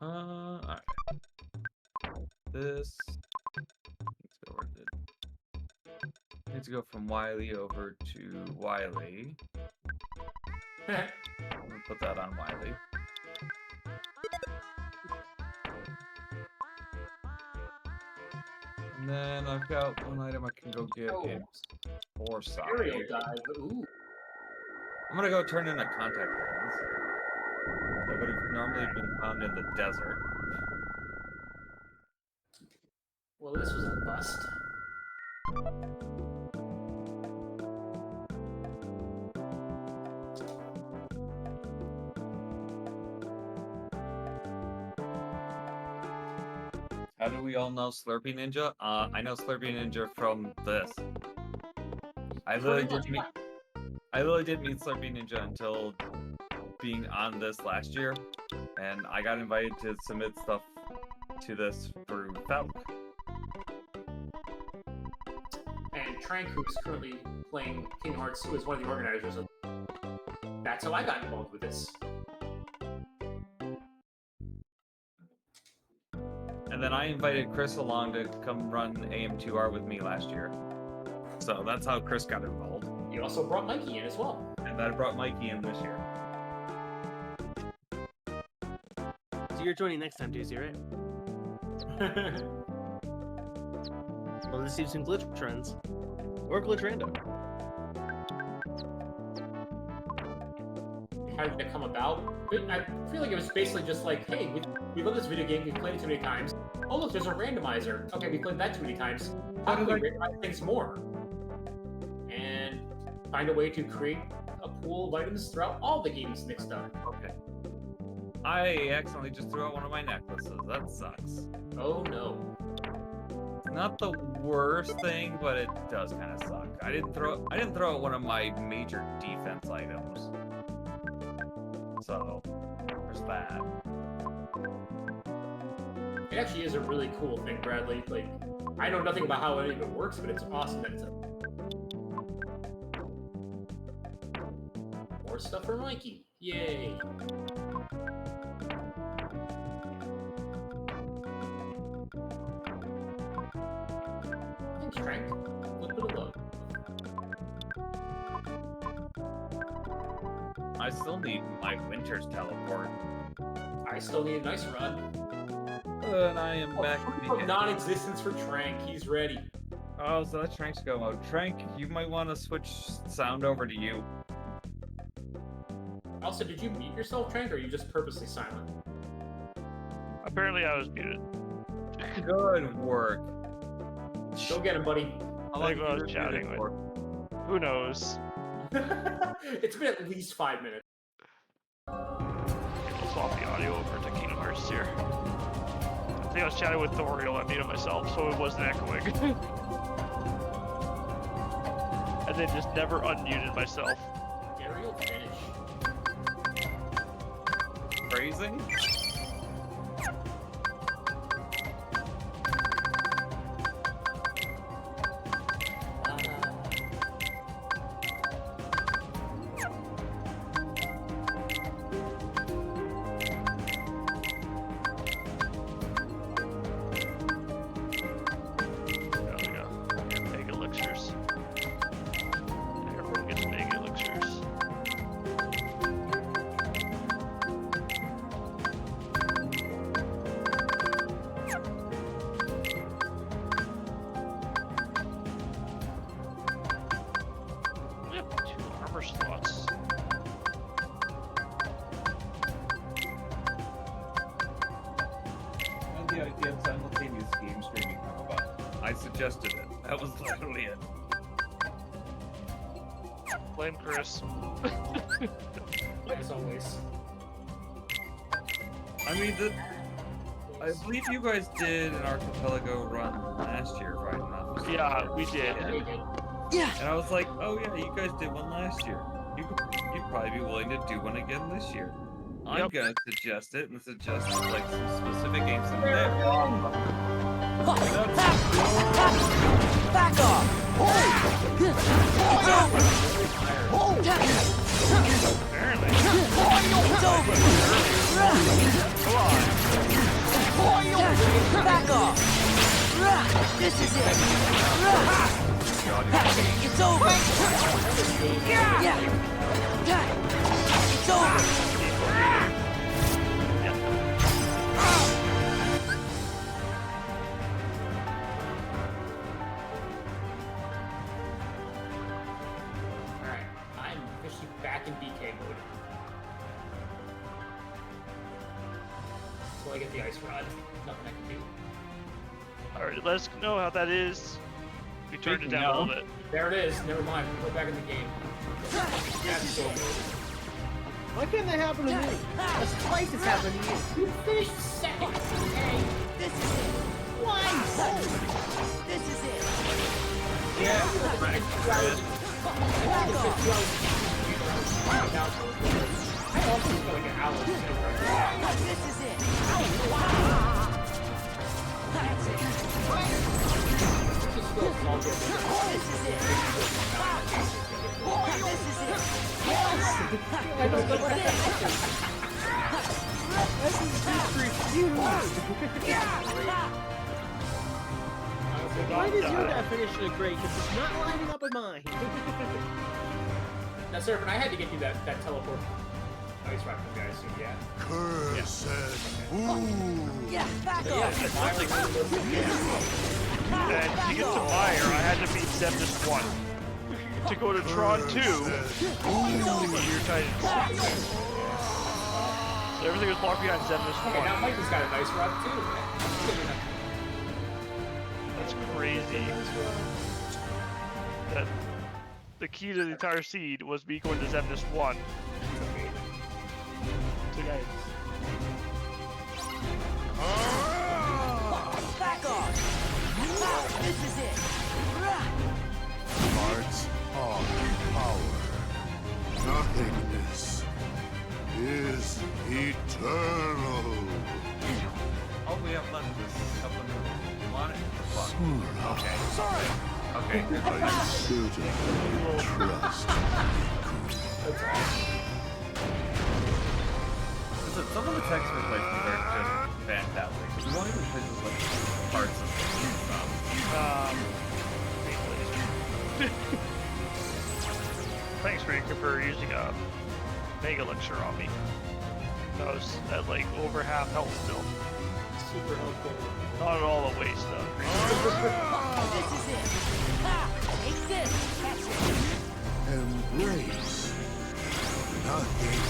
Alright. This let's go where it did. Need to go from Wiley over to Wiley. I'm gonna put that on Wiley. And then I've got one item I can go get in Foresight. Aerial dive. Ooh. I'm gonna go turn in a contact lens that would have normally been found in the desert. Well, this was a bust. How do we all know Slurpee Ninja? I know Slurpee Ninja from this. I literally didn't meet Slurpee Ninja until being on this last year, and I got invited to submit stuff to this through Falk. And Trank, who's currently playing Kingdom Hearts 2, is one of the organizers of. That's how I got involved with this. And then I invited Chris along to come run AM2R with me last year. So that's how Chris got involved. You also brought Mikey in as well. And I brought Mikey in this year. so you're joining next time, Doozy, right? Well, let's see some glitch trends. Or glitch random. How did it come about? I feel like it was basically just like, hey, we love this video game, we've played it too many times. Oh look, there's a randomizer. Okay, we played that too many times. How can we randomize things more? And find a way to create a pool of items throughout all the games mixed up. Okay. I accidentally just threw out one of my necklaces. That sucks. Oh no. Not the worst thing, but it does kind of suck. I didn't throw out one of my major defense items. So there's that. It actually is a really cool thing, Bradley. Like, I know nothing about how any of it works, but it's awesome that it's a... More stuff for Mikey. Yay. Thanks, Frank. A little bit of love. I still need my Winter's teleport. I still need a nice run. And I am back to the Non-existence for Trank. He's ready. Oh, so that's Trank's go mode. Trank, you might want to switch sound over to you. Also, did you mute yourself, Trank, or are you just purposely silent? Apparently, I was muted. Good work. Go get him, buddy. I think I was chatting with. Who knows? It's been at least 5 minutes. I'll swap the audio over to Kingdom Hearts here. I think I was chatting with Thoriel. I muted myself, so it wasn't echoing. And then just never unmuted myself. Ariel finish. Phrasing? There we go. Mega elixirs. Everyone gets mega elixirs. We have 2 armor slots. And the idea of simultaneous game streaming come about. I suggested it. That was literally it. Blame Chris. As always. I mean, I believe you guys did an Archipelago run last year, right? Not this year. Yeah, we did. Yeah. And I was like, oh yeah, you guys did one last year. You'd probably be willing to do one again this year. I'm Yep. gonna suggest it and suggest like some specific games in there. Back off! It's over! Apparently. It's over! Come on. Back off! This is it! It's over! Yeah! It's over! Alright, I'm officially back in BK mode. So I get the ice rod. Nothing I can do. Alright, let us know how that is. We turned it down a little bit. There it is. Never mind. We'll go back in the game. That's so good. Why can't that happen to me? That's twice it's happened to you. You finished second. Okay. This is it! Twice! This is it! Yeah. Back off! I also feel like an hour. This is it! That's it! Just go small bit. This is it! This is it! Why does your definition of great? Because it's not lining up with mine. Now, Seraphin, I had to get you that teleport. Oh, he's right from the guy, so yeah. Yeah, back Yeah, off! it's my And to get to Meyer, I had to beat Zemnis 1. To go to Tron 2, your Titans. So everything was blocked behind Zemnis Okay, now 1. Mike has got a nice rod too. That's crazy. That the key to the entire seed was me going to Zemnis 1. So guys, Back off! This is it! Hearts are power. Nothingness is eternal. All we have left is a couple of minutes. You want it? Fuck. Sura, Okay. Okay. I certainly trust. Listen, some of the text replacements are just fantastic. We won't even finish like parts of thanks for using a mega elixir on me. I was at like over half health still. Super helpful. Not at all a waste though. This is it! Ha! Take this! That's it! Embrace nothing.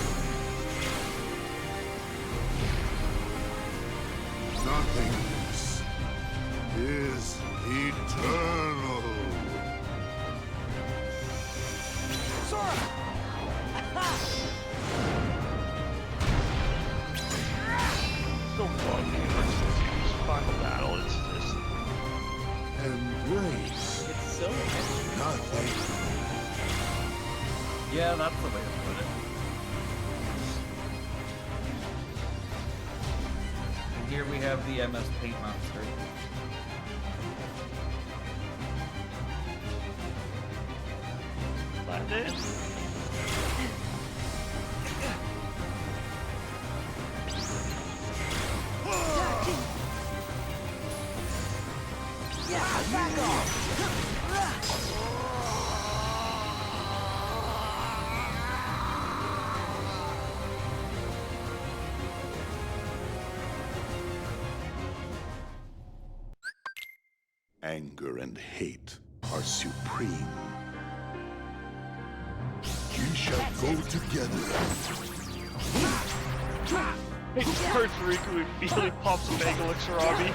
Nothingness is eternal. Sora! nothing. Yeah, that's the way to put it. And here we have the MS Paint Monster. Land it. Yeah, back off. Anger and hate are supreme. We shall go together. It starts Riku immediately pops a Mega Elixir on me.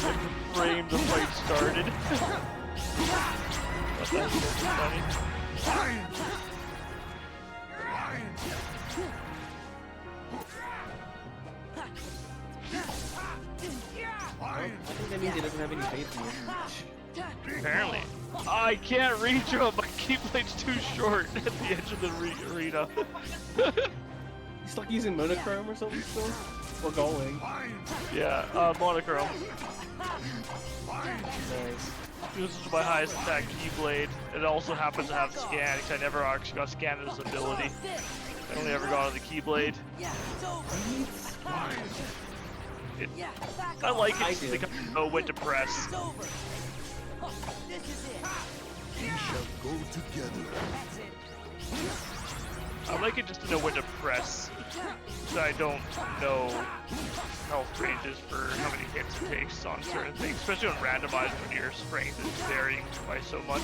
Like the frame the fight started. That's so funny. I think that means he doesn't have any faith in you. Apparently. I can't reach him. My Keyblade's too short at the edge of the arena. He's stuck using monochrome or something still? Or going. Yeah, monochrome. Nice. This is my highest attack Keyblade. It also happens to have scan, because I never actually got scanned as ability. I only ever got on the Keyblade. I like it because I know when to press. We shall go together. I like it just to know when to press. So I don't know health ranges for how many hits it takes on certain things, especially on randomized when your strength is varying by so much.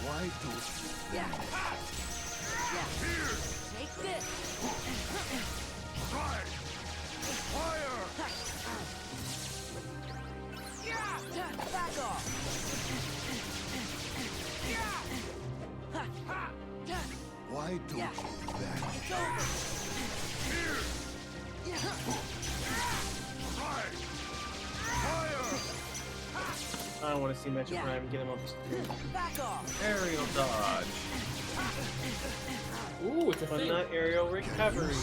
Why don't you? Take this. Back off. Why don't you vanish? I don't want to see Mecha Prime get him up the screen. Back off. Aerial dodge. Ooh, it's a But thing. not aerial recovery.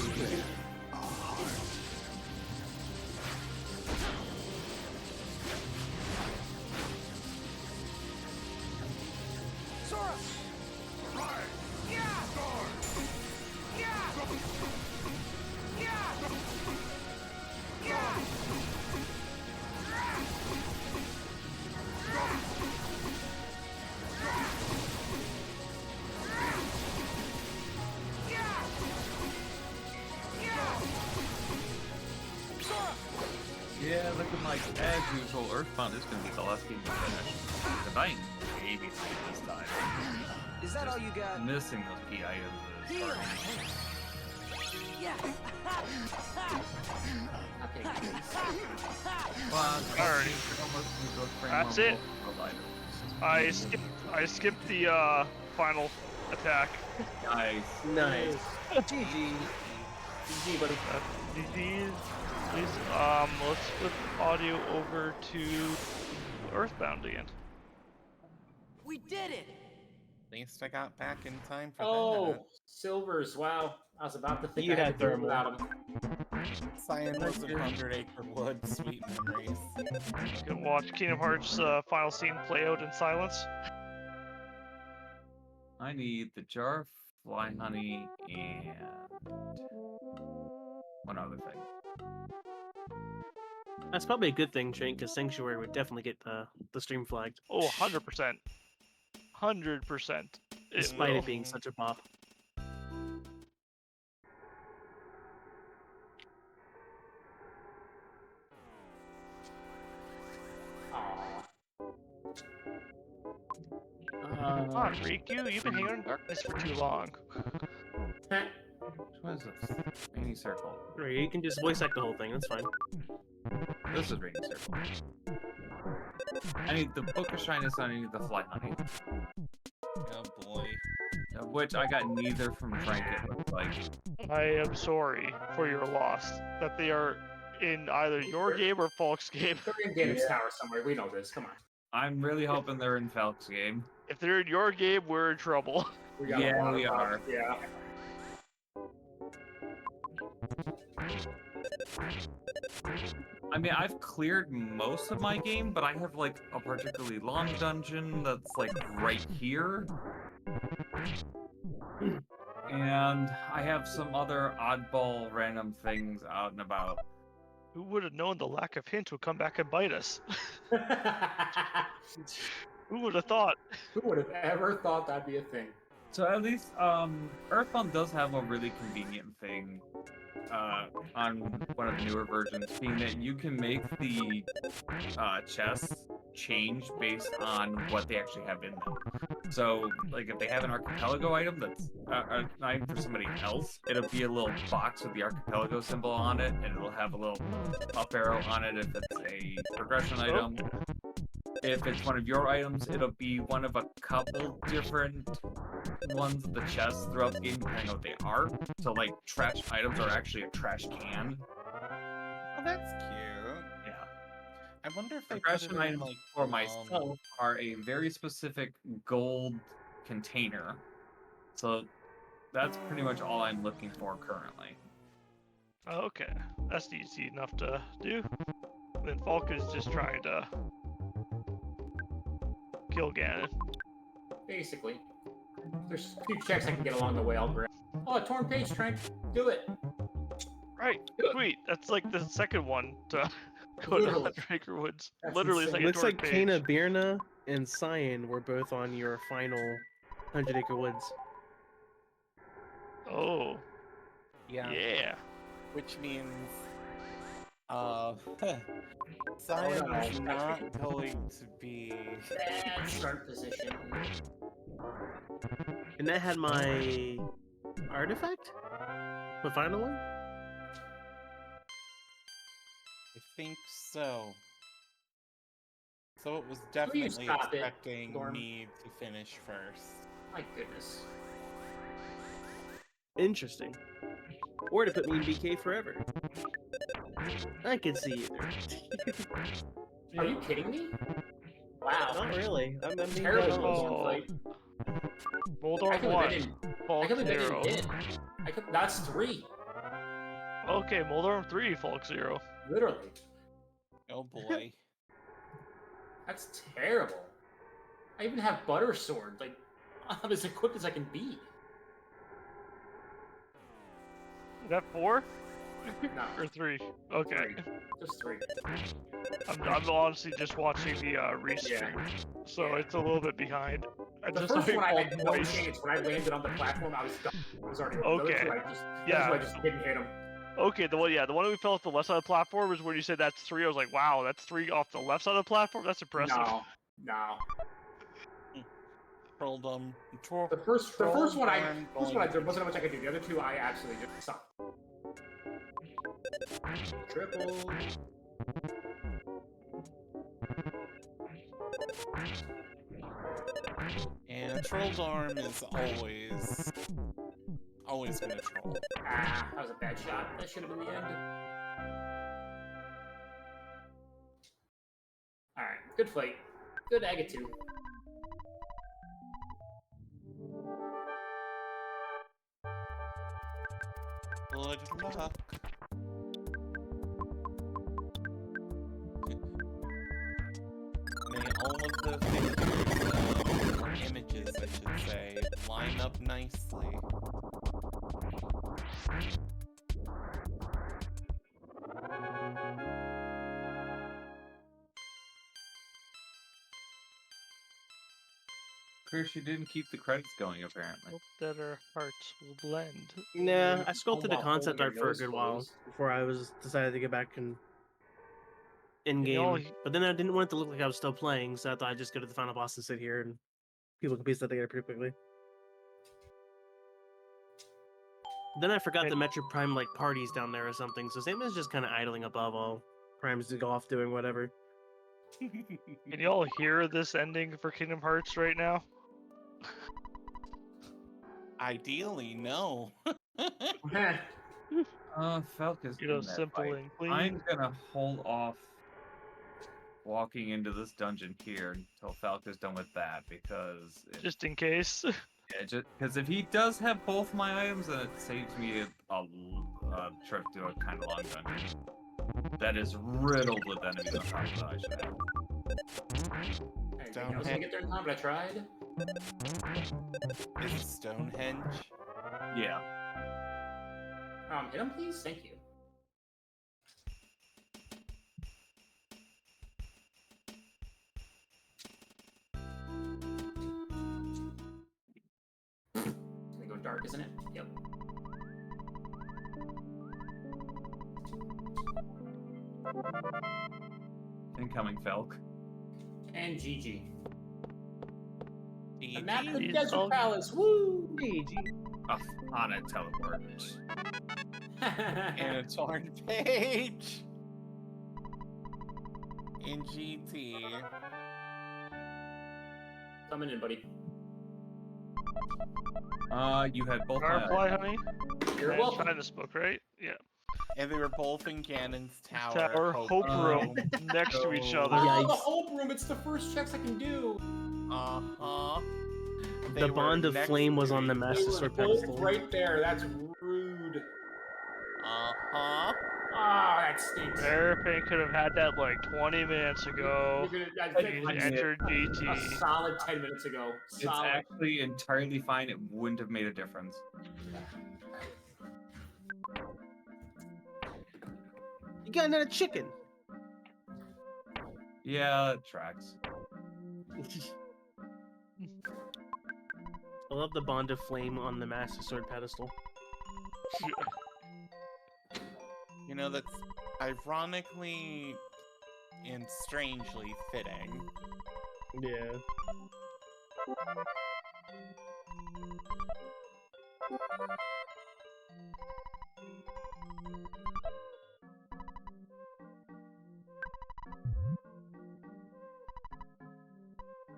Yeah, looking like, as usual, Earthbound is going to be the last game to finish. Because I ain't babysitting this time. Is that all you got? Missing those key items is hard. Well, Alright. That's it. I skipped the final attack. Nice. Nice. GG. GG, buddy. GG's. Please, let's flip audio over to Earthbound again. We did it. At least I got back in time for Oh, that. Silvers. Wow. I was about to think You I had had to do it thermal. without him. Cyan was a 100-acre wood, sweet memories. Just gonna watch Kingdom Hearts final scene play out in silence. I need the jar of fly honey and one other thing. That's probably a good thing, Shane, because Sanctuary would definitely get the stream flagged. Oh, 100%. 100%. Despite it being such a pop. Come on, Riku, you've been hanging in darkness for too long. What is this? Rainy circle. Right, you can just voice act the whole thing, that's fine. This is rainy circle. I need the Book of Shyness and I need the Fly Honey. Oh boy. Of which I got neither from Frank, it looks like. I am sorry for your loss. That they are in either your game or Falk's game. They're in Ganon's Tower somewhere. We know this. Come on. I'm really hoping they're in Falk's game. If they're in your game, we're in trouble. We got a Yeah, lot we of are. Yeah. I mean, I've cleared most of my game, but I have like a particularly long dungeon that's like right here. And I have some other oddball random things out and about. Who would have known the lack of hint would come back and bite us? Who would have thought? Who would have ever thought that'd be a thing? So at least Earthbound does have a really convenient thing on one of the newer versions, being that you can make the chests change based on what they actually have in them. So, like, if they have an Archipelago item that's an item for somebody else, it'll be a little box with the Archipelago symbol on it, and it'll have a little up arrow on it if it's a progression item. If it's one of your items, it'll be one of a couple different ones of the chests throughout the game, depending on what they are. So, like, trash items are actually a trash can. Oh, that's cute. Yeah. I wonder if they put it Progression in, items like, for myself are a very specific gold container. So, that's pretty much all I'm looking for currently. Okay, that's easy enough to do. Then Falk is just trying to kill Ganon. Basically. There's a few checks I can get along the way, I'll grab. Oh, a torn page, Trent. Do it. Right, sweet. That's like the second one to go to Literally. 100 Acre Woods. That's Literally, it's like insane. a Looks torn like page. Kana, Birna, and Cyan were both on your final 100 Acre Woods. Oh, Yeah. yeah. Which means, Cyan no. is not going to be. Bad start position. And that had my artifact? The final one? I think so. So it was Will you definitely stop it, expecting Gorm? me to finish first. My goodness. Interesting. Or to put me in BK forever. I could see either. Are you kidding me? Wow. Not really. I'm being Terrible dead honest. Moldorm fight. I Moldorm can't believe 1, I didn't. I Falk can't believe I 0. didn't hit. That's 3. Okay, Moldorm 3, Falk 0. Literally. Oh boy. That's terrible. I even have Butter Sword. Like, I'm as equipped as I can be. Is that 4? No. Or 3? Okay. Just 3. I'm honestly just watching the restream, so it's a little bit behind. I The just first saw one I you had fall no twice. chance. When I landed on the platform, I was done. It was already Okay. Yeah. I just didn't hit him. Okay, the one that we fell off the left side of the platform is when you said that's 3. I was like, wow, that's 3 off the left side of the platform. That's impressive. No. Trolled them. The first one there wasn't much I could do. The other two I absolutely just sucked. Triple. And Trolled Arm is always gonna troll. Ah, that was a bad shot. That should have been the end. Alright, good fight. Good Agatu. Good luck. May all of the figures, or images, I should say, line up nicely. Chris, you didn't keep the credits going, apparently. Hope that our hearts will blend. Nah, I sculpted a while concept holding art for a your good nose while closed. before I was decided to get back in You know, game. But then I didn't want it to look like I was still playing, so I thought I'd just go to the final boss and sit here and people can piece that together pretty quickly. Then I forgot the Metro Prime like parties down there or something, so Sam is just kind of idling above while Prime's go off doing whatever. Can y'all hear this ending for Kingdom Hearts right now? Ideally, no. Falk is You know, in that simple fight. and clean. I'm gonna hold off walking into this dungeon here until Falk is done with that, because Just in case. because if he does have both my items, then it saves me a trip to a kind of long dungeon that is riddled with enemies on top of that I should have. I was gonna get there in time, but I tried. Is it Stonehenge? Yeah. Hit him, please. Thank you. It's gonna go dark, isn't it? Yep. Incoming Falk. And GG. GG. The map of the GG. Desert Palace. Woo! On a teleport. And a torn page. In GT. Coming in, buddy. You had both Our my reply, items. honey. You're And welcome. China spoke, right? Yeah. And they were both in Ganon's tower. Tower, Hope Room, next to each other. Oh, Yikes. the Hope Room. It's the first checks I can do. Uh-huh. The Bond of Flame was on the They Master were Sword both pedestal. right there. That's rude. Uh-huh. Ah, that stinks. Seraphin could have had that like 20 minutes ago. He's entered A GT. solid 10 minutes ago. It's Solid. actually entirely fine. It wouldn't have made a difference. You got another chicken. Yeah, it tracks. I love the Bond of Flame on the Master Sword pedestal. You know, that's ironically and strangely fitting. Yeah.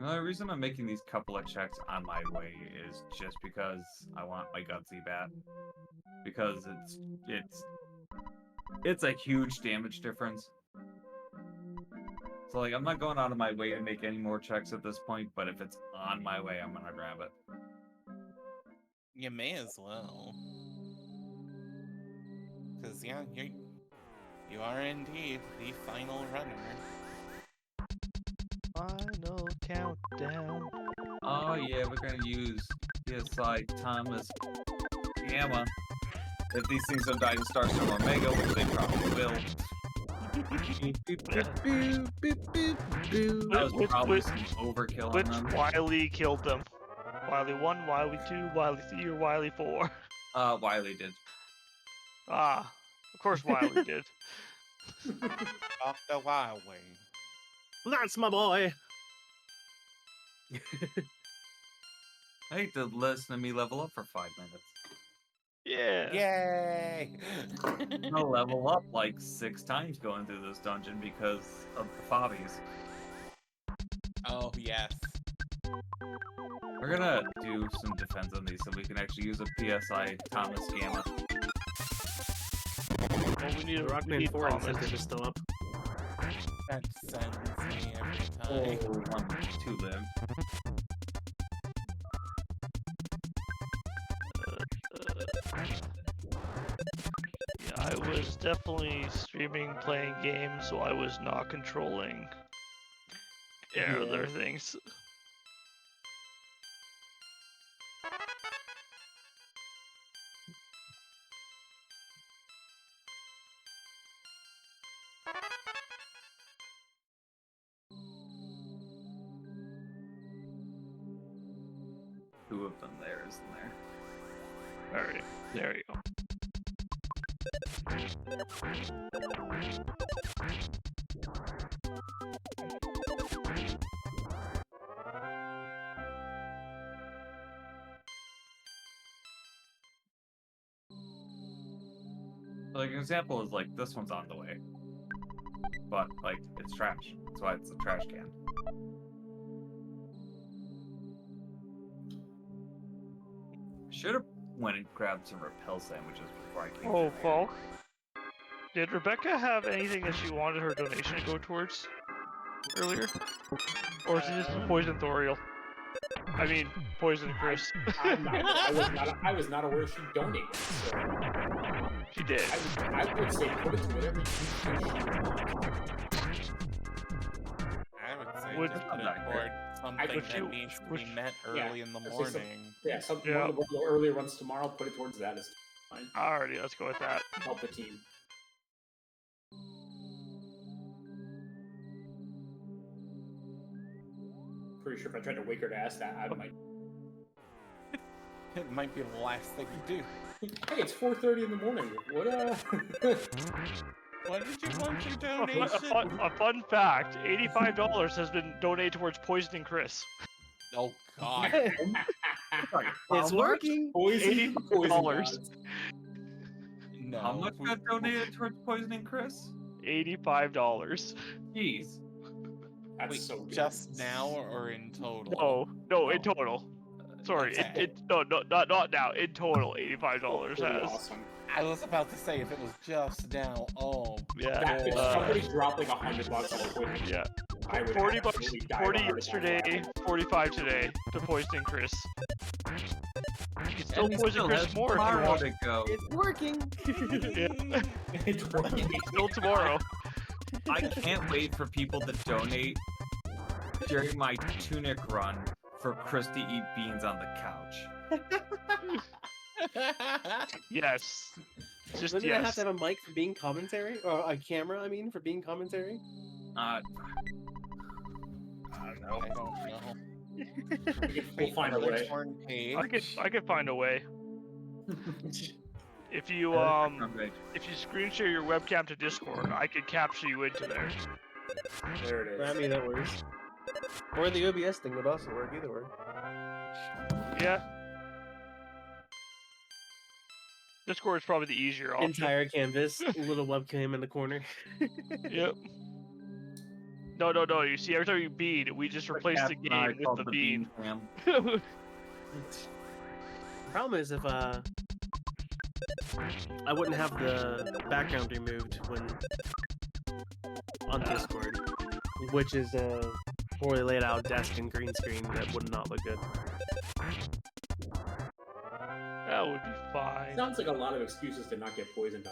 The reason I'm making these couple of checks on my way is just because I want my Gutsy bat. Because it's a huge damage difference. So like I'm not going out of my way to make any more checks at this point, but if it's on my way, I'm gonna grab it. You may as well. Because, yeah, you are indeed the final runner. Final countdown. Oh yeah, we're gonna use PSI Thomas Gamma. If these things don't die to Starstorm Omega, which they probably will. That was probably some overkill Which on them. Wily killed them? Wily 1, Wily 2, Wily 3, or Wily 4? Wily did. Ah, of course Wily did. Dr. Wildway. That's my boy. I hate to listen to me level up for 5 minutes. Yeah. Yay! I'll level up like 6 times going through this dungeon because of the fobbies. Oh, yes. We're gonna do some defense on these so we can actually use a PSI Thomas Gamma. Well, we need The a Rockman 4 incentive is still up. That sends me every Oh, time. 2 live. Yeah, I was definitely streaming, playing games, so I was not controlling other things. Two of them there, isn't there? Alright, there you go. Like an example is like this one's on the way. but like it's trash. That's why it's a trash can. Should have went and grabbed some repel sandwiches before I came. Oh, through here. Falk. Did Rebecca have anything that she wanted her donation to go towards earlier? Or is it just Poison Thoriel? I mean, Poison Chris. I was not aware she donated. So She did. I would say put it to whatever you think she wants. I would say Would- just put it Not toward Would something you- that needs to be would- met early in the I say some- morning. Yeah, something Yeah. one of the earlier runs tomorrow. Put it towards that. Is fine. Alrighty, let's go with that. Help the team. Pretty sure if I tried to wake her to ask that, I might. It might be the last thing you do. Hey, it's 4:30 in the morning. What? What did you want your A donation? fun fact: $85 has been donated towards poisoning Chris. Oh God! It's working. Poison. $80. No. How much got donated towards poisoning Chris? $85. Jeez. That's Wait, so good. just now or in total? No, in total. Sorry, Okay. not now. In total, $85 Pretty has. awesome. I was about to say if it was just now. Oh, Yeah. That, if boy. somebody dropped like $100 on poison, Yeah. I would 40 bucks. absolutely die of a 40 heart attack yesterday. laughing. 45 today to poisoning Chris. You can still And he poison still Chris has more if you tomorrow want. to go. It's working. Yeah. It's working. Still tomorrow. I can't wait for people to donate during my tunic run for Chris to eat beans on the couch. Yes. Just Doesn't it have yes. to have a mic for being commentary, or a camera? I mean, for being commentary. I don't know. I don't know. We'll find a Another way. torn page. I could find a way. If you if you screen share your webcam to Discord, I could capture you into there. There it I is. mean, that works. Or the OBS thing would also work. Either way. Yeah. Discord's probably the easier option. Entire canvas, little webcam in the corner. Yep. No. You see, every time you bean, we just replace the game with the bean. Cam. Problem is if I wouldn't have the background removed when on Discord, which is a poorly laid out desk and green screen that would not look good. That would be fine. Sounds like a lot of excuses to not get poisoned.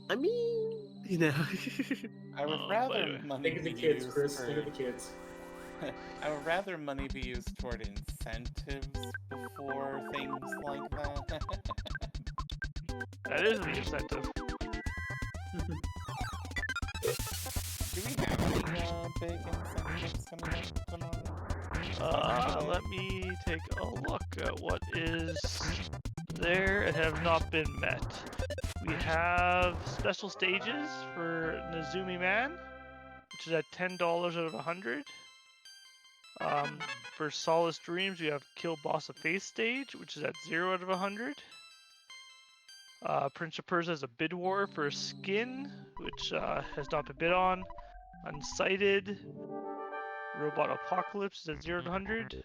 I mean, you know. I would Oh, rather anyway. money Think of the be kids, used Chris. for- Think of the kids. I would rather money be used toward incentives before things like that. That is the incentive. Do we have any big incentives coming up tomorrow? Let me take a look at what is there and have not been met. We have special stages for Nazumi Man, which is at $10 out of 100. For Solace Dreams, we have Kill Boss of Faith stage, which is at 0 out of 100. Prince of Persia has a bid war for skin, which has not been bid on. Unsighted. Robot Apocalypse is at 0 to 100.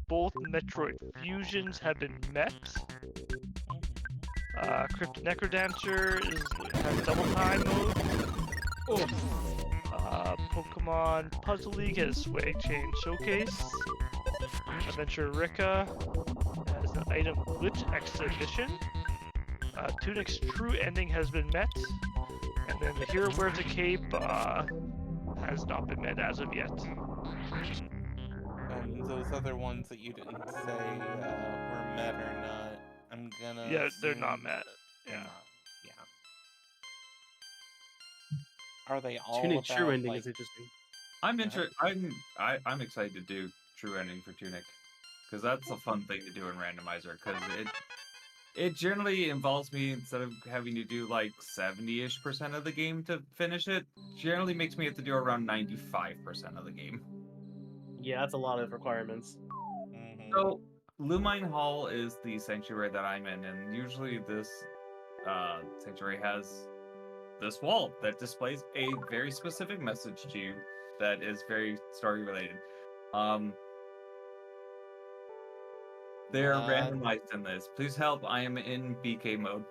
Both Metroid Fusions have been met. Crypt Necrodancer has double time mode. Pokemon Puzzle League has Swag Chain Showcase. Adventure Rika has an item glitch exhibition. Tunic's true ending has been met. And then the Hero Wears a Cape has not been met as of yet. Those other ones that you didn't say were met or not, I'm gonna. Yeah, they're not assume met. they're Yeah. not. Are they all Tunic about, true ending like, is interesting. I'm Go ahead. I'm excited to do true ending for Tunic, because that's a fun thing to do in randomizer. Because it generally involves me, instead of having to do like 70-ish% of the game to finish it, generally makes me have to do around 95% of the game. Yeah, that's a lot of requirements. Mhm. So Lumine Hall is the sanctuary that I'm in, and usually Sanctuary has this wall that displays a very specific message to you that is very story related. They're randomized in this. Please help, I am in BK mode.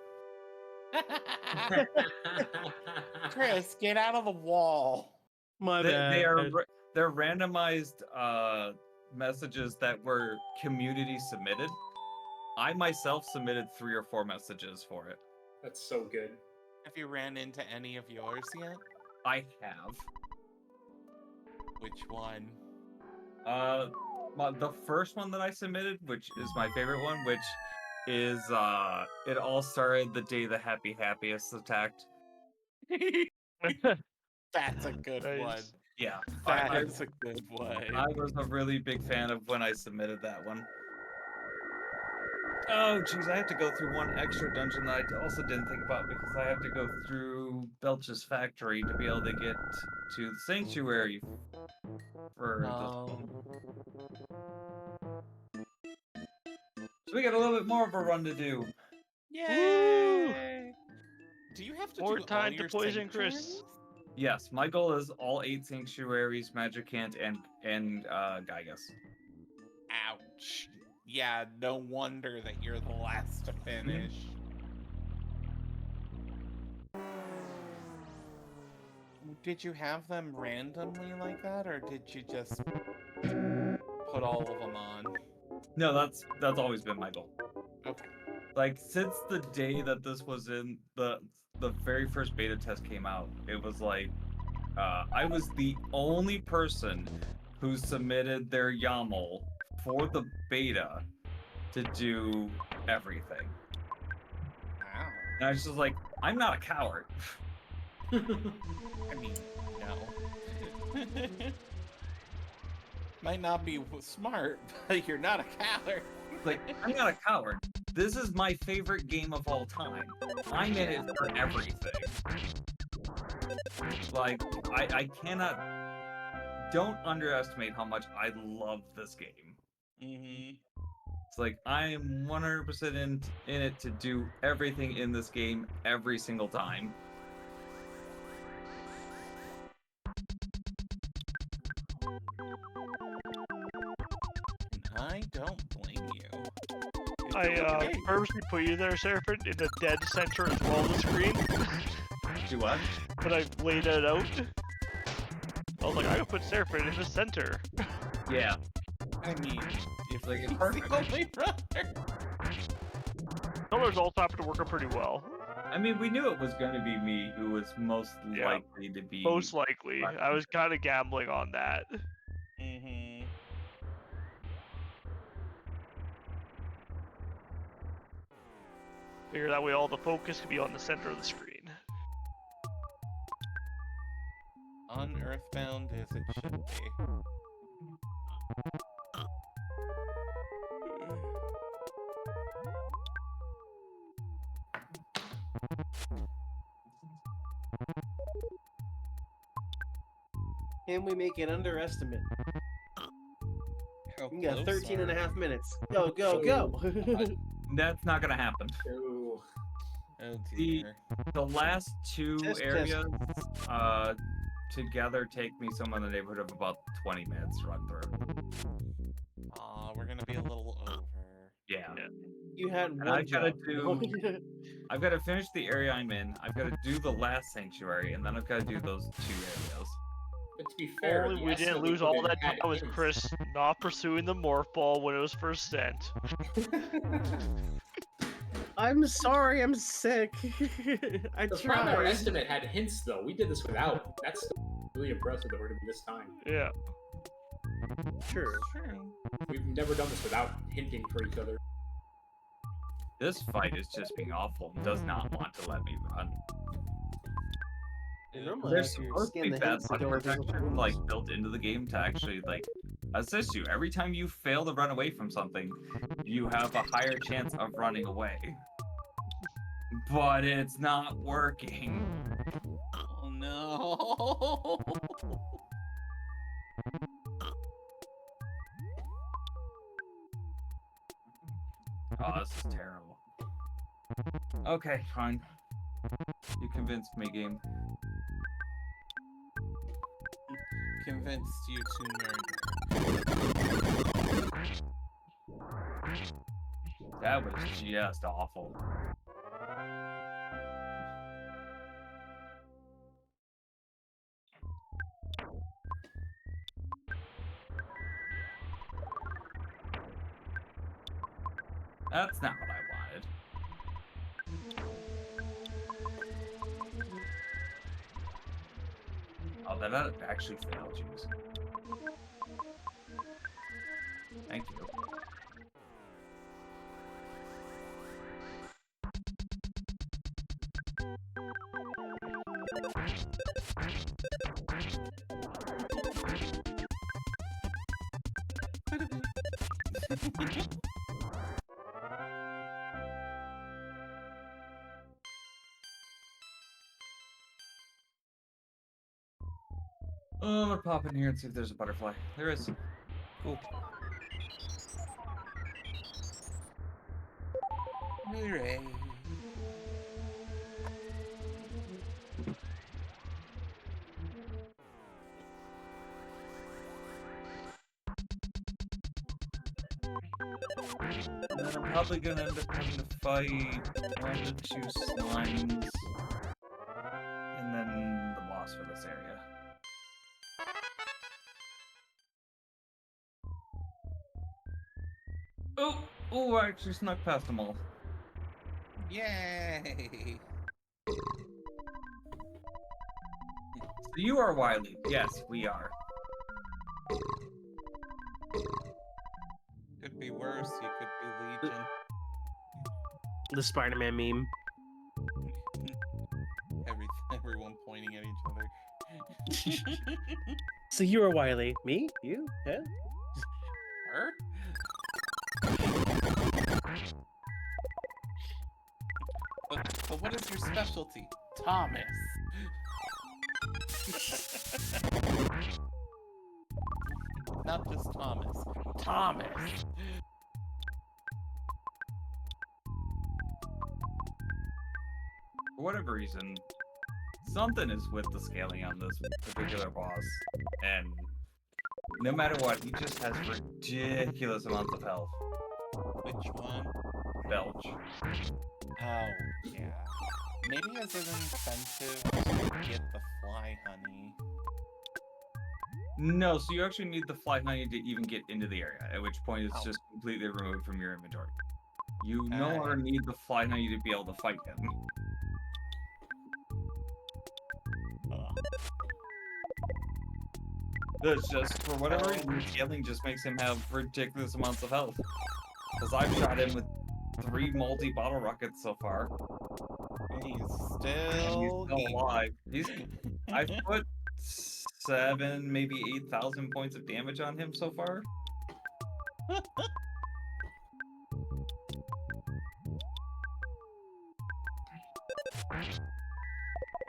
Chris, get out of the wall. My They bad. are they're randomized messages that were community submitted. I myself submitted 3 or 4 messages for it. That's so good. Have you ran into any of yours yet? I have. Which one? The first one that I submitted, which is my favorite one, which is it all started the day the happiest attacked. That's a good Nice. one. Yeah, That's a good one. I was a really big fan of when I submitted that one. Oh, geez, I have to go through one extra dungeon that I also didn't think about because I have to go through Belch's factory to be able to get to the sanctuary for So we got a little bit more of a run to do. Yay! Do you have to More do time all to your poison Chris. sanctuaries? Yes, my goal is all 8 sanctuaries, Magicant, and Gygas. Ouch. Yeah, no wonder that you're the last to finish. Did you have them randomly like that, or did you just put all of them on? No, that's always been my goal. Okay. Like since the day that this was in the very first beta test came out, it was like I was the only person who submitted their YAML for the beta to do everything. Wow. And I was just like, I'm not a coward. I mean, no. Might not be smart, but you're not a coward. Like, I'm not a coward. This is my favorite game of all time. I'm in it for everything. Like, I cannot... Don't underestimate how much I love this game. Mm-hmm. It's like, I am 100% in it to do everything in this game every single time. I don't blame you. I purposely put you there, Seraphin, in the dead center as well of the screen. Do what? When I laid it out, I was like, I gotta put Seraphin in the center. Yeah. I mean, if Like, he's it's perfect. the only brother. Colors also happen to work out pretty well. I mean, we knew it was going to be me who was most Yeah. likely to be... Most likely. I was kind of gambling on that. Mm-hmm. Figure that way all the focus could be on the center of the screen. Unearthbound as it should be. Can we make an underestimate? How We got close 13 and a are half minutes. Go, go, go. That's not going to happen. Ooh. Oh dear. The last 2 Test, test. areas together take me somewhere in the neighborhood of about 20 minutes to run through. Aw, we're gonna be a little over. Yeah. You had And one I've got to job. do... I've got to finish the area I'm in. I've got to do the last sanctuary, and then I've got to do those 2 areas. But to be fair, Only the we estimate didn't lose put all in that had time was hints. Chris not pursuing the morph ball when it was first sent. I'm sorry, I'm sick. I The final tried. estimate had hints, though. We did this without. That's still really impressive that we're going to be this time. Yeah. Sure. We've never done this without hinting for each other. This fight is just being awful and does not want to let me run. Normally, There's after you supposed to scan be the bad hints, luck it always doesn't protection work. like built into the game to actually like assist you. Every time you fail to run away from something, you have a higher chance of running away. But it's not working. Oh no. Oh, this is terrible. Okay, fine. You convinced me, game. Convinced you to murder. That was just awful. That's not what I wanted. Oh, that actually failed, jeez. Thank you. Oh, I'm gonna pop in here and see if there's a butterfly. There is. Cool. Hooray. And then I'm probably gonna end up having to fight 1 to 2 slimes. And then the boss for this area. Oh! Oh, I actually snuck past them all. Yay! So you are Wily. Yes, we are. Could be worse. You could be Legion. The Spider-Man meme. Everyone pointing at each other. So you are Wily. Me? You? Yeah? Her? But what is your specialty? Thomas. Not just Thomas. Thomas. For whatever reason, something is with the scaling on this particular boss. And no matter what, he just has ridiculous amounts of health. Which one? Belch. Oh, yeah. Maybe as an incentive to get the fly honey. No, so you actually need the fly honey to even get into the area, at which point it's Oh. just completely removed from your inventory. You no longer need the fly honey to be able to fight him. That's just, for whatever reason, scaling just makes him have ridiculous amounts of health. Because I've shot him with 3 multi-bottle rockets so far. And he's And he's still still alive. I've put 7, maybe 8,000 points of damage on him so far.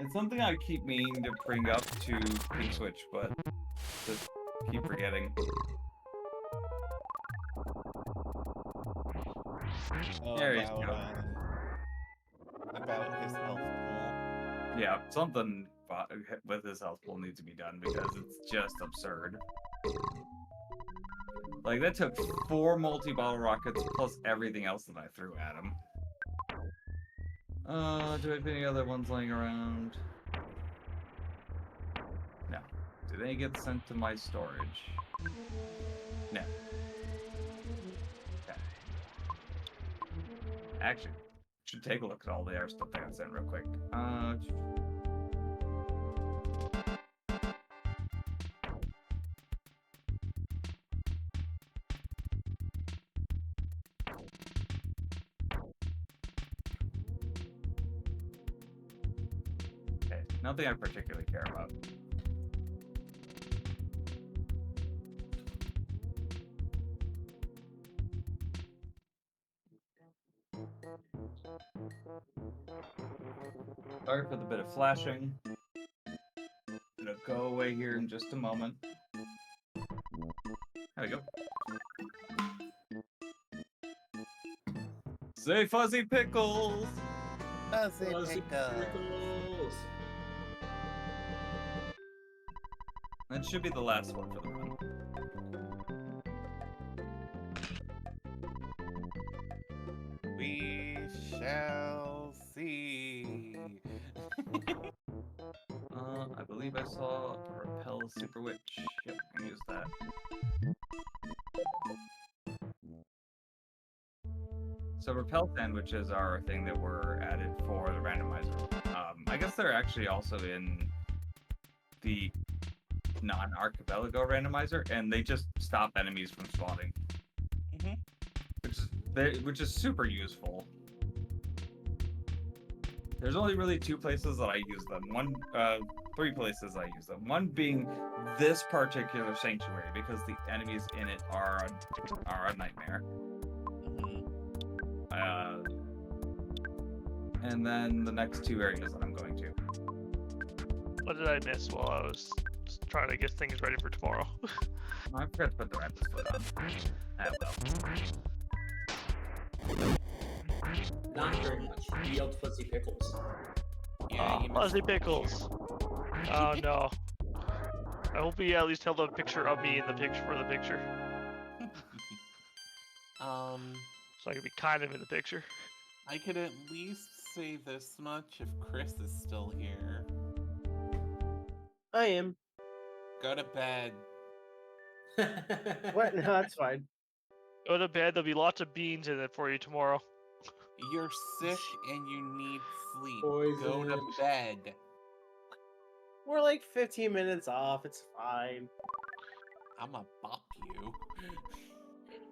It's something I keep meaning to bring up to Pink Switch, but just keep forgetting. Oh, There he's about his health pool. Yeah, something with his health pool needs to be done because it's just absurd. Like, that took 4 multi-bottle rockets plus everything else that I threw at him. Do I have any other ones laying around? No. Did they get sent to my storage? No. Okay. Actually, should take a look at all the other stuff that got sent real quick. Okay, nothing I particularly care about. Sorry for the bit of flashing. It'll go away here in just a moment. There we go. Say Fuzzy Pickles! Fuzzy Fuzzy pickle. pickles. That should be the last one for the run. We shall see. I believe I saw Repel Super Witch. Yep, I can use that. So Repel sandwiches are a thing that were added for the randomizer. I guess they're actually also in the non-Archipelago randomizer, and they just stop enemies from spawning, which is super useful. There's only really two places that I use them. Three places I use them. One being this particular sanctuary, because the enemies in it are a nightmare. And then the next two areas that I'm going to. What did I miss while I was just trying to get things ready for tomorrow? I forgot to put the rapid foot on. Well. Not very much. You yelled Fuzzy Pickles. Yeah, you Fuzzy Pickles. Oh no. I hope he at least held a picture of me in the picture for the picture. So I could be kind of in the picture. I could at least say this much if Chris is still here. I am. Go to bed. What? No, that's fine. Go to bed, there'll be lots of beans in it for you tomorrow. You're sick and you need sleep. Go to Poison. bed. We're like 15 minutes off. It's fine. I'ma bop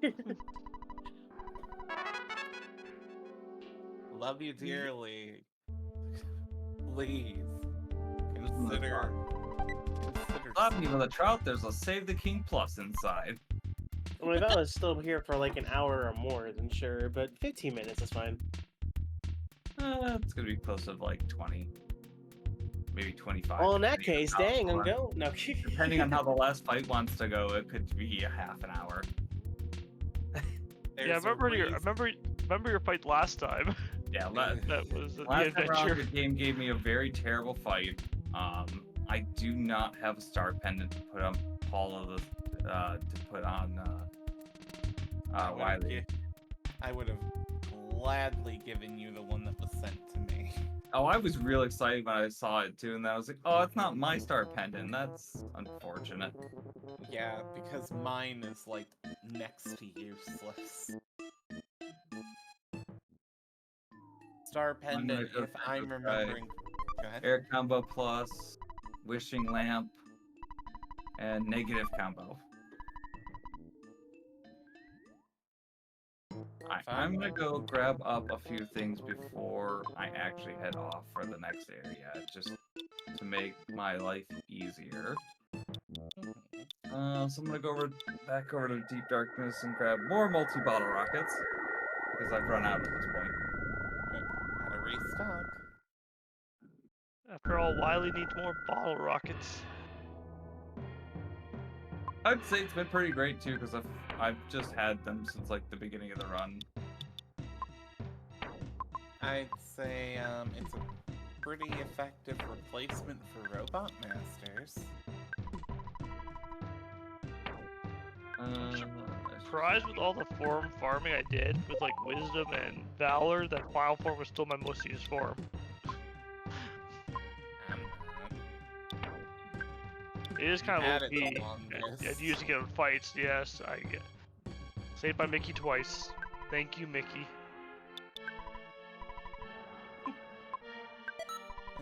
you. Love you dearly. Please consider. Love me with a trout. There's a Save the King Plus inside. Well, if I was still here for like an hour or more, then sure, but 15 minutes is fine. It's gonna be close to like 20, maybe 25. Well, in that depending case, on how dang, the I'm last- going. No. Depending on how the last fight wants to go, it could be a half an hour. Yeah, I remember your fight last time. Yeah, That was the last time around, adventure. the game gave me a very terrible fight. I do not have a star pendant to put on Wiley. I would have gladly given you the one that was sent to me. Oh, I was real excited when I saw it too, and then I was like, oh, it's not my star pendant. That's unfortunate. Yeah, because mine is like next to useless. Star pendant, if I'm remembering. Go ahead. Air combo plus, wishing lamp, and negative combo. I'm gonna go grab up a few things before I actually head off for the next area, just to make my life easier. So I'm gonna go back over to Deep Darkness and grab more multi-bottle rockets, because I've run out at this point. Gotta restock. After all, Wiley needs more bottle rockets. I'd say it's been pretty great too, because I've just had them since like the beginning of the run. I'd say it's a pretty effective replacement for Robot Masters. Surprised with all the form farming I did with like Wisdom and Valor, that Final Form was still my most used form. It is kind of OP. I'd use to get in fights, yes. I get saved by Mickey twice. Thank you, Mickey.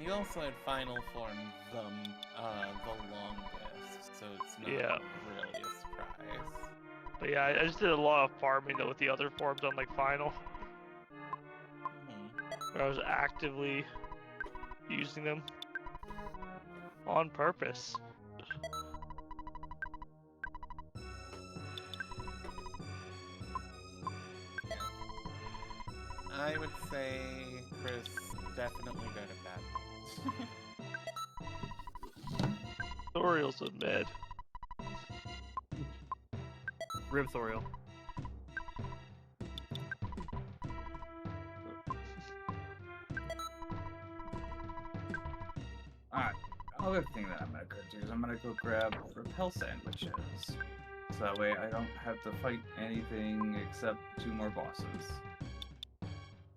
You also had Final Form the longest, so it's not really a surprise. But yeah, I just did a lot of farming though with the other forms on like Final. Where I was actively using them on purpose. I would say, Chris, definitely go to bed. Thoriel's in bed. Rib Thoriel. other thing that I'm gonna go do is I'm gonna go grab repel sandwiches. So that way I don't have to fight anything except 2 more bosses.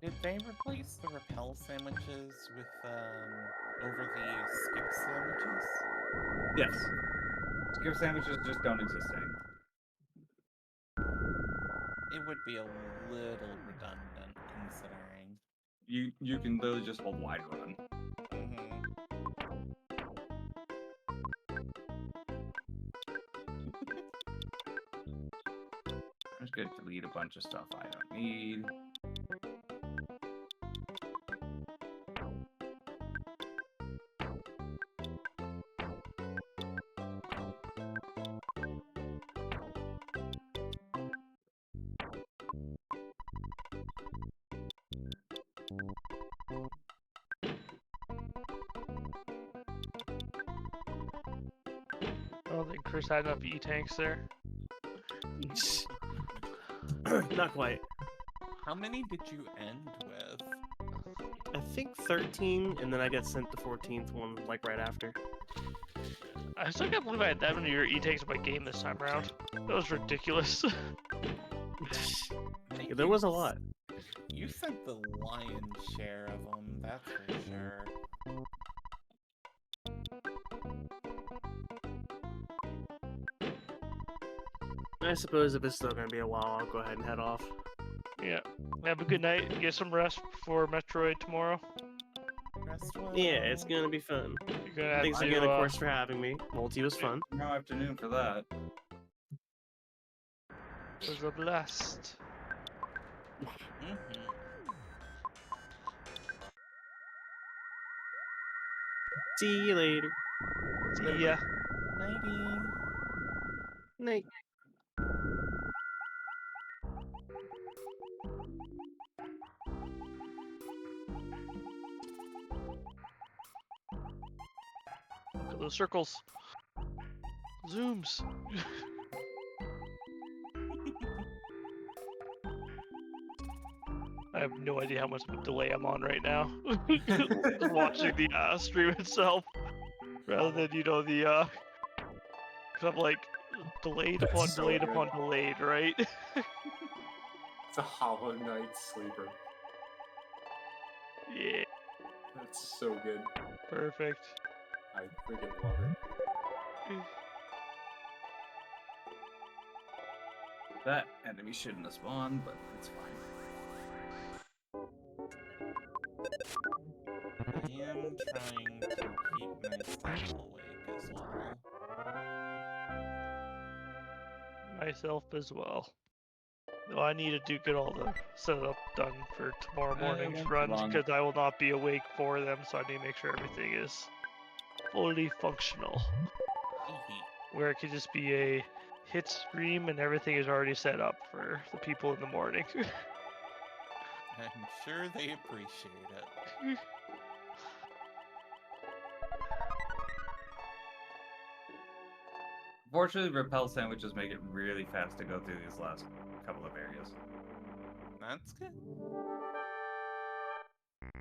Did they replace the repel sandwiches with over the skip sandwiches? Yes. Skip sandwiches just don't exist anymore. It would be a little redundant considering. You can literally just hold wide run. I'm just gonna delete a bunch of stuff I don't need. I don't think Chris had enough E-tanks there. Not quite. How many did you end with? I think 13, and then I got sent the 14th one, like, right after. I still can't believe I had that many of your E-tanks in my game this time around. That was ridiculous. Yeah, there was a lot. You sent the lion's share of them, that's for sure. I suppose if it's still gonna be a while, I'll go ahead and head off. Yeah. Have a good night. Get some rest before Metroid tomorrow. Rest well. Yeah, it's gonna be fun. You're gonna have Thanks to, again, of course, for having me. Multi was fun. No afternoon for that. It was a blast. See you later. See ya. Nighty. Night. Look at those circles. Zooms. I have no idea how much of a delay I'm on right now. Watching the stream itself, rather than the cause I'm like delayed upon That's so delayed good. upon delayed, right? It's a Hollow Knight sleeper. Yeah, That's so good. perfect. I freaking love it. That enemy shouldn't have spawned, but it's fine. I am trying to keep myself awake as well. Myself as well. No, I need to get all the setup done for tomorrow morning's won't be runs long. because I will not be awake for them, so I need to make sure everything is fully functional. Where it could just be a hit stream and everything is already set up for the people in the morning. I'm sure they appreciate it. Fortunately, repel sandwiches make it really fast to go through these last couple of areas. That's good.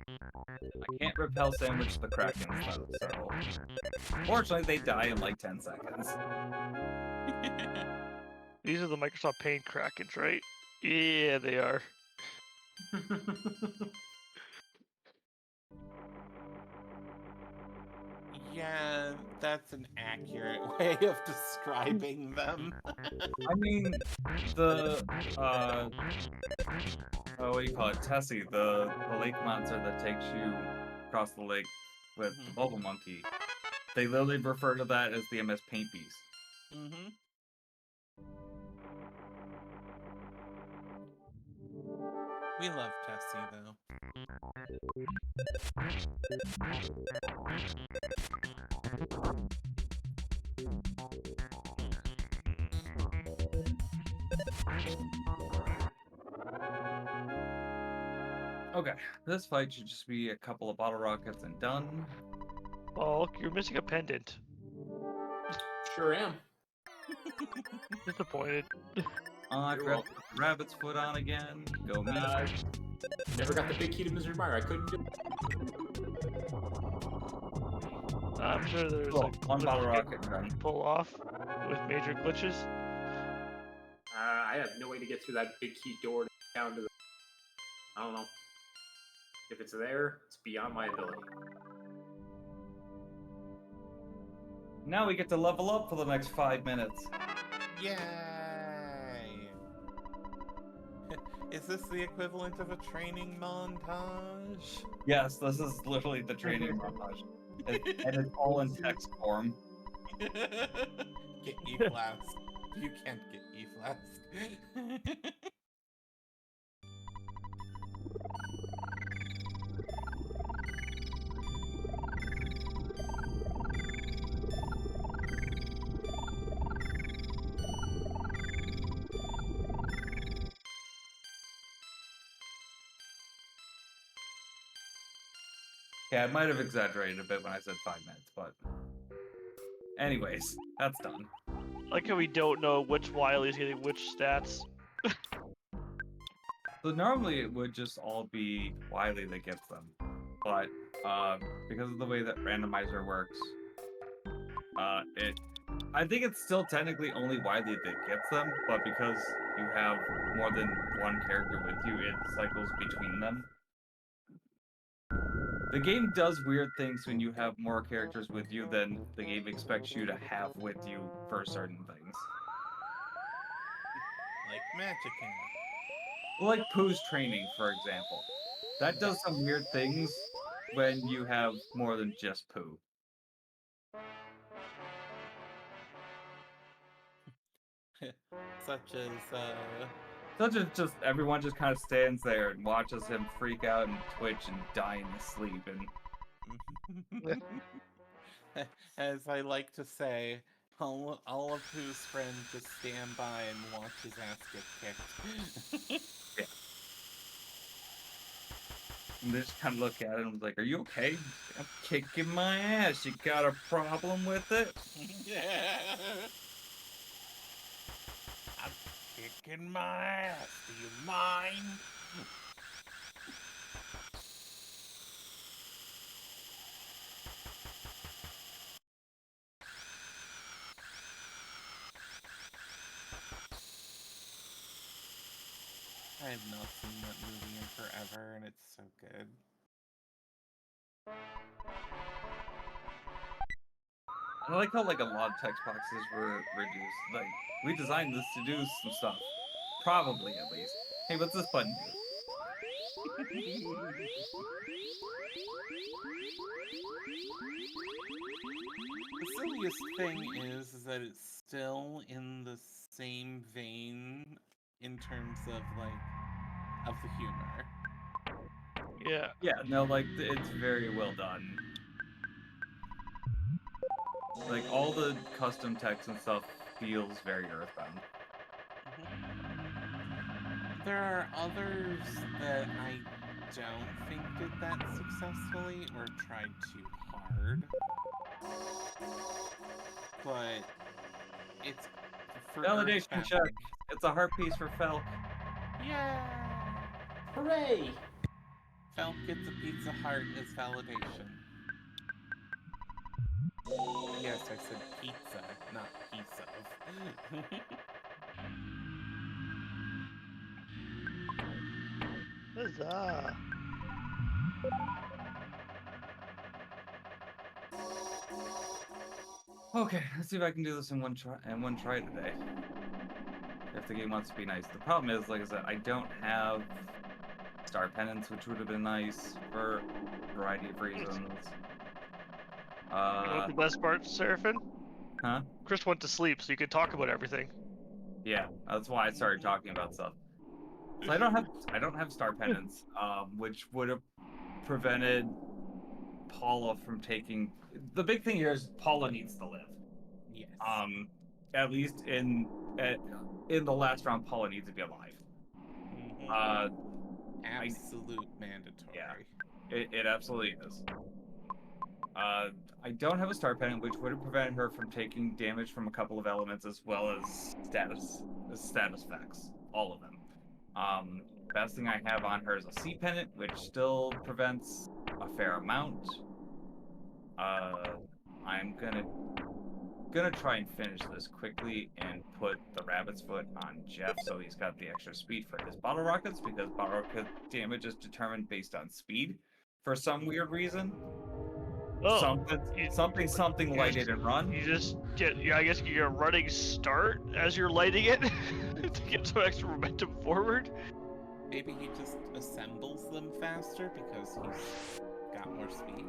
I can't repel sandwich the Krakens though, so fortunately they die in like 10 seconds. These are the Microsoft Paint Krakens, right? Yeah, they are. Yeah, that's an accurate way of describing them. I mean, the what do you call it? Tessie, the lake monster that takes you across the lake with the bubble monkey. They literally refer to that as the MS Paint Beast. Mm-hmm. We love Tessie, though. Okay, this fight should just be a couple of bottle rockets and done. Oh, look, you're missing a pendant. Sure am. Disappointed. I You're forgot to put the rabbit's foot on again. Go me. Never got the big key to Misery Mire. I couldn't do it. I'm sure there's Cool. like One glitches bottle you rocket can done. pull off with major glitches. I have no way to get through that big key door down to the. I don't know. If it's there, it's beyond my ability. Now we get to level up for the next 5 minutes. Yay! Is this the equivalent of a training montage? Yes, this is literally the training montage. And it's all in text form. Get E-Flask. You can't get E-Flask. Yeah, I might have exaggerated a bit when I said 5 minutes, but... Anyways, that's done. Like how we don't know which Wily's getting which stats. So normally it would just all be Wily that gets them. But, because of the way that randomizer works, I think it's still technically only Wily that gets them, but because you have more than one character with you, it cycles between them. The game does weird things when you have more characters with you than the game expects you to have with you for certain things. Like Magicking. Like Pooh's training, for example. That does some weird things when you have more than just Pooh. Such as, Just everyone just kind of stands there and watches him freak out and twitch and die in his sleep. And as I like to say, all of whose friends just stand by and watch his ass get kicked. yeah. And they just kind of look at him and was like, "Are you okay? I'm kicking my ass. You got a problem with it?" Yeah. I'm kicking my ass. Do you mind? I have not seen that movie in forever, and it's so good. I like how like a lot of text boxes were reduced. Like, we designed this to do some stuff. Probably, at least. Hey, what's this button do? The silliest thing is that it's still in the same vein in terms of of the humor. Yeah. Yeah, no, like it's very well done. Like all the custom text and stuff feels very Earthbound. There are others that I don't think did that successfully or tried too hard. But it's for Validation Earthbound. check. It's a heart piece for Felk. Yeah. Hooray! Felk gets a Pizza Heart as validation. Yes, I said pizza, not piece of. Huzzah! Okay, let's see if I can do this in one try today. If the game wants to be nice. The problem is, like I said, I don't have star penance, which would have been nice for a variety of reasons. You know what the best part, Seraphin? Huh? Chris went to sleep, so you could talk about everything. Yeah, that's why I started talking about stuff. So I don't have star penance, which would have prevented Paula from taking. The big thing here is Paula needs to live. Yes. At least in the last round, Paula needs to be alive. Absolute mandatory. Yeah, it absolutely is. I don't have a star pendant, which would have prevented her from taking damage from a couple of elements as well as status effects, all of them. Best thing I have on her is a C pendant, which still prevents a fair amount. I'm gonna try and finish this quickly and put the rabbit's foot on Jeff so he's got the extra speed for his bottle rockets, because bottle rocket damage is determined based on speed for some weird reason. Oh, Something lighted and run. You just get, I guess, you get a running start as you're lighting it to get some extra momentum forward. Maybe he just assembles them faster because he's got more speed.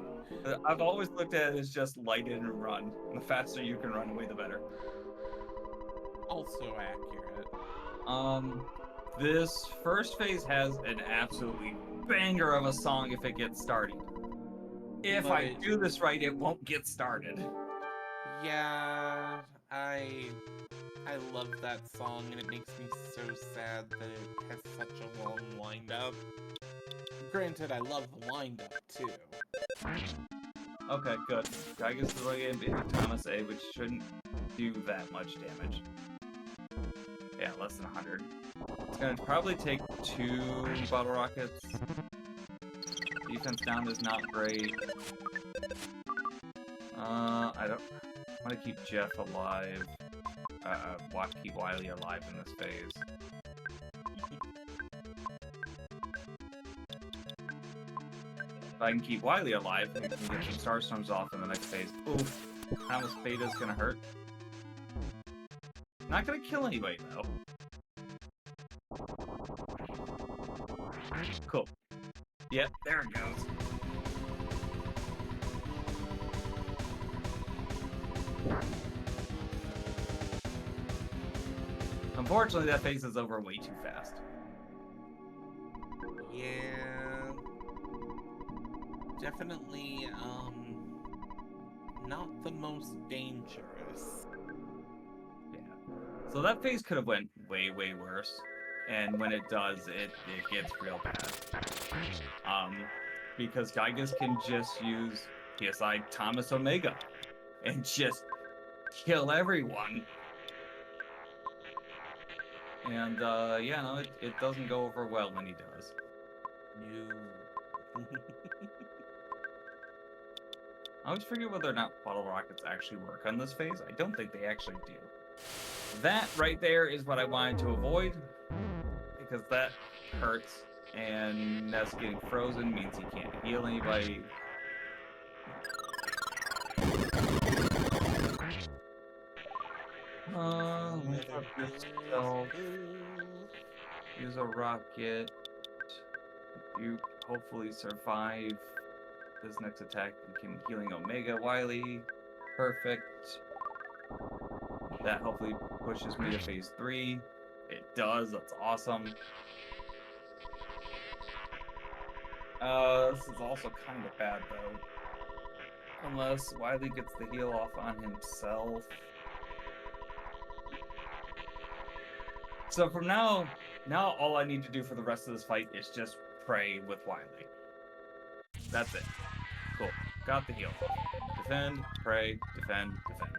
I've always looked at it as just light it and run. The faster you can run away, the better. Also accurate. This first phase has an absolutely banger of a song if it gets started. If I do this right, it won't get started. Yeah, I love that song, and it makes me so sad that it has such a long wind-up. Granted, I love the wind-up, too. Okay, good. Gygus is really getting Thomas A, which shouldn't do that much damage. Yeah, less than 100. It's gonna probably take 2 bottle rockets. Defense down is not great. I want to keep Jeff alive. Keep Wily alive in this phase. If I can keep Wily alive, we can get some Starstorms off in the next phase. Oof. Thomas Beta's gonna hurt. Not gonna kill anybody, though. Cool. Yep, there it goes. Unfortunately, that phase is over way too fast. Yeah. Definitely, not the most dangerous. Yeah. So that phase could have went way, way worse. And when it does, it gets real bad. Because Gygus can just use PSI Thomas Omega and just kill everyone. And, yeah, no, it doesn't go over well when he does. No. I always forget whether or not bottle rockets actually work on this phase. I don't think they actually do. That right there is what I wanted to avoid, because that hurts, and Ness getting frozen means he can't heal anybody. Use a rocket. You hopefully survive this next attack. You can healing Omega Wily. Perfect. That hopefully pushes me to phase 3. It does, that's awesome. This is also kind of bad though. Unless Wily gets the heal off on himself. So from now all I need to do for the rest of this fight is just pray with Wily. That's it. Cool. Got the heal. Defend, pray, defend, defend.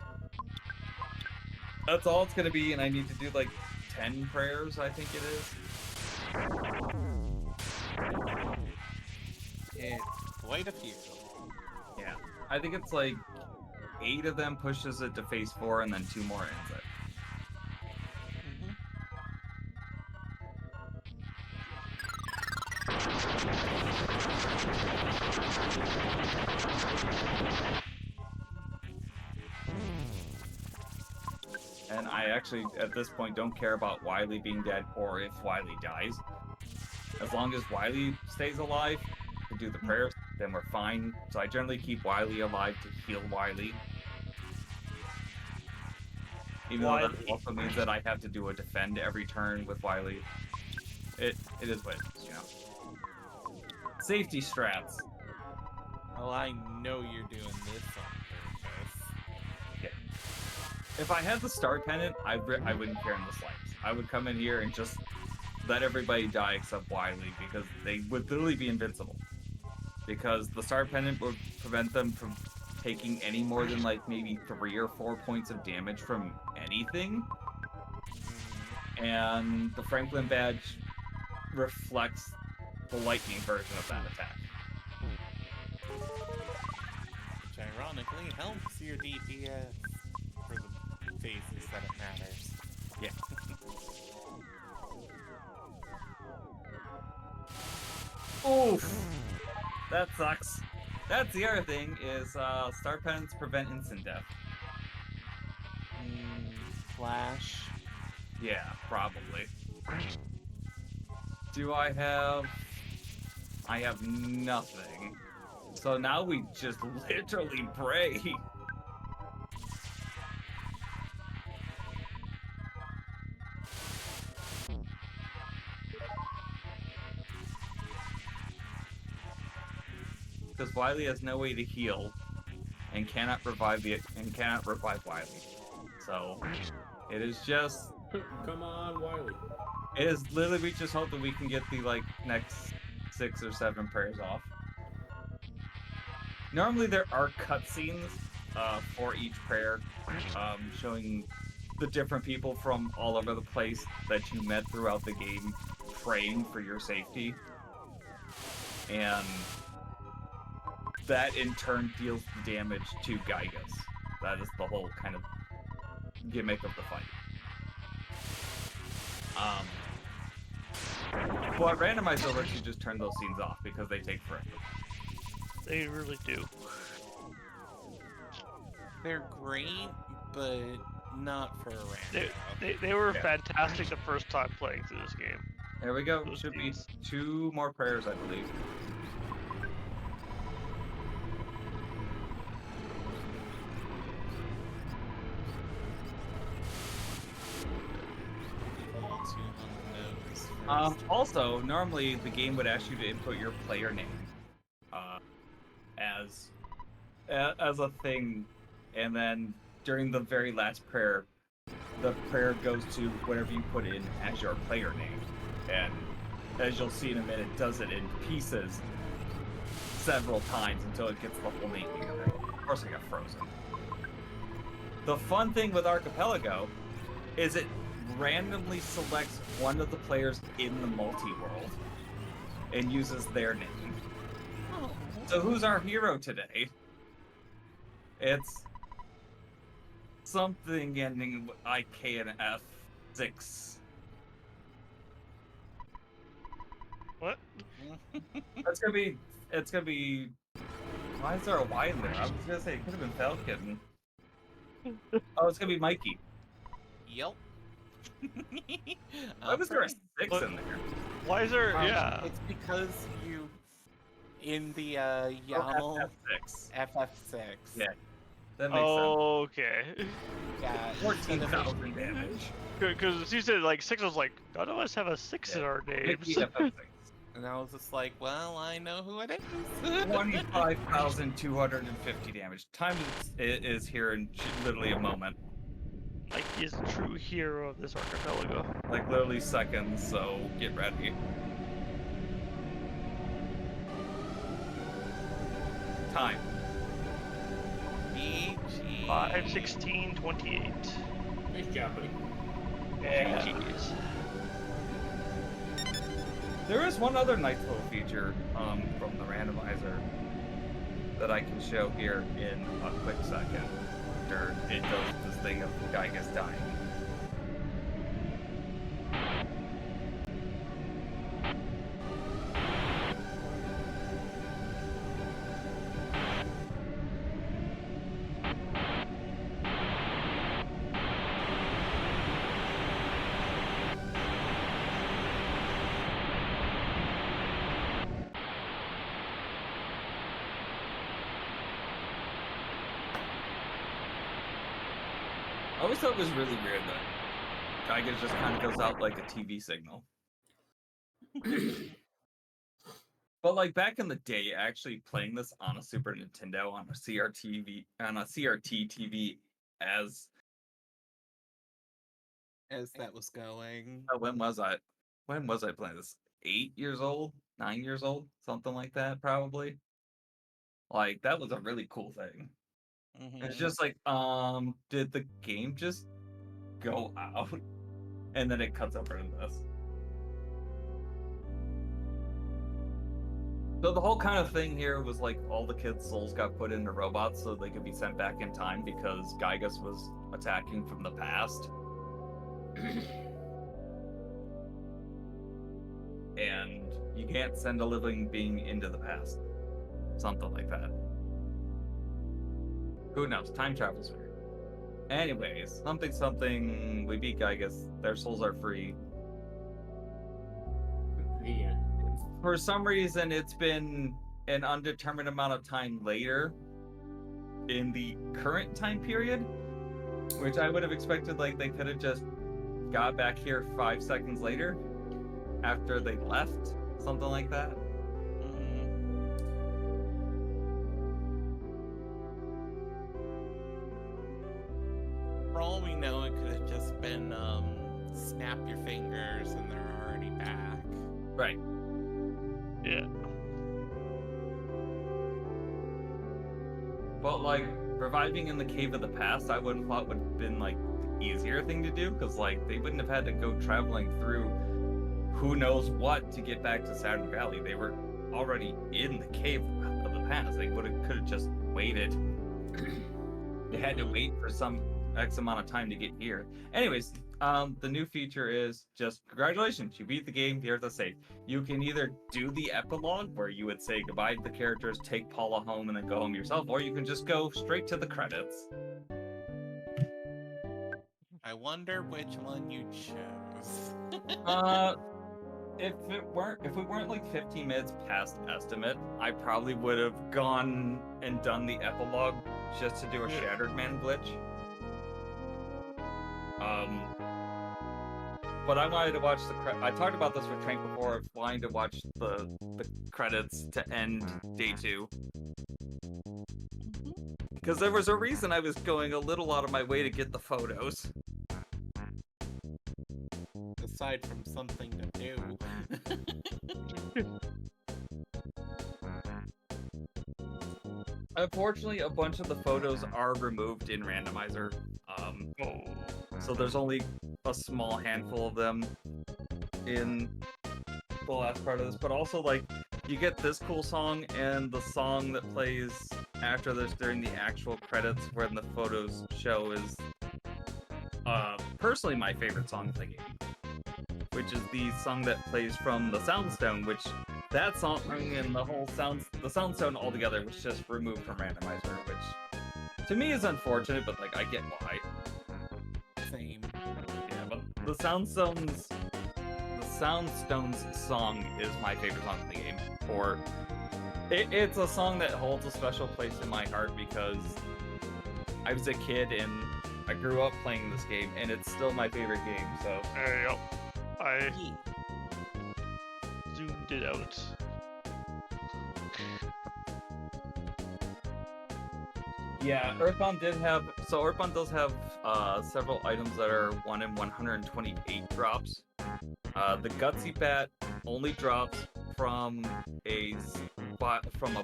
That's all it's gonna be, and I need to do like 10 prayers, I think it is. It's quite a few. Yeah. I think it's like 8 of them pushes it to phase 4, and then 2 more ends it. And I actually, at this point, don't care about Wily being dead or if Wily dies. As long as Wily stays alive to do the prayers, then we're fine. So I generally keep Wily alive to heal Wily. Even though that also means that I have to do a defend every turn with Wily. It is what it is, you know. Safety strats. Well, I know you're doing this on purpose. Yeah. If I had the star pennant, I wouldn't care in the slightest. I would come in here and just let everybody die except Wily, because they would literally be invincible. Because the star pennant would prevent them from taking any more than like maybe 3 or 4 points of damage from anything. And the Franklin badge reflects the lightning version of that attack. which ironically helps your DPS for the phases that it matters. Yeah. Oof! That sucks. That's the other thing, is star pens prevent instant death. Flash. Yeah, probably. Do I have... I have nothing. So now we just literally pray. Because Wily has no way to heal and cannot revive Wily. So it is just Come on, Wiley. it is literally we just hope that we can get the next 6 or 7 prayers off. Normally there are cutscenes for each prayer, showing the different people from all over the place that you met throughout the game praying for your safety. And that in turn deals the damage to Gygas. That is the whole kind of gimmick of the fight. But Randomizer lets you just turn those scenes off because they take forever. They really do. They're great, but not for a random. They were fantastic the first time playing through this game. There we go. Those Should scenes. be 2 more prayers, I believe. Also, normally the game would ask you to input your player name as a thing, and then during the very last prayer, the prayer goes to whatever you put in as your player name, and as you'll see in a minute, does it in pieces several times until it gets the whole name together. Of course, I got frozen. The fun thing with Archipelago is it randomly selects one of the players in the multi-world and uses their name. So who's our hero today? It's something ending with IK and F6. What? It's gonna be. Why is there a Y in there? I was gonna say it could have been Falcon. Oh, it's gonna be Mikey. Yep. Why was there a 6 in there? Why is there? Yeah. It's because you in the YAML FF6. FF6. Yeah, that makes Okay. Yeah. 14,000 damage. Because you said 6, I was like, none of us have a 6 in our names. Mikey FF6. And I was just like, well, I know who it is. 25,250 damage. Time is here in literally a moment. He is the true hero of this archipelago. Like literally seconds, so get ready. Time. BG. 5:16:28. Nice job, buddy. Yeah. GG's. There is one other nice little feature from the randomizer that I can show here in a quick second. After it does this thing of Gygas dying. I always thought it was really weird that Gygas just kind of goes out like a TV signal. But back in the day, actually playing this on a Super Nintendo on a CRT TV as that was going. when was I playing this? 8 years old, 9 years old, something like that, probably. That was a really cool thing. It's just did the game just go out? And then it cuts over into this. So the whole kind of thing here was like all the kids' souls got put into robots so they could be sent back in time because Gygus was attacking from the past. And you can't send a living being into the past. Something like that. Who knows? Time travel's weird. Anyways, something, we beat Gygus. Their souls are free. The end. For some reason, it's been an undetermined amount of time later in the current time period, which I would have expected like they could have just got back here 5 seconds later after they left, something like that. For all we know, it could have just been snap your fingers and they're already back. Right. Yeah. But like reviving in the cave of the past, I would have thought would have been like the easier thing to do, because like they wouldn't have had to go traveling through who knows what to get back to Saturn Valley. They were already in the cave of the past. They could have just waited. They had to wait for some X amount of time to get here. Anyways, the new feature is just congratulations, you beat the game. Here's the save. You can either do the epilogue where you would say goodbye to the characters, take Paula home, and then go home yourself, or you can just go straight to the credits. I wonder which one you chose. If we weren't like 15 minutes past estimate, I probably would have gone and done the epilogue just to do a Shattered Man glitch. But I wanted to watch I talked about this with Trank before, of wanting to watch the credits to end day 2. Because there was a reason I was going a little out of my way to get the photos. Aside from something to do. Unfortunately, a bunch of the photos are removed in randomizer. So there's only a small handful of them in the last part of this. But also, like, you get this cool song, and the song that plays after this during the actual credits when the photos show is personally my favorite song in the game, which is the song that plays from the Soundstone, which that song and the whole the Soundstone altogether was just removed from randomizer, which to me is unfortunate, but like I get why. Same. Yeah, but the Soundstone's song is my favorite song in the game. It's a song that holds a special place in my heart because I was a kid and I grew up playing this game, and it's still my favorite game. So there you go. I zoomed it out. yeah, Earthbound does have several items that are 1 in 128 drops. The Gutsy Bat only drops from a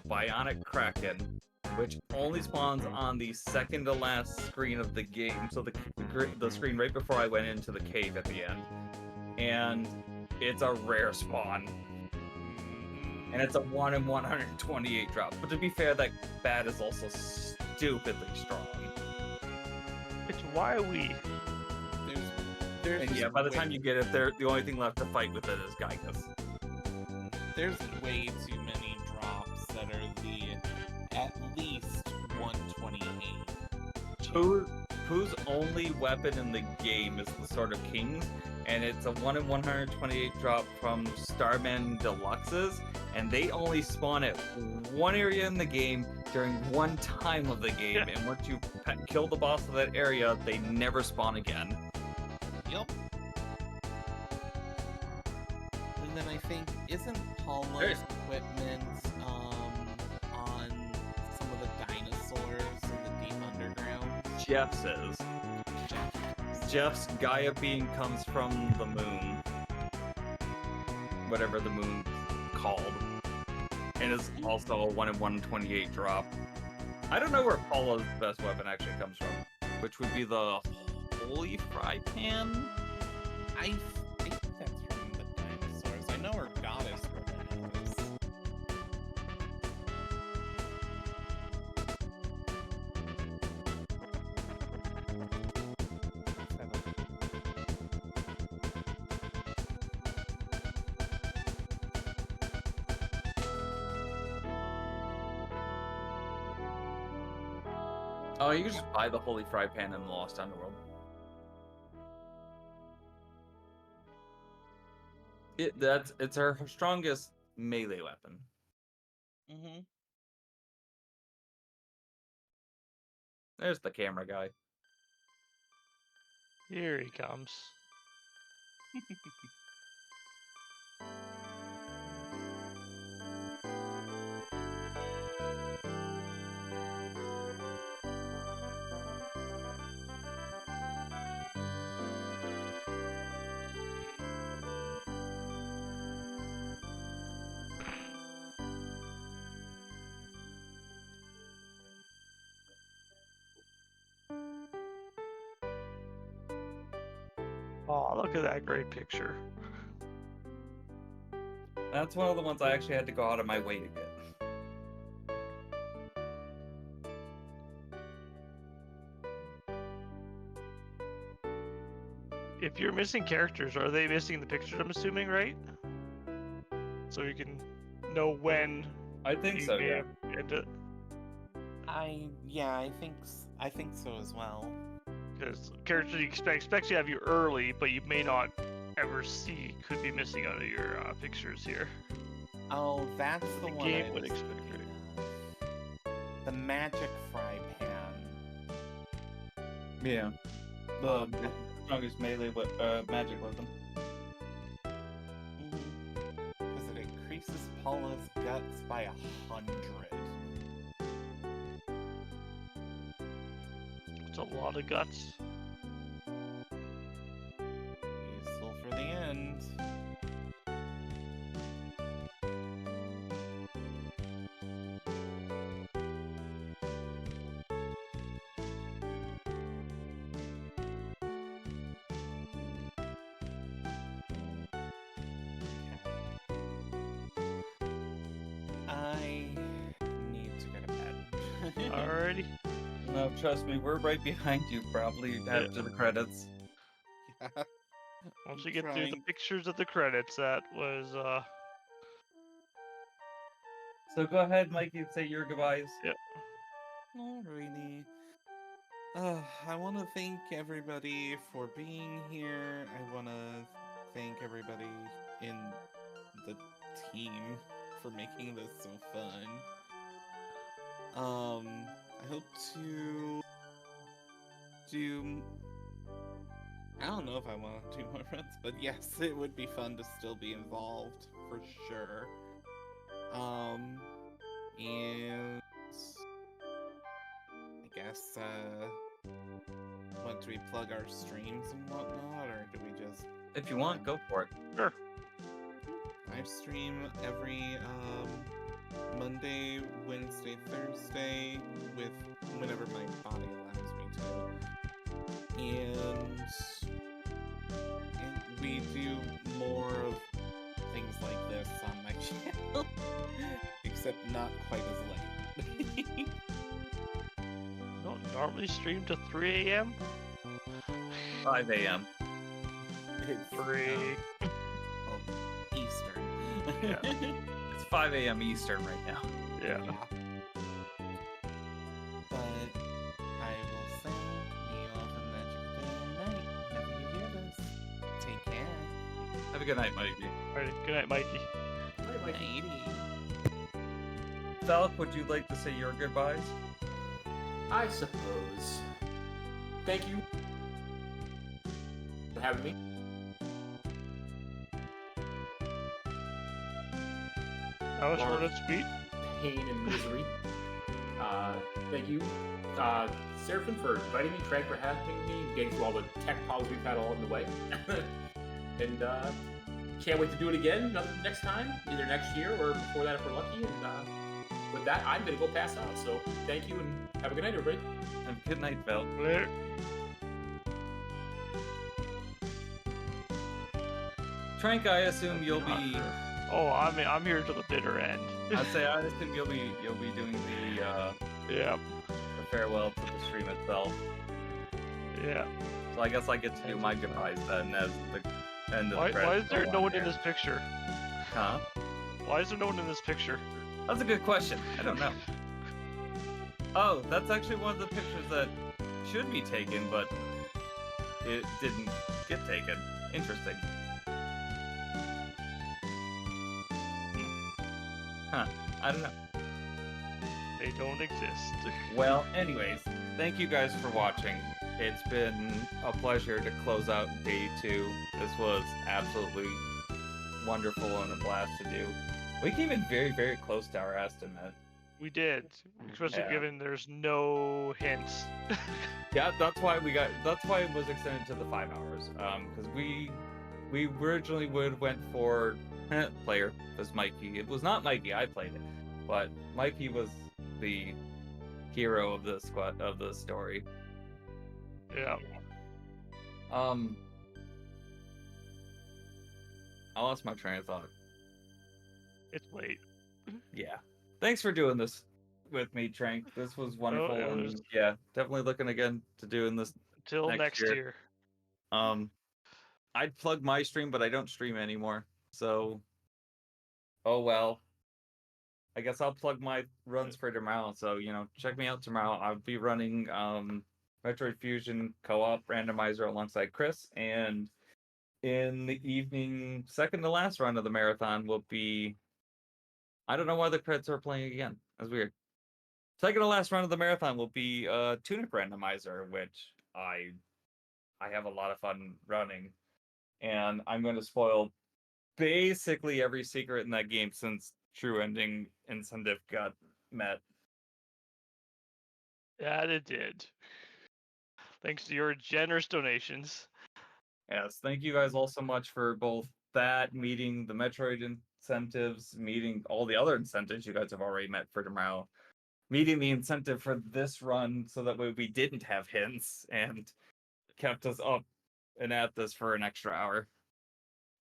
bionic Kraken, which only spawns on the second to last screen of the game, so the screen right before I went into the cave at the end. And it's a rare spawn. And it's a 1 in 128 drop. But to be fair, that bat is also stupidly strong. It's why we. There's And yeah, by the time you get it, the only thing left to fight with it is Gygus. There's way too many drops that are at least 128. Pooh's only weapon in the game is the Sword of Kings, and it's a 1 in 128 drop from Starman Deluxes, and they only spawn at one area in the game during one time of the game, and once you kill the boss of that area, they never spawn again. Yep. And then I think, isn't Paula's equipment on some of the dinosaurs in the deep underground? Jeff's is. Jeff's Gaia beam comes from the moon. Whatever the moon's called. And is also a 1 in 128 drop. I don't know where Paula's best weapon actually comes from, which would be the Holy Fry Pan? I think that's from the dinosaurs. I know her goddess weapon is. Oh, you can just buy the Holy Fry Pan in the Lost Underworld. It's our strongest melee weapon. Mm-hmm. There's the camera guy. Here he comes. Oh, look at that great picture. That's one of the ones I actually had to go out of my way to get. If you're missing characters, are they missing the pictures? I'm assuming, right? So you can know when. I think you so, may yeah. have ended. I think so as well. Because characters you expect to have you early, but you may not ever see, could be missing out of your pictures here. Oh, that's the one game I would was expect, thinking of. The magic fry pan. Yeah. The strongest melee magic weapon. Because it increases Paula's guts by 100. It's a lot of guts. Useful for the end. I need to go to bed. Alrighty. No, trust me, we're right behind you, probably after the credits. Yeah. Once we get through the pictures of the credits, that was So go ahead, Mikey, and say your goodbyes. Yep. Alrighty. I want to thank everybody for being here. I want to thank everybody in the team for making this so fun. I hope to do... I don't know if I want to do more runs, but yes, it would be fun to still be involved, for sure. And... I guess, what, do we plug our streams and whatnot, or do we just... If you want, go for it. Sure. I stream every, Monday, Wednesday, Thursday, with whenever my body allows me to. And we do more of things like this on my channel, except not quite as late. Don't normally stream to 3 a.m. 5 a.m. It's 3. Eastern. Yeah. It's 5 a.m. Eastern right now. Yeah. But I will say, may you all have a magical day and night whenever you hear this. Take care. Have a good night, Mikey. Alright, good night, Mikey. Nighty. Falk, would you like to say your goodbyes? I suppose. Thank you for having me. That was short and sweet. Pain and misery. Thank you, Seraphin, for inviting me, Craig for having me, getting through all the tech problems we've had all in the way. And can't wait to do it again next time, either next year or before that if we're lucky. And with that, I'm going to go pass out. So thank you and have a good night, everybody. Have a good night, Falk. Later. Trank, I assume you'll be. Oh, I'm here to the bitter end. I assume you'll be doing the Yeah. the farewell to the stream itself. Yeah. So I guess I get to do my goodbyes then as the end of the Why credits is there go no on one in here. this picture? Huh? Why is there no one in this picture? That's a good question. I don't know. Oh, that's actually one of the pictures that should be taken, but it didn't get taken. Interesting. Huh. I don't know. They don't exist. Well, anyways, thank you guys for watching. It's been a pleasure to close out day 2. This was absolutely wonderful and a blast to do. We came in very, very close to our estimate. We did, especially Yeah. given there's no hints. Yeah, that's why it was extended to the 5 hours. Because we originally went for player was Mikey. It was not Mikey, I played it. But Mikey was the hero of the story. Yeah. I lost my train of thought. It's late. Yeah. Thanks for doing this with me, Trank. This was wonderful, it and was- yeah, definitely looking again to doing this. Till next year. I'd plug my stream, but I don't stream anymore. So, oh well. I guess I'll plug my runs for tomorrow. So, check me out tomorrow. I'll be running Metroid Fusion co-op randomizer alongside Chris, and in the evening, second to last run of the marathon will be. I don't know why the creds are playing again. That's weird. Second to last run of the marathon will be Tunic randomizer, which I have a lot of fun running, and I'm going to spoil basically every secret in that game since True Ending incentive got met. That it did. Thanks to your generous donations. Yes, thank you guys all so much for both that, meeting the Metroid incentives, meeting all the other incentives you guys have already met for tomorrow, meeting the incentive for this run so that way we didn't have hints and kept us up and at this for an extra hour.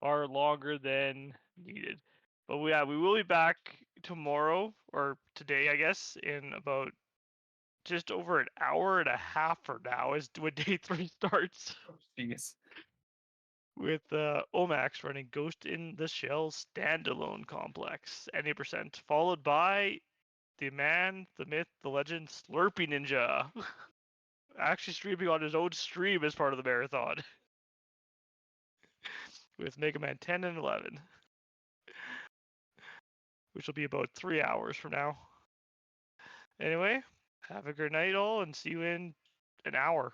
Far longer than needed. But we will be back tomorrow, or today, I guess, in about just over an hour and a half from now is when day 3 starts. Jeez. With Omax running Ghost in the Shell standalone complex, any percent, followed by the man, the myth, the legend, Slurpy Ninja. Actually streaming on his own stream as part of the marathon. With Mega Man 10 and 11. Which will be about 3 hours from now. Anyway, have a good night all and see you in an hour.